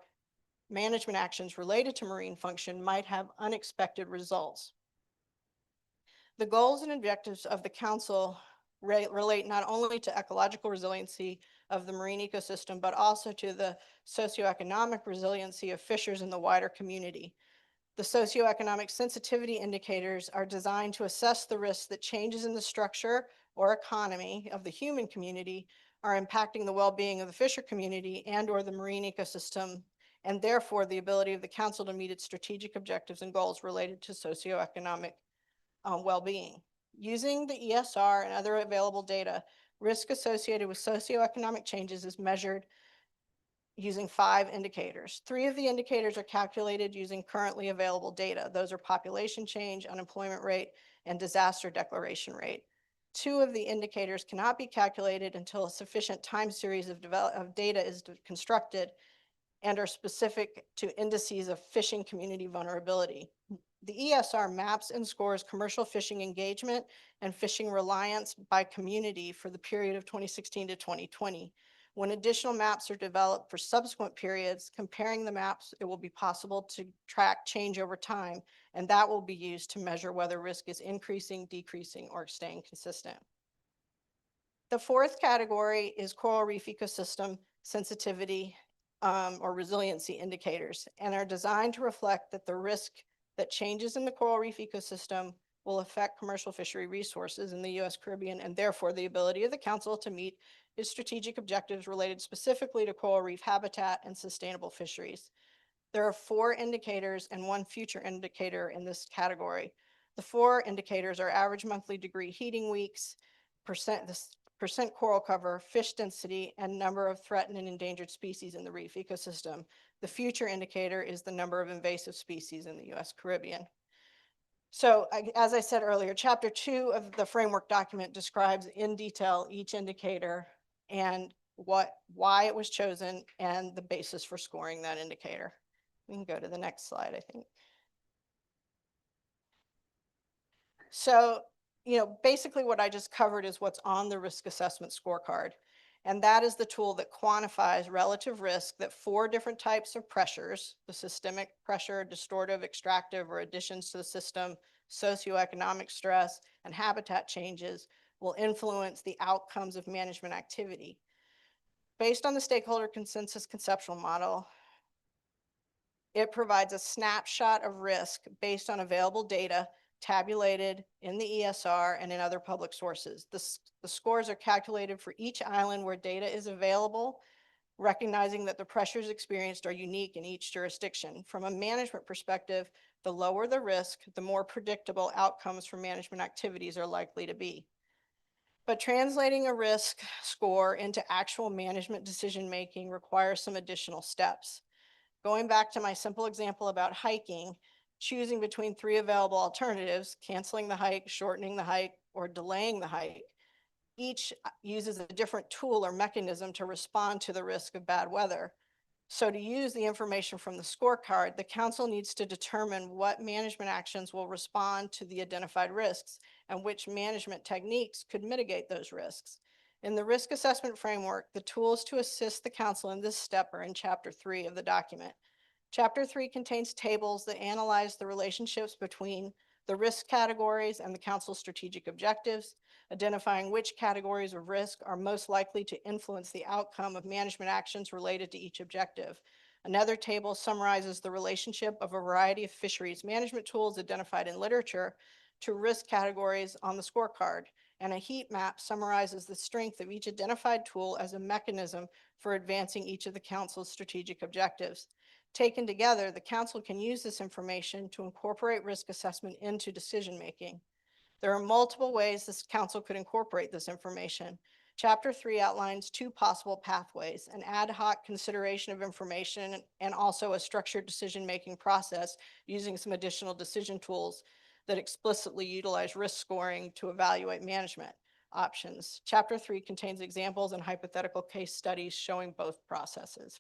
management actions related to marine function might have unexpected results. The goals and objectives of the Council relate not only to ecological resiliency of the marine ecosystem, but also to the socioeconomic resiliency of fishers in the wider community. The socioeconomic sensitivity indicators are designed to assess the risks that changes in the structure or economy of the human community are impacting the well-being of the fisher community and or the marine ecosystem, and therefore the ability of the Council to meet its strategic objectives and goals related to socioeconomic well-being. Using the ESR and other available data, risk associated with socioeconomic changes is measured using 5 indicators. 3 of the indicators are calculated using currently available data. Those are population change, unemployment rate, and disaster declaration rate. 2 of the indicators cannot be calculated until a sufficient time series of data is constructed and are specific to indices of fishing community vulnerability. The ESR maps and scores commercial fishing engagement and fishing reliance by community for the period of 2016 to 2020. When additional maps are developed for subsequent periods, comparing the maps, it will be possible to track change over time, and that will be used to measure whether risk is increasing, decreasing, or staying consistent. The 4th category is coral reef ecosystem sensitivity or resiliency indicators, and are designed to reflect that the risk that changes in the coral reef ecosystem will affect commercial fishery resources in the U.S. Caribbean, and therefore the ability of the Council to meet its strategic objectives related specifically to coral reef habitat and sustainable fisheries. There are 4 indicators and 1 future indicator in this category. The 4 indicators are average monthly degree heating weeks, percent coral cover, fish density, and number of threatened and endangered species in the reef ecosystem. The future indicator is the number of invasive species in the U.S. Caribbean. So as I said earlier, Chapter 2 of the framework document describes in detail each indicator and why it was chosen and the basis for scoring that indicator. We can go to the next slide, I think. So, basically what I just covered is what's on the risk assessment scorecard. And that is the tool that quantifies relative risk that 4 different types of pressures, the systemic pressure, distortive, extractive, or additions to the system, socioeconomic stress, and habitat changes will influence the outcomes of management activity. Based on the stakeholder consensus conceptual model, it provides a snapshot of risk based on available data tabulated in the ESR and in other public sources. The scores are calculated for each island where data is available, recognizing that the pressures experienced are unique in each jurisdiction. From a management perspective, the lower the risk, the more predictable outcomes for management activities are likely to be. But translating a risk score into actual management decision-making requires some additional steps. Going back to my simple example about hiking, choosing between 3 available alternatives, canceling the hike, shortening the hike, or delaying the hike, each uses a different tool or mechanism to respond to the risk of bad weather. So to use the information from the scorecard, the council needs to determine what management actions will respond to the identified risks and which management techniques could mitigate those risks. In the risk assessment framework, the tools to assist the council in this step are in Chapter 3 of the document. Chapter 3 contains tables that analyze the relationships between the risk categories and the council's strategic objectives, identifying which categories of risk are most likely to influence the outcome of management actions related to each objective. Another table summarizes the relationship of a variety of fisheries management tools identified in literature to risk categories on the scorecard, and a heat map summarizes the strength of each identified tool as a mechanism for advancing each of the council's strategic objectives. Taken together, the council can use this information to incorporate risk assessment into decision-making. There are multiple ways this council could incorporate this information. Chapter 3 outlines 2 possible pathways: an ad hoc consideration of information and also a structured decision-making process using some additional decision tools that explicitly utilize risk scoring to evaluate management options. Chapter 3 contains examples and hypothetical case studies showing both processes.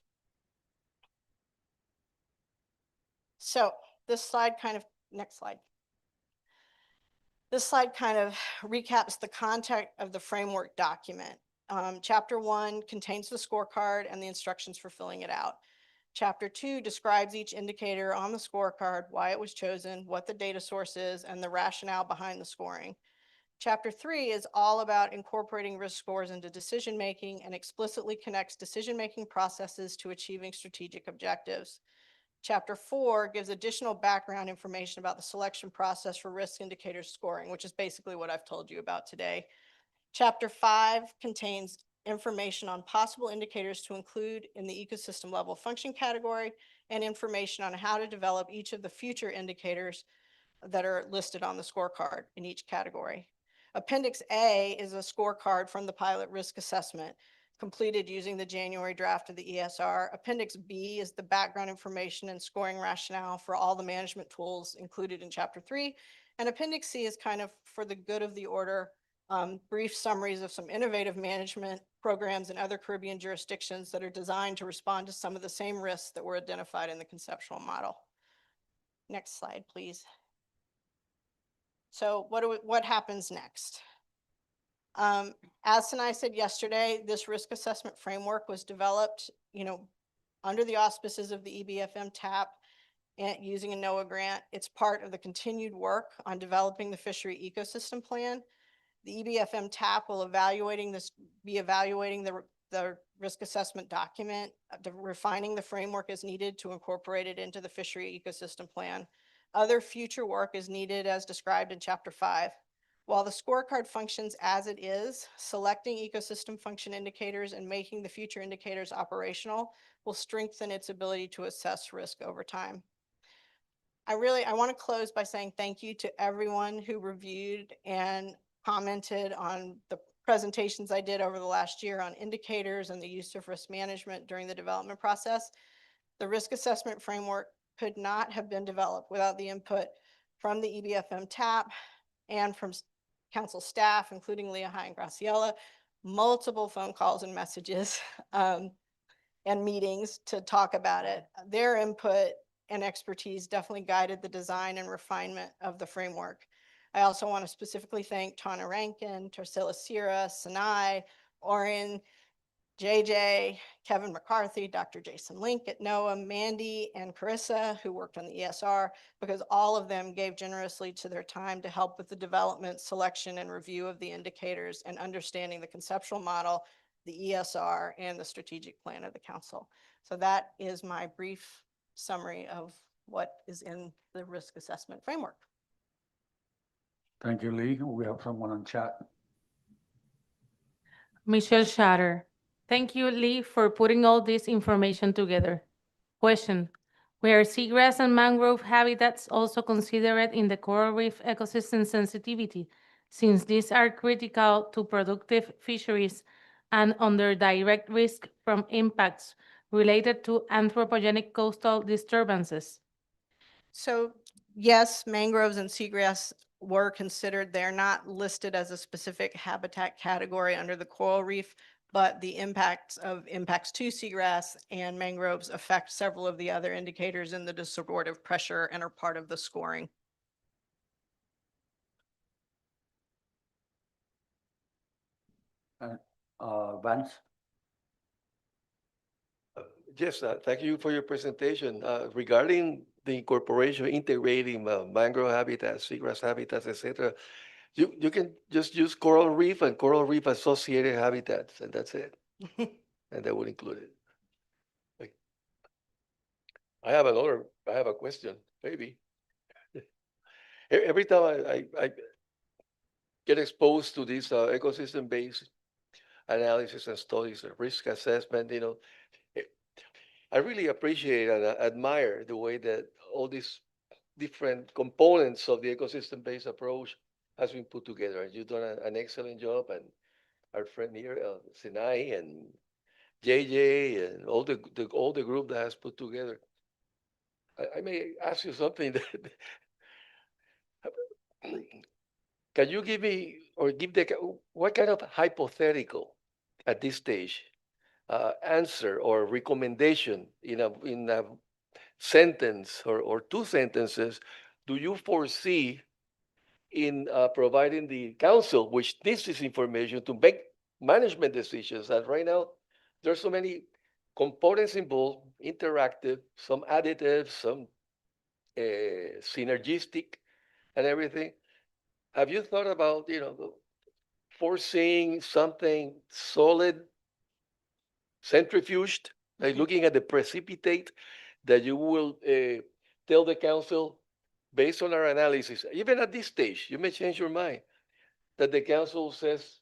So this slide next slide. This slide kind of recaps the content of the framework document. Chapter 1 contains the scorecard and the instructions for filling it out. Chapter 2 describes each indicator on the scorecard, why it was chosen, what the data source is, and the rationale behind the scoring. Chapter 3 is all about incorporating risk scores into decision-making and explicitly connects decision-making processes to achieving strategic objectives. Chapter 4 gives additional background information about the selection process for risk indicator scoring, which is basically what I've told you about today. Chapter 5 contains information on possible indicators to include in the ecosystem level function category and information on how to develop each of the future indicators that are listed on the scorecard in each category. Appendix A is a scorecard from the pilot risk assessment completed using the January draft of the ESR. Appendix B is the background information and scoring rationale for all the management tools included in Chapter 3. And Appendix C is kind of for the good of the order, brief summaries of some innovative management programs in other Caribbean jurisdictions that are designed to respond to some of the same risks that were identified in the conceptual model. Next slide, please. So what happens next? As Sinai said yesterday, this risk assessment framework was developed, under the auspices of the EBFM TAP and using a NOAA grant. It's part of the continued work on developing the fishery ecosystem plan. The EBFM TAP will be evaluating the risk assessment document, refining the framework as needed to incorporate it into the fishery ecosystem plan. Other future work is needed as described in Chapter 5. While the scorecard functions as it is, selecting ecosystem function indicators and making the future indicators operational will strengthen its ability to assess risk over time. I want to close by saying thank you to everyone who reviewed and commented on the presentations I did over the last year on indicators and the use of risk management during the development process. The risk assessment framework could not have been developed without the input from the EBFM TAP and from council staff, including Leah High and Graciela, multiple phone calls and messages and meetings to talk about it. Their input and expertise definitely guided the design and refinement of the framework. I also want to specifically thank Tana Rankin, Tarsila Sira, Sinai, Oren, JJ, Kevin McCarthy, Dr. Jason Link at NOAA, Mandy, and Carissa, who worked on the ESR, because all of them gave generously to their time to help with the development, selection, and review of the indicators and understanding the conceptual model, the ESR, and the strategic plan of the council. So that is my brief summary of what is in the risk assessment framework. Thank you, Lee. We have someone on chat. Michelle Shatter. Thank you, Lee, for putting all this information together. Question: were seagrass and mangrove habitats also considered in the coral reef ecosystem sensitivity, since these are critical to productive fisheries and under direct risk from impacts related to anthropogenic coastal disturbances? So yes, mangroves and seagrass were considered. They're not listed as a specific habitat category under the coral reef, but the impacts to seagrass and mangroves affect several of the other indicators in the distributive pressure and are part of the scoring. Vance? Yes, thank you for your presentation. Regarding the incorporation, integrating mangrove habitats, seagrass habitats, etc., you can just use coral reef and coral reef associated habitats, and that's it. And that would include it. Like, I have a question, maybe. Every time I get exposed to this ecosystem-based analysis and studies and risk assessment, I really appreciate and admire the way that all these different components of the ecosystem-based approach has been put together. You've done an excellent job, and our friend here, Sinai and JJ, and all the group that has put together. I may ask you something that can you give me or give what kind of hypothetical at this stage answer or recommendation in a sentence or two sentences do you foresee in providing the council, which needs this information to make management decisions? And right now, there's so many components involved, interactive, some additive, some synergistic, and everything. Have you thought about, foreseeing something solid, centrifuged, like looking at the precipitate that you will tell the council based on our analysis, even at this stage, you may change your mind, that the council says,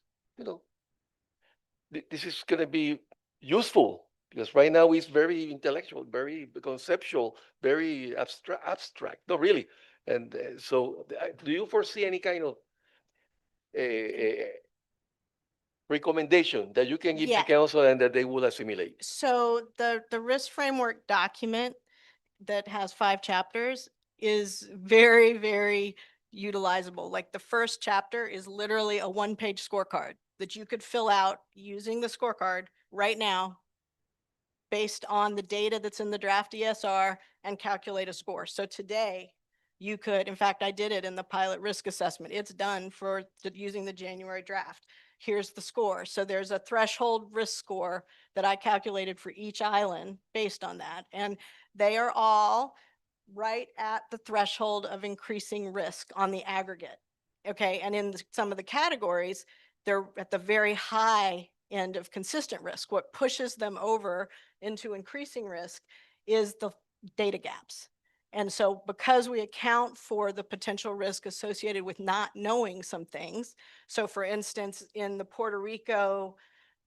this is going to be useful, because right now it's very intellectual, very conceptual, very abstract. Not really. And so do you foresee any kind of recommendation that you can give Yeah. the council and that they will assimilate? So the risk framework document that has 5 chapters is very, very utilizable. Like the first chapter is literally a 1-page scorecard that you could fill out using the scorecard right now based on the data that's in the draft ESR and calculate a score. So today you could, in fact, I did it in the pilot risk assessment. It's done for using the January draft. Here's the score. So there's a threshold risk score that I calculated for each island based on that. And they are all right at the threshold of increasing risk on the aggregate. Okay, and in some of the categories, they're at the very high end of consistent risk. What pushes them over into increasing risk is the data gaps. And so because we account for the potential risk associated with not knowing some things, so for instance, in the Puerto Rico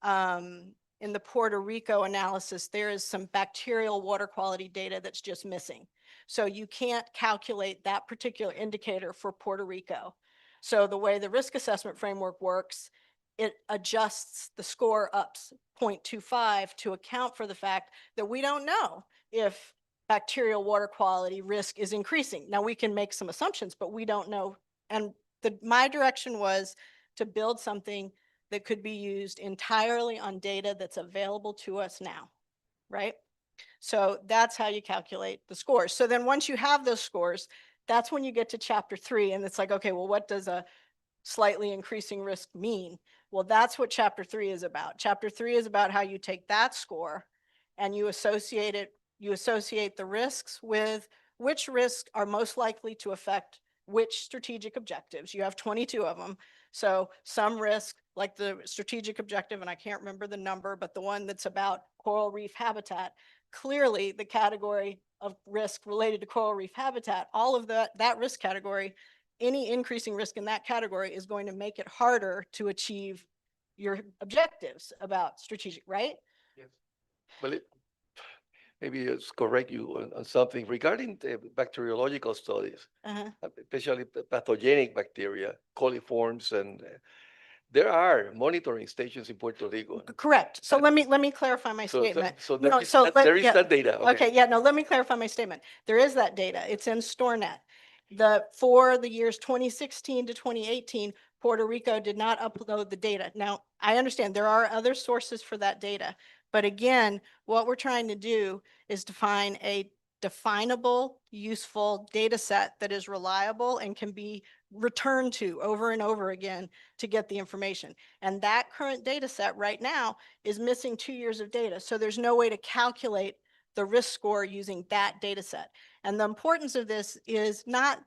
analysis, there is some bacterial water quality data that's just missing. So you can't calculate that particular indicator for Puerto Rico. So the way the risk assessment framework works, it adjusts the score up 0.25 to account for the fact that we don't know if bacterial water quality risk is increasing. Now we can make some assumptions, but we don't know. And my direction was to build something that could be used entirely on data that's available to us now, right? So that's how you calculate the scores. So then once you have those scores, that's when you get to chapter 3 and it's like, okay, well, what does a slightly increasing risk mean? Well, that's what chapter 3 is about. Chapter 3 is about how you take that score and you associate the risks with which risks are most likely to affect which strategic objectives. You have 22 of them. So some risk, like the strategic objective, and I can't remember the number, but the one that's about coral reef habitat, clearly the category of risk related to coral reef habitat, all of that risk category any increasing risk in that category is going to make it harder to achieve your objectives about strategic, right? Yes. Well, maybe it's correct you on something regarding the bacteriological studies, Uh-huh. especially pathogenic bacteria, coliforms, and there are monitoring stations in Puerto Rico. Correct. So let me clarify my statement. So No, there is that, there is yeah. that data. Okay, yeah, no, let me clarify my statement. There is that data. It's in StoreNet. For the years 2016 to 2018, Puerto Rico did not upload the data. Now, I understand there are other sources for that data, but again, what we're trying to do is define a definable, useful data set that is reliable and can be returned to over and over again to get the information. And that current data set right now is missing 2 years of data. So there's no way to calculate the risk score using that data set. And the importance of this is not,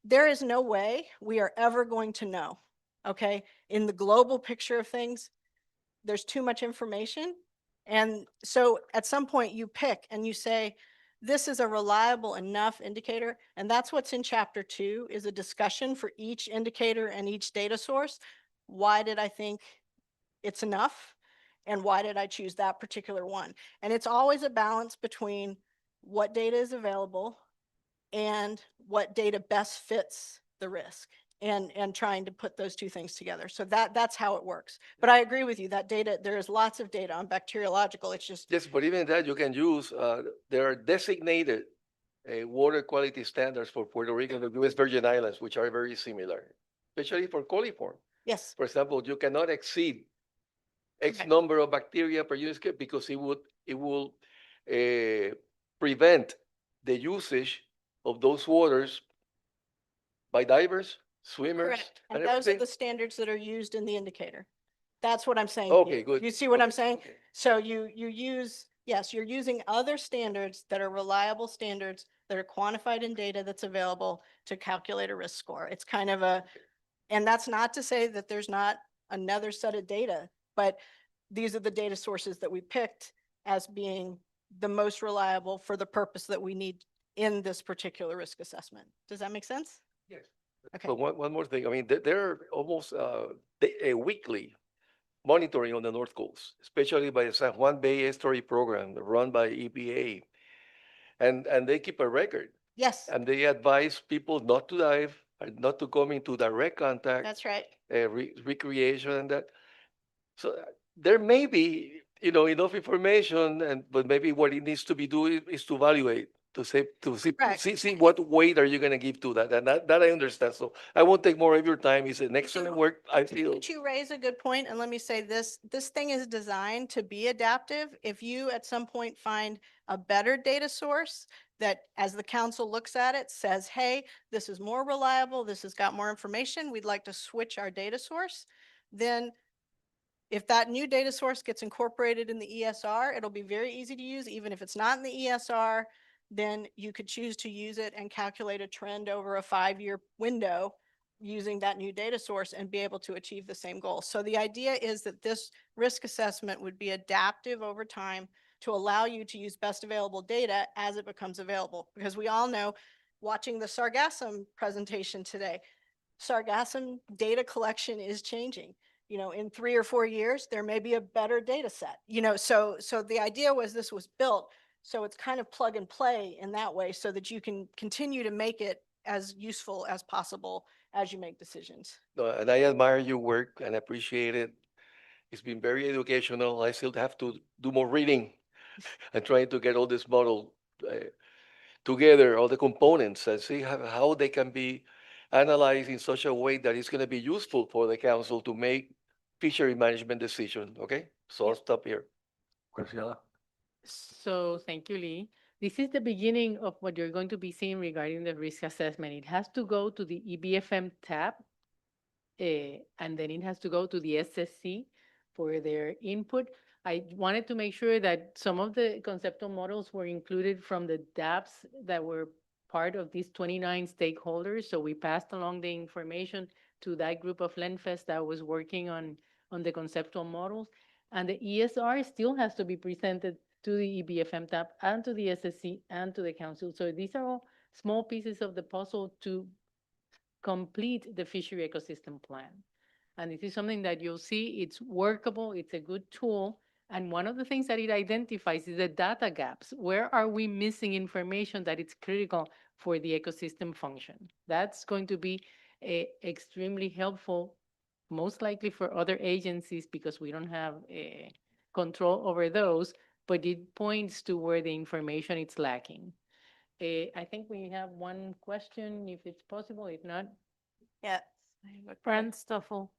there is no way we are ever going to know, okay? In the global picture of things, there's too much information. And so at some point you pick and you say, this is a reliable enough indicator. And that's what's in chapter 2 is a discussion for each indicator and each data source. Why did I think it's enough? And why did I choose that particular one? And it's always a balance between what data is available and what data best fits the risk, and trying to put those two things together. So that's how it works. But I agree with you, that data, there is lots of data on bacteriological. It's just, Yes, but even that you can use, there are designated water quality standards for Puerto Rico and the U.S. Virgin Islands, which are very similar, especially for coliform. yes, For example, you cannot exceed X Correct. number of bacteria per unit scale because it will prevent the usage of those waters by divers, swimmers, correct. And and those are everything. the standards that are used in the indicator. That's what I'm saying. to Okay, you. good. You see what I'm Okay, saying? okay. So you use, yes, you're using other standards that are reliable standards that are quantified in data that's available to calculate a risk score. It's kind of a, and that's not to say that there's not another set of data, but these are the data sources that we picked as being the most reliable for the purpose that we need in this particular risk assessment. Does that make sense? Yes. Okay. But one more thing, I mean, there are almost a weekly monitoring on the North Coast, especially by the San Juan Bay Estuary Program run by EPA. And they keep a record. Yes, And they advise people not to dive, and not to come into direct contact, that's right. recreation and that. So there may be, enough information, but maybe what it needs to be doing is to evaluate, Correct. see what weight are you going to give to that, and that I understand. So I won't take more of your time. It's an excellent work. I feel. But you raise a good point, and let me say this thing is designed to be adaptive. If you at some point find a better data source that, as the council looks at it, says, hey, this is more reliable, this has got more information, we'd like to switch our data source, then if that new data source gets incorporated in the ESR, it'll be very easy to use. Even if it's not in the ESR, then you could choose to use it and calculate a trend over a 5-year window using that new data source and be able to achieve the same goal. So the idea is that this risk assessment would be adaptive over time to allow you to use best available data as it becomes available. Because we all know, watching the sargassum presentation today, sargassum data collection is changing. In 3 or 4 years, there may be a better data set. So the idea was this was built, so it's kind of plug and play in that way so that you can continue to make it as useful as possible as you make decisions. No, and I admire your work and appreciate it. It's been very educational. I still have to do more reading and trying to get all this model together, all the components, and see how they can be analyzed in such a way that it's going to be useful for the council to make fishery management decision. Okay, so I'll stop here. Graciela? So thank you, Lee. This is the beginning of what you're going to be seeing regarding the risk assessment. It has to go to the EBFM tab, and then it has to go to the SSC for their input. I wanted to make sure that some of the conceptual models were included from the DAPs that were part of these 29 stakeholders. So we passed along the information to that group of LENFES that was working on the conceptual models. And the ESR still has to be presented to the EBFM tab and to the SSC and to the council. So these are all small pieces of the puzzle to complete the fishery ecosystem plan. And this is something that you'll see, it's workable, it's a good tool. And one of the things that it identifies is the data gaps. Where are we missing information that is critical for the ecosystem function? That's going to be extremely helpful, most likely for other agencies because we don't have control over those, but it points to where the information is lacking. I think we have one question, if it's possible. If not, Yeah. Brent Stoffel.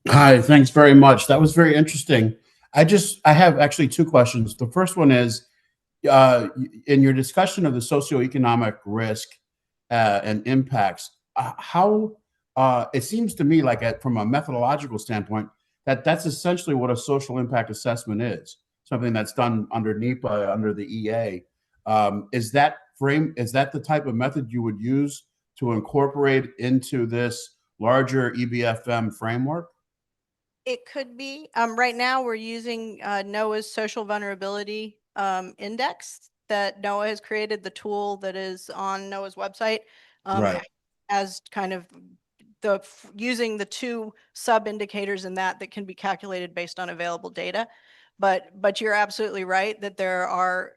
Hi, thanks very much. That was very interesting. I have actually two questions. The first one is, in your discussion of the socioeconomic risk and impacts, it seems to me like from a methodological standpoint, that's essentially what a social impact assessment is, something that's done under NEPA, under the EA. Is that the type of method you would use to incorporate into this larger EBFM framework? It could be. Right now, we're using NOAA's Social Vulnerability Index that NOAA has created, the tool that is on NOAA's website, Right. as kind of using the two sub-indicators in that can be calculated based on available data. But you're absolutely right that there are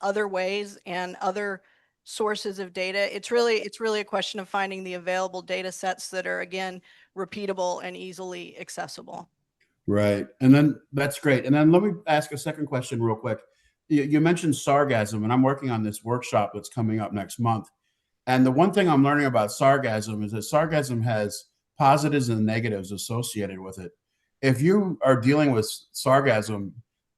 other ways and other sources of data. It's really a question of finding the available data sets that are, again, repeatable and easily accessible. Right. And then that's great. And then let me ask a second question real quick. You mentioned sargassum, and I'm working on this workshop that's coming up next month. And the one thing I'm learning about sargassum is that sargassum has positives and negatives associated with it. If you are dealing with sargassum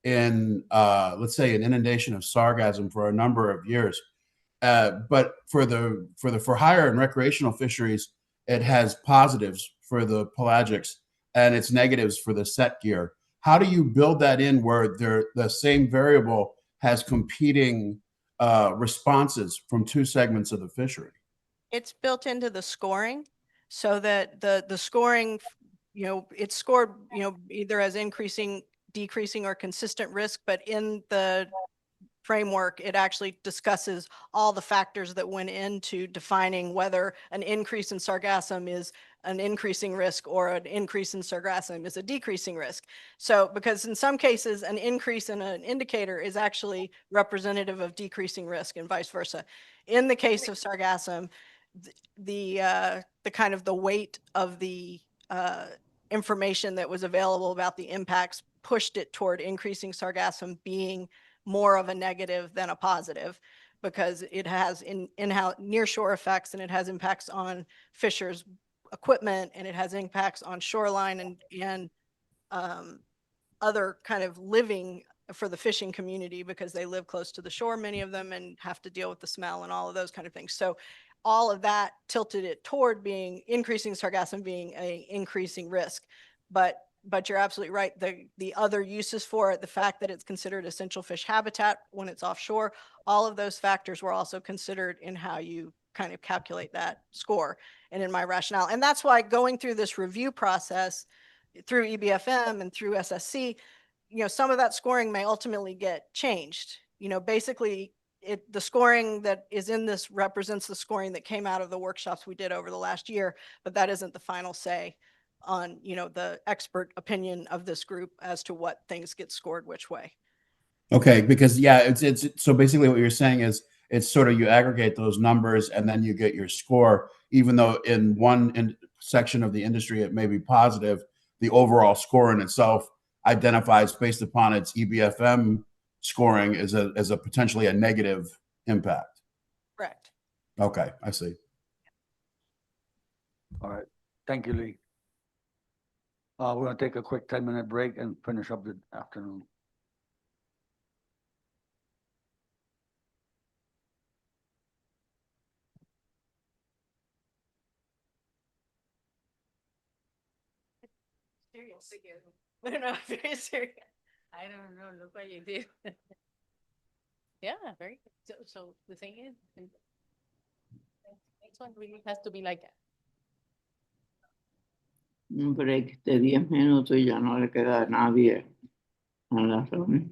in, let's say, an inundation of sargassum for a number of years, but for hire and recreational fisheries, it has positives for the pelagics and it's negatives for the set gear. How do you build that in where the same variable has competing responses from two segments of the fishery? It's built into the scoring so that the scoring, it's scored, either as increasing, decreasing, or consistent risk, but in the framework, it actually discusses all the factors that went into defining whether an increase in sargassum is an increasing risk or an increase in sargassum is a decreasing risk. So, because in some cases, an increase in an indicator is actually representative of decreasing risk and vice versa. In the case of sargassum, the kind of the weight of the information that was available about the impacts pushed it toward increasing sargassum being more of a negative than a positive, because it has in-house nearshore effects, and it has impacts on fishers' equipment, and it has impacts on shoreline and other kind of living for the fishing community, because they live close to the shore, many of them, and have to deal with the smell and all of those kind of things. So all of that tilted it toward increasing sargassum being a increasing risk. But you're absolutely right. The other uses for it, the fact that it's considered essential fish habitat when it's offshore, all of those factors were also considered in how you kind of calculate that score and in my rationale. And that's why going through this review process through EBFM and through SSC, some of that scoring may ultimately get changed. Basically, the scoring that is in this represents the scoring that came out of the workshops we did over the last year, but that isn't the final say on the expert opinion of this group as to what things get scored which way. Okay, because it's so basically what you're saying is it's sort of you aggregate those numbers and then you get your score, even though in one section of the industry it may be positive, the overall score in itself identifies based upon its EBFM scoring as a potentially a negative impact. Correct. Okay, I see. All right. Thank you, Lee. We're going to take a quick 10-minute break and finish up the afternoon. Serious again. I don't know, very serious. I don't know. Look what you did. Yeah, very good. So the thing is, next one really has to be like Un break de 10 minutos y ya no le queda a nadie a la reunión.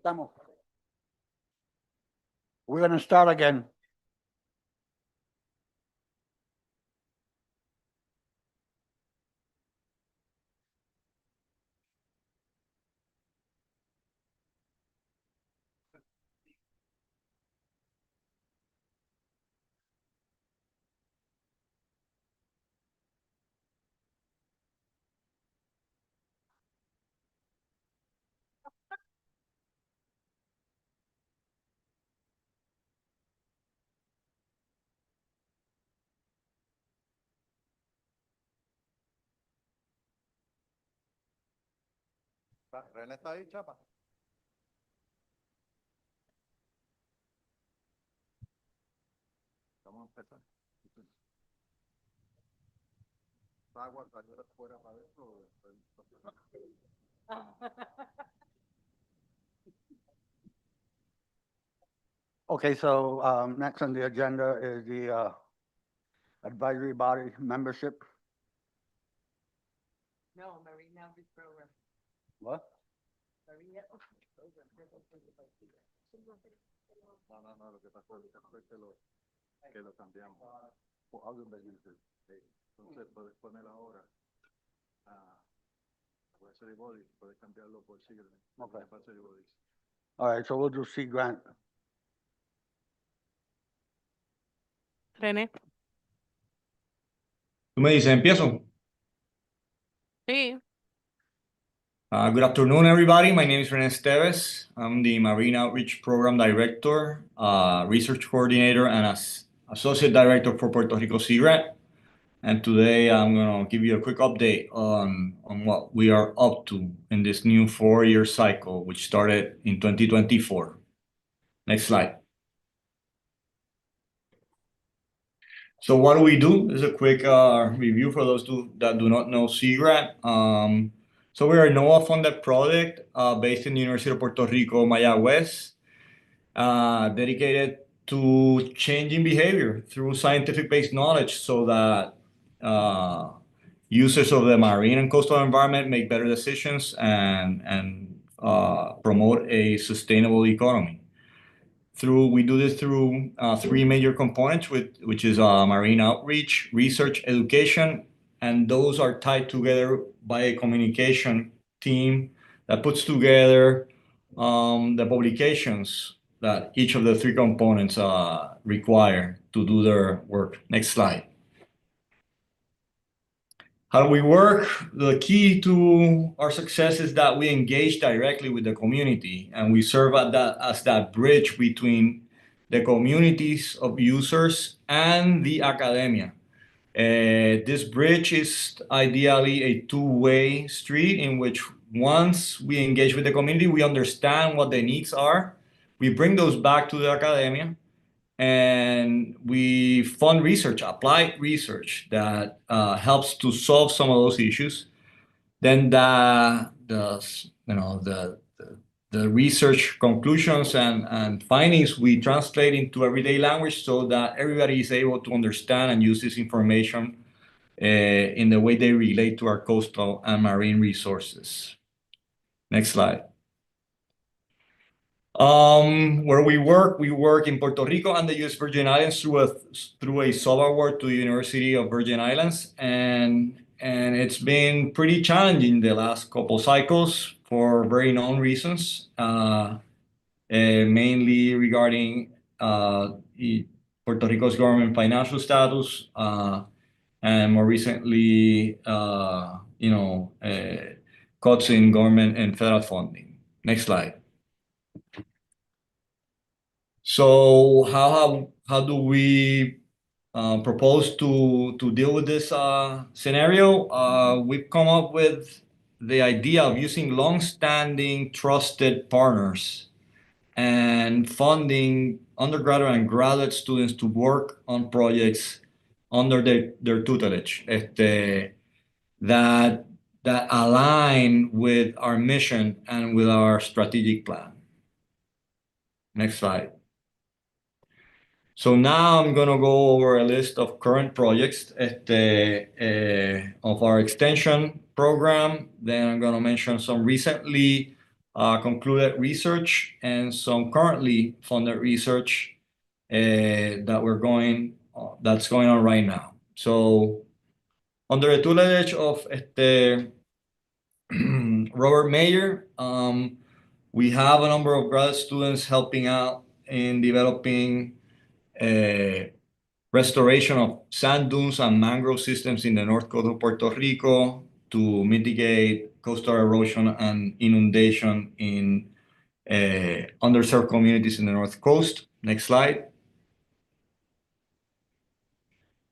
Estamos. We're gonna start again. René está ahí, chapa. Vamos a empezar. Agua salió fuera para adentro. Okay, so next on the agenda is the advisory body membership. No, Marina Outreach Program. What? Marina Outreach Program. No, lo que pasó fue que lo cambiamos. For other businesses. Entonces puedes poner ahora advisory body, puedes cambiarlo por sigla. Okay. Advisory bodies. All right, so we'll do Sea Grant. René. Tú me dices, empiezo. Sí. Good afternoon, everybody. My name is René Esteves. I'm the Marine Outreach Program Director, Research Coordinator, and Associate Director for Puerto Rico Sea Grant. And today I'm going to give you a quick update on what we are up to in this new 4-year cycle, which started in 2024. Next slide. So what do we do? This is a quick review for those that do not know Sea Grant. So we are a NOAA-funded project based in the University of Puerto Rico, Mayagüez, dedicated to changing behavior through scientific-based knowledge so that users of the marine and coastal environment make better decisions and promote a sustainable economy. We do this through 3 major components, which is marine outreach, research, education, and those are tied together by a communication team that puts together the publications that each of the 3 components require to do their work. Next slide. How do we work? The key to our success is that we engage directly with the community, and we serve as that bridge between the communities of users and the academia. This bridge is ideally a 2-way street in which once we engage with the community, we understand what the needs are, we bring those back to the academia, and we fund research, applied research that helps to solve some of those issues. Then the research conclusions and findings we translate into everyday language so that everybody is able to understand and use this information in the way they relate to our coastal and marine resources. Next slide. Where we work in Puerto Rico and the U.S. Virgin Islands through a sub-award to the University of Virgin Islands, and it's been pretty challenging the last couple cycles for very known reasons, mainly regarding Puerto Rico's government financial status, and more recently, cuts in government and federal funding. Next slide. So how do we propose to deal with this scenario? We've come up with the idea of using long-standing trusted partners and funding undergraduate and graduate students to work on projects under their tutelage that align with our mission and with our strategic plan. Next slide. So now I'm going to go over a list of current projects of our extension program. Then I'm going to mention some recently concluded research and some currently funded research that's going on right now. So under the tutelage of Robert Mayer, we have a number of grad students helping out in developing restoration of sand dunes and mangrove systems in the north coast of Puerto Rico to mitigate coastal erosion and inundation in underserved communities in the north coast. Next slide.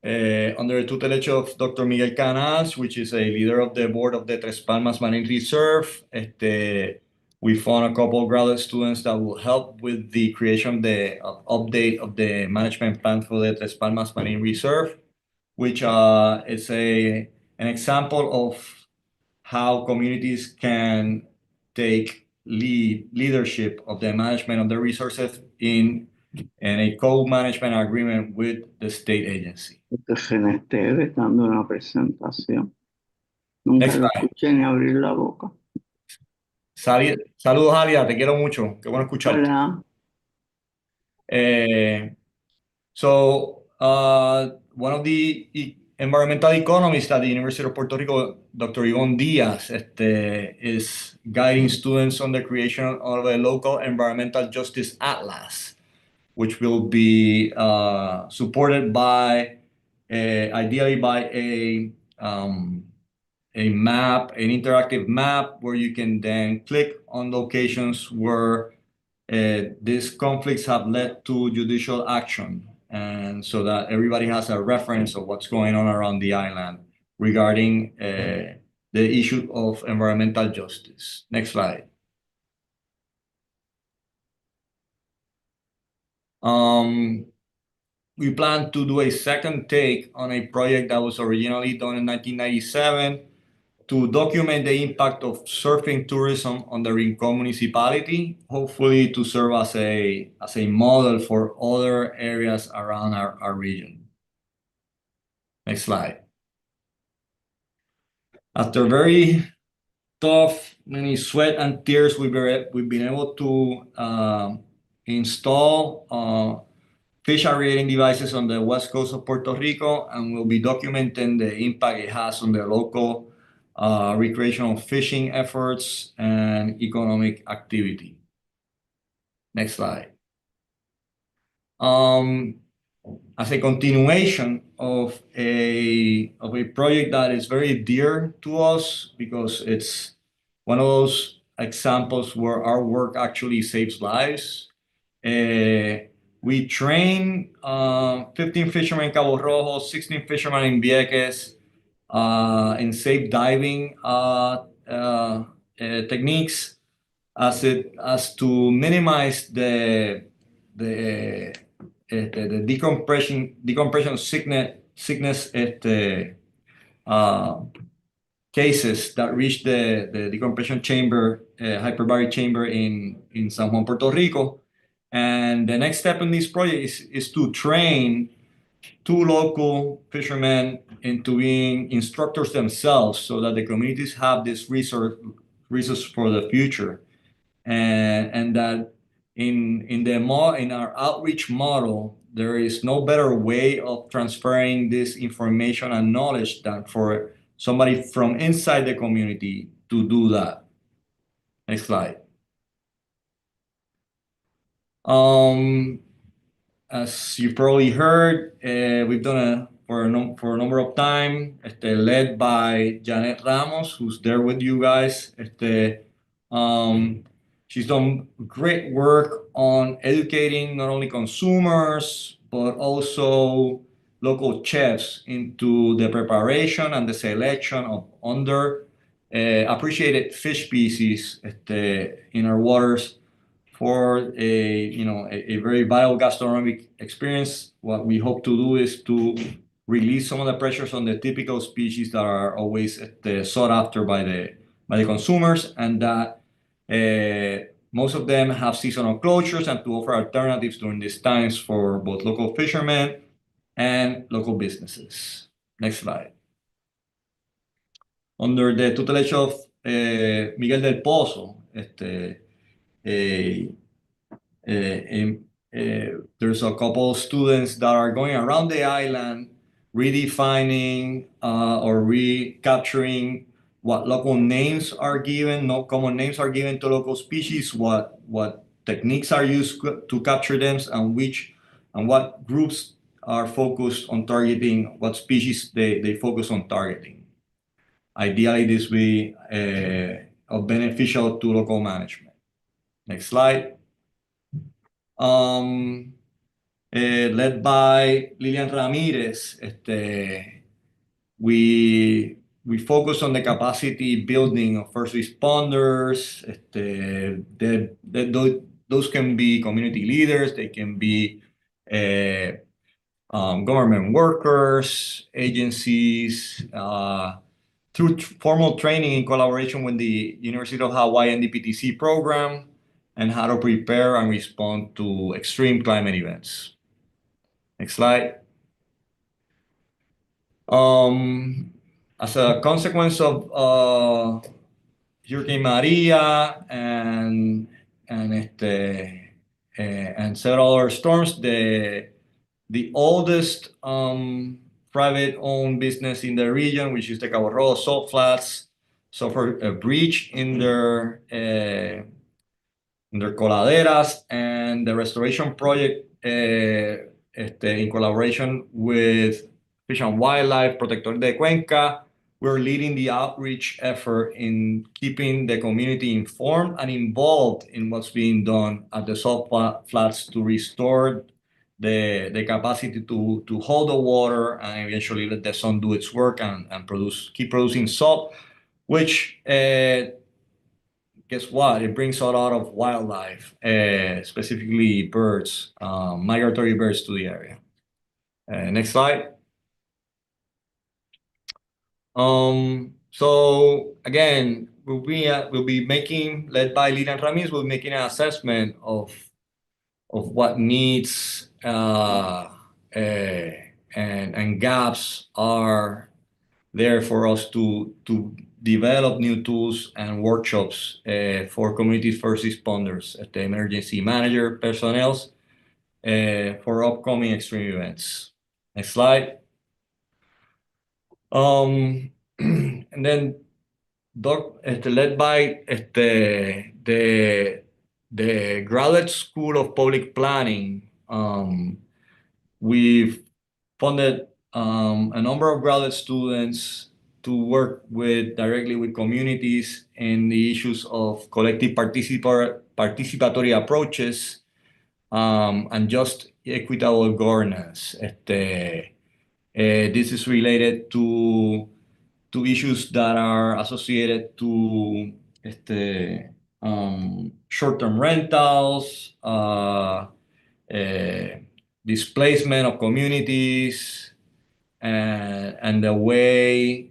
Under the tutelage of Dr. Miguel Canals, which is a leader of the board of the Tres Palmas Marine Reserve, we found a couple of graduate students that will help with the creation of the update of the management plan for the Tres Palmas Marine Reserve, which is an example of how communities can take leadership of the management of the resources in a co-management agreement with the state agency. Que se me esté dando una presentación. Nunca Next lo slide. escuché ni abrir la boca. Saludos, Alia, te quiero mucho. Qué bueno escucharte. Hola. One of the environmental economists at the University of Puerto Rico, Dr. Yvonne Diaz, is guiding students on the creation of a local environmental justice atlas, which will be supported by, ideally by a map, an interactive map, where you can then click on locations where these conflicts have led to judicial action, and so that everybody has a reference of what's going on around the island regarding the issue of environmental justice. Next slide. We plan to do a second take on a project that was originally done in 1997 to document the impact of surfing tourism on the Rincon municipality, hopefully to serve as a model for other areas around our region. Next slide. After very tough, many sweat and tears, we've been able to install fish aerating devices on the west coast of Puerto Rico, and we'll be documenting the impact it has on the local recreational fishing efforts and economic activity. Next slide. As a continuation of a project that is very dear to us, because it's one of those examples where our work actually saves lives. We train 15 fishermen in Cabo Rojo, 16 fishermen in Vieques, in safe diving techniques as to minimize the decompression sickness cases that reach the decompression chamber, hyperbaric chamber in San Juan, Puerto Rico. And the next step in this project is to train 2 local fishermen into being instructors themselves, so that the communities have this resource for the future, and that in our outreach model, there is no better way of transferring this information and knowledge than for somebody from inside the community to do that. Next slide. As you probably heard, we've done for a number of time, led by Janet Ramos, who's there with you guys. She's done great work on educating not only consumers, but also local chefs into the preparation and the selection of appreciated fish species in our waters for a very vital gastronomic experience. What we hope to do is to release some of the pressures on the typical species that are always sought after by the consumers, and that most of them have seasonal closures, and to offer alternatives during these times for both local fishermen and local businesses. Next slide. Under the tutelage of Miguel del Pozo, There's a couple of students that are going around the island redefining or recapturing what local names are given, no common names are given to local species, what techniques are used to capture them, and what groups are focused on targeting, what species they focus on targeting. Ideally, this will be beneficial to local management. Next slide. Led by Lilian Ramirez, we focus on the capacity building of first responders. Those can be community leaders, they can be government workers, agencies, through formal training in collaboration with the University of Hawaii NDPTC program, and how to prepare and respond to extreme climate events. Next slide. As a consequence of Hurricane Maria and several other storms, the oldest private-owned business in the region, which is the Cabo Rojo Salt Flats, suffered a breach in their coladeras, and the restoration project, in collaboration with Fish and Wildlife, Protector de Cuenca, we're leading the outreach effort in keeping the community informed and involved in what's being done at the salt flats to restore the capacity to hold the water and eventually let the sun do its work and keep producing salt, which guess what? It brings a lot of wildlife, specifically birds, migratory birds to the area. Next slide. So again, we'll be making, led by Lilian Ramirez, we'll be making an assessment of what needs and gaps are there for us to develop new tools and workshops for community first responders, the emergency manager personnel, for upcoming extreme events. Next slide. And then led by the Graduate School of Public Planning, we've funded a number of graduate students to work directly with communities in the issues of collective participatory approaches and just equitable governance. This is related to issues that are associated to short-term rentals, displacement of communities, and the way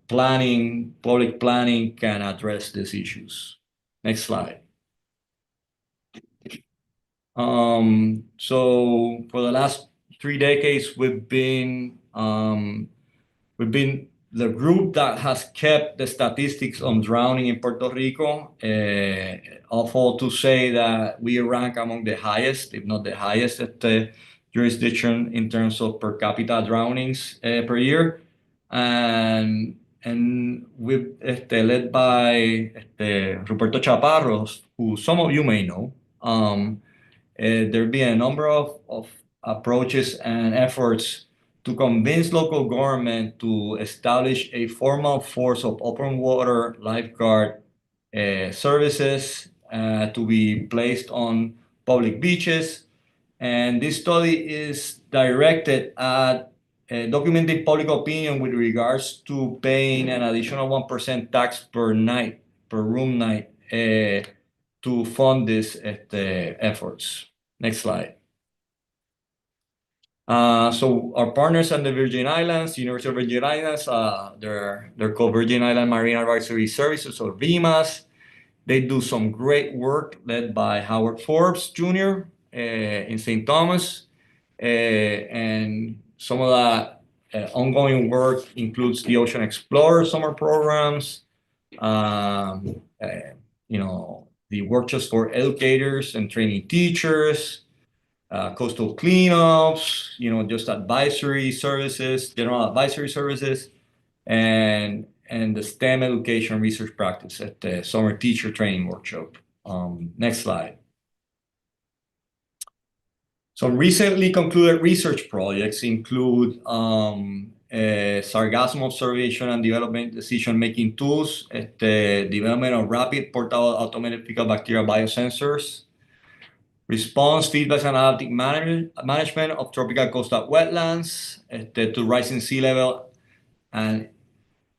public planning can address these issues. Next slide. So for the last 3 decades, we've been the group that has kept the statistics on drowning in Puerto Rico. Awful to say that we rank among the highest, if not the highest, at the jurisdiction in terms of per capita drownings per year. And we've led by Ruperto Chaparros, who some of you may know. There've been a number of approaches and efforts to convince local government to establish a formal force of open water lifeguard services to be placed on public beaches. And this study is directed at documenting public opinion with regards to paying an additional 1% tax per night, per room night, to fund these efforts. Next slide. So our partners on the Virgin Islands, University of Virgin Islands, they're called Virgin Island Marine Advisory Services, or VIMAS. They do some great work led by Howard Forbes Jr. In St. Thomas. And some of that ongoing work includes the Ocean Explorer summer programs, um, uh, the workshops for educators and training teachers, coastal cleanups, just advisory services, general advisory services, and the STEM education research practice at the summer teacher training workshop. Next slide. Some recently concluded research projects include sargassum observation and development decision-making tools, the development of rapid portable automated fecal bacteria biosensors, response, feedback, and adaptive management of tropical coastal wetlands to rising sea level and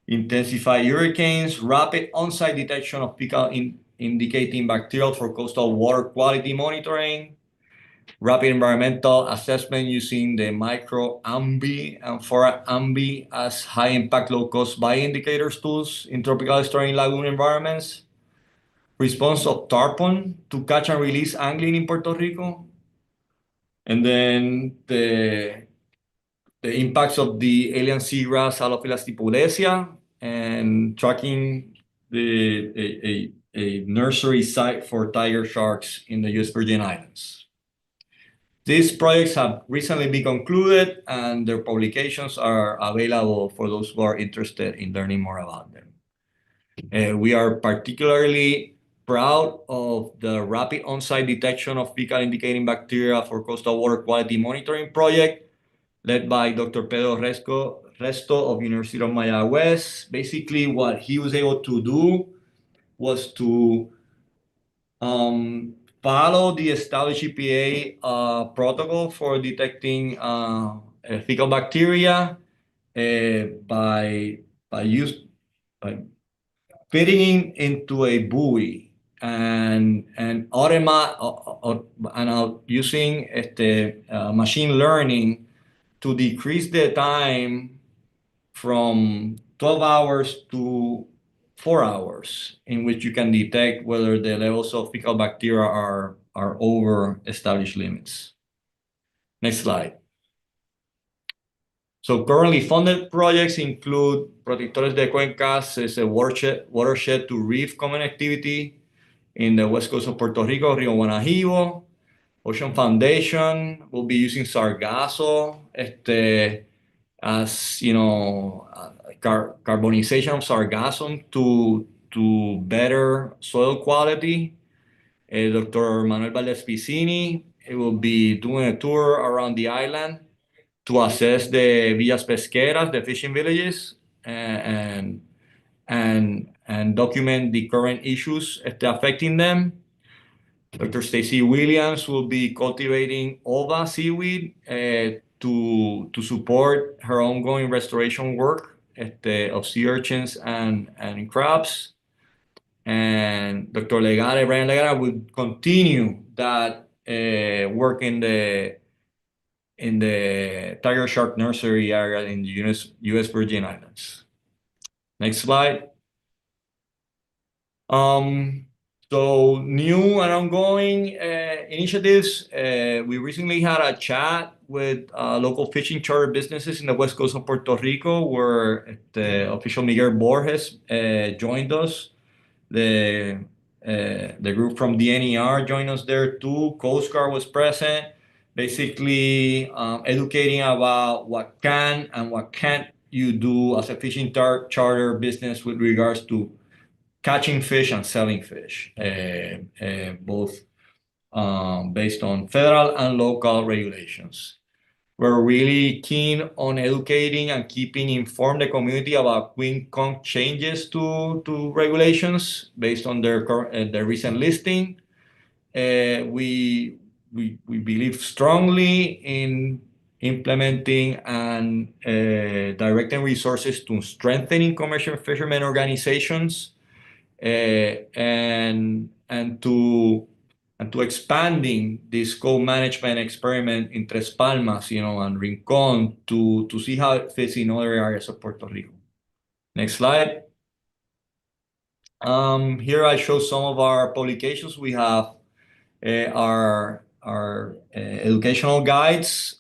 intensify hurricanes, rapid on-site detection of fecal indicating bacterial for coastal water quality monitoring, rapid environmental assessment using the micro-AMBI and FORA-AMBI as high-impact, low-cost bioindicators tools in tropical estuarine lagoon environments, response of tarpon to catch and release angling in Puerto Rico, and then the impacts of the alien seagrass Halophila stipulacea, and tracking a nursery site for tiger sharks in the U.S. Virgin Islands. These projects have recently been concluded, and their publications are available for those who are interested in learning more about them. We are particularly proud of the rapid on-site detection of fecal indicating bacteria for coastal water quality monitoring project led by Dr. Pedro Resto of University of Mayagüez. Basically, what he was able to do was to follow the established EPA protocol for detecting fecal bacteria by fitting into a buoy and using machine learning to decrease the time from 12 hours to 4 hours, in which you can detect whether the levels of fecal bacteria are over established limits. Next slide. So currently funded projects include Protectores de Cuencas, is a watershed to reef connectivity in the west coast of Puerto Rico, Rio Guanajibo. Ocean Foundation will be using sargasso as carbonization of sargassum to better soil quality. Dr. Manuel Valdez Piscini will be doing a tour around the island to assess the villas pesqueras, the fishing villages, and document the current issues affecting them. Dr. Stacy Williams will be cultivating ova seaweed to support her ongoing restoration work of sea urchins and crabs. And Dr. Brian Legare will continue that work in the tiger shark nursery area in the U.S. Virgin Islands. Next slide. So new and ongoing initiatives. We recently had a chat with local fishing charter businesses in the west coast of Puerto Rico, where the official Miguel Borges joined us. The group from the NER joined us there too. Coast Guard was present, basically educating about what can and what can't you do as a fishing charter business with regards to catching fish and selling fish, both based on federal and local regulations. We're really keen on educating and keeping informed the community about QueenCon changes to regulations based on their recent listing. We believe strongly in implementing and directing resources to strengthening commercial fishermen organizations and to expanding this co-management experiment in Tres Palmas, and Rincon to see how it fits in other areas of Puerto Rico. Next slide. Here I show some of our publications. We have our educational guides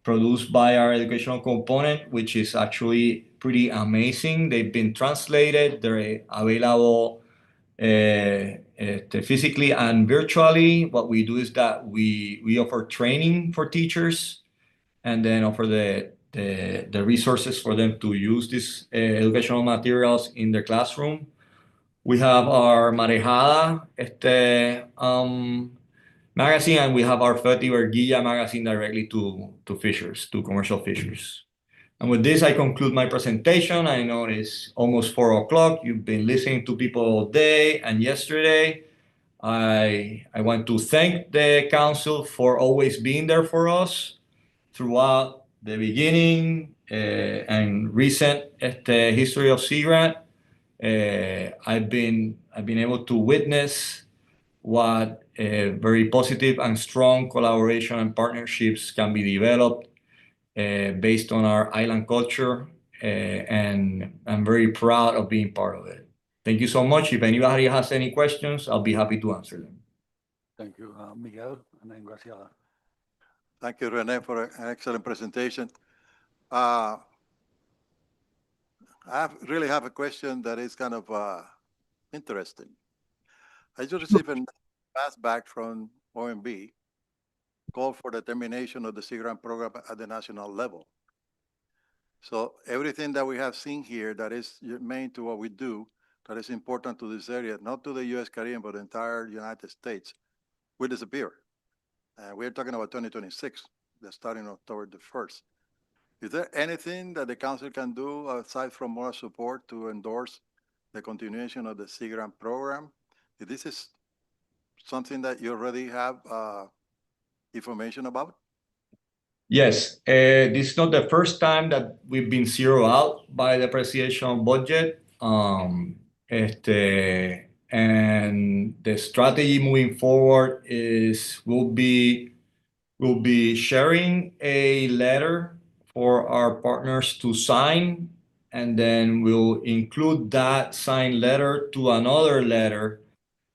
produced by our educational component, which is actually pretty amazing. They've been translated. They're available physically and virtually. What we do is that we offer training for teachers and then offer the resources for them to use these educational materials in their classroom. We have our Marejada magazine, and we have our Feti Verguilla magazine directly to fishers, to commercial fishers. And with this, I conclude my presentation. I know it's almost 4 o'clock. You've been listening to people all day and yesterday. I want to thank the council for always being there for us throughout the beginning and recent history of Sea Grant. I've been able to witness what very positive and strong collaboration and partnerships can be developed based on our island culture, and I'm very proud of being part of it. Thank you so much. If anybody has any questions, I'll be happy to answer them. Thank you, Miguel, and then Graciela. Thank you, Rene, for an excellent presentation. Really have a question that is kind of interesting. I just received a pass back from OMB, call for the termination of the Sea Grant program at the national level. So everything that we have seen here that is main to what we do, that is important to this area, not to the U.S. Caribbean, but the entire United States, will disappear. We're talking about 2026, that's starting October the 1st. Is there anything that the council can do aside from more support to endorse the continuation of the Sea Grant program? If this is something that you already have information about? Yes, this is not the first time that we've been zeroed out by the presidential budget. And the strategy moving forward is we'll be sharing a letter for our partners to sign, and then we'll include that signed letter to another letter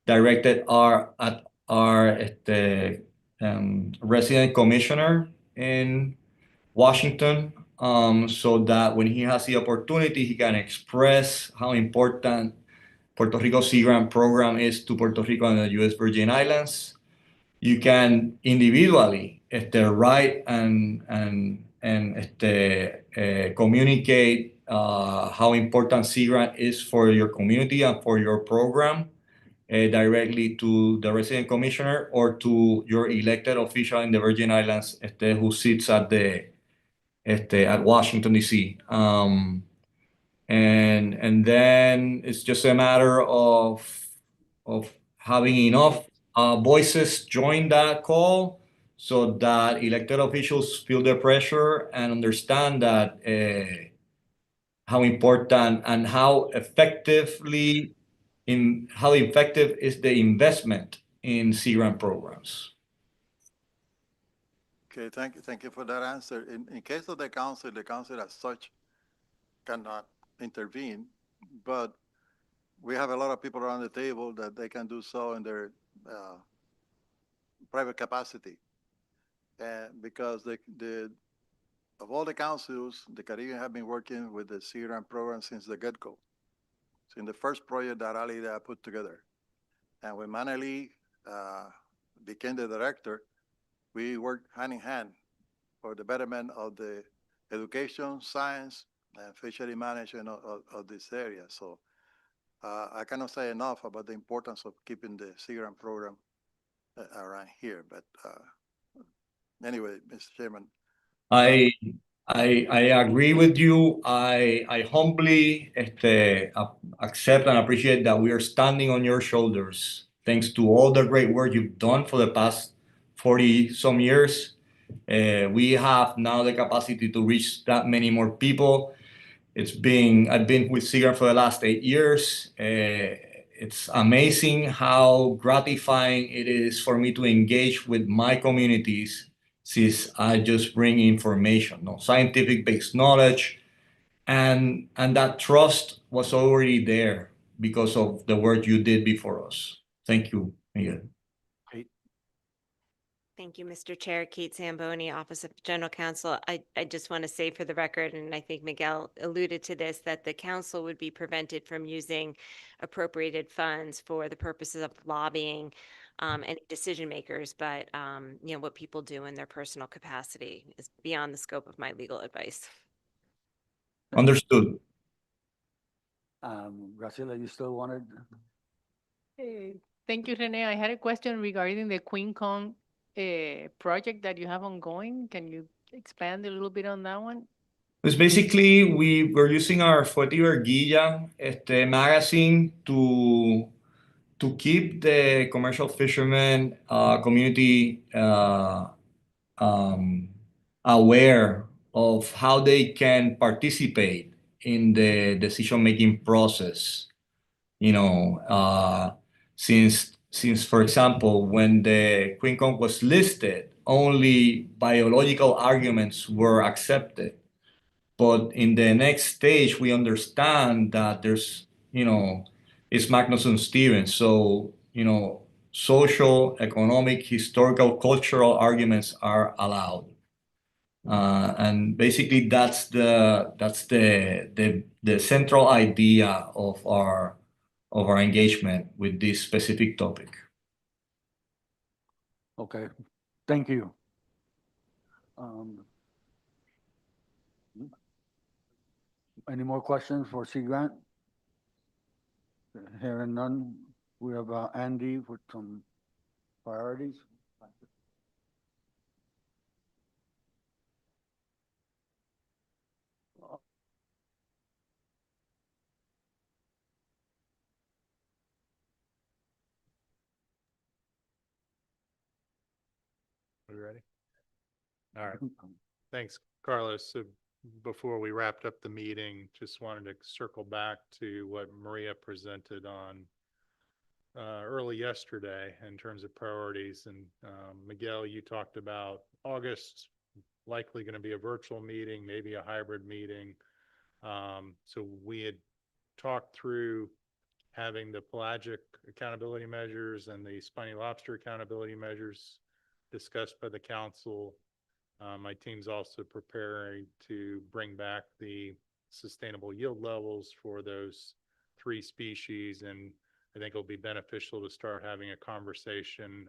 directed at our resident commissioner in Washington, so that when he has the opportunity, he can express how important Puerto Rico Sea Grant program is to Puerto Rico and the U.S. Virgin Islands. You can individually write and communicate how important Sea Grant is for your community and for your program directly to the resident commissioner or to your elected official in the Virgin Islands who sits at Washington, D.C. And then it's just a matter of having enough voices join that call so that elected officials feel the pressure and understand that how important and how effective is the investment in Sea Grant programs. Okay, thank you for that answer. In case of the council as such cannot intervene, but we have a lot of people around the table that they can do so in their private capacity. Because of all the councils, the Caribbean have been working with the Sea Grant program since the get-go. So in the first project that Alida put together. And when Manali became the director, we worked hand in hand for the betterment of the education, science, and fishery management of this area. So I cannot say enough about the importance of keeping the Sea Grant program around here. But anyway, Mr. Chairman. I agree with you. I humbly accept and appreciate that we are standing on your shoulders. Thanks to all the great work you've done for the past 40 some years. We have now the capacity to reach that many more people. I've been with Sea Grant for the last 8 years. It's amazing how gratifying it is for me to engage with my communities since I just bring information, scientific-based knowledge, and that trust was already there because of the work you did before us. Thank you, Miguel. Thank you, Mr. Chair. Kate Zamboni, Office of General Counsel. I just want to say for the record, and I think Miguel alluded to this, that the council would be prevented from using appropriated funds for the purposes of lobbying any decision makers, but what people do in their personal capacity is beyond the scope of my legal advice. Understood. Graciela, you still wanted? Thank you, Renee. I had a question regarding the Queen Kong project that you have ongoing. Can you expand a little bit on that one? It's basically we're using our Fuerte y Verguilla magazine to keep the commercial fishermen community aware of how they can participate in the decision-making process. Since, for example, when the Queen Kong was listed, only biological arguments were accepted. But in the next stage, we understand that there's, it's Magnuson Stevens. So, social, economic, historical, cultural arguments are allowed. And basically that's the central idea of our engagement with this specific topic. Okay, thank you. Any more questions for Sea Grant? Hearing none, we have Andy with some priorities. Are we ready? All right. Thanks, Carlos. So before we wrapped up the meeting, just wanted to circle back to what Maria presented on early yesterday in terms of priorities. And Miguel, you talked about August, likely going to be a virtual meeting, maybe a hybrid meeting. So we had talked through having the pelagic accountability measures and the spiny lobster accountability measures discussed by the council. My team's also preparing to bring back the sustainable yield levels for those 3 species. And I think it'll be beneficial to start having a conversation,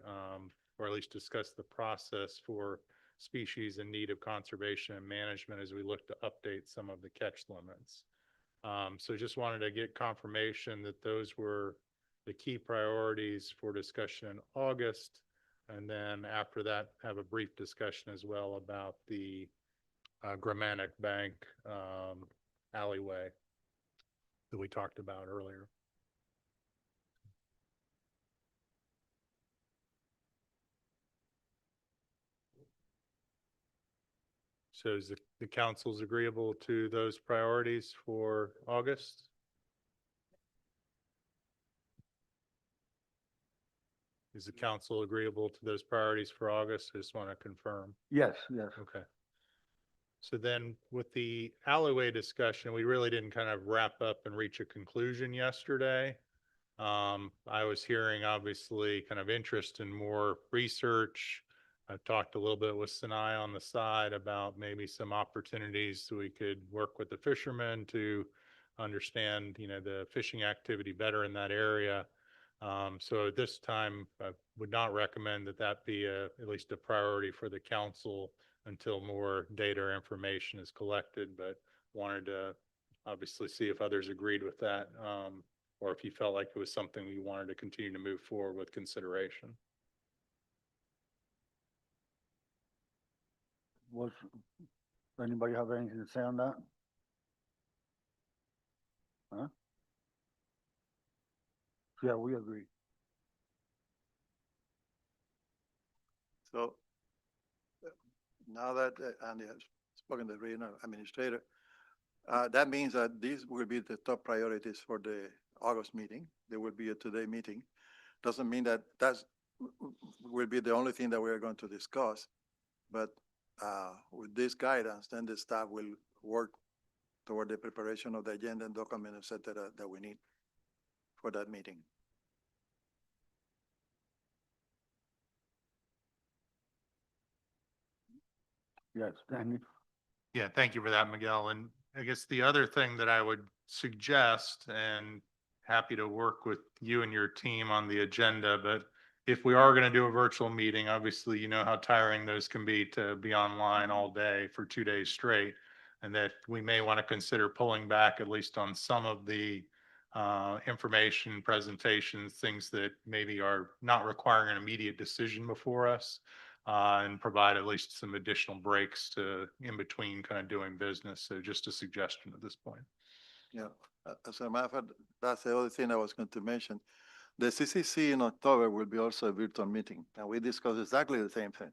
or at least discuss the process for species in need of conservation and management as we look to update some of the catch limits. So just wanted to get confirmation that those were the key priorities for discussion in August. And then after that, have a brief discussion as well about the Germanic Bank alleyway that we talked about earlier. So is the council's agreeable to those priorities for August? Is the council agreeable to those priorities for August? I just want to confirm. Yes, yes. Okay. So then with the alleyway discussion, we really didn't kind of wrap up and reach a conclusion yesterday. I was hearing obviously kind of interest in more research. I've talked a little bit with Sinai on the side about maybe some opportunities so we could work with the fishermen to understand, the fishing activity better in that area. So at this time, I would not recommend that be at least a priority for the council until more data or information is collected, but wanted to obviously see if others agreed with that, or if you felt like it was something you wanted to continue to move forward with consideration. Does anybody have anything to say on that? Huh? Yeah, we agree. So now that Andy has spoken to the regional administrator, that means that these will be the top priorities for the August meeting. There will be a today meeting. Doesn't mean that will be the only thing that we are going to discuss, but with this guidance, then the staff will work toward the preparation of the agenda and document, et cetera, that we need for that meeting. Yes, Danny. Yeah, thank you for that, Miguel. And I guess the other thing that I would suggest, and happy to work with you and your team on the agenda, but if we are going to do a virtual meeting, obviously, you know how tiring those can be to be online all day for 2 days straight. And that we may want to consider pulling back at least on some of the information, presentations, things that maybe are not requiring an immediate decision before us, and provide at least some additional breaks to in between kind of doing business. So just a suggestion at this point. Yeah, as a matter of fact, that's the other thing I was going to mention. The CCC in October will be also a virtual meeting, and we discussed exactly the same thing.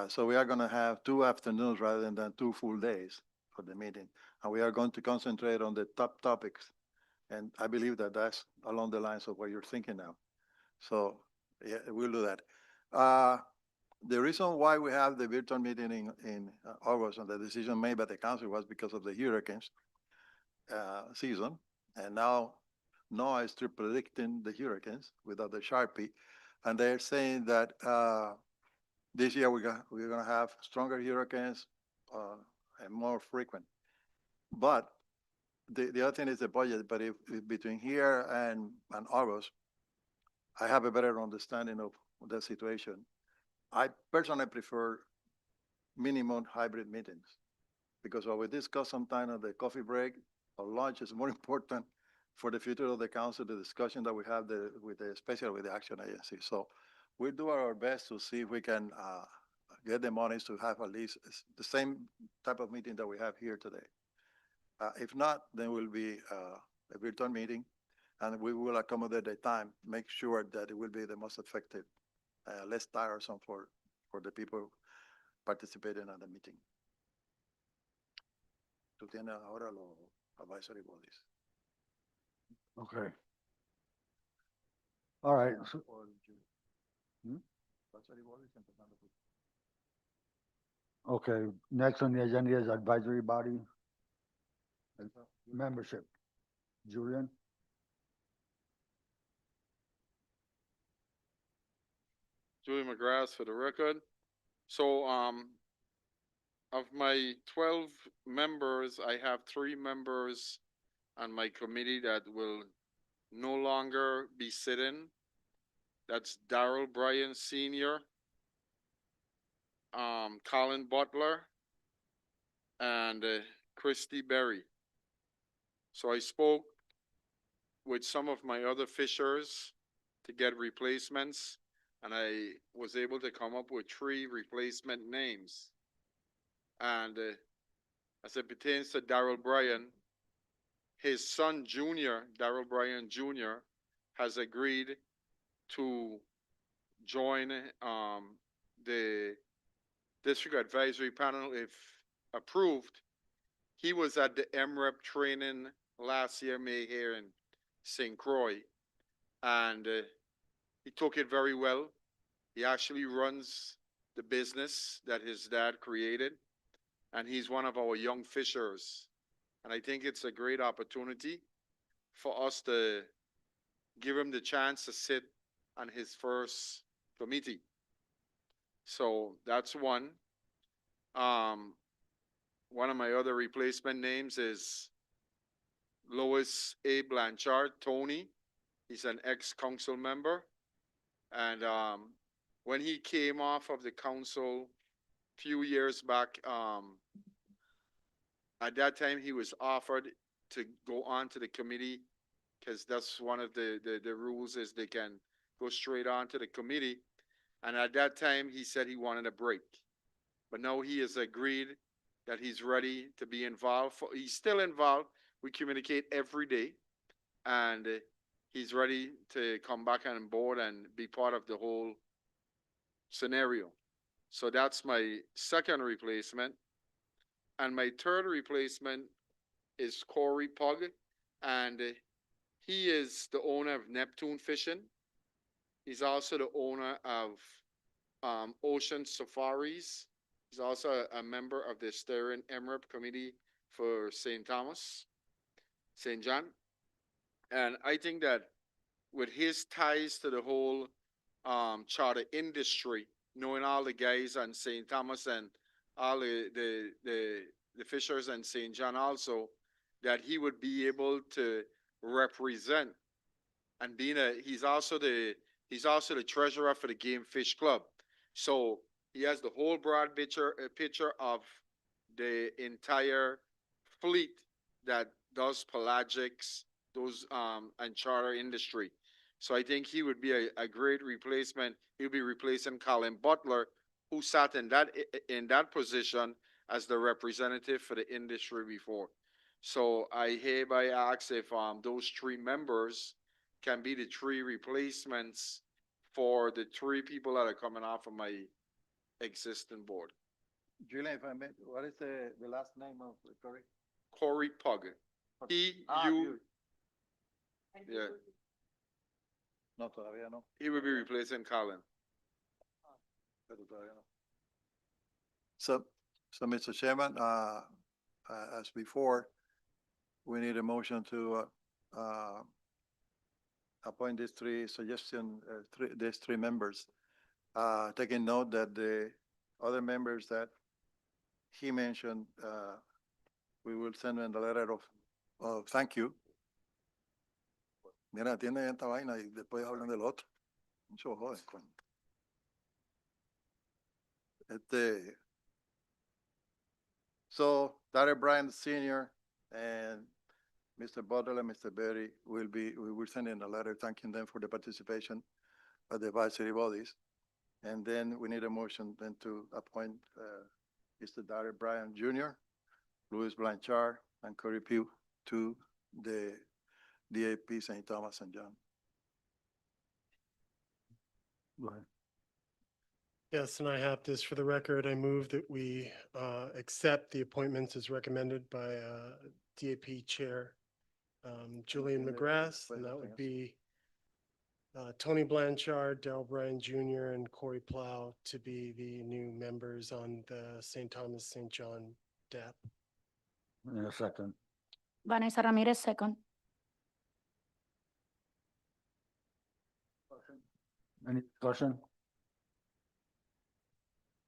So we are going to have 2 afternoons rather than 2 full days for the meeting, and we are going to concentrate on the top topics. And I believe that that's along the lines of what you're thinking now. So yeah, we'll do that. The reason why we have the virtual meeting in August and the decision made by the council was because of the hurricanes season. And now NOAA is still predicting the hurricanes without the Sharpie. And they're saying that this year we're going to have stronger hurricanes and more frequent. But the other thing is the budget. But if between here and August, I have a better understanding of the situation. I personally prefer minimum hybrid meetings because what we discuss sometimes at the coffee break or lunch is more important for the future of the council, the discussion that we have especially with the action agency. So we'll do our best to see if we can get the monies to have at least the same type of meeting that we have here today. If not, then will be a virtual meeting, and we will accommodate the time, make sure that it will be the most effective, less tiresome for the people participating in the meeting. Tú tienes ahora los advisory bodies. Okay. All right. Okay, next on the agenda is advisory body membership. Julian? Julie McGrath for the record. So, of my 12 members, I have 3 members on my committee that will no longer be sitting. That's Darrell Bryan Sr., Colin Butler, and Christy Berry. So I spoke with some of my other fishers to get replacements, and I was able to come up with 3 replacement names. And as it pertains to Darrell Bryan, his son Junior, Darrell Bryan Jr., has agreed to join the district advisory panel if approved. He was at the MREP training last year, May here in St. Croix, and he took it very well. He actually runs the business that his dad created, and he's one of our young fishers. And I think it's a great opportunity for us to give him the chance to sit on his first committee. So that's one. One of my other replacement names is Lois A. Blanchard, Tony. He's an ex-council member. And when he came off of the council a few years back, at that time he was offered to go on to the committee because that's one of the rules is they can go straight on to the committee. And at that time he said he wanted a break. But now he has agreed that he's ready to be involved. He's still involved. We communicate every day. And he's ready to come back on board and be part of the whole scenario. So that's my second replacement. And my third replacement is Corey Pug. And he is the owner of Neptune Fishing. He's also the owner of Ocean Safaris. He's also a member of the steering MREP committee for St. Thomas, St. John. And I think that with his ties to the whole charter industry, knowing all the guys on St. Thomas and all the fishers in St. John also, that he would be able to represent, and he's also the treasurer for the Game Fish Club. So he has the whole broad picture of the entire fleet that does pelagics, those and charter industry. So I think he would be a great replacement. He'll be replacing Colin Butler, who sat in that position as the representative for the industry before. So I hereby ask if those three members can be the three replacements for the three people that are coming off of my existing board. Julian, if I may, what is the last name of Corey? Corey Pug. P-U. Yeah. No, todavía no. He will be replacing Colin. Pero todavía no. So, Mr. Chairman, as before, we need a motion to appoint these these three members. Taking note that the other members that he mentioned, we will send them a letter of thank you. Mira, atienden esta vaina y después hablan del otro. Mucho joder, coño. So, Dr. Bryan Sr. and Mr. Butler and Mr. Berry we will send in a letter thanking them for the participation of the advisory bodies. And then we need a motion then to appoint Mr. Dr. Bryan Jr., Louis Blanchard, and Corey Pugh to the DAP St. Thomas and John. Go ahead. Yes, and I have this for the record. I move that we accept the appointments as recommended by DAP Chair Julian McGrath, and that would be Tony Blanchard, Darrell Bryan Jr., and Corey Plow to be the new members on the St. Thomas St. John DAP. In a second. Vanessa Ramirez, second. Any discussion?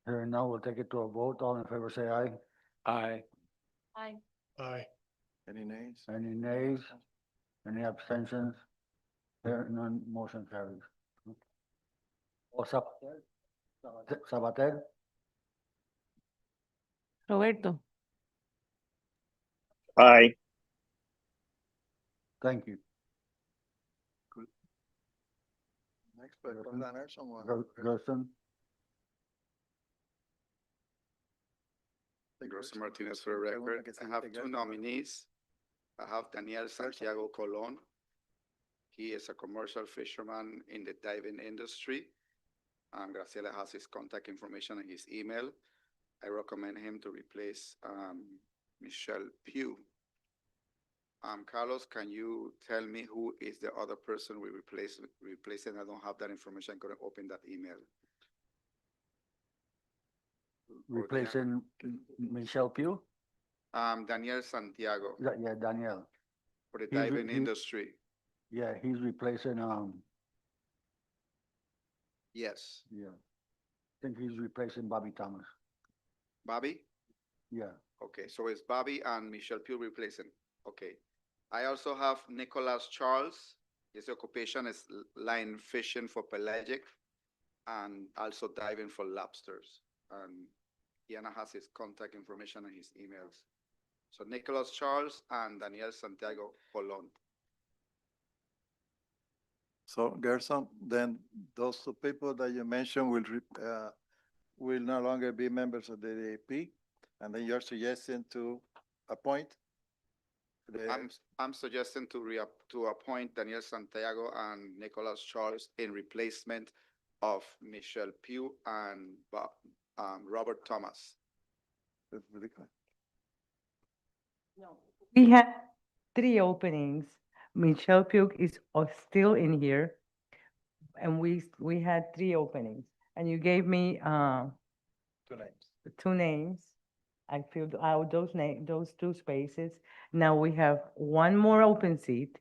Hearing now, we'll take it to a vote. All in favor, say aye. Aye. Aye. Aye. Any nays? Any nays? Any abstentions? Hearing none, motion carries. O Sabater? Roberto. Aye. Thank you. Next, but someone. Gerson? Gerson Martinez for the record. I have two nominees. I have Daniel Santiago Colon. He is a commercial fisherman in the diving industry. Graciela has his contact information and his email. I recommend him to replace Michelle Pugh. Carlos, can you tell me who is the other person we replacing? I don't have that information. I'm going to open that email. Replacing Michelle Pugh? Daniel Santiago. Yeah, Daniel. For the diving industry. Yeah, he's replacing, Yes. yeah. I think he's replacing Bobby Thomas. Bobby? Yeah. Okay, so it's Bobby and Michelle Pugh replacing. Okay. I also have Nicholas Charles. His occupation is line fishing for pelagic and also diving for lobsters. And Iana has his contact information and his emails. So Nicholas Charles and Daniel Santiago Colon. So Gerson, then those two people that you mentioned will no longer be members of the DAP, and then you're suggesting to appoint? I'm suggesting to appoint Daniel Santiago and Nicholas Charles in replacement of Michelle Pugh and Robert Thomas. We have 3 openings. Michelle Pugh is still in here. And we had 3 openings. And you gave me 2 names. 2 names. I filled out those 2 spaces. Now we have 1 more open seat.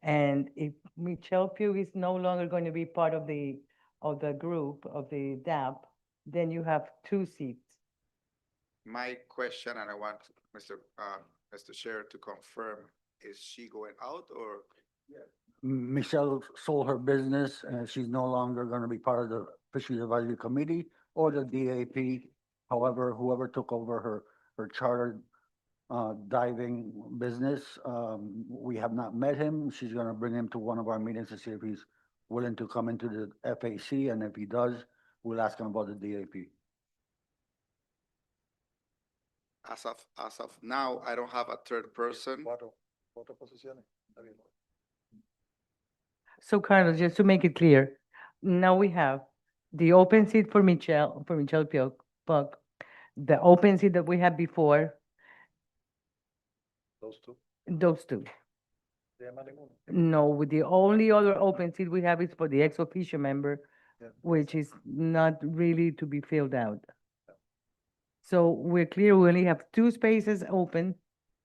And if Michelle Pugh is no longer going to be part of the group of the DAP, then you have 2 seats. My question, and I want Mr. Chair to confirm, is she going out or? Michelle sold her business and she's no longer going to be part of the Fisheries Advisory Committee or the DAP. However, whoever took over her chartered diving business, we have not met him. She's going to bring him to one of our meetings to see if he's willing to come into the FAC, and if he does, we'll ask him about the DAP. As of now, I don't have a third person. So Carlos, just to make it clear, now we have the open seat for Michelle Puck, the open seat that we had before, those two. No, with the only other open seat we have is for the ex officio member, which is not really to be filled out. So we're clear, we only have 2 spaces open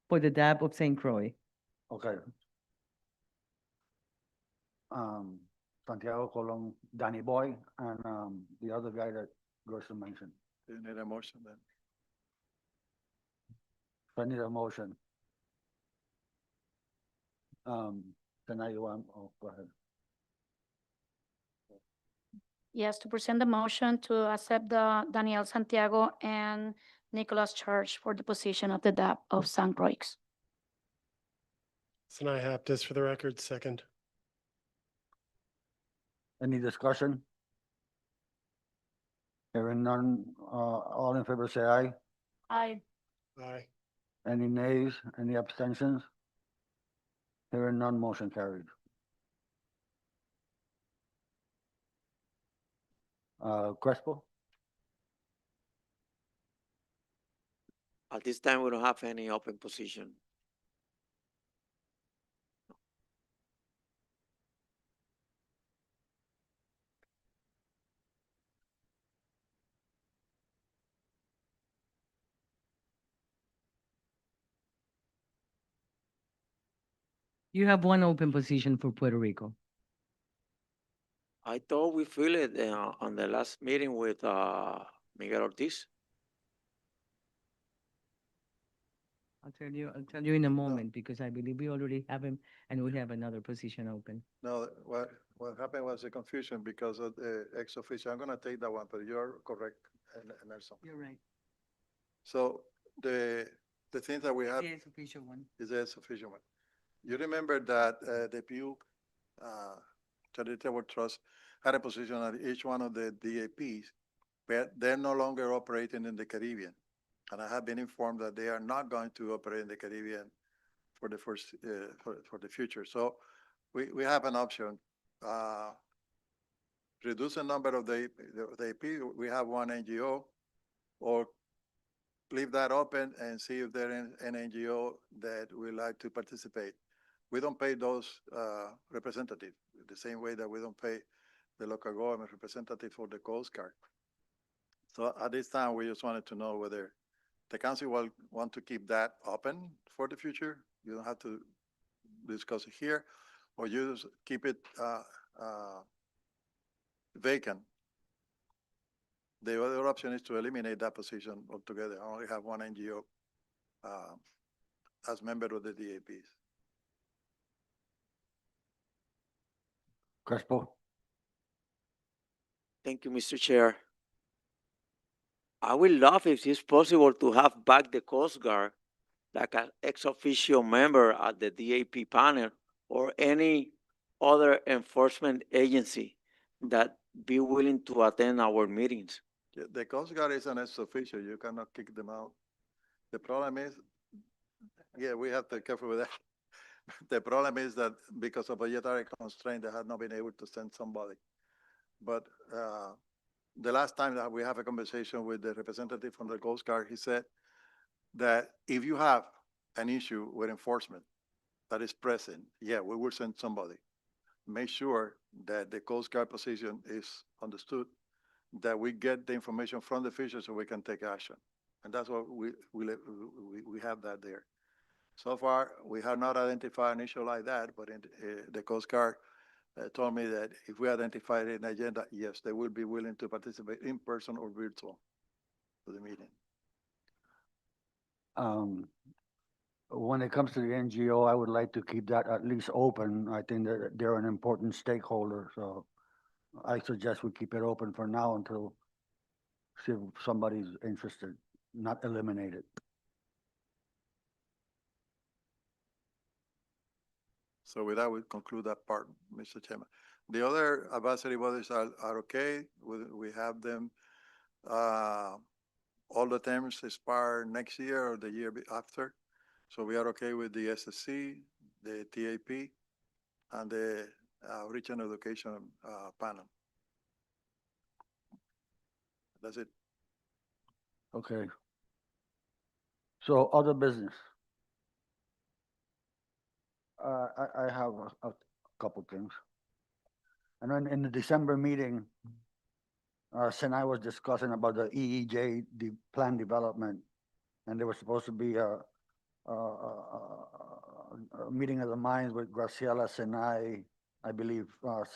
for the DAP of St. Croix. Okay. Santiago Colon, Danny Boy, and the other guy that Gerson mentioned. Do you need a motion then? I need a motion. Tonight you want, oh, go ahead. Yes, to present the motion to accept the Daniel Santiago and Nicholas Church for the position of the DAP of St. Croix. Sinai Haptis for the record, second. Any discussion? Hearing none, all in favor say aye. Aye. Aye. Any nays, any abstentions? Hearing none, motion carried. Crespo? At this time, we don't have any open position. You have 1 open position for Puerto Rico. I thought we filled it on the last meeting with Miguel Ortiz. I'll tell you in a moment, because I believe we already have him and we have another position open. No, what happened was a confusion because of the ex officio. I'm gonna take that one, but you're correct, Nelson. You're right. So the thing that we have The ex-officio one. is the ex officio one. You remember that the Pew Charitable Trust had a position at each one of the DAPs, but they're no longer operating in the Caribbean. And I have been informed that they are not going to operate in the Caribbean for the first for the future. So we have an option. Reduce the number of the AP. We have 1 NGO, or leave that open and see if there is an NGO that would like to participate. We don't pay those representatives the same way that we don't pay the local government representative for the Coast Guard. So at this time, we just wanted to know whether the council will want to keep that open for the future. You don't have to discuss it here, or you just keep it vacant. The other option is to eliminate that position altogether. I only have 1 NGO as member of the DAPs. Crespo? Thank you, Mr. Chair. I would love if it's possible to have back the Coast Guard like an ex officio member at the DAP panel or any other enforcement agency that be willing to attend our meetings. The Coast Guard is an ex officio. You cannot kick them out. The problem is, yeah, we have to be careful with that. The problem is that because of budgetary constraint, they have not been able to send somebody. But the last time that we have a conversation with the representative from the Coast Guard, he said that if you have an issue with enforcement that is present, yeah, we will send somebody. Make sure that the Coast Guard position is understood, that we get the information from the fisher so we can take action. And that's what we have that there. So far, we have not identified an issue like that, but the Coast Guard told me that if we identify an agenda, yes, they will be willing to participate in person or virtual to the meeting. when it comes to the NGO, I would like to keep that at least open. I think that they're an important stakeholder, so I suggest we keep it open for now until see if somebody's interested, not eliminate it. So with that, we conclude that part, Mr. Chairman. The other advisory bodies are okay. We have them, all the terms expire next year or the year after. So we are okay with the SSC, the TAP, and the Regional Education Panel. That's it. Okay. So other business. I have a couple things. And then in the December meeting, Sinai was discussing about the EEJ, the plan development, and there was supposed to be a meeting of the minds with Graciela, Sinai, I believe,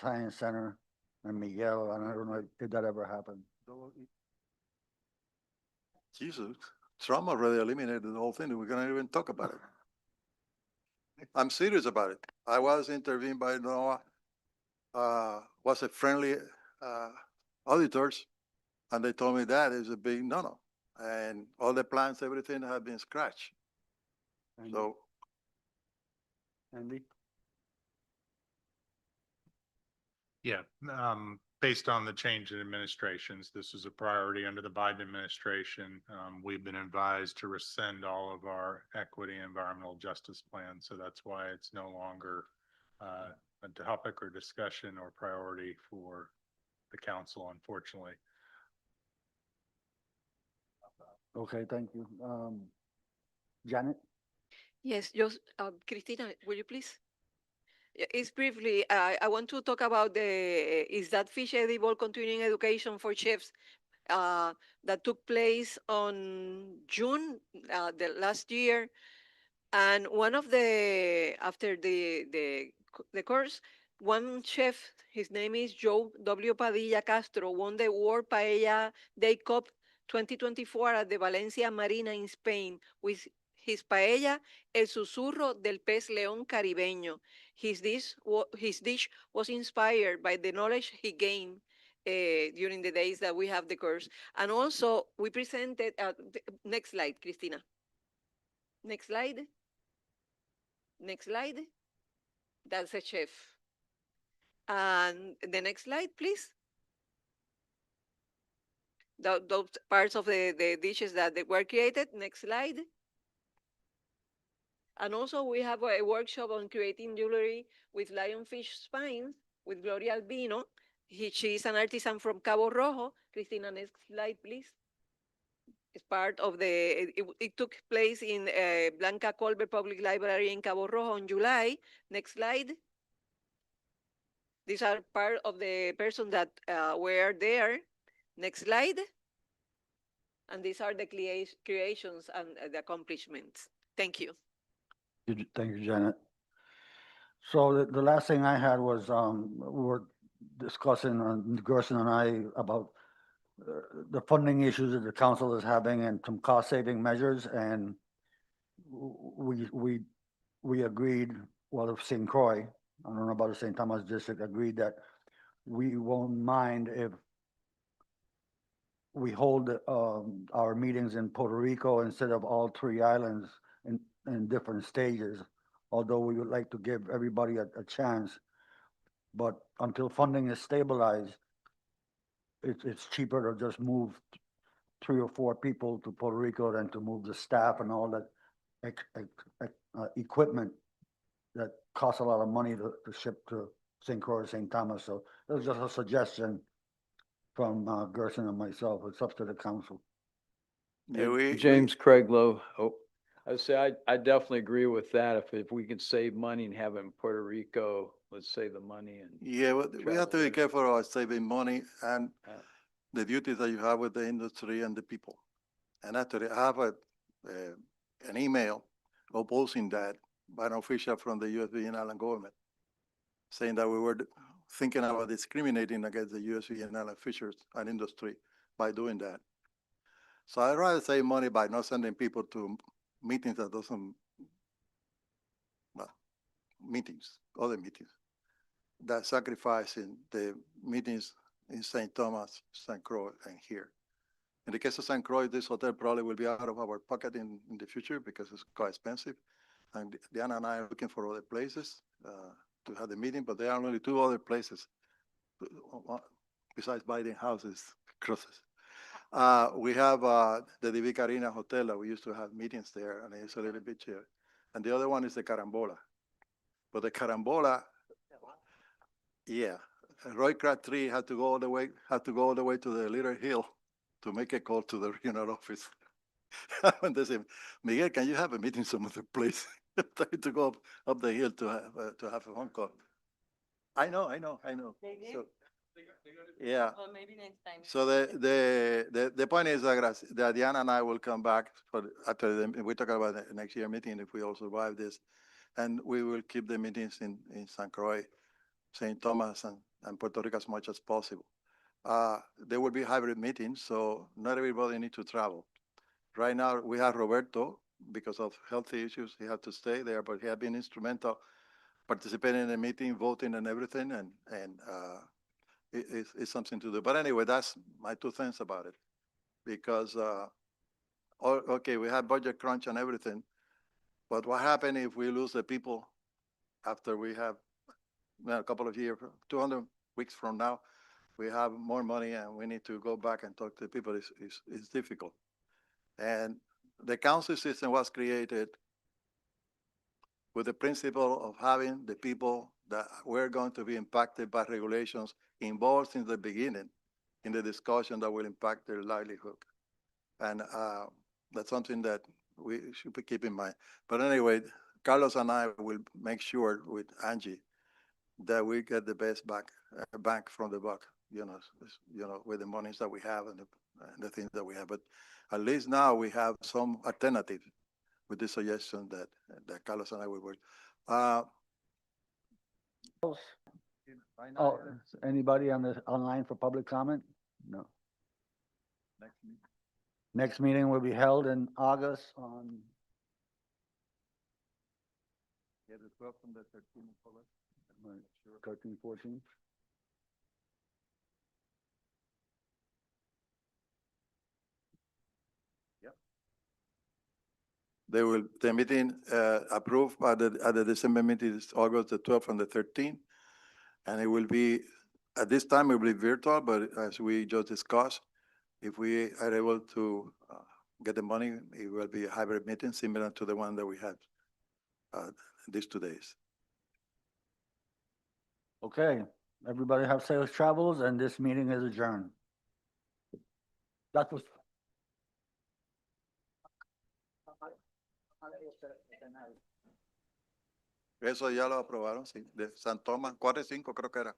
Science Center, and Miguel, and I don't know if that ever happened. Jesus, Trump already eliminated the whole thing. We're gonna even talk about it. I'm serious about it. I was intervened by NOAA, was a friendly auditors, and they told me that is a big no-no. And all the plans, everything have been scratched. So, Andy? Yeah, based on the change in administrations, this is a priority under the Biden administration. We've been advised to rescind all of our equity and environmental justice plans. So that's why it's no longer a topic or discussion or priority for the council, unfortunately. Okay, thank you. Janet? Yes, just, Cristina, will you please? It's briefly, I want to talk about is that fish edible continuing education for chefs that took place on June the last year. And one of after the course, one chef, his name is Joe W. Padilla Castro, won the World Paella Day Cup 2024 at the Valencia Marina in Spain with his paella, El Susurro del Pez León Caribeño. His dish was inspired by the knowledge he gained during the days that we have the course. And also, we presented, next slide, Cristina. Next slide. Next slide. That's a chef. And the next slide, please. Those parts of the dishes that they were created. Next slide. And also we have a workshop on creating jewelry with lionfish spines with Gloria Albino. She is an artisan from Cabo Rojo. Cristina, next slide, please. It's part of it took place in Blanca Colbert Public Library in Cabo Rojo in July. Next slide. These are part of the person that were there. Next slide. And these are the creations and the accomplishments. Thank you. Thank you, Janet. So the last thing I had was we were discussing, Gerson and I, about the funding issues that the council is having and some cost saving measures, and we agreed, well, St. Croix, I don't know about the St. Thomas District, agreed that we won't mind if we hold our meetings in Puerto Rico instead of all three islands in different stages, although we would like to give everybody a chance. But until funding is stabilized, it's cheaper to just move 3 or 4 people to Puerto Rico than to move the staff and all that equipment that costs a lot of money to ship to St. Croix, St. Thomas. So it was just a suggestion from Gerson and myself. It's up to the council. yeah, James Craiglow. Oh, I would say I definitely agree with that. If we can save money and have it in Puerto Rico, let's save the money. And yeah, we have to be careful about saving money and the duties that you have with the industry and the people. And actually, I have an email opposing that by an official from the U.S. Virgin Island government, saying that we were thinking about discriminating against the U.S. Virgin Island fishers and industry by doing that. So I'd rather save money by not sending people to meetings that doesn't, well, meetings, other meetings, that sacrificing the meetings in St. Thomas, St. Croix, and here. In the case of St. Croix, this hotel probably will be out of our pocket in the future because it's quite expensive. And Diana and I are looking for other places to have the meeting, but there are only two other places besides buying houses, crosses. We have the Divic Arena Hotel that we used to have meetings there, and it's a little bit cheaper. And the other one is the Carambola. But the Carambola, yeah, Roy Crabtree had to go all the way to the Little Hill to make a call to the regional office. And they said, Miguel, can you have a meeting some other place? Trying to go up the hill to have a phone call. I know. So, yeah. Well, maybe next time. So the point is that Diana and I will come back after we talk about the next year meeting if we all survive this, and we will keep the meetings in St. Croix, St. Thomas, and Puerto Rico as much as possible. There will be hybrid meetings, so not everybody needs to travel. Right now we have Roberto because of health issues. He had to stay there, but he had been instrumental participating in the meeting, voting, and everything, and it's something to do. But anyway, that's my 2 cents about it. Because, okay, we have budget crunch and everything, but what happens if we lose the people after we have a couple of years, 200 weeks from now, we have more money and we need to go back and talk to the people. It's difficult. And the council system was created with the principle of having the people that were going to be impacted by regulations involved since the beginning in the discussion that will impact their livelihood. And that's something that we should be keep in mind. But anyway, Carlos and I will make sure with Angie that we get the best bang from the buck, with the monies that we have and the things that we have. But at least now we have some alternative with the suggestion that Carlos and I will work. Oh, anybody online for public comment? No. Next meeting will be held in August on. Yeah, the 12th and the 13th. 13, 14. The meeting approved at the December meeting is August the 12th and the 13th. And it will be, at this time, it will be virtual, but as we just discussed, if we are able to get the money, it will be a hybrid meeting similar to the one that we had these 2 days. Okay, everybody have safe travels, and this meeting is adjourned. That was. Eso ya lo aprobaron, sí, de San Tomás, 4 y 5 creo que era.